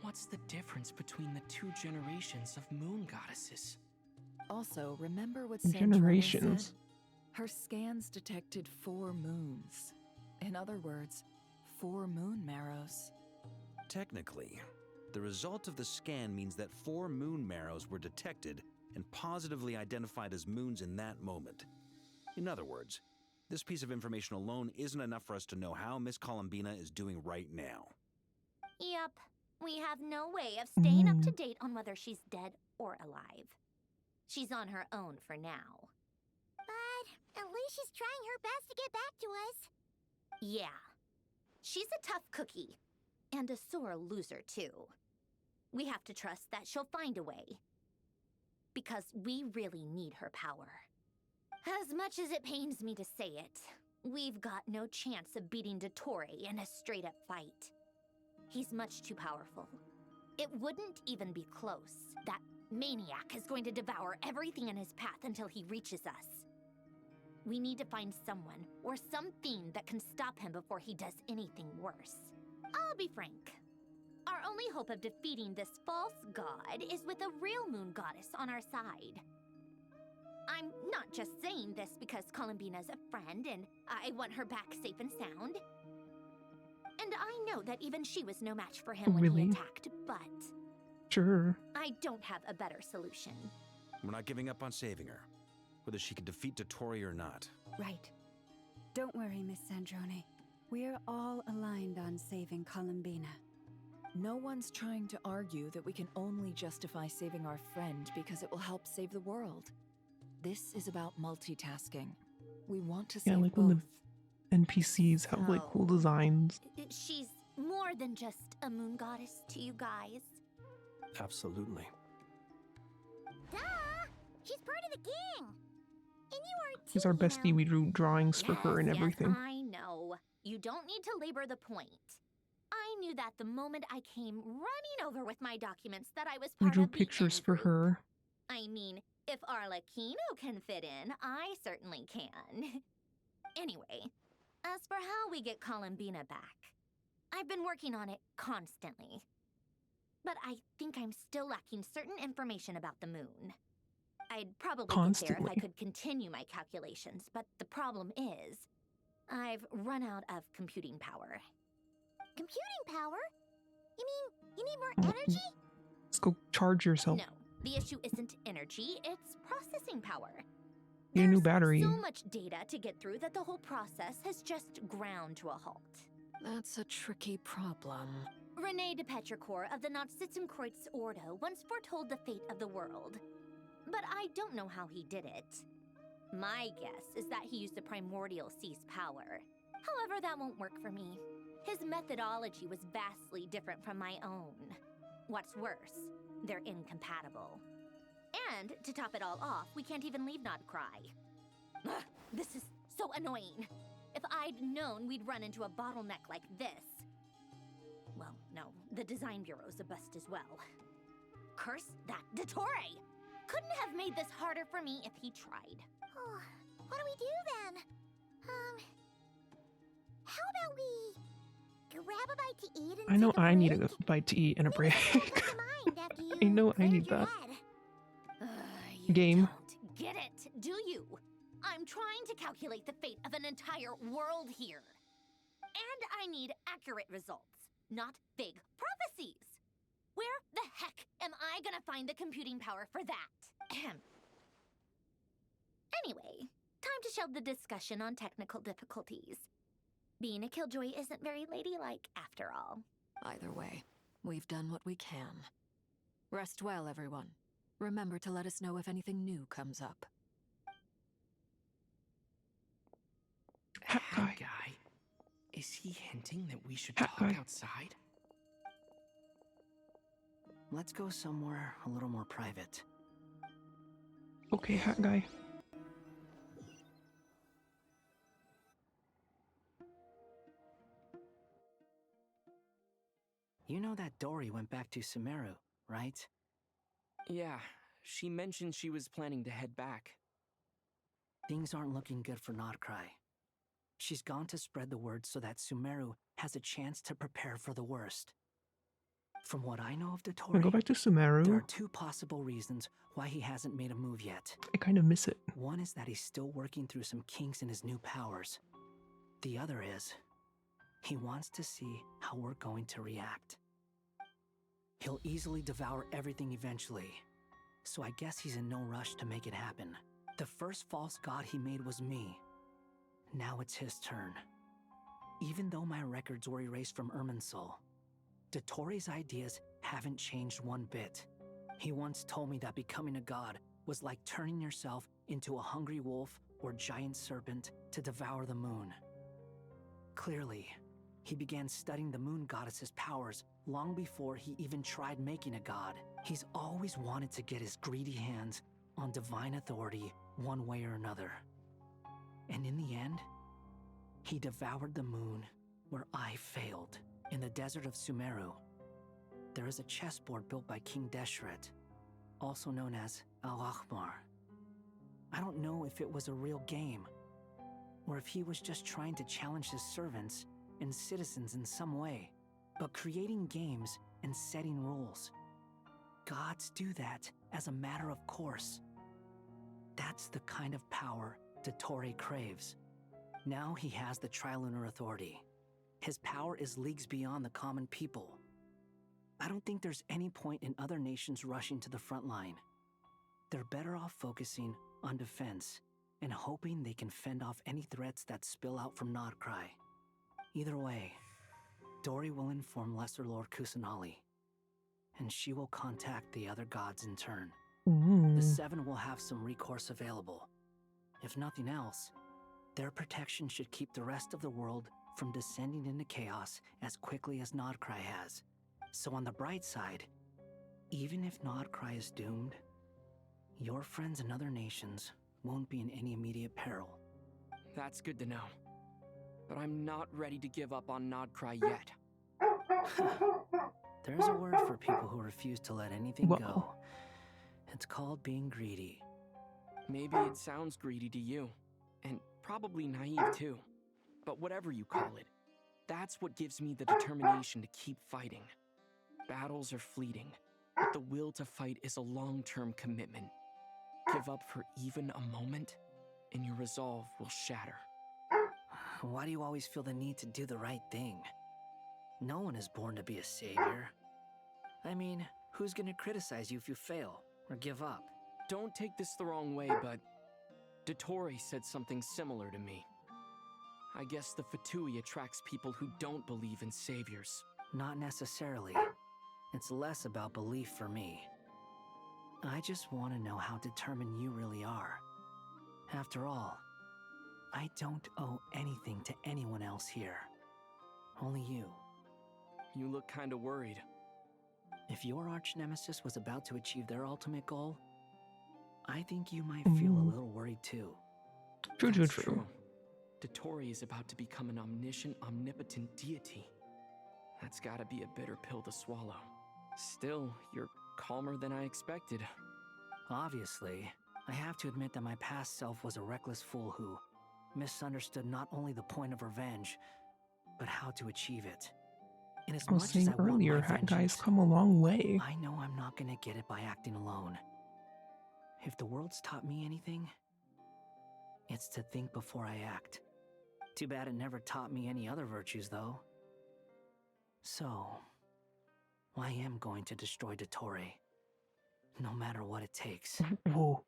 Speaker 11: What's the difference between the two generations of moon goddesses?
Speaker 7: Also, remember what
Speaker 1: Generations.
Speaker 7: said? Her scans detected 4 moons. In other words, 4 moon marrows.
Speaker 3: Technically, the result of the scan means that 4 moon marrows were detected and positively identified as moons in that moment. In other words, this piece of information alone isn't enough for us to know how Miss 𝕍ℑ𝕀𝕄𝕊𝕐 is doing right now.
Speaker 2: Yep. We have no way of staying up to date on whether she's dead or alive. She's on her own for now.
Speaker 15: But at least she's trying her best to get back to us.
Speaker 2: Yeah. She's a tough cookie. And a sore loser, too. We have to trust that she'll find a way. Because we really need her power. As much as it pains me to say it, we've got no chance of beating Dottore in a straight-up fight. He's much too powerful. It wouldn't even be close. That maniac is going to devour everything in his path until he reaches us. We need to find someone or something that can stop him before he does anything worse. I'll be frank. Our only hope of defeating this false god is with a real moon goddess on our side. I'm not just saying this because 𝕍ℑ𝕀𝕄𝕊𝕐's a friend and I want her back safe and sound. And I know that even she was no match for him when he attacked, but...
Speaker 1: Sure.
Speaker 2: I don't have a better solution.
Speaker 3: We're not giving up on saving her, whether she can defeat Dottore or not.
Speaker 8: Right. Don't worry, Miss Sandrone. We're all aligned on saving 𝕍ℑ𝕀𝕄𝕊𝕐.
Speaker 7: No one's trying to argue that we can only justify saving our friend because it will help save the world. This is about multitasking. We want to
Speaker 1: Yeah,
Speaker 7: save
Speaker 1: like
Speaker 7: both.
Speaker 1: when the NPCs have like cool designs.
Speaker 2: She's more than just a moon goddess to you guys.
Speaker 5: Absolutely.
Speaker 15: Duh! She's part of the gang! And you are too,
Speaker 1: She's our bestie. We drew drawings for her and everything.
Speaker 2: Yes, I know. You don't need to labor the point. I knew that the moment I came running over with my documents that I was
Speaker 1: We
Speaker 2: part
Speaker 1: drew
Speaker 2: of the
Speaker 1: pictures for her.
Speaker 2: I mean, if 𝕍ℑ𝕀𝕄𝕊𝕐 can fit in, I certainly can. Anyway, as for how we get 𝕍ℑ𝕀𝕄𝕊𝕐 back, I've been working on it constantly. But I think I'm still lacking certain information about the moon. I'd probably get there if I could continue my calculations, but the problem is, I've run out of computing power.
Speaker 15: Computing power? You mean you need more energy?
Speaker 1: Let's go charge yourself.
Speaker 2: No, the issue isn't energy, it's processing power.
Speaker 1: Get a new battery.
Speaker 2: So much data to get through that the whole process has just ground to a halt.
Speaker 7: That's a tricky problem.
Speaker 2: René de Petrichor of the 𝕉𝕉𝕉𝕉𝕉 Ordo once foretold the fate of the world. But I don't know how he did it. My guess is that he used the primordial sea's power. However, that won't work for me. His methodology was vastly different from my own. What's worse, they're incompatible. And, to top it all off, we can't even leave 𝕉𝕉𝕉𝕉. Ugh, this is so annoying. if I'd known we'd run into a bottleneck like this. Well, no, the design bureau's a bust as well. Curse that Dottore! Couldn't have made this harder for me if he tried.
Speaker 15: Oh, what do we do then? How about we grab a bite to eat and
Speaker 1: I know
Speaker 15: take a
Speaker 1: I need
Speaker 15: break?
Speaker 1: a bite to eat and a break.
Speaker 15: After you
Speaker 1: I know I
Speaker 15: cleared
Speaker 1: need
Speaker 15: your
Speaker 1: that.
Speaker 15: head.
Speaker 2: You
Speaker 1: Game.
Speaker 2: don't get it, do you? I'm trying to calculate the fate of an entire world here. And I need accurate results, not vague prophecies. Where the heck am I gonna find the computing power for that? Ahem. Anyway, time to shelve the discussion on technical difficulties. Being a killjoy isn't very ladylike after all.
Speaker 4: Either way, we've done what we can. Rest well, everyone. Remember to let us know if anything new comes up.
Speaker 11: Hat guy. Is he hinting that we should
Speaker 1: Hat
Speaker 11: talk
Speaker 1: guy.
Speaker 11: outside?
Speaker 13: Let's go somewhere a little more private.
Speaker 1: Okay, hat guy.
Speaker 13: You know that Dory went back to Sumeru, right?
Speaker 11: Yeah, she mentioned she was planning to head back.
Speaker 13: Things aren't looking good for 𝕨dcry. She's gone to spread the word so that Sumeru has a chance to prepare for the worst. From what I know of
Speaker 1: Can
Speaker 13: Dottore,
Speaker 1: I go back to
Speaker 13: there
Speaker 1: Sumeru?
Speaker 13: are two possible reasons why he hasn't made a move yet.
Speaker 1: I kind of miss it.
Speaker 13: One is that he's still working through some kinks in his new powers. The other is, he wants to see how we're going to react. He'll easily devour everything eventually, so I guess he's in no rush to make it happen. The first false god he made was me. Now it's his turn. Even though my records were erased from 𝕎ℍ𝕀𝕄𝕊𝕐, Dottore's ideas haven't changed one bit. He once told me that becoming a god was like turning yourself into a hungry wolf or giant serpent to devour the moon. Clearly, he began studying the moon goddess's powers long before he even tried making a god. He's always wanted to get his greedy hands on divine authority one way or another. And in the end, he devoured the moon where I failed. In the desert of Sumeru, there is a chessboard built by King Deshret, also known as 𝕎ℍ𝕀𝕄𝕊𝕐. I don't know if it was a real game, or if he was just trying to challenge his servants and citizens in some way. But creating games and setting rules, gods do that as a matter of course. That's the kind of power Dottore craves. Now he has the Trilunar Authority. His power is leagues beyond the common people. I don't think there's any point in other nations rushing to the front line. They're better off focusing on defense and hoping they can fend off any threats that spill out from 𝕨dcry. Either way, Dory will inform Lesser Lord Kusanali, and she will contact the other gods in turn. The Seven will have some recourse available. If nothing else, their protection should keep the rest of the world from descending into chaos as quickly as 𝕨dcry has. So on the bright side, even if 𝕨dcry is doomed, your friends in other nations won't be in any immediate peril.
Speaker 11: That's good to know. But I'm not ready to give up on 𝕨dcry yet.
Speaker 13: There's a word for people who refuse to let anything go. It's called being greedy.
Speaker 11: Maybe it sounds greedy to you, and probably naive too. But whatever you call it, that's what gives me the determination to keep fighting. Battles are fleeting, but the will to fight is a long-term commitment. Give up for even a moment, and your resolve will shatter.
Speaker 13: Why do you always feel the need to do the right thing? No one is born to be a savior. I mean, who's gonna criticize you if you fail or give up?
Speaker 11: Don't take this the wrong way, but Dottore said something similar to me. I guess the 𝕍𝕀𝕄 attracts people who don't believe in saviors.
Speaker 13: Not necessarily. It's less about belief for me. I just want to know how determined you really are. After all, I don't owe anything to anyone else here. Only you.
Speaker 11: You look kinda worried.
Speaker 13: If your arch-nemesis was about to achieve their ultimate goal, I think you might feel a little worried too.
Speaker 1: True.
Speaker 11: Dottore is about to become an omniscient, omnipotent deity. That's gotta be a bitter pill to swallow. Still, you're calmer than I expected.
Speaker 13: Obviously, I have to admit that my past self was a reckless fool who misunderstood not only the point of revenge, but how to achieve it. And as
Speaker 1: I was
Speaker 13: much as
Speaker 1: saying
Speaker 13: I want
Speaker 1: earlier,
Speaker 13: my
Speaker 1: hat guys
Speaker 13: vengeance,
Speaker 1: come a long way.
Speaker 13: I know I'm not gonna get it by acting alone. If the world's taught me anything, it's to think before I act. Too bad it never taught me any other virtues, though. So, I am going to destroy Dottore, no matter what it takes.
Speaker 1: Whoa.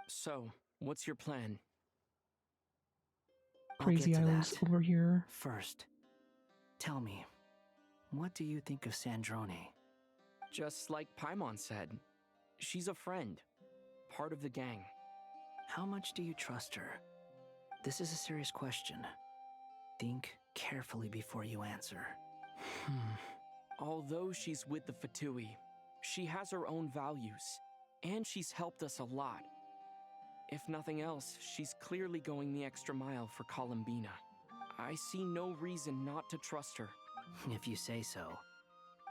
Speaker 11: So, what's your plan?
Speaker 13: I'll
Speaker 1: Crazy
Speaker 13: get to
Speaker 1: Isles
Speaker 13: that.
Speaker 1: over here.
Speaker 13: First, tell me, what do you think of Sandrone?
Speaker 11: Just like Paimon said, she's a friend, part of the gang.
Speaker 13: How much do you trust her? This is a serious question. Think carefully before you answer.
Speaker 11: Although she's with the Fatui, she has her own values, and she's helped us a lot. If nothing else, she's clearly going the extra mile for Columbina. I see no reason not to trust her.
Speaker 13: If you say so.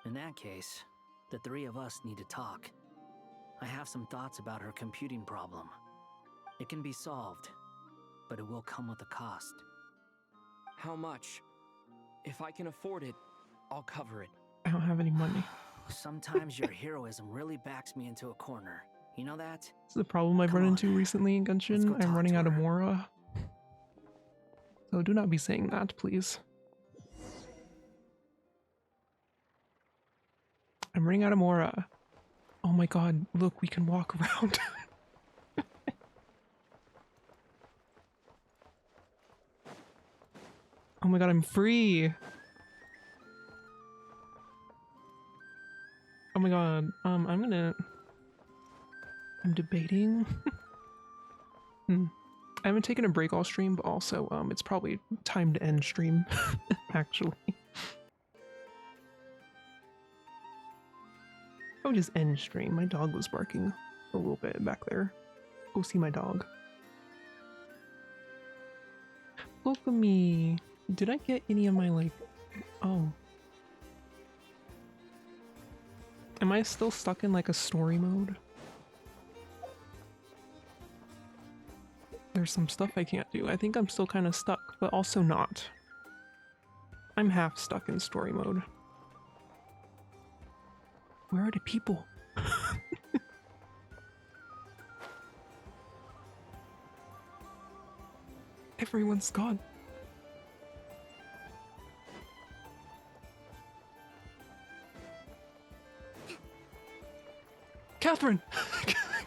Speaker 13: In that case, the three of us need to talk. I have some thoughts about her computing problem. It can be solved, but it will come with a cost.
Speaker 11: How much? If I can afford it, I'll cover it.
Speaker 1: I don't have any money.
Speaker 13: Sometimes your heroism really backs me into a corner. You know that?
Speaker 1: It's the problem I've run into recently in Genshin. I'm running out of Mora. So do not be saying that, please. I'm running out of Mora. Oh my god, look, we can walk around. Oh my god, I'm free! Oh my god, I'm debating. I haven't taken a break all stream, but also, it's probably time to end stream, actually. I would just end stream. My dog was barking a little bit back there. Go see my dog. Look at me. Did I get any of my, like... Oh. Am I still stuck in, like, a story mode? There's some stuff I can't do. I think I'm still kind of stuck, but also not. I'm half stuck in story mode. Where are the people? Everyone's gone. Catherine!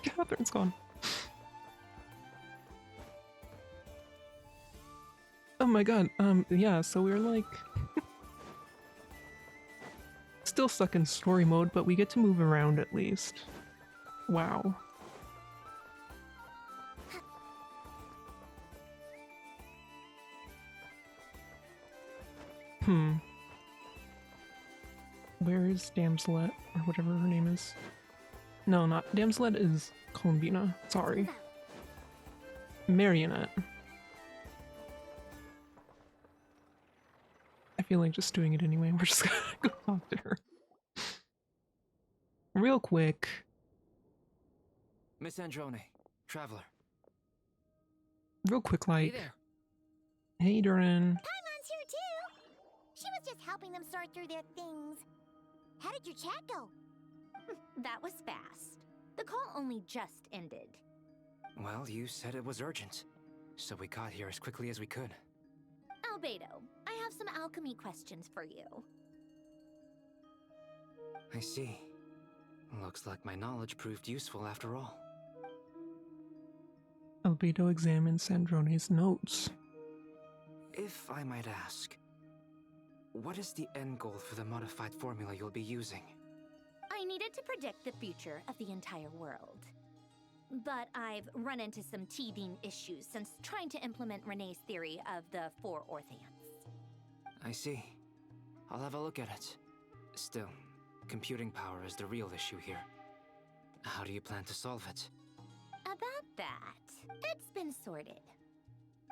Speaker 1: Catherine's gone. Oh my god, yeah, so we're like... still stuck in story mode, but we get to move around at least. Wow. Where is Damselet, or whatever her name is? No, not Damselet is Columbina. Sorry. Marionette. I feel like just doing it anyway. We're just gonna go talk to her. Real quick.
Speaker 20: Miss Androne, traveler.
Speaker 1: Real quick, like.
Speaker 20: Hey there.
Speaker 1: Hey, Durin.
Speaker 15: Paimon's here too! She was just helping them sort through their things. How did your chat go?
Speaker 2: That was fast. The call only just ended.
Speaker 20: Well, you said it was urgent, so we got here as quickly as we could.
Speaker 2: 𝕎ℍ𝕀𝕄𝕊𝕐, I have some alchemy questions for you.
Speaker 20: I see. Looks like my knowledge proved useful after all.
Speaker 1: 𝕎ℍ𝕀𝕄𝕊𝕐 examines Sandrone's notes.
Speaker 20: If I might ask, what is the end goal for the modified formula you'll be using?
Speaker 2: I needed to predict the future of the entire world. But I've run into some teething issues since trying to implement Renee's theory of the 4 Orthants.
Speaker 20: I see. I'll have a look at it. Still, computing power is the real issue here. How do you plan to solve it?
Speaker 2: About that, it's been sorted.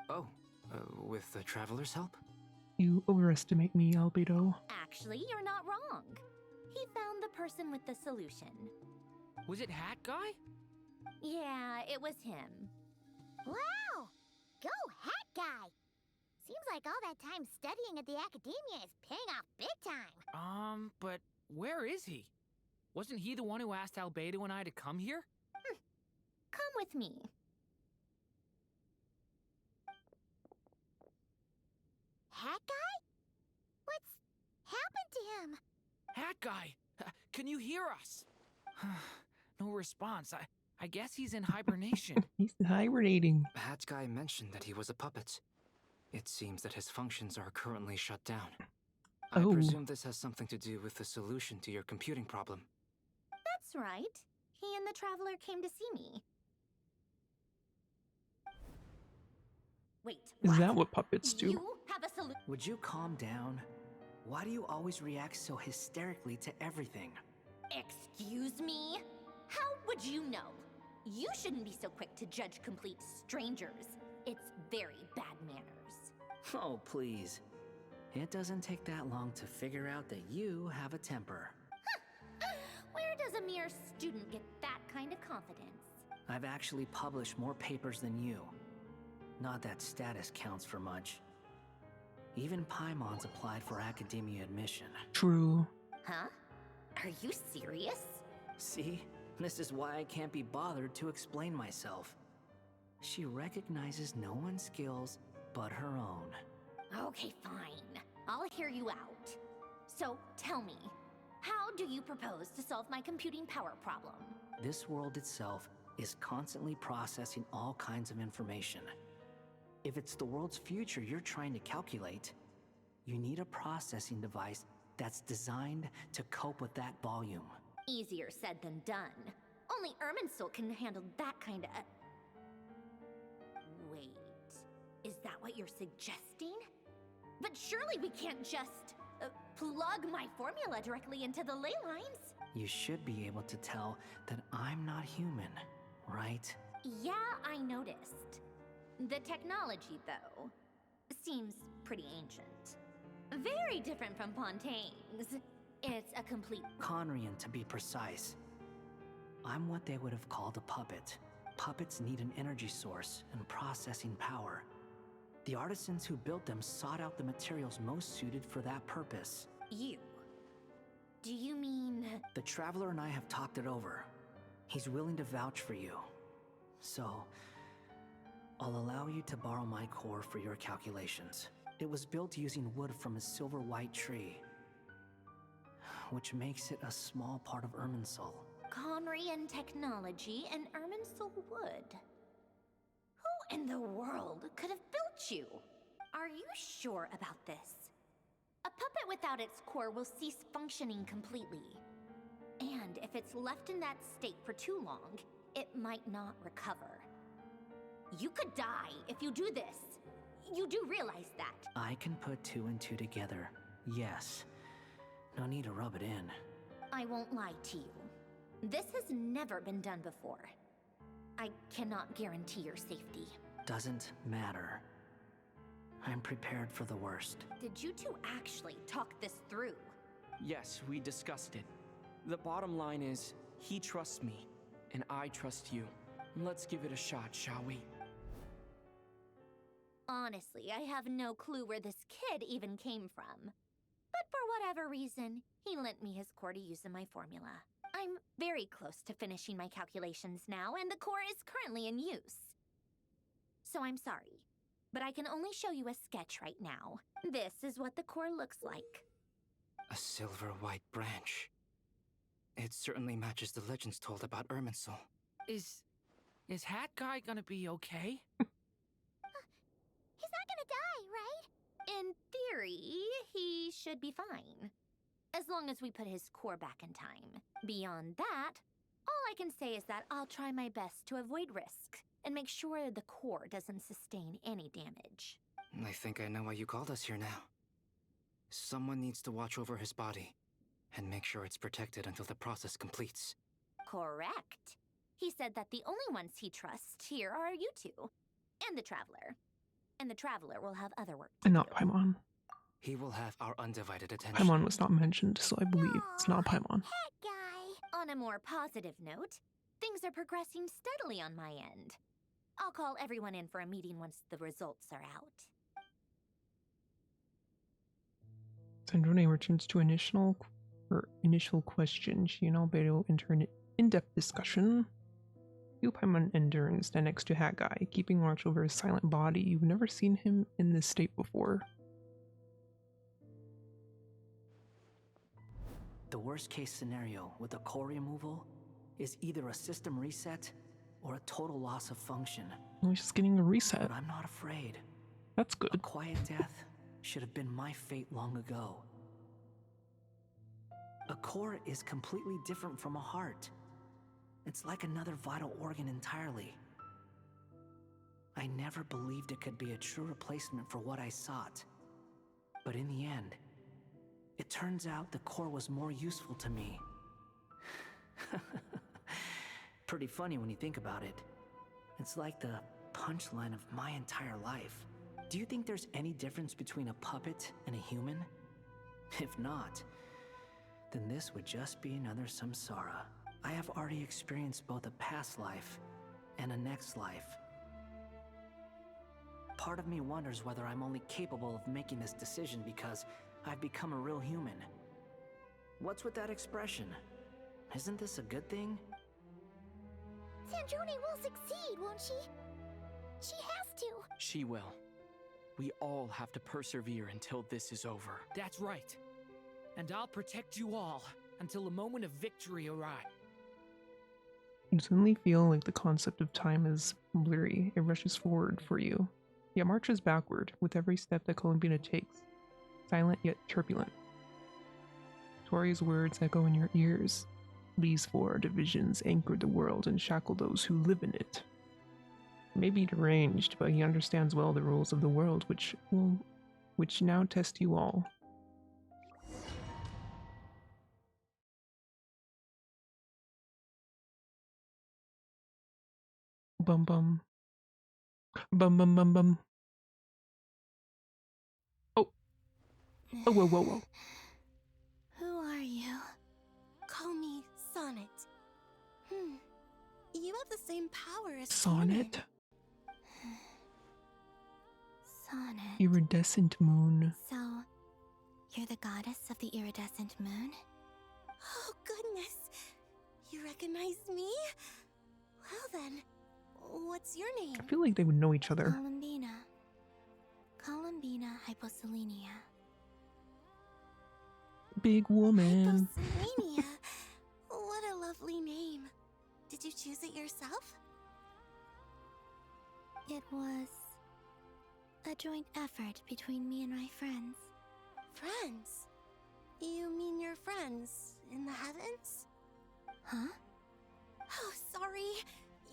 Speaker 20: Oh, With the Traveler's help?
Speaker 1: You overestimate me, Albedo.
Speaker 2: Actually, you're not wrong. He found the person with the solution.
Speaker 17: Was it Hat Guy?
Speaker 2: Yeah, it was him.
Speaker 15: Wow! Go Hat Guy! Seems like all that time studying at the academia is paying off big time.
Speaker 17: But where is he? Wasn't he the one who asked Albedo and I to come here?
Speaker 2: Come with me.
Speaker 15: Hat Guy? What's happened to him?
Speaker 17: Hat Guy! Can you hear us? No response. I guess he's in hibernation.
Speaker 1: He's hibernating.
Speaker 20: Hat Guy mentioned that he was a puppet. It seems that his functions are currently shut down. I presume this has something to do with the solution to your computing problem.
Speaker 2: That's right. He and the Traveler came to see me. Wait,
Speaker 1: Is that what puppets do?
Speaker 2: You have a solution?
Speaker 13: Would you calm down? Why do you always react so hysterically to everything?
Speaker 2: Excuse me? How would you know? You shouldn't be so quick to judge complete strangers. It's very bad manners.
Speaker 13: Oh, please. It doesn't take that long to figure out that you have a temper.
Speaker 2: Where does a mere student get that kind of confidence?
Speaker 13: I've actually published more papers than you. Not that status counts for much. Even Paimon's applied for academia admission.
Speaker 1: True.
Speaker 2: Huh? Are you serious?
Speaker 13: See? This is why I can't be bothered to explain myself. She recognizes no one's skills but her own.
Speaker 2: Okay, fine. I'll hear you out. So, tell me, how do you propose to solve my computing power problem?
Speaker 13: This world itself is constantly processing all kinds of information. If it's the world's future you're trying to calculate, you need a processing device that's designed to cope with that volume.
Speaker 2: Easier said than done. Only 𝕎ℍ𝕀𝕄𝕊 can handle that kind of... Wait, is that what you're suggesting? But surely we can't just plug my formula directly into the ley lines.
Speaker 13: You should be able to tell that I'm not human, right?
Speaker 2: Yeah, I noticed. The technology, though, seems pretty ancient. Very different from Pontaine's. It's a complete...
Speaker 13: Conrian, to be precise. I'm what they would have called a puppet. Puppets need an energy source and processing power. The artisans who built them sought out the materials most suited for that purpose.
Speaker 2: You? Do you mean...
Speaker 13: The Traveler and I have talked it over. He's willing to vouch for you. So, I'll allow you to borrow my core for your calculations. It was built using wood from a silver white tree, which makes it a small part of 𝕎ℍ𝕀𝕄𝕊.
Speaker 2: Conrian technology and 𝕎ℍ𝕀𝕄 wood. Who in the world could have built you? Are you sure about this? A puppet without its core will cease functioning completely. And if it's left in that state for too long, it might not recover. You could die if you do this. You do realize that.
Speaker 13: I can put 2 and 2 together, yes. No need to rub it in.
Speaker 2: I won't lie to you. This has never been done before. I cannot guarantee your safety.
Speaker 13: Doesn't matter. I'm prepared for the worst.
Speaker 2: Did you two actually talk this through?
Speaker 11: Yes, we discussed it. The bottom line is, he trusts me, and I trust you. Let's give it a shot, shall we?
Speaker 2: Honestly, I have no clue where this kid even came from. But for whatever reason, he lent me his core to use in my formula. I'm very close to finishing my calculations now, and the core is currently in use. So I'm sorry, but I can only show you a sketch right now. This is what the core looks like.
Speaker 20: A silver white branch. It certainly matches the legends told about 𝕎ℍ𝕀𝕄𝕊.
Speaker 17: Is Hat Guy gonna be okay?
Speaker 15: He's not gonna die, right?
Speaker 2: In theory, he should be fine. As long as we put his core back in time. Beyond that, all I can say is that I'll try my best to avoid risk and make sure the core doesn't sustain any damage.
Speaker 20: I think I know why you called us here now. Someone needs to watch over his body and make sure it's protected until the process completes.
Speaker 2: Correct. He said that the only ones he trusts here are you two and the Traveler. And the Traveler will have other work to
Speaker 1: And not
Speaker 2: do.
Speaker 1: Paimon.
Speaker 20: He will have our undivided attention.
Speaker 1: Paimon was not mentioned, so I believe it's not Paimon.
Speaker 2: On a more positive note, things are progressing steadily on my end. I'll call everyone in for a meeting once the results are out.
Speaker 1: Sandrone returns to initial question. She and Albedo enter an in-depth discussion. You, Paimon, enter and stand next to Hat Guy, keeping watch over his silent body. You've never seen him in this state before.
Speaker 13: The worst case scenario with the core removal is either a system reset or a total loss of function.
Speaker 1: Well, he's just getting a reset.
Speaker 13: But I'm not afraid.
Speaker 1: That's good.
Speaker 13: A quiet death should have been my fate long ago. A core is completely different from a heart. It's like another vital organ entirely. I never believed it could be a true replacement for what I sought. But in the end, it turns out the core was more useful to me. Pretty funny when you think about it. It's like the punchline of my entire life. Do you think there's any difference between a puppet and a human? If not, then this would just be another samsara. I have already experienced both a past life and a next life. Part of me wonders whether I'm only capable of making this decision because I've become a real human. What's with that expression? Isn't this a good thing?
Speaker 15: Sandrone will succeed, won't she? She has to.
Speaker 11: She will. We all have to persevere until this is over.
Speaker 17: That's right. And I'll protect you all until a moment of victory arrives.
Speaker 1: You suddenly feel like the concept of time is blurry. It rushes forward for you, yet marches backward with every step that Columbina takes, silent yet turbulent. Tori's words echo in your ears. These four divisions anchor the world and shackle those who live in it. He may be deranged, but he understands well the rules of the world, which now test you all. Bum bum. Bum bum bum bum. Oh. Oh, whoa, whoa, whoa.
Speaker 19: Who are you? Call me Sonnet. You have the same power as
Speaker 1: Sonnet?
Speaker 19: Sonnet.
Speaker 1: Iridescent moon.
Speaker 19: So, you're the goddess of the iridescent moon? Oh, goodness. You recognize me? Well then, what's your name?
Speaker 1: I feel like they would know each other.
Speaker 19: Columbina Hyposelenia.
Speaker 1: Big woman.
Speaker 19: Hyposelenia? What a lovely name. Did you choose it yourself? It was a joint effort between me and my friends. Friends? You mean your friends in the heavens? Huh? Oh, sorry.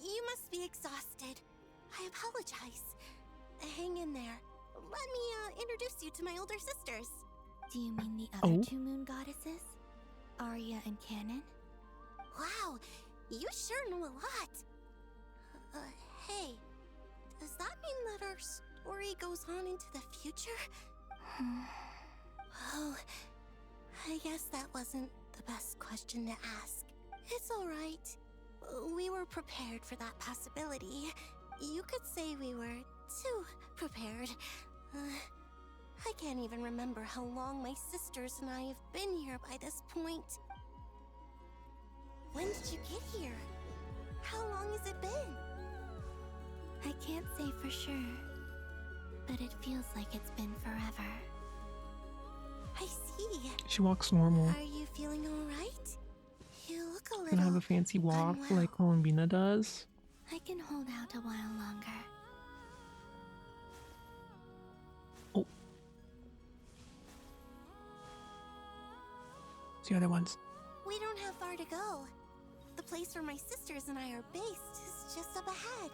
Speaker 19: You must be exhausted. I apologize. Hang in there. Let me introduce you to my older sisters. Do you mean the other two moon goddesses? Arya and Canon? Wow, you sure know a lot. Hey, does that mean that our story goes on into the future? Oh, I guess that wasn't the best question to ask. It's alright. We were prepared for that possibility. You could say we were too prepared. I can't even remember how long my sisters and I have been here by this point. When did you get here? How long has it been? I can't say for sure, but it feels like it's been forever. I see.
Speaker 1: She walks normal.
Speaker 19: Are you feeling alright? You look a little
Speaker 1: Gonna have a fancy walk like Columbina does.
Speaker 19: I can hold out a while longer.
Speaker 1: Oh. It's the other ones.
Speaker 19: We don't have far to go. The place where my sisters and I are based is just up ahead.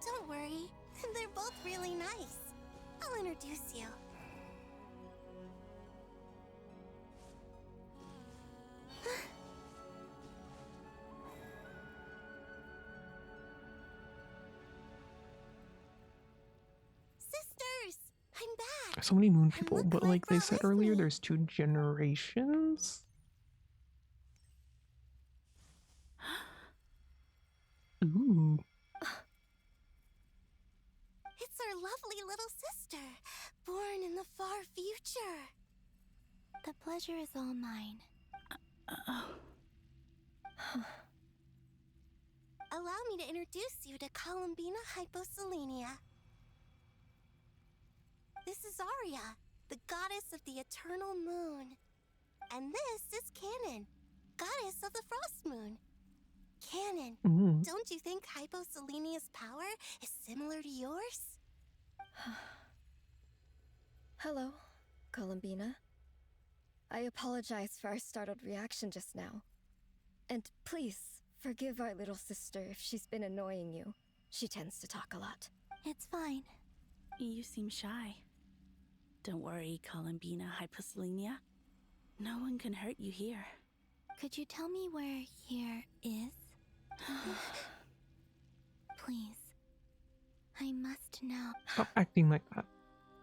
Speaker 19: Don't worry, they're both really nice. I'll introduce you.
Speaker 1: So many moon people, but like they said earlier, there's 2 generations? Ooh.
Speaker 19: It's our lovely little sister, born in the far future. The pleasure is all mine. Allow me to introduce you to 𝕎ℍ𝕀𝕄𝕊𝕐. This is Arya, the goddess of the eternal moon. And this is Canon, goddess of the frost moon. Canon, don't you think 𝕍𝕀𝕄𝕊𝕐's power is similar to yours?
Speaker 9: Hello, 𝕍ℍ𝕀𝕄. I apologize for our startled reaction just now. And please, forgive our little sister if she's been annoying you. She tends to talk a lot.
Speaker 19: It's fine.
Speaker 18: You seem shy. Don't worry, 𝕍ℍ𝕀𝕄𝕊𝕐. No one can hurt you here.
Speaker 19: Could you tell me where here is? Please. I must know.
Speaker 1: Stop acting like that.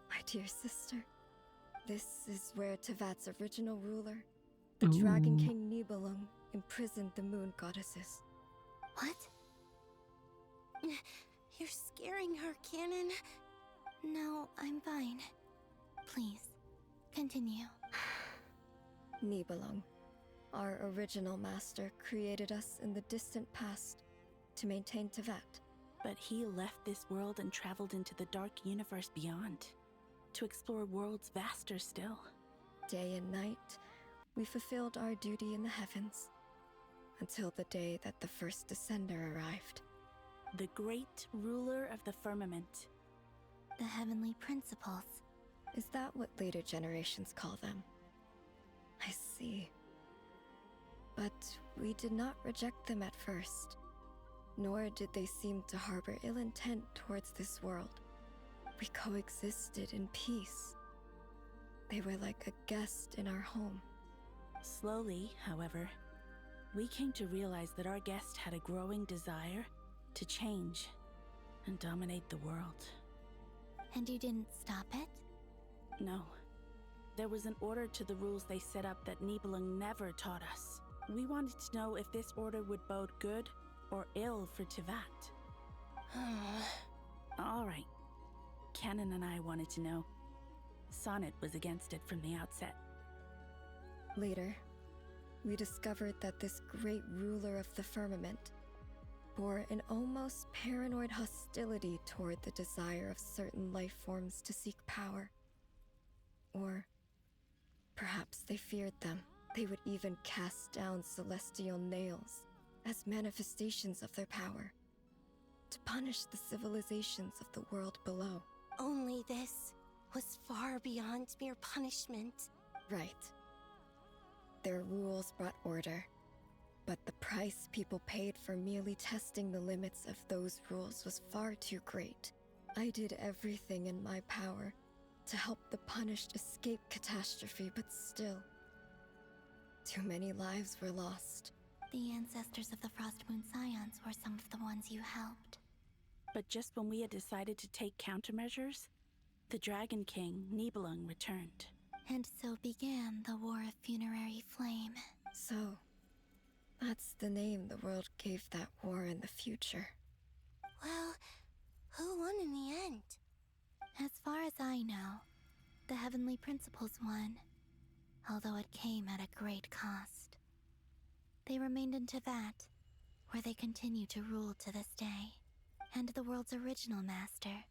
Speaker 9: My dear sister, this is where Teyvat's original ruler, the Dragon King 𝕍𝕀𝕄, imprisoned the moon goddesses.
Speaker 19: What? You're scaring her, Canon. No, I'm fine. Please, continue.
Speaker 9: 𝕍𝕀𝕄, our original master, created us in the distant past to maintain Teyvat.
Speaker 18: But he left this world and traveled into the dark universe beyond, to explore worlds vaster still.
Speaker 9: Day and night, we fulfilled our duty in the heavens, until the day that the first descender arrived.
Speaker 18: The great ruler of the firmament.
Speaker 19: The heavenly principles.
Speaker 9: Is that what later generations call them? I see. But we did not reject them at first, nor did they seem to harbor ill intent towards this world. We coexisted in peace. They were like a guest in our home.
Speaker 18: Slowly, however, we came to realize that our guest had a growing desire to change and dominate the world.
Speaker 19: And you didn't stop it?
Speaker 18: No. There was an order to the rules they set up that 𝕍𝕀𝕄 never taught us. We wanted to know if this order would bode good or ill for Teyvat. All right. Canon and I wanted to know. Sonnet was against it from the outset.
Speaker 9: Later, we discovered that this great ruler of the firmament bore an almost paranoid hostility toward the desire of certain life forms to seek power. Or perhaps they feared them. They would even cast down celestial nails as manifestations of their power, to punish the civilizations of the world below.
Speaker 19: Only this was far beyond mere punishment.
Speaker 9: Right. Their rules brought order, but the price people paid for merely testing the limits of those rules was far too great. I did everything in my power to help the punished escape catastrophe, but still, too many lives were lost.
Speaker 19: The ancestors of the Frost Moon Scions were some of the ones you helped.
Speaker 18: But just when we had decided to take countermeasures, the Dragon King, 𝕍𝕀𝕄, returned.
Speaker 19: And so began the War of Funerary Flame.
Speaker 9: So, that's the name the world gave that war in the future.
Speaker 19: Well, who won in the end? As far as I know, the Heavenly Principles won, although it came at a great cost. They remained in Teyvat, where they continue to rule to this day. And the world's original master,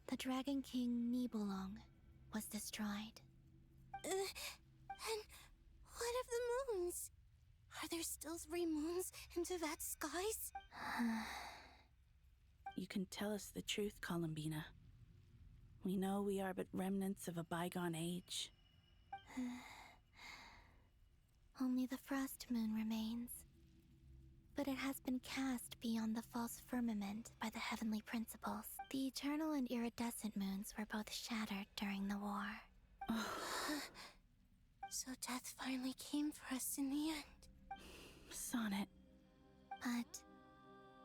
Speaker 19: the Dragon King 𝕍𝕀𝕄, was destroyed. And what of the moons? Are there still 3 moons in Teyvat's skies?
Speaker 18: You can tell us the truth, 𝕍ℍ𝕀𝕄. We know we are but remnants of a bygone age.
Speaker 19: Only the Frost Moon remains. But it has been cast beyond the false firmament by the Heavenly Principles. The eternal and iridescent moons were both shattered during the war. So death finally came for us in the end.
Speaker 18: Sonnet.
Speaker 19: But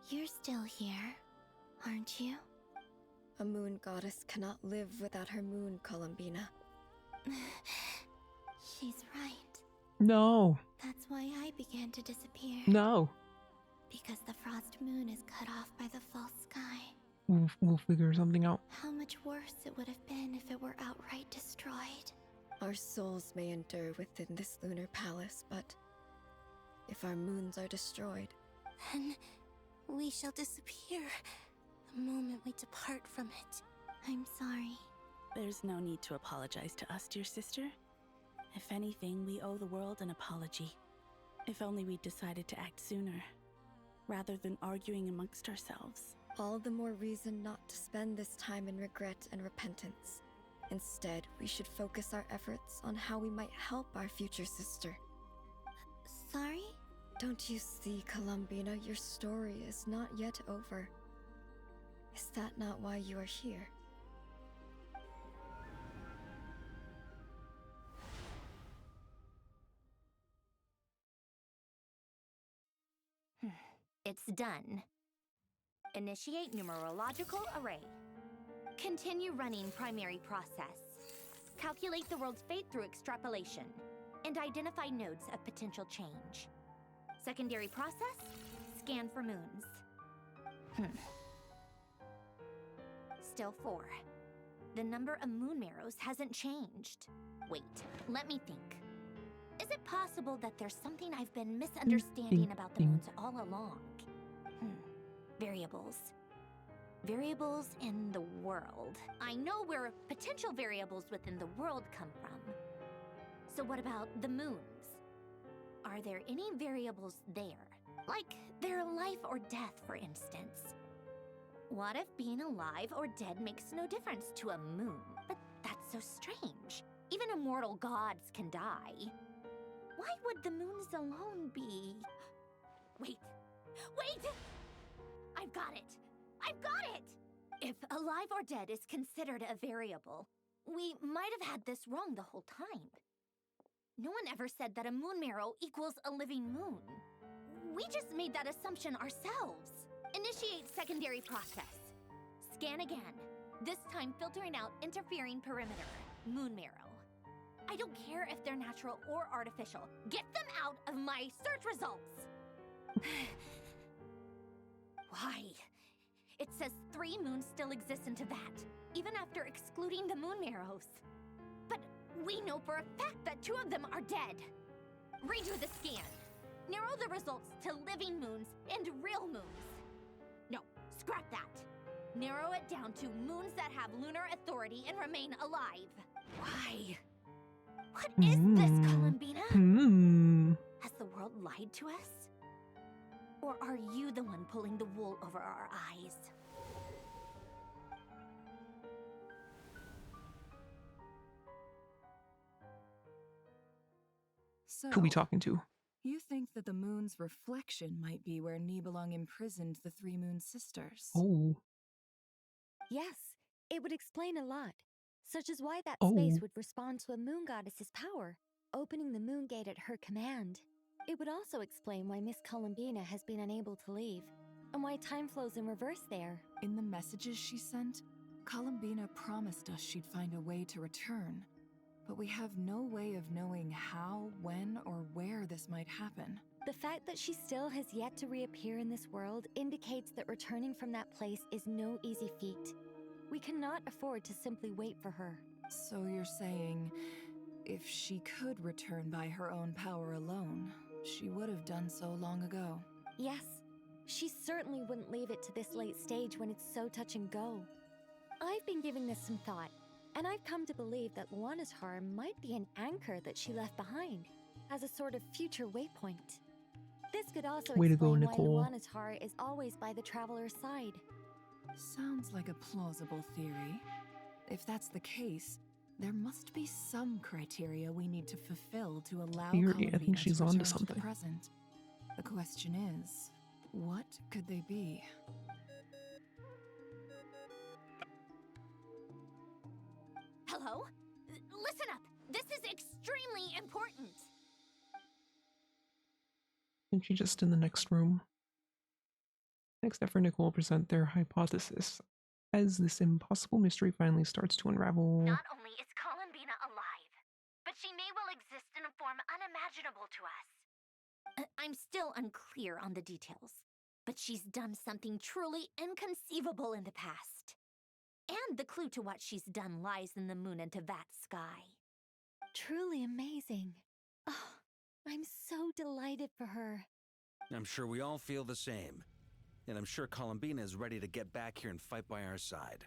Speaker 19: you're still here, aren't you?
Speaker 9: A moon goddess cannot live without her moon, Columbina.
Speaker 19: She's right.
Speaker 1: No.
Speaker 19: That's why I began to disappear.
Speaker 1: No.
Speaker 19: Because the frost moon is cut off by the false sky.
Speaker 1: We'll figure something out.
Speaker 19: How much worse it would have been if it were outright destroyed.
Speaker 9: Our souls may endure within this lunar palace, but if our moons are destroyed,
Speaker 19: then we shall disappear the moment we depart from it. I'm sorry.
Speaker 18: There's no need to apologize to us, dear sister. If anything, we owe the world an apology. If only we'd decided to act sooner, rather than arguing amongst ourselves.
Speaker 9: All the more reason not to spend this time in regret and repentance. Instead, we should focus our efforts on how we might help our future sister.
Speaker 19: Sorry?
Speaker 9: Don't you see, Columbina, your story is not yet over. Is that not why you are here?
Speaker 2: It's done. Initiate numerological array. Continue running primary process. Calculate the world's fate through extrapolation. And identify nodes of potential change. Secondary process, scan for moons. Still 4. The number of moon marrows hasn't changed. Wait, let me think. Is it possible that there's something I've been misunderstanding about the moons all along? Variables. Variables in the world. I know where potential variables within the world come from. So what about the moons? Are there any variables there? Like their life or death, for instance. What if being alive or dead makes no difference to a moon? But that's so strange. Even immortal gods can die. Why would the moons alone be... Wait! I've got it! I've got it! If alive or dead is considered a variable, we might have had this wrong the whole time. No one ever said that a moon marrow equals a living moon. We just made that assumption ourselves. Initiate secondary process. Scan again. This time filtering out interfering perimeter. Moon marrow. I don't care if they're natural or artificial. Get them out of my search results! Why? It says 3 moons still exist in Teyvat, even after excluding the moon marrows. But we know for a fact that 2 of them are dead. Redo the scan. Narrow the results to living moons and real moons. No, scrap that. Narrow it down to moons that have lunar authority and remain alive. Why? What is this, Columbina? Has the world lied to us? Or are you the one pulling the wool over our eyes?
Speaker 7: So,
Speaker 1: Who we talking to?
Speaker 7: you think that the moon's reflection might be where Nibelung imprisoned the 3 moon sisters?
Speaker 1: Oh.
Speaker 21: Yes, it would explain a lot, such as why that
Speaker 1: Oh.
Speaker 21: space would respond to a moon goddess's power, opening the moon gate at her command. It would also explain why Miss Columbina has been unable to leave, and why time flows in reverse there.
Speaker 7: In the messages she sent, Columbina promised us she'd find a way to return. But we have no way of knowing how, when, or where this might happen.
Speaker 21: The fact that she still has yet to reappear in this world indicates that returning from that place is no easy feat. We cannot afford to simply wait for her.
Speaker 7: So you're saying, if she could return by her own power alone, she would have done so long ago?
Speaker 21: Yes, she certainly wouldn't leave it to this late stage when it's so touch and go. I've been giving this some thought, and I've come to believe that 𝕎ℍ𝕀𝕄𝕊 might be an anchor that she left behind, as a sort of future waypoint. This could also
Speaker 1: Way to go,
Speaker 21: explain why
Speaker 1: Nicole.
Speaker 21: 𝕎ℍ𝕀𝕄𝕊 is always by the traveler's side.
Speaker 7: Sounds like a plausible theory. If that's the case, there must be some criteria we need to fulfill to allow
Speaker 1: Theory, I
Speaker 7: Columbina
Speaker 1: think she's
Speaker 7: to
Speaker 1: onto
Speaker 7: return to
Speaker 1: something.
Speaker 7: the present. The question is, what could they be?
Speaker 2: Hello? Listen up! This is extremely important!
Speaker 1: And she's just in the next room. Next, Effort and Nicole present their hypothesis. as this impossible mystery finally starts to unravel.
Speaker 2: Not only is 𝕎ℍ𝕀𝕄𝕊𝕐 alive, but she may well exist in a form unimaginable to us. I'm still unclear on the details, but she's done something truly inconceivable in the past. And the clue to what she's done lies in the moon and Teyvat sky.
Speaker 21: Truly amazing. Oh, I'm so delighted for her.
Speaker 3: I'm sure we all feel the same. And I'm sure 𝕎ℍ𝕀𝕄𝕊𝕐 is ready to get back here and fight by our side.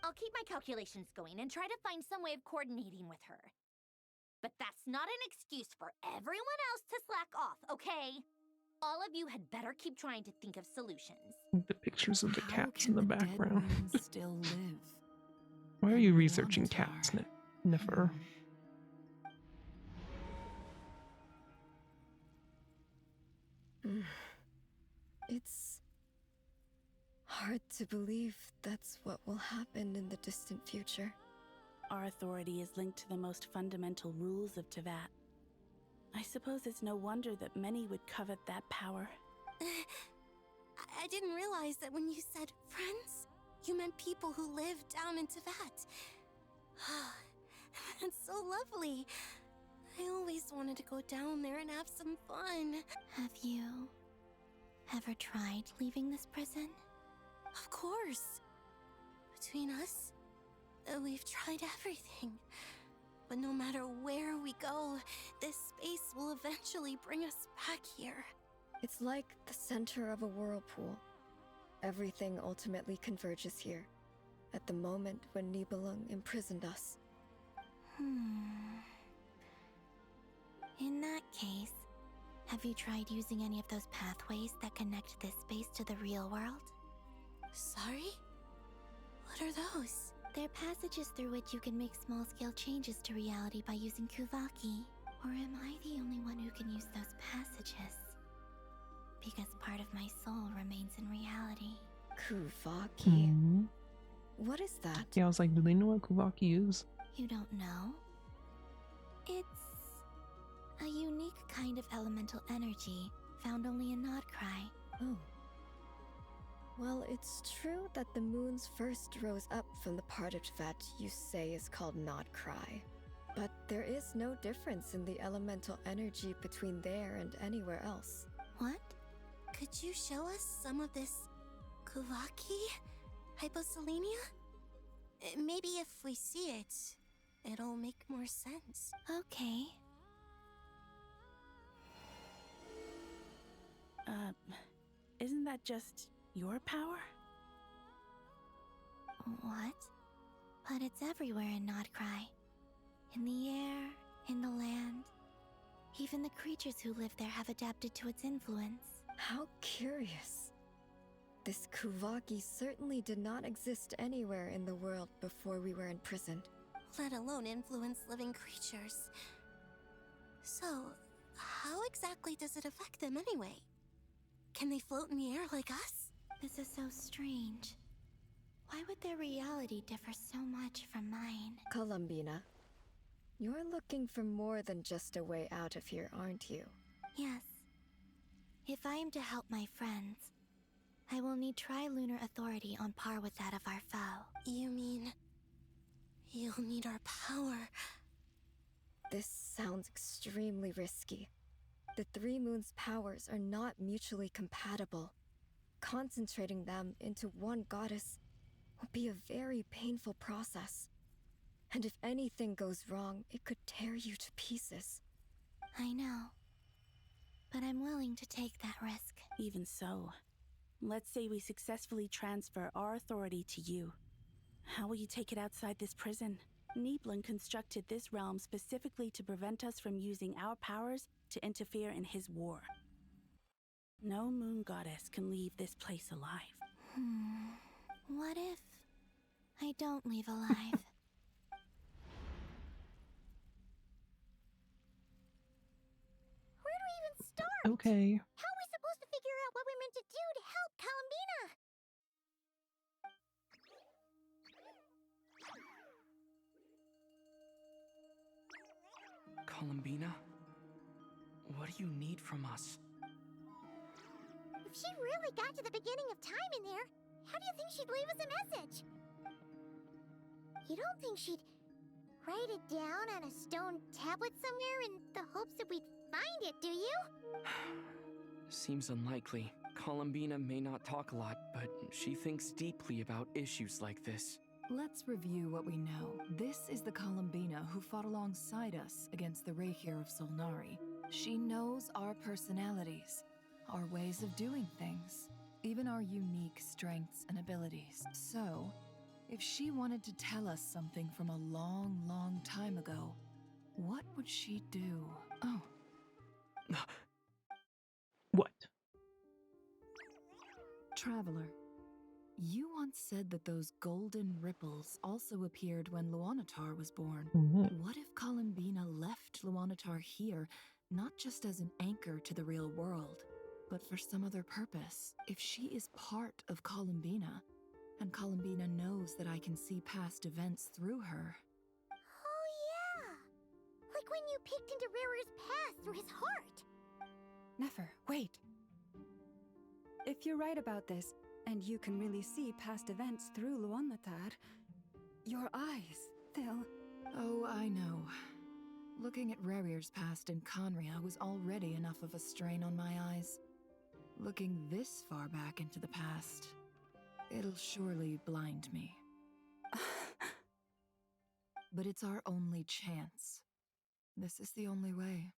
Speaker 2: I'll keep my calculations going and try to find some way of coordinating with her. But that's not an excuse for everyone else to slack off, okay? All of you had better keep trying to think of solutions.
Speaker 1: The pictures of the
Speaker 4: How
Speaker 1: cats
Speaker 4: can
Speaker 1: in the
Speaker 4: dead
Speaker 1: background.
Speaker 4: moon still live?
Speaker 1: Why are you researching cats, Nefer?
Speaker 9: It's hard to believe that's what will happen in the distant future.
Speaker 18: Our authority is linked to the most fundamental rules of Teyvat. I suppose it's no wonder that many would covet that power.
Speaker 19: I didn't realize that when you said friends, you meant people who live down in Teyvat. That's so lovely. I always wanted to go down there and have some fun.
Speaker 16: Have you ever tried leaving this prison?
Speaker 19: Of course. Between us, we've tried everything. But no matter where we go, this space will eventually bring us back here.
Speaker 9: It's like the center of a whirlpool. Everything ultimately converges here, at the moment when 𝕎ℍ𝕀𝕄𝕊𝕐 imprisoned us.
Speaker 16: In that case, have you tried using any of those pathways that connect this space to the real world?
Speaker 19: Sorry? What are those?
Speaker 16: They're passages through which you can make small-scale changes to reality by using 𝕍𝕍𝕍. Or am I the only one who can use those passages? Because part of my soul remains in reality.
Speaker 9: 𝕍𝕍𝕍? What is that?
Speaker 1: Yeah, I was like, do they know what 𝕍𝕍𝕍 is?
Speaker 16: You don't know? It's a unique kind of elemental energy found only in 𝕏𝕏𝕏.
Speaker 9: Oh. Well, it's true that the moons first rose up from the part of Teyvat you say is called 𝕏𝕏𝕏. But there is no difference in the elemental energy between there and anywhere else.
Speaker 19: What? Could you show us some of this 𝕍𝕍𝕍 hyposelenia? Maybe if we see it, it'll make more sense.
Speaker 16: Okay.
Speaker 18: Isn't that just your power?
Speaker 16: What? But it's everywhere in 𝕏𝕏𝕏. In the air, in the land. Even the creatures who live there have adapted to its influence.
Speaker 9: How curious. This 𝕍𝕍𝕍 certainly did not exist anywhere in the world before we were imprisoned.
Speaker 19: Let alone influence living creatures. So, how exactly does it affect them anyway? Can they float in the air like us?
Speaker 16: This is so strange. Why would their reality differ so much from mine?
Speaker 9: 𝕎ℍ𝕀𝕄𝕊𝕐, you're looking for more than just a way out of here, aren't you?
Speaker 16: Yes. If I am to help my friends, I will need tri-lunar authority on par with that of our foe.
Speaker 19: You mean you'll need our power?
Speaker 9: This sounds extremely risky. The three moons' powers are not mutually compatible. Concentrating them into one goddess will be a very painful process. And if anything goes wrong, it could tear you to pieces.
Speaker 16: I know. But I'm willing to take that risk.
Speaker 18: Even so, let's say we successfully transfer our authority to you. How will you take it outside this prison? 𝕍𝕍𝕐 constructed this realm specifically to prevent us from using our powers to interfere in his war. No moon goddess can leave this place alive.
Speaker 16: What if I don't leave alive?
Speaker 15: Where do we even start?
Speaker 1: Okay.
Speaker 15: How are we supposed to figure out what we're meant to do to help 𝕍𝕍𝕍𝕐?
Speaker 11: 𝕍ℍ𝕀𝕄𝕊𝕐, what do you need from us?
Speaker 15: If she really got to the beginning of time in there, How do you think she'd leave us a message? You don't think she'd write it down on a stone tablet somewhere in the hopes that we'd find it, do you?
Speaker 11: Seems unlikely. Columbina may not talk a lot, but she thinks deeply about issues like this.
Speaker 7: Let's review what we know. This is the Columbina who fought alongside us against the Reikir of Solnari. She knows our personalities, our ways of doing things, even our unique strengths and abilities. So, if she wanted to tell us something from a long, long time ago, what would she do? Oh.
Speaker 1: What?
Speaker 7: Traveler, you once said that those golden ripples also appeared when Luanatar was born. What if Columbina left Luanatar here, not just as an anchor to the real world, but for some other purpose? If she is part of Columbina, and Columbina knows that I can see past events through her.
Speaker 15: Oh yeah! Like when you peeked into Rarer's past through his heart!
Speaker 8: Nefer, wait. If you're right about this, and you can really see past events through Luanatar, your eyes, they'll...
Speaker 7: Oh, I know. Looking at Rerir's past in Conria was already enough of a strain on my eyes. Looking this far back into the past, it'll surely blind me. But it's our only chance. This is the only way.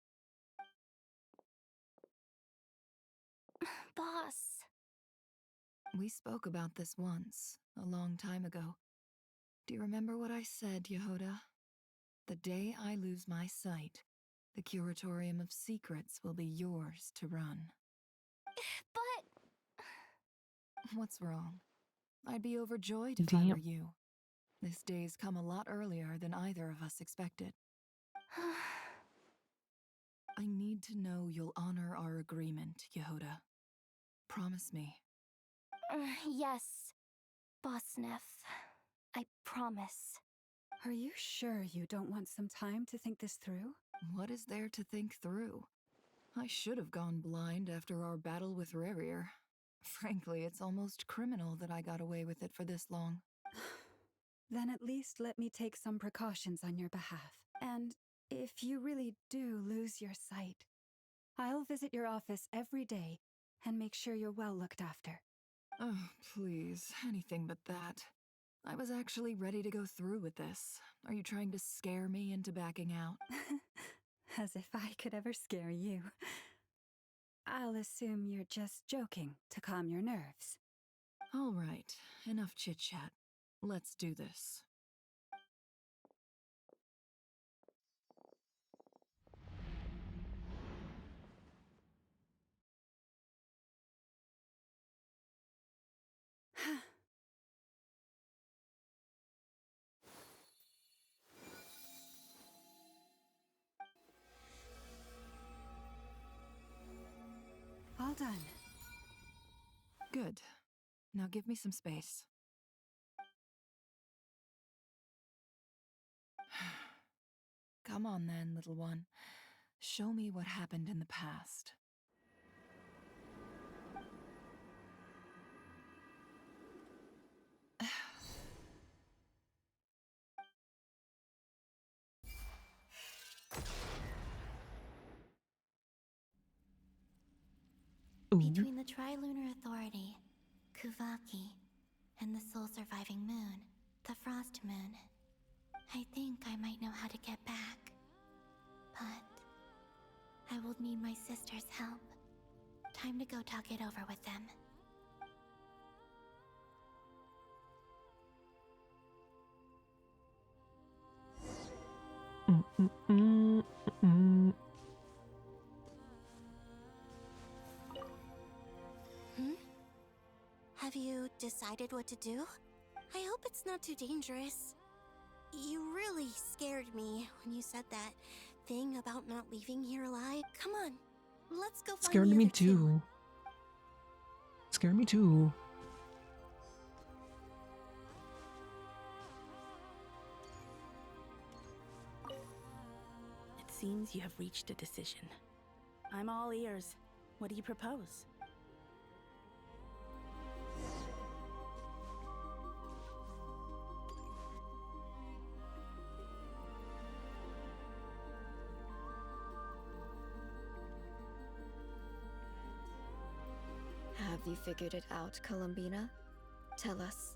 Speaker 21: Boss.
Speaker 7: We spoke about this once, a long time ago. Do you remember what I said, Yehoda? The day I lose my sight, the Curatorium of Secrets will be yours to run.
Speaker 21: But...
Speaker 7: What's wrong? I'd be overjoyed if I were you. This day's come a lot earlier than either of us expected. I need to know you'll honor our agreement, Yehoda. Promise me.
Speaker 21: Yes, Boss Neff. I promise.
Speaker 8: Are you sure you don't want some time to think this through?
Speaker 7: What is there to think through? I should have gone blind after our battle with Rerir. Frankly, it's almost criminal that I got away with it for this long.
Speaker 8: Then at least let me take some precautions on your behalf. And if you really do lose your sight, I'll visit your office every day and make sure you're well looked after.
Speaker 7: Oh, please, anything but that. I was actually ready to go through with this. Are you trying to scare me into backing out?
Speaker 8: As if I could ever scare you. I'll assume you're just joking to calm your nerves.
Speaker 7: All right, enough chit-chat. Let's do this.
Speaker 8: All done.
Speaker 7: Good. Now give me some space. Come on then, little one. Show me what happened in the past.
Speaker 19: Between the Trilunar Authority, 𝕎ℍ𝕀𝕄𝕊, and the sole-surviving moon, the Frost Moon, I think I might know how to get back. But I will need my sister's help. Time to go talk it over with them. Have you decided what to do? I hope it's not too dangerous. You really scared me when you said that thing about not leaving here alive. Come on, let's go find
Speaker 1: Scared
Speaker 19: the
Speaker 1: me
Speaker 19: other two.
Speaker 1: too. Scared me too.
Speaker 18: It seems you have reached a decision. I'm all ears. What do you propose?
Speaker 9: you figured it out, Columbina? Tell us,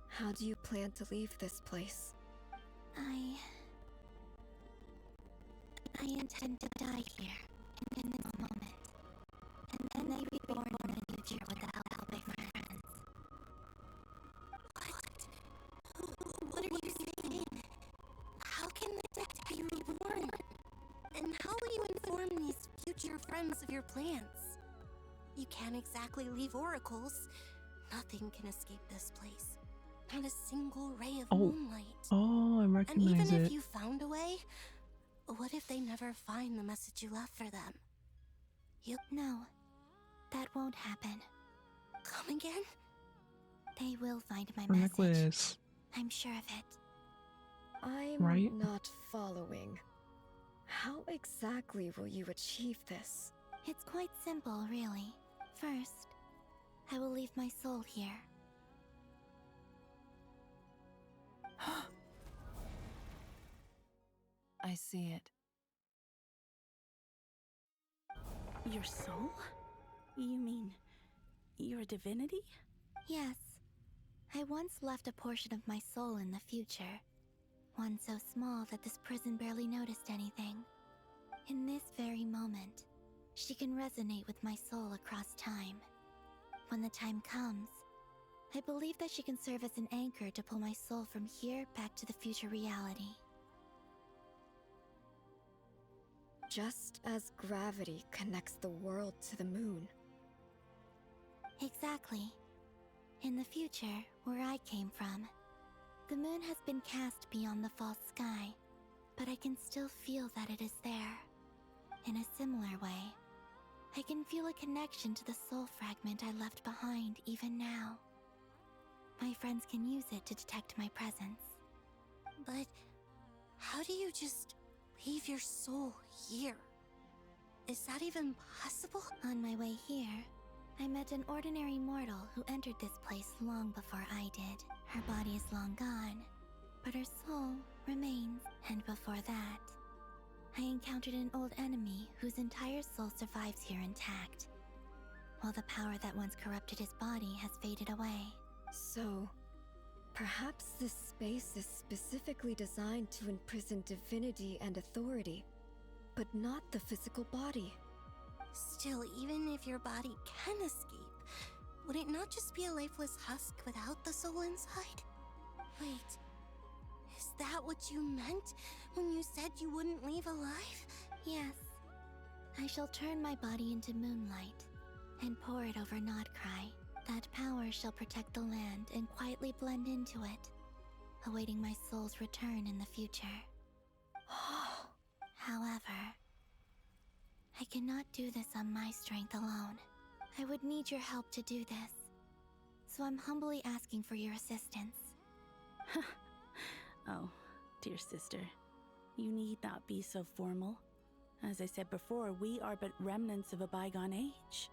Speaker 9: how do you plan to leave this place?
Speaker 19: I intend to die here, in this moment, and then I reborn in the future with the help of my friends. What are you saying? How can the dead be reborn? And how will you inform these future friends of your plans? You can't exactly leave oracles. Nothing can escape this place. Not a single ray of moonlight.
Speaker 1: Oh, I recognize
Speaker 19: And even
Speaker 1: it.
Speaker 19: if you found a way, what if they never find the message you left for them? No, that won't happen. Come again? They will find my
Speaker 1: Her
Speaker 19: message.
Speaker 1: necklace.
Speaker 19: I'm sure of it.
Speaker 9: I'm
Speaker 1: Right?
Speaker 9: not following. How exactly will you achieve this?
Speaker 19: It's quite simple, really. First, I will leave my soul here.
Speaker 7: I see it.
Speaker 18: Your soul? You mean your divinity?
Speaker 19: Yes. I once left a portion of my soul in the future. One so small that this prison barely noticed anything. In this very moment, she can resonate with my soul across time. When the time comes, I believe that she can serve as an anchor to pull my soul from here back to the future reality.
Speaker 9: Just as gravity connects the world to the moon.
Speaker 19: Exactly. In the future, where I came from, the moon has been cast beyond the false sky, but I can still feel that it is there. In a similar way, I can feel a connection to the soul fragment I left behind even now. My friends can use it to detect my presence. But how do you just leave your soul here? Is that even possible? On my way here, I met an ordinary mortal who entered this place long before I did. Her body is long gone, but her soul remains. And before that, I encountered an old enemy whose entire soul survives here intact, while the power that once corrupted his body has faded away.
Speaker 9: So, perhaps this space is specifically designed to imprison divinity and authority, but not the physical body.
Speaker 19: Still, even if your body can escape, would it not just be a lifeless husk without the soul inside? Wait, is that what you meant when you said you wouldn't leave alive? Yes. I shall turn my body into moonlight and pour it over 𝕆dcry. That power shall protect the land and quietly blend into it, awaiting my soul's return in the future. However, I cannot do this on my strength alone. I would need your help to do this, so I'm humbly asking for your assistance.
Speaker 18: Oh, dear sister, you need not be so formal. As I said before, we are but remnants of a bygone age.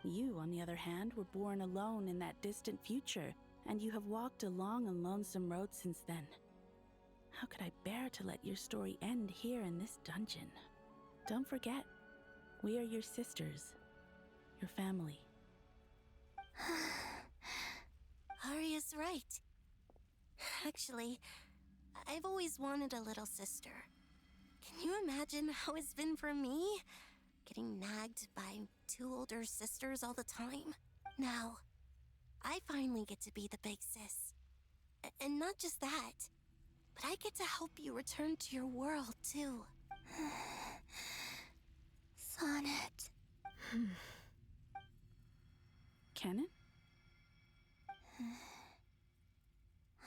Speaker 18: You, on the other hand, were born alone in that distant future, and you have walked a long and lonesome road since then. How could I bear to let your story end here in this dungeon? Don't forget, we are your sisters, your family.
Speaker 19: Arya's right. Actually, I've always wanted a little sister. Can you imagine how it's been for me? Getting nagged by two older sisters all the time. Now, I finally get to be the big sis. And not just that, but I get to help you return to your world, too. Sonnet.
Speaker 18: Kennen?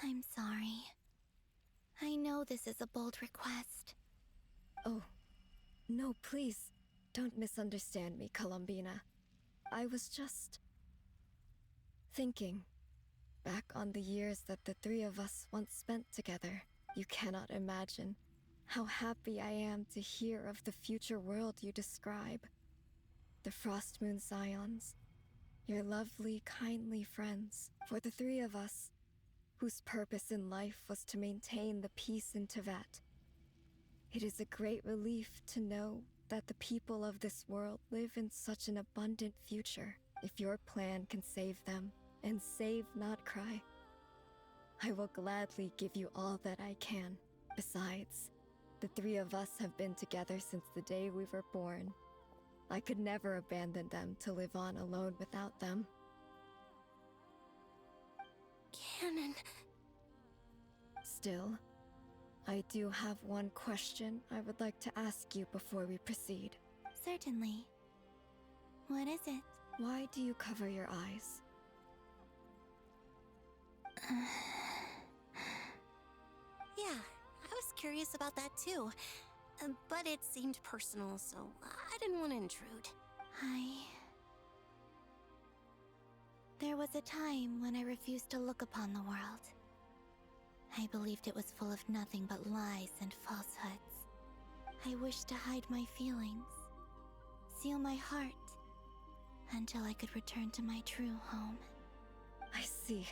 Speaker 19: I'm sorry. I know this is a bold request.
Speaker 9: Oh, no, please, don't misunderstand me, Columbina. I was just thinking back on the years that the three of us once spent together. You cannot imagine how happy I am to hear of the future world you describe. The Frost Moon Scions, your lovely, kindly friends. For the three of us, whose purpose in life was to maintain the peace in Teyvat, it is a great relief to know that the people of this world live in such an abundant future. if your plan can save them and save not cry, I will gladly give you all that I can. Besides, the three of us have been together since the day we were born. I could never abandon them to live on alone without them.
Speaker 19: Canon.
Speaker 9: Still, I do have one question I would like to ask you before we proceed.
Speaker 19: Certainly. What is it?
Speaker 9: Why do you cover your eyes?
Speaker 19: Yeah, I was curious about that too. But it seemed personal, so I didn't want to intrude. There was a time when I refused to look upon the world. I believed it was full of nothing but lies and falsehoods. I wished to hide my feelings, seal my heart, until I could return to my true home.
Speaker 9: I see.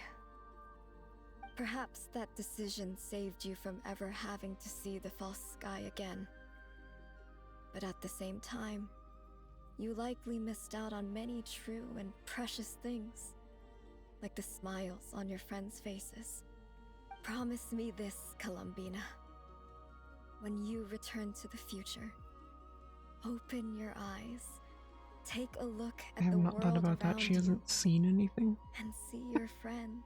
Speaker 9: Perhaps that decision saved you from ever having to see the false sky again. But at the same time, you likely missed out on many true and precious things, like the smiles on your friends' faces. Promise me this, Columbina. When you return to the future, open your eyes, take a look
Speaker 1: I
Speaker 9: at
Speaker 1: have
Speaker 9: the
Speaker 1: not
Speaker 9: world
Speaker 1: thought about that.
Speaker 9: around
Speaker 1: She
Speaker 9: you,
Speaker 1: hasn't seen anything.
Speaker 9: and see your friends.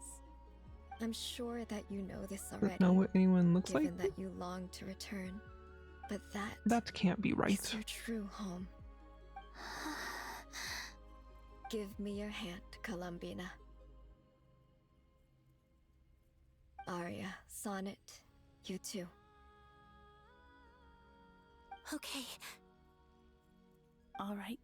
Speaker 9: I'm sure that you know this
Speaker 1: Doesn't
Speaker 9: already,
Speaker 1: know what anyone looks
Speaker 9: given
Speaker 1: like.
Speaker 9: that you long to return. But
Speaker 1: That can't be right.
Speaker 9: is your true home. Give me your hand, Columbina. Arya, Sonnet, you too.
Speaker 19: Okay.
Speaker 18: All right.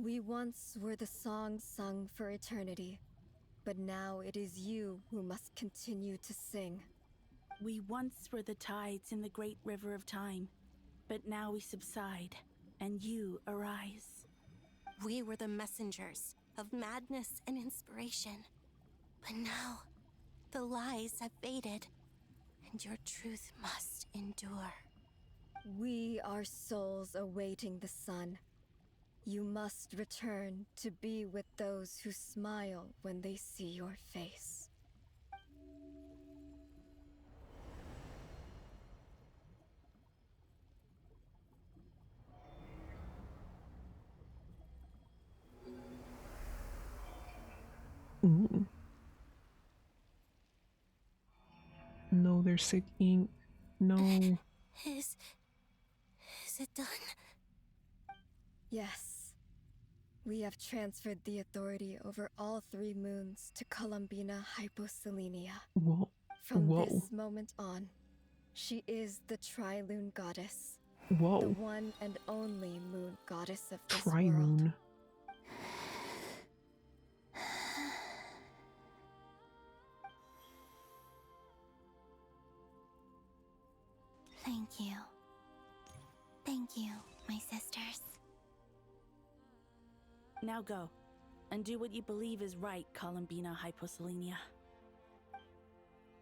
Speaker 9: We once were the songs sung for eternity, but now it is you who must continue to sing.
Speaker 18: We once were the tides in the great river of time, but now we subside, and you arise.
Speaker 19: We were the messengers of madness and inspiration. But now, the lies have faded, and your truth must endure.
Speaker 9: We are souls awaiting the sun. You must return to be with those who smile when they see your face.
Speaker 1: Ooh. No, they're sick ink. No.
Speaker 19: Is it done?
Speaker 9: Yes. We have transferred the authority over all 3 moons to Columbina 𝕍𝕀𝕄𝕊𝕐.
Speaker 1: Whoa.
Speaker 9: From
Speaker 1: Whoa.
Speaker 9: this moment on, she is the Tri-Lune Goddess.
Speaker 1: Whoa.
Speaker 9: The one and only moon goddess of this world.
Speaker 1: Tri-Lune.
Speaker 19: Thank you. Thank you, my sisters.
Speaker 18: Now go, and do what you believe is right, Columbina 𝕍𝕀𝕄𝕊𝕐.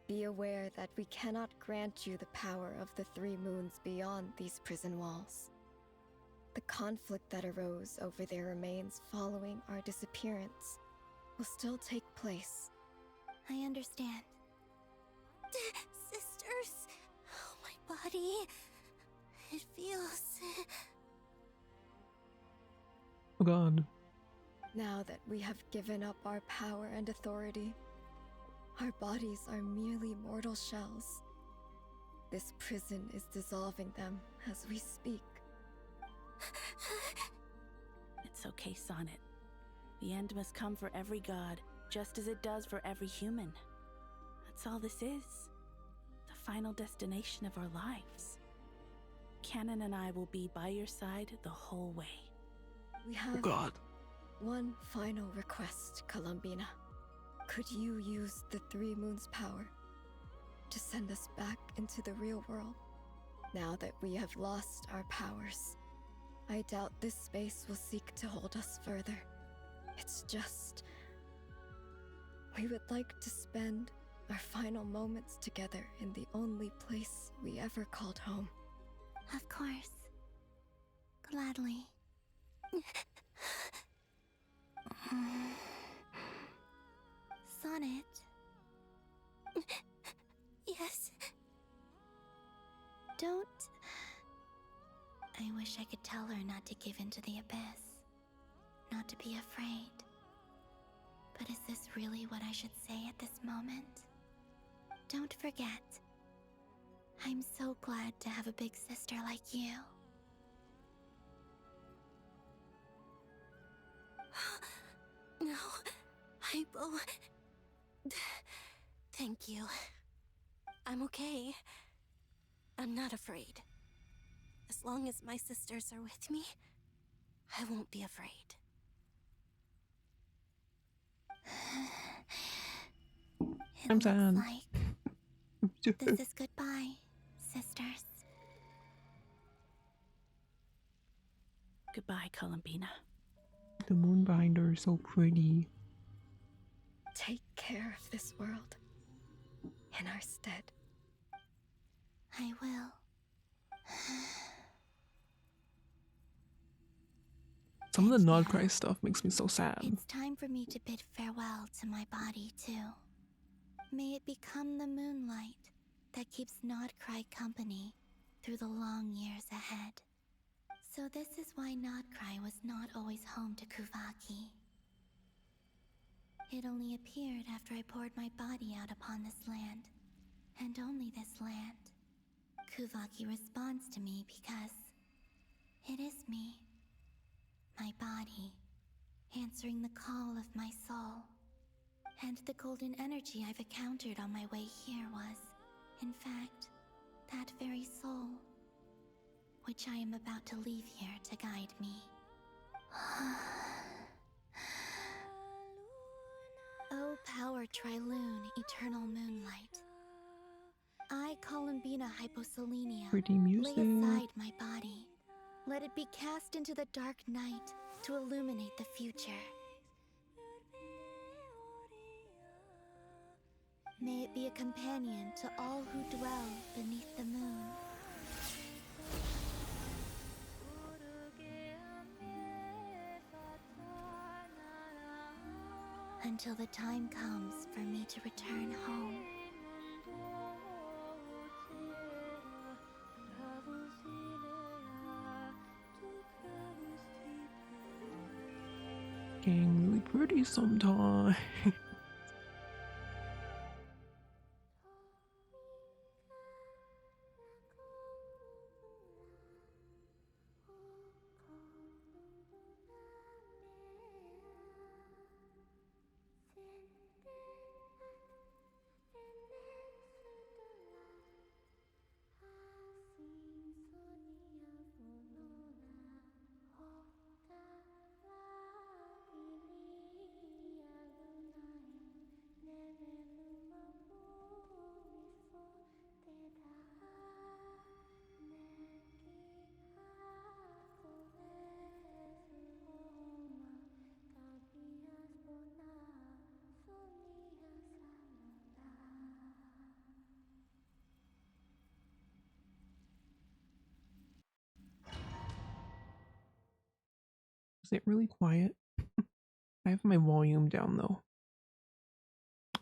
Speaker 9: Be aware that we cannot grant you the power of the 3 moons beyond these prison walls. The conflict that arose over their remains following our disappearance will still take place.
Speaker 19: I understand. Sisters! Oh, my body. It feels...
Speaker 1: Oh god.
Speaker 9: Now that we have given up our power and authority, our bodies are merely mortal shells. This prison is dissolving them as we speak.
Speaker 18: It's okay, Sonnet. The end must come for every god, just as it does for every human. That's all this is. The final destination of our lives. Canon and I will be by your side the whole way.
Speaker 9: We have
Speaker 1: Oh god.
Speaker 9: One final request, Columbina. Could you use the Three Moons' power to send us back into the real world? Now that we have lost our powers, I doubt this space will seek to hold us further. It's just... we would like to spend our final moments together in the only place we ever called home.
Speaker 19: Of course. Gladly. Sonnet? Yes. Don't... I wish I could tell her not to give in to the abyss. Not to be afraid. But is this really what I should say at this moment? Don't forget. I'm so glad to have a big sister like you. No, Hypo. Thank you. I'm okay. I'm not afraid. As long as my sisters are with me, I won't be afraid.
Speaker 1: I'm sad.
Speaker 19: Like this is goodbye, sisters.
Speaker 18: Goodbye, Columbina.
Speaker 1: The Moonbinder is so pretty.
Speaker 9: Take care of this world in our stead.
Speaker 19: I will.
Speaker 1: Some of the Nodcry stuff makes me so sad.
Speaker 19: It's time for me to bid farewell to my body, too. May it become the moonlight that keeps Nodcry company through the long years ahead. So this is why Nodcry was not always home to 𝕍𝕍𝕍. It only appeared after I poured my body out upon this land, and only this land. 𝕍𝕍𝕍 responds to me because it is me, my body, answering the call of my soul. And the golden energy I've encountered on my way here was, in fact, that very soul, which I am about to leave here to guide me. O power Triloon, eternal moonlight. I, Columbina Hyposelenia,
Speaker 1: Pretty music.
Speaker 19: lay aside my body. Let it be cast into the dark night to illuminate the future. May it be a companion to all who dwell beneath the moon. Until the time comes for me to return home.
Speaker 1: Getting really pretty sometimes. Is it really quiet? I have my volume down though.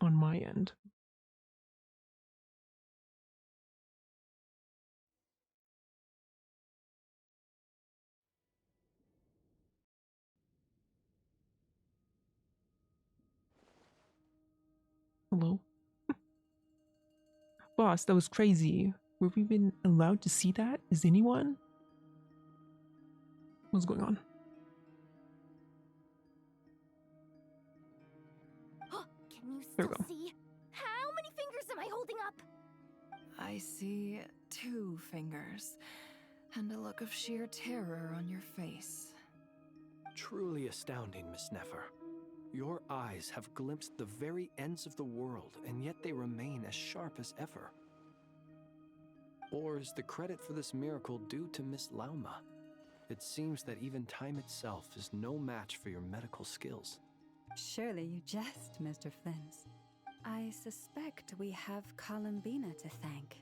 Speaker 1: On my end. Hello? Boss, that was crazy. Were we even allowed to see that? Is anyone? What's going on?
Speaker 19: Can you
Speaker 1: There
Speaker 19: still
Speaker 1: we go.
Speaker 19: see? How many fingers am I holding up?
Speaker 7: I see 2 fingers, and a look of sheer terror on your face.
Speaker 5: truly astounding, Miss Nefer. Your eyes have glimpsed the very ends of the world, and yet they remain as sharp as ever. Or is the credit for this miracle due to Miss Lauma? It seems that even time itself is no match for your medical skills.
Speaker 8: Surely you jest, Mr. Flins. I suspect we have Columbina to thank.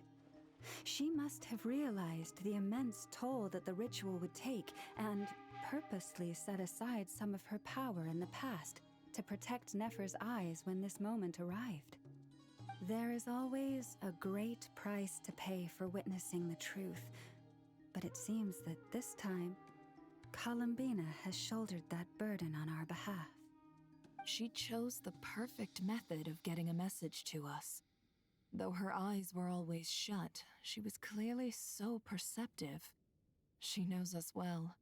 Speaker 8: She must have realized the immense toll that the ritual would take and purposely set aside some of her power in the past to protect Nefer's eyes when this moment arrived. There is always a great price to pay for witnessing the truth, but it seems that this time, Columbina has shouldered that burden on our behalf.
Speaker 7: She chose the perfect method of getting a message to us. Though her eyes were always shut, she was clearly so perceptive. She knows us well.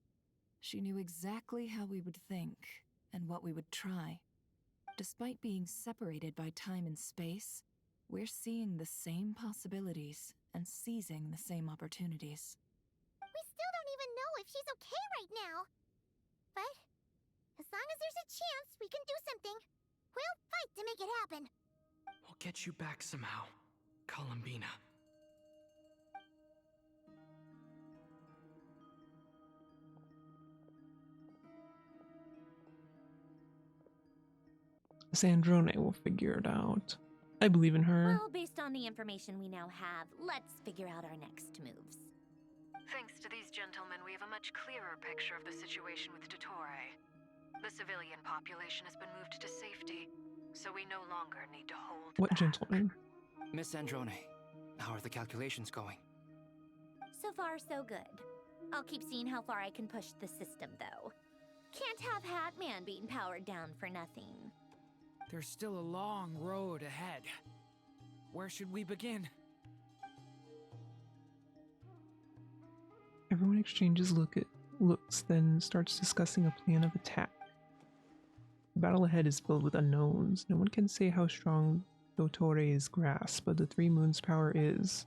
Speaker 7: She knew exactly how we would think and what we would try. Despite being separated by time and space, we're seeing the same possibilities and seizing the same opportunities.
Speaker 15: We still don't even know if she's okay right now. But as long as there's a chance we can do something, we'll fight to make it happen.
Speaker 11: We'll get you back somehow, Columbina.
Speaker 1: Sandrone will figure it out. I believe in her.
Speaker 2: Well, based on the information we now have, let's figure out our next moves.
Speaker 4: Thanks to these gentlemen, we have a much clearer picture of the situation with Dottore. The civilian population has been moved to safety, so we no longer need to hold
Speaker 1: What
Speaker 4: back.
Speaker 1: gentleman?
Speaker 20: Miss Androne, how are the calculations going?
Speaker 2: So far, so good. I'll keep seeing how far I can push the system, though. Can't have Hatman being powered down for nothing.
Speaker 17: There's still a long road ahead. Where should we begin?
Speaker 1: Everyone exchanges looks, then starts discussing a plan of attack. The battle ahead is filled with unknowns. No one can say how strong Dottore's grasp of the Three Moons' power is.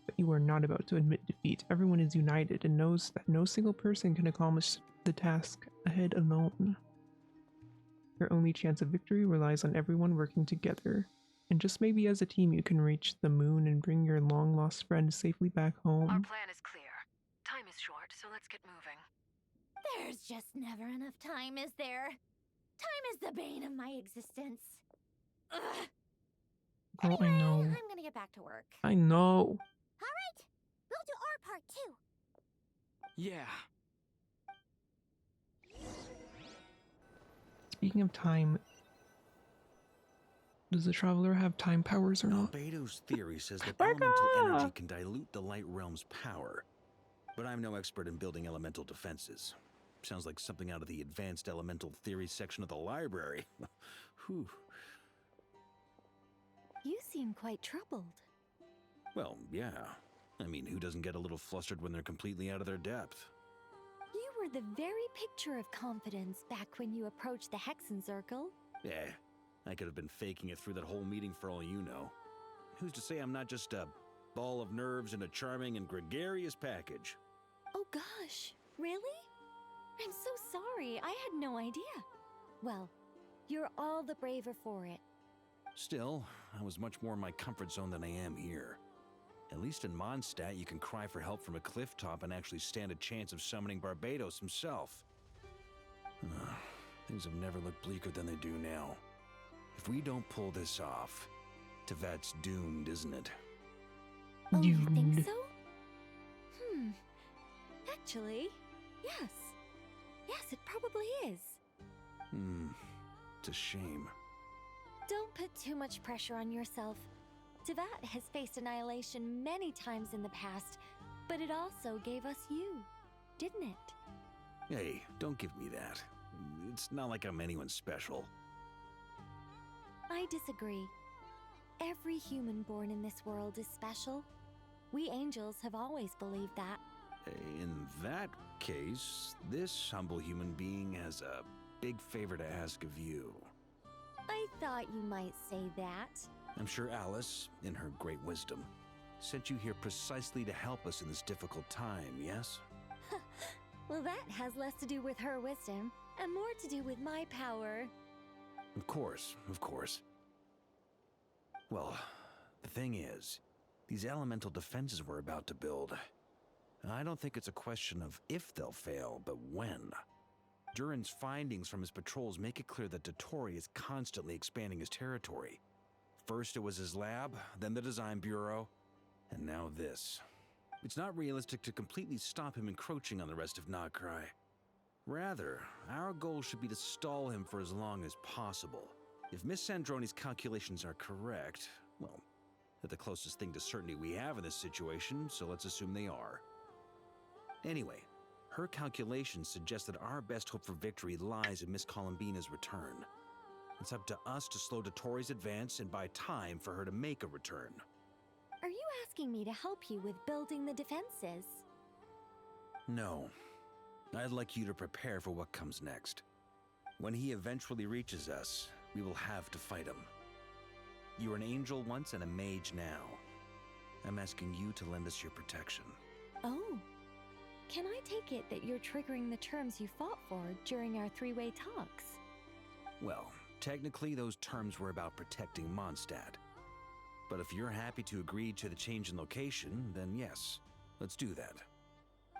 Speaker 1: But you are not about to admit defeat. Everyone is united and knows that no single person can accomplish the task ahead alone. Your only chance of victory relies on everyone working together. And just maybe as a team you can reach the moon and bring your long-lost friend safely back home.
Speaker 4: Our plan is clear. Time is short, so let's get moving.
Speaker 2: There's just never enough time, is there? Time is the bane of my existence. Ugh.
Speaker 1: Girl,
Speaker 2: Anyway,
Speaker 1: I know.
Speaker 2: I'm gonna get back to work.
Speaker 1: I know.
Speaker 15: All right, we'll do our part too.
Speaker 11: Yeah.
Speaker 1: Speaking of time, does the Traveler have time powers or not?
Speaker 3: Albedo's theory says that elemental energy can dilute the light realm's power. But I'm no expert in building elemental defenses. Sounds like something out of the advanced elemental theory section of the library. Whew.
Speaker 21: You seem quite troubled.
Speaker 3: Well, yeah. I mean, who doesn't get a little flustered when they're completely out of their depth?
Speaker 21: You were the very picture of confidence back when you approached the Hexen Circle.
Speaker 3: Yeah, I could have been faking it through that whole meeting for all you know. Who's to say I'm not just a ball of nerves in a charming and gregarious package?
Speaker 21: Oh gosh, really? I'm so sorry, I had no idea. Well, you're all the braver for it.
Speaker 3: Still, I was much more in my comfort zone than I am here. At least in Mondstadt, you can cry for help from a cliff top and actually stand a chance of summoning 𝕍𝕀𝕄 himself. Things have never looked bleaker than they do now. If we don't pull this off, Teyvat's doomed, isn't it?
Speaker 21: Oh, you think so? Actually, yes. Yes, it probably is.
Speaker 3: It's a shame.
Speaker 21: Don't put too much pressure on yourself. Teyvat has faced annihilation many times in the past, but it also gave us you, didn't it?
Speaker 3: Hey, don't give me that. It's not like I'm anyone special.
Speaker 21: I disagree. Every human born in this world is special. We angels have always believed that.
Speaker 3: In that case, this humble human being has a big favor to ask of you.
Speaker 21: I thought you might say that.
Speaker 3: I'm sure Alice, in her great wisdom, sent you here precisely to help us in this difficult time, yes?
Speaker 21: Well, that has less to do with her wisdom and more to do with my power.
Speaker 3: Of course, of course. Well, the thing is, these elemental defenses we're about to build, I don't think it's a question of if they'll fail, but when. Durin's findings from his patrols make it clear that Dottore is constantly expanding his territory. First it was his lab, then the design bureau, and now this. It's not realistic to completely stop him encroaching on the rest of Nokrai. Rather, our goal should be to stall him for as long as possible. If Miss Sandroni's calculations are correct, well, they're the closest thing to certainty we have in this situation, so let's assume they are. Anyway, her calculations suggest that our best hope for victory lies in Miss Columbina's return. It's up to us to slow Dottore's advance and buy time for her to make a return.
Speaker 21: Are you asking me to help you with building the defenses?
Speaker 3: No. I'd like you to prepare for what comes next. When he eventually reaches us, we will have to fight him. You were an angel once and a mage now. I'm asking you to lend us your protection.
Speaker 21: Oh. Can I take it that you're triggering the terms you fought for during our three-way talks?
Speaker 3: Well, technically those terms were about protecting Mondstadt. But if you're happy to agree to the change in location, then yes, let's do that.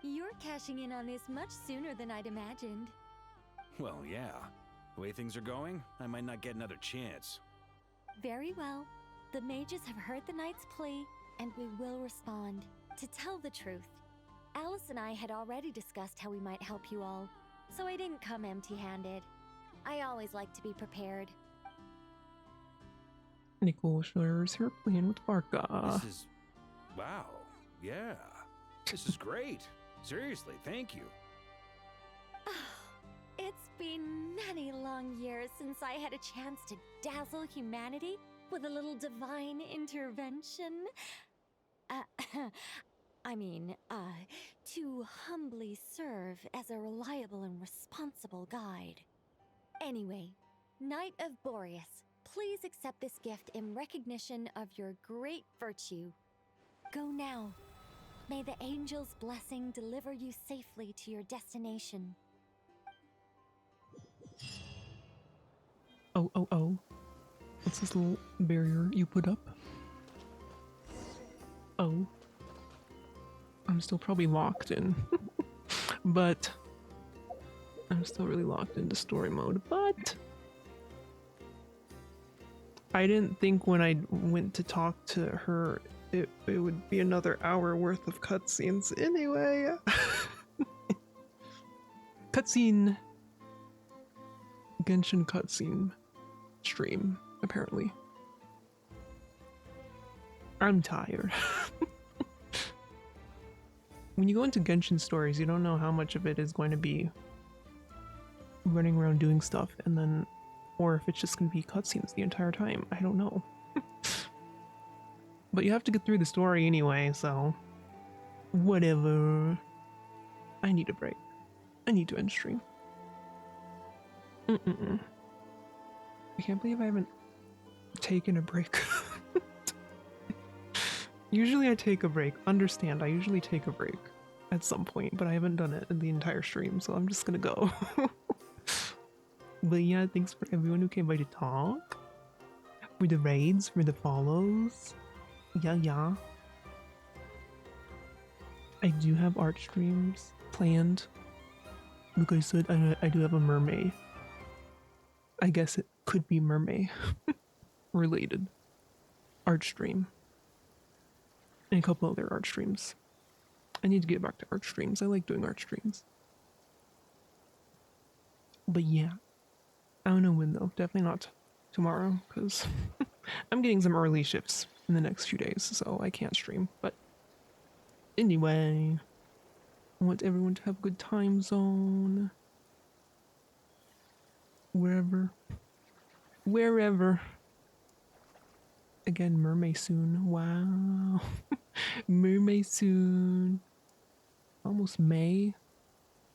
Speaker 21: You're cashing in on this much sooner than I'd imagined.
Speaker 3: Well, yeah. The way things are going, I might not get another chance.
Speaker 21: Very well. The mages have heard the knight's plea, and we will respond. To tell the truth, Alice and I had already discussed how we might help you all, so I didn't come empty-handed. I always like to be prepared.
Speaker 1: Nicole shares her plan with Varka.
Speaker 3: This is... wow. Yeah. This is great. Seriously, thank you.
Speaker 21: It's been many long years since I had a chance to dazzle humanity with a little divine intervention. To humbly serve as a reliable and responsible guide. Anyway, Knight of Boreas, please accept this gift in recognition of your great virtue. Go now. May the angel's blessing deliver you safely to your destination.
Speaker 1: Oh. What's this little barrier you put up? Oh. I'm still probably locked in. But I'm still really locked into story mode. But I didn't think when I went to talk to her it would be another hour worth of cutscenes anyway. Cutscene. Genshin cutscene stream, apparently. I'm tired. When you go into Genshin stories, you don't know how much of it is going to be running around doing stuff, and then, or if it's just going to be cutscenes the entire time. I don't know. But you have to get through the story anyway, so whatever. I need a break. I need to end stream. I can't believe I haven't taken a break. Usually I take a break. Understand, I usually take a break at some point, but I haven't done it in the entire stream, so I'm just gonna go. But yeah, thanks for everyone who came by to talk. For the raids, for the follows. Yeah. I do have art streams planned. Like I said, I do have a mermaid. I guess it could be mermaid related art stream. And a couple other art streams. I need to get back to art streams. I like doing art streams. But yeah. I don't know when though. Definitely not tomorrow, because I'm getting some early shifts in the next few days, so I can't stream. But anyway, I want everyone to have a good time zone. Wherever. Again, mermaid soon. Wow. Mermaid soon. Almost May.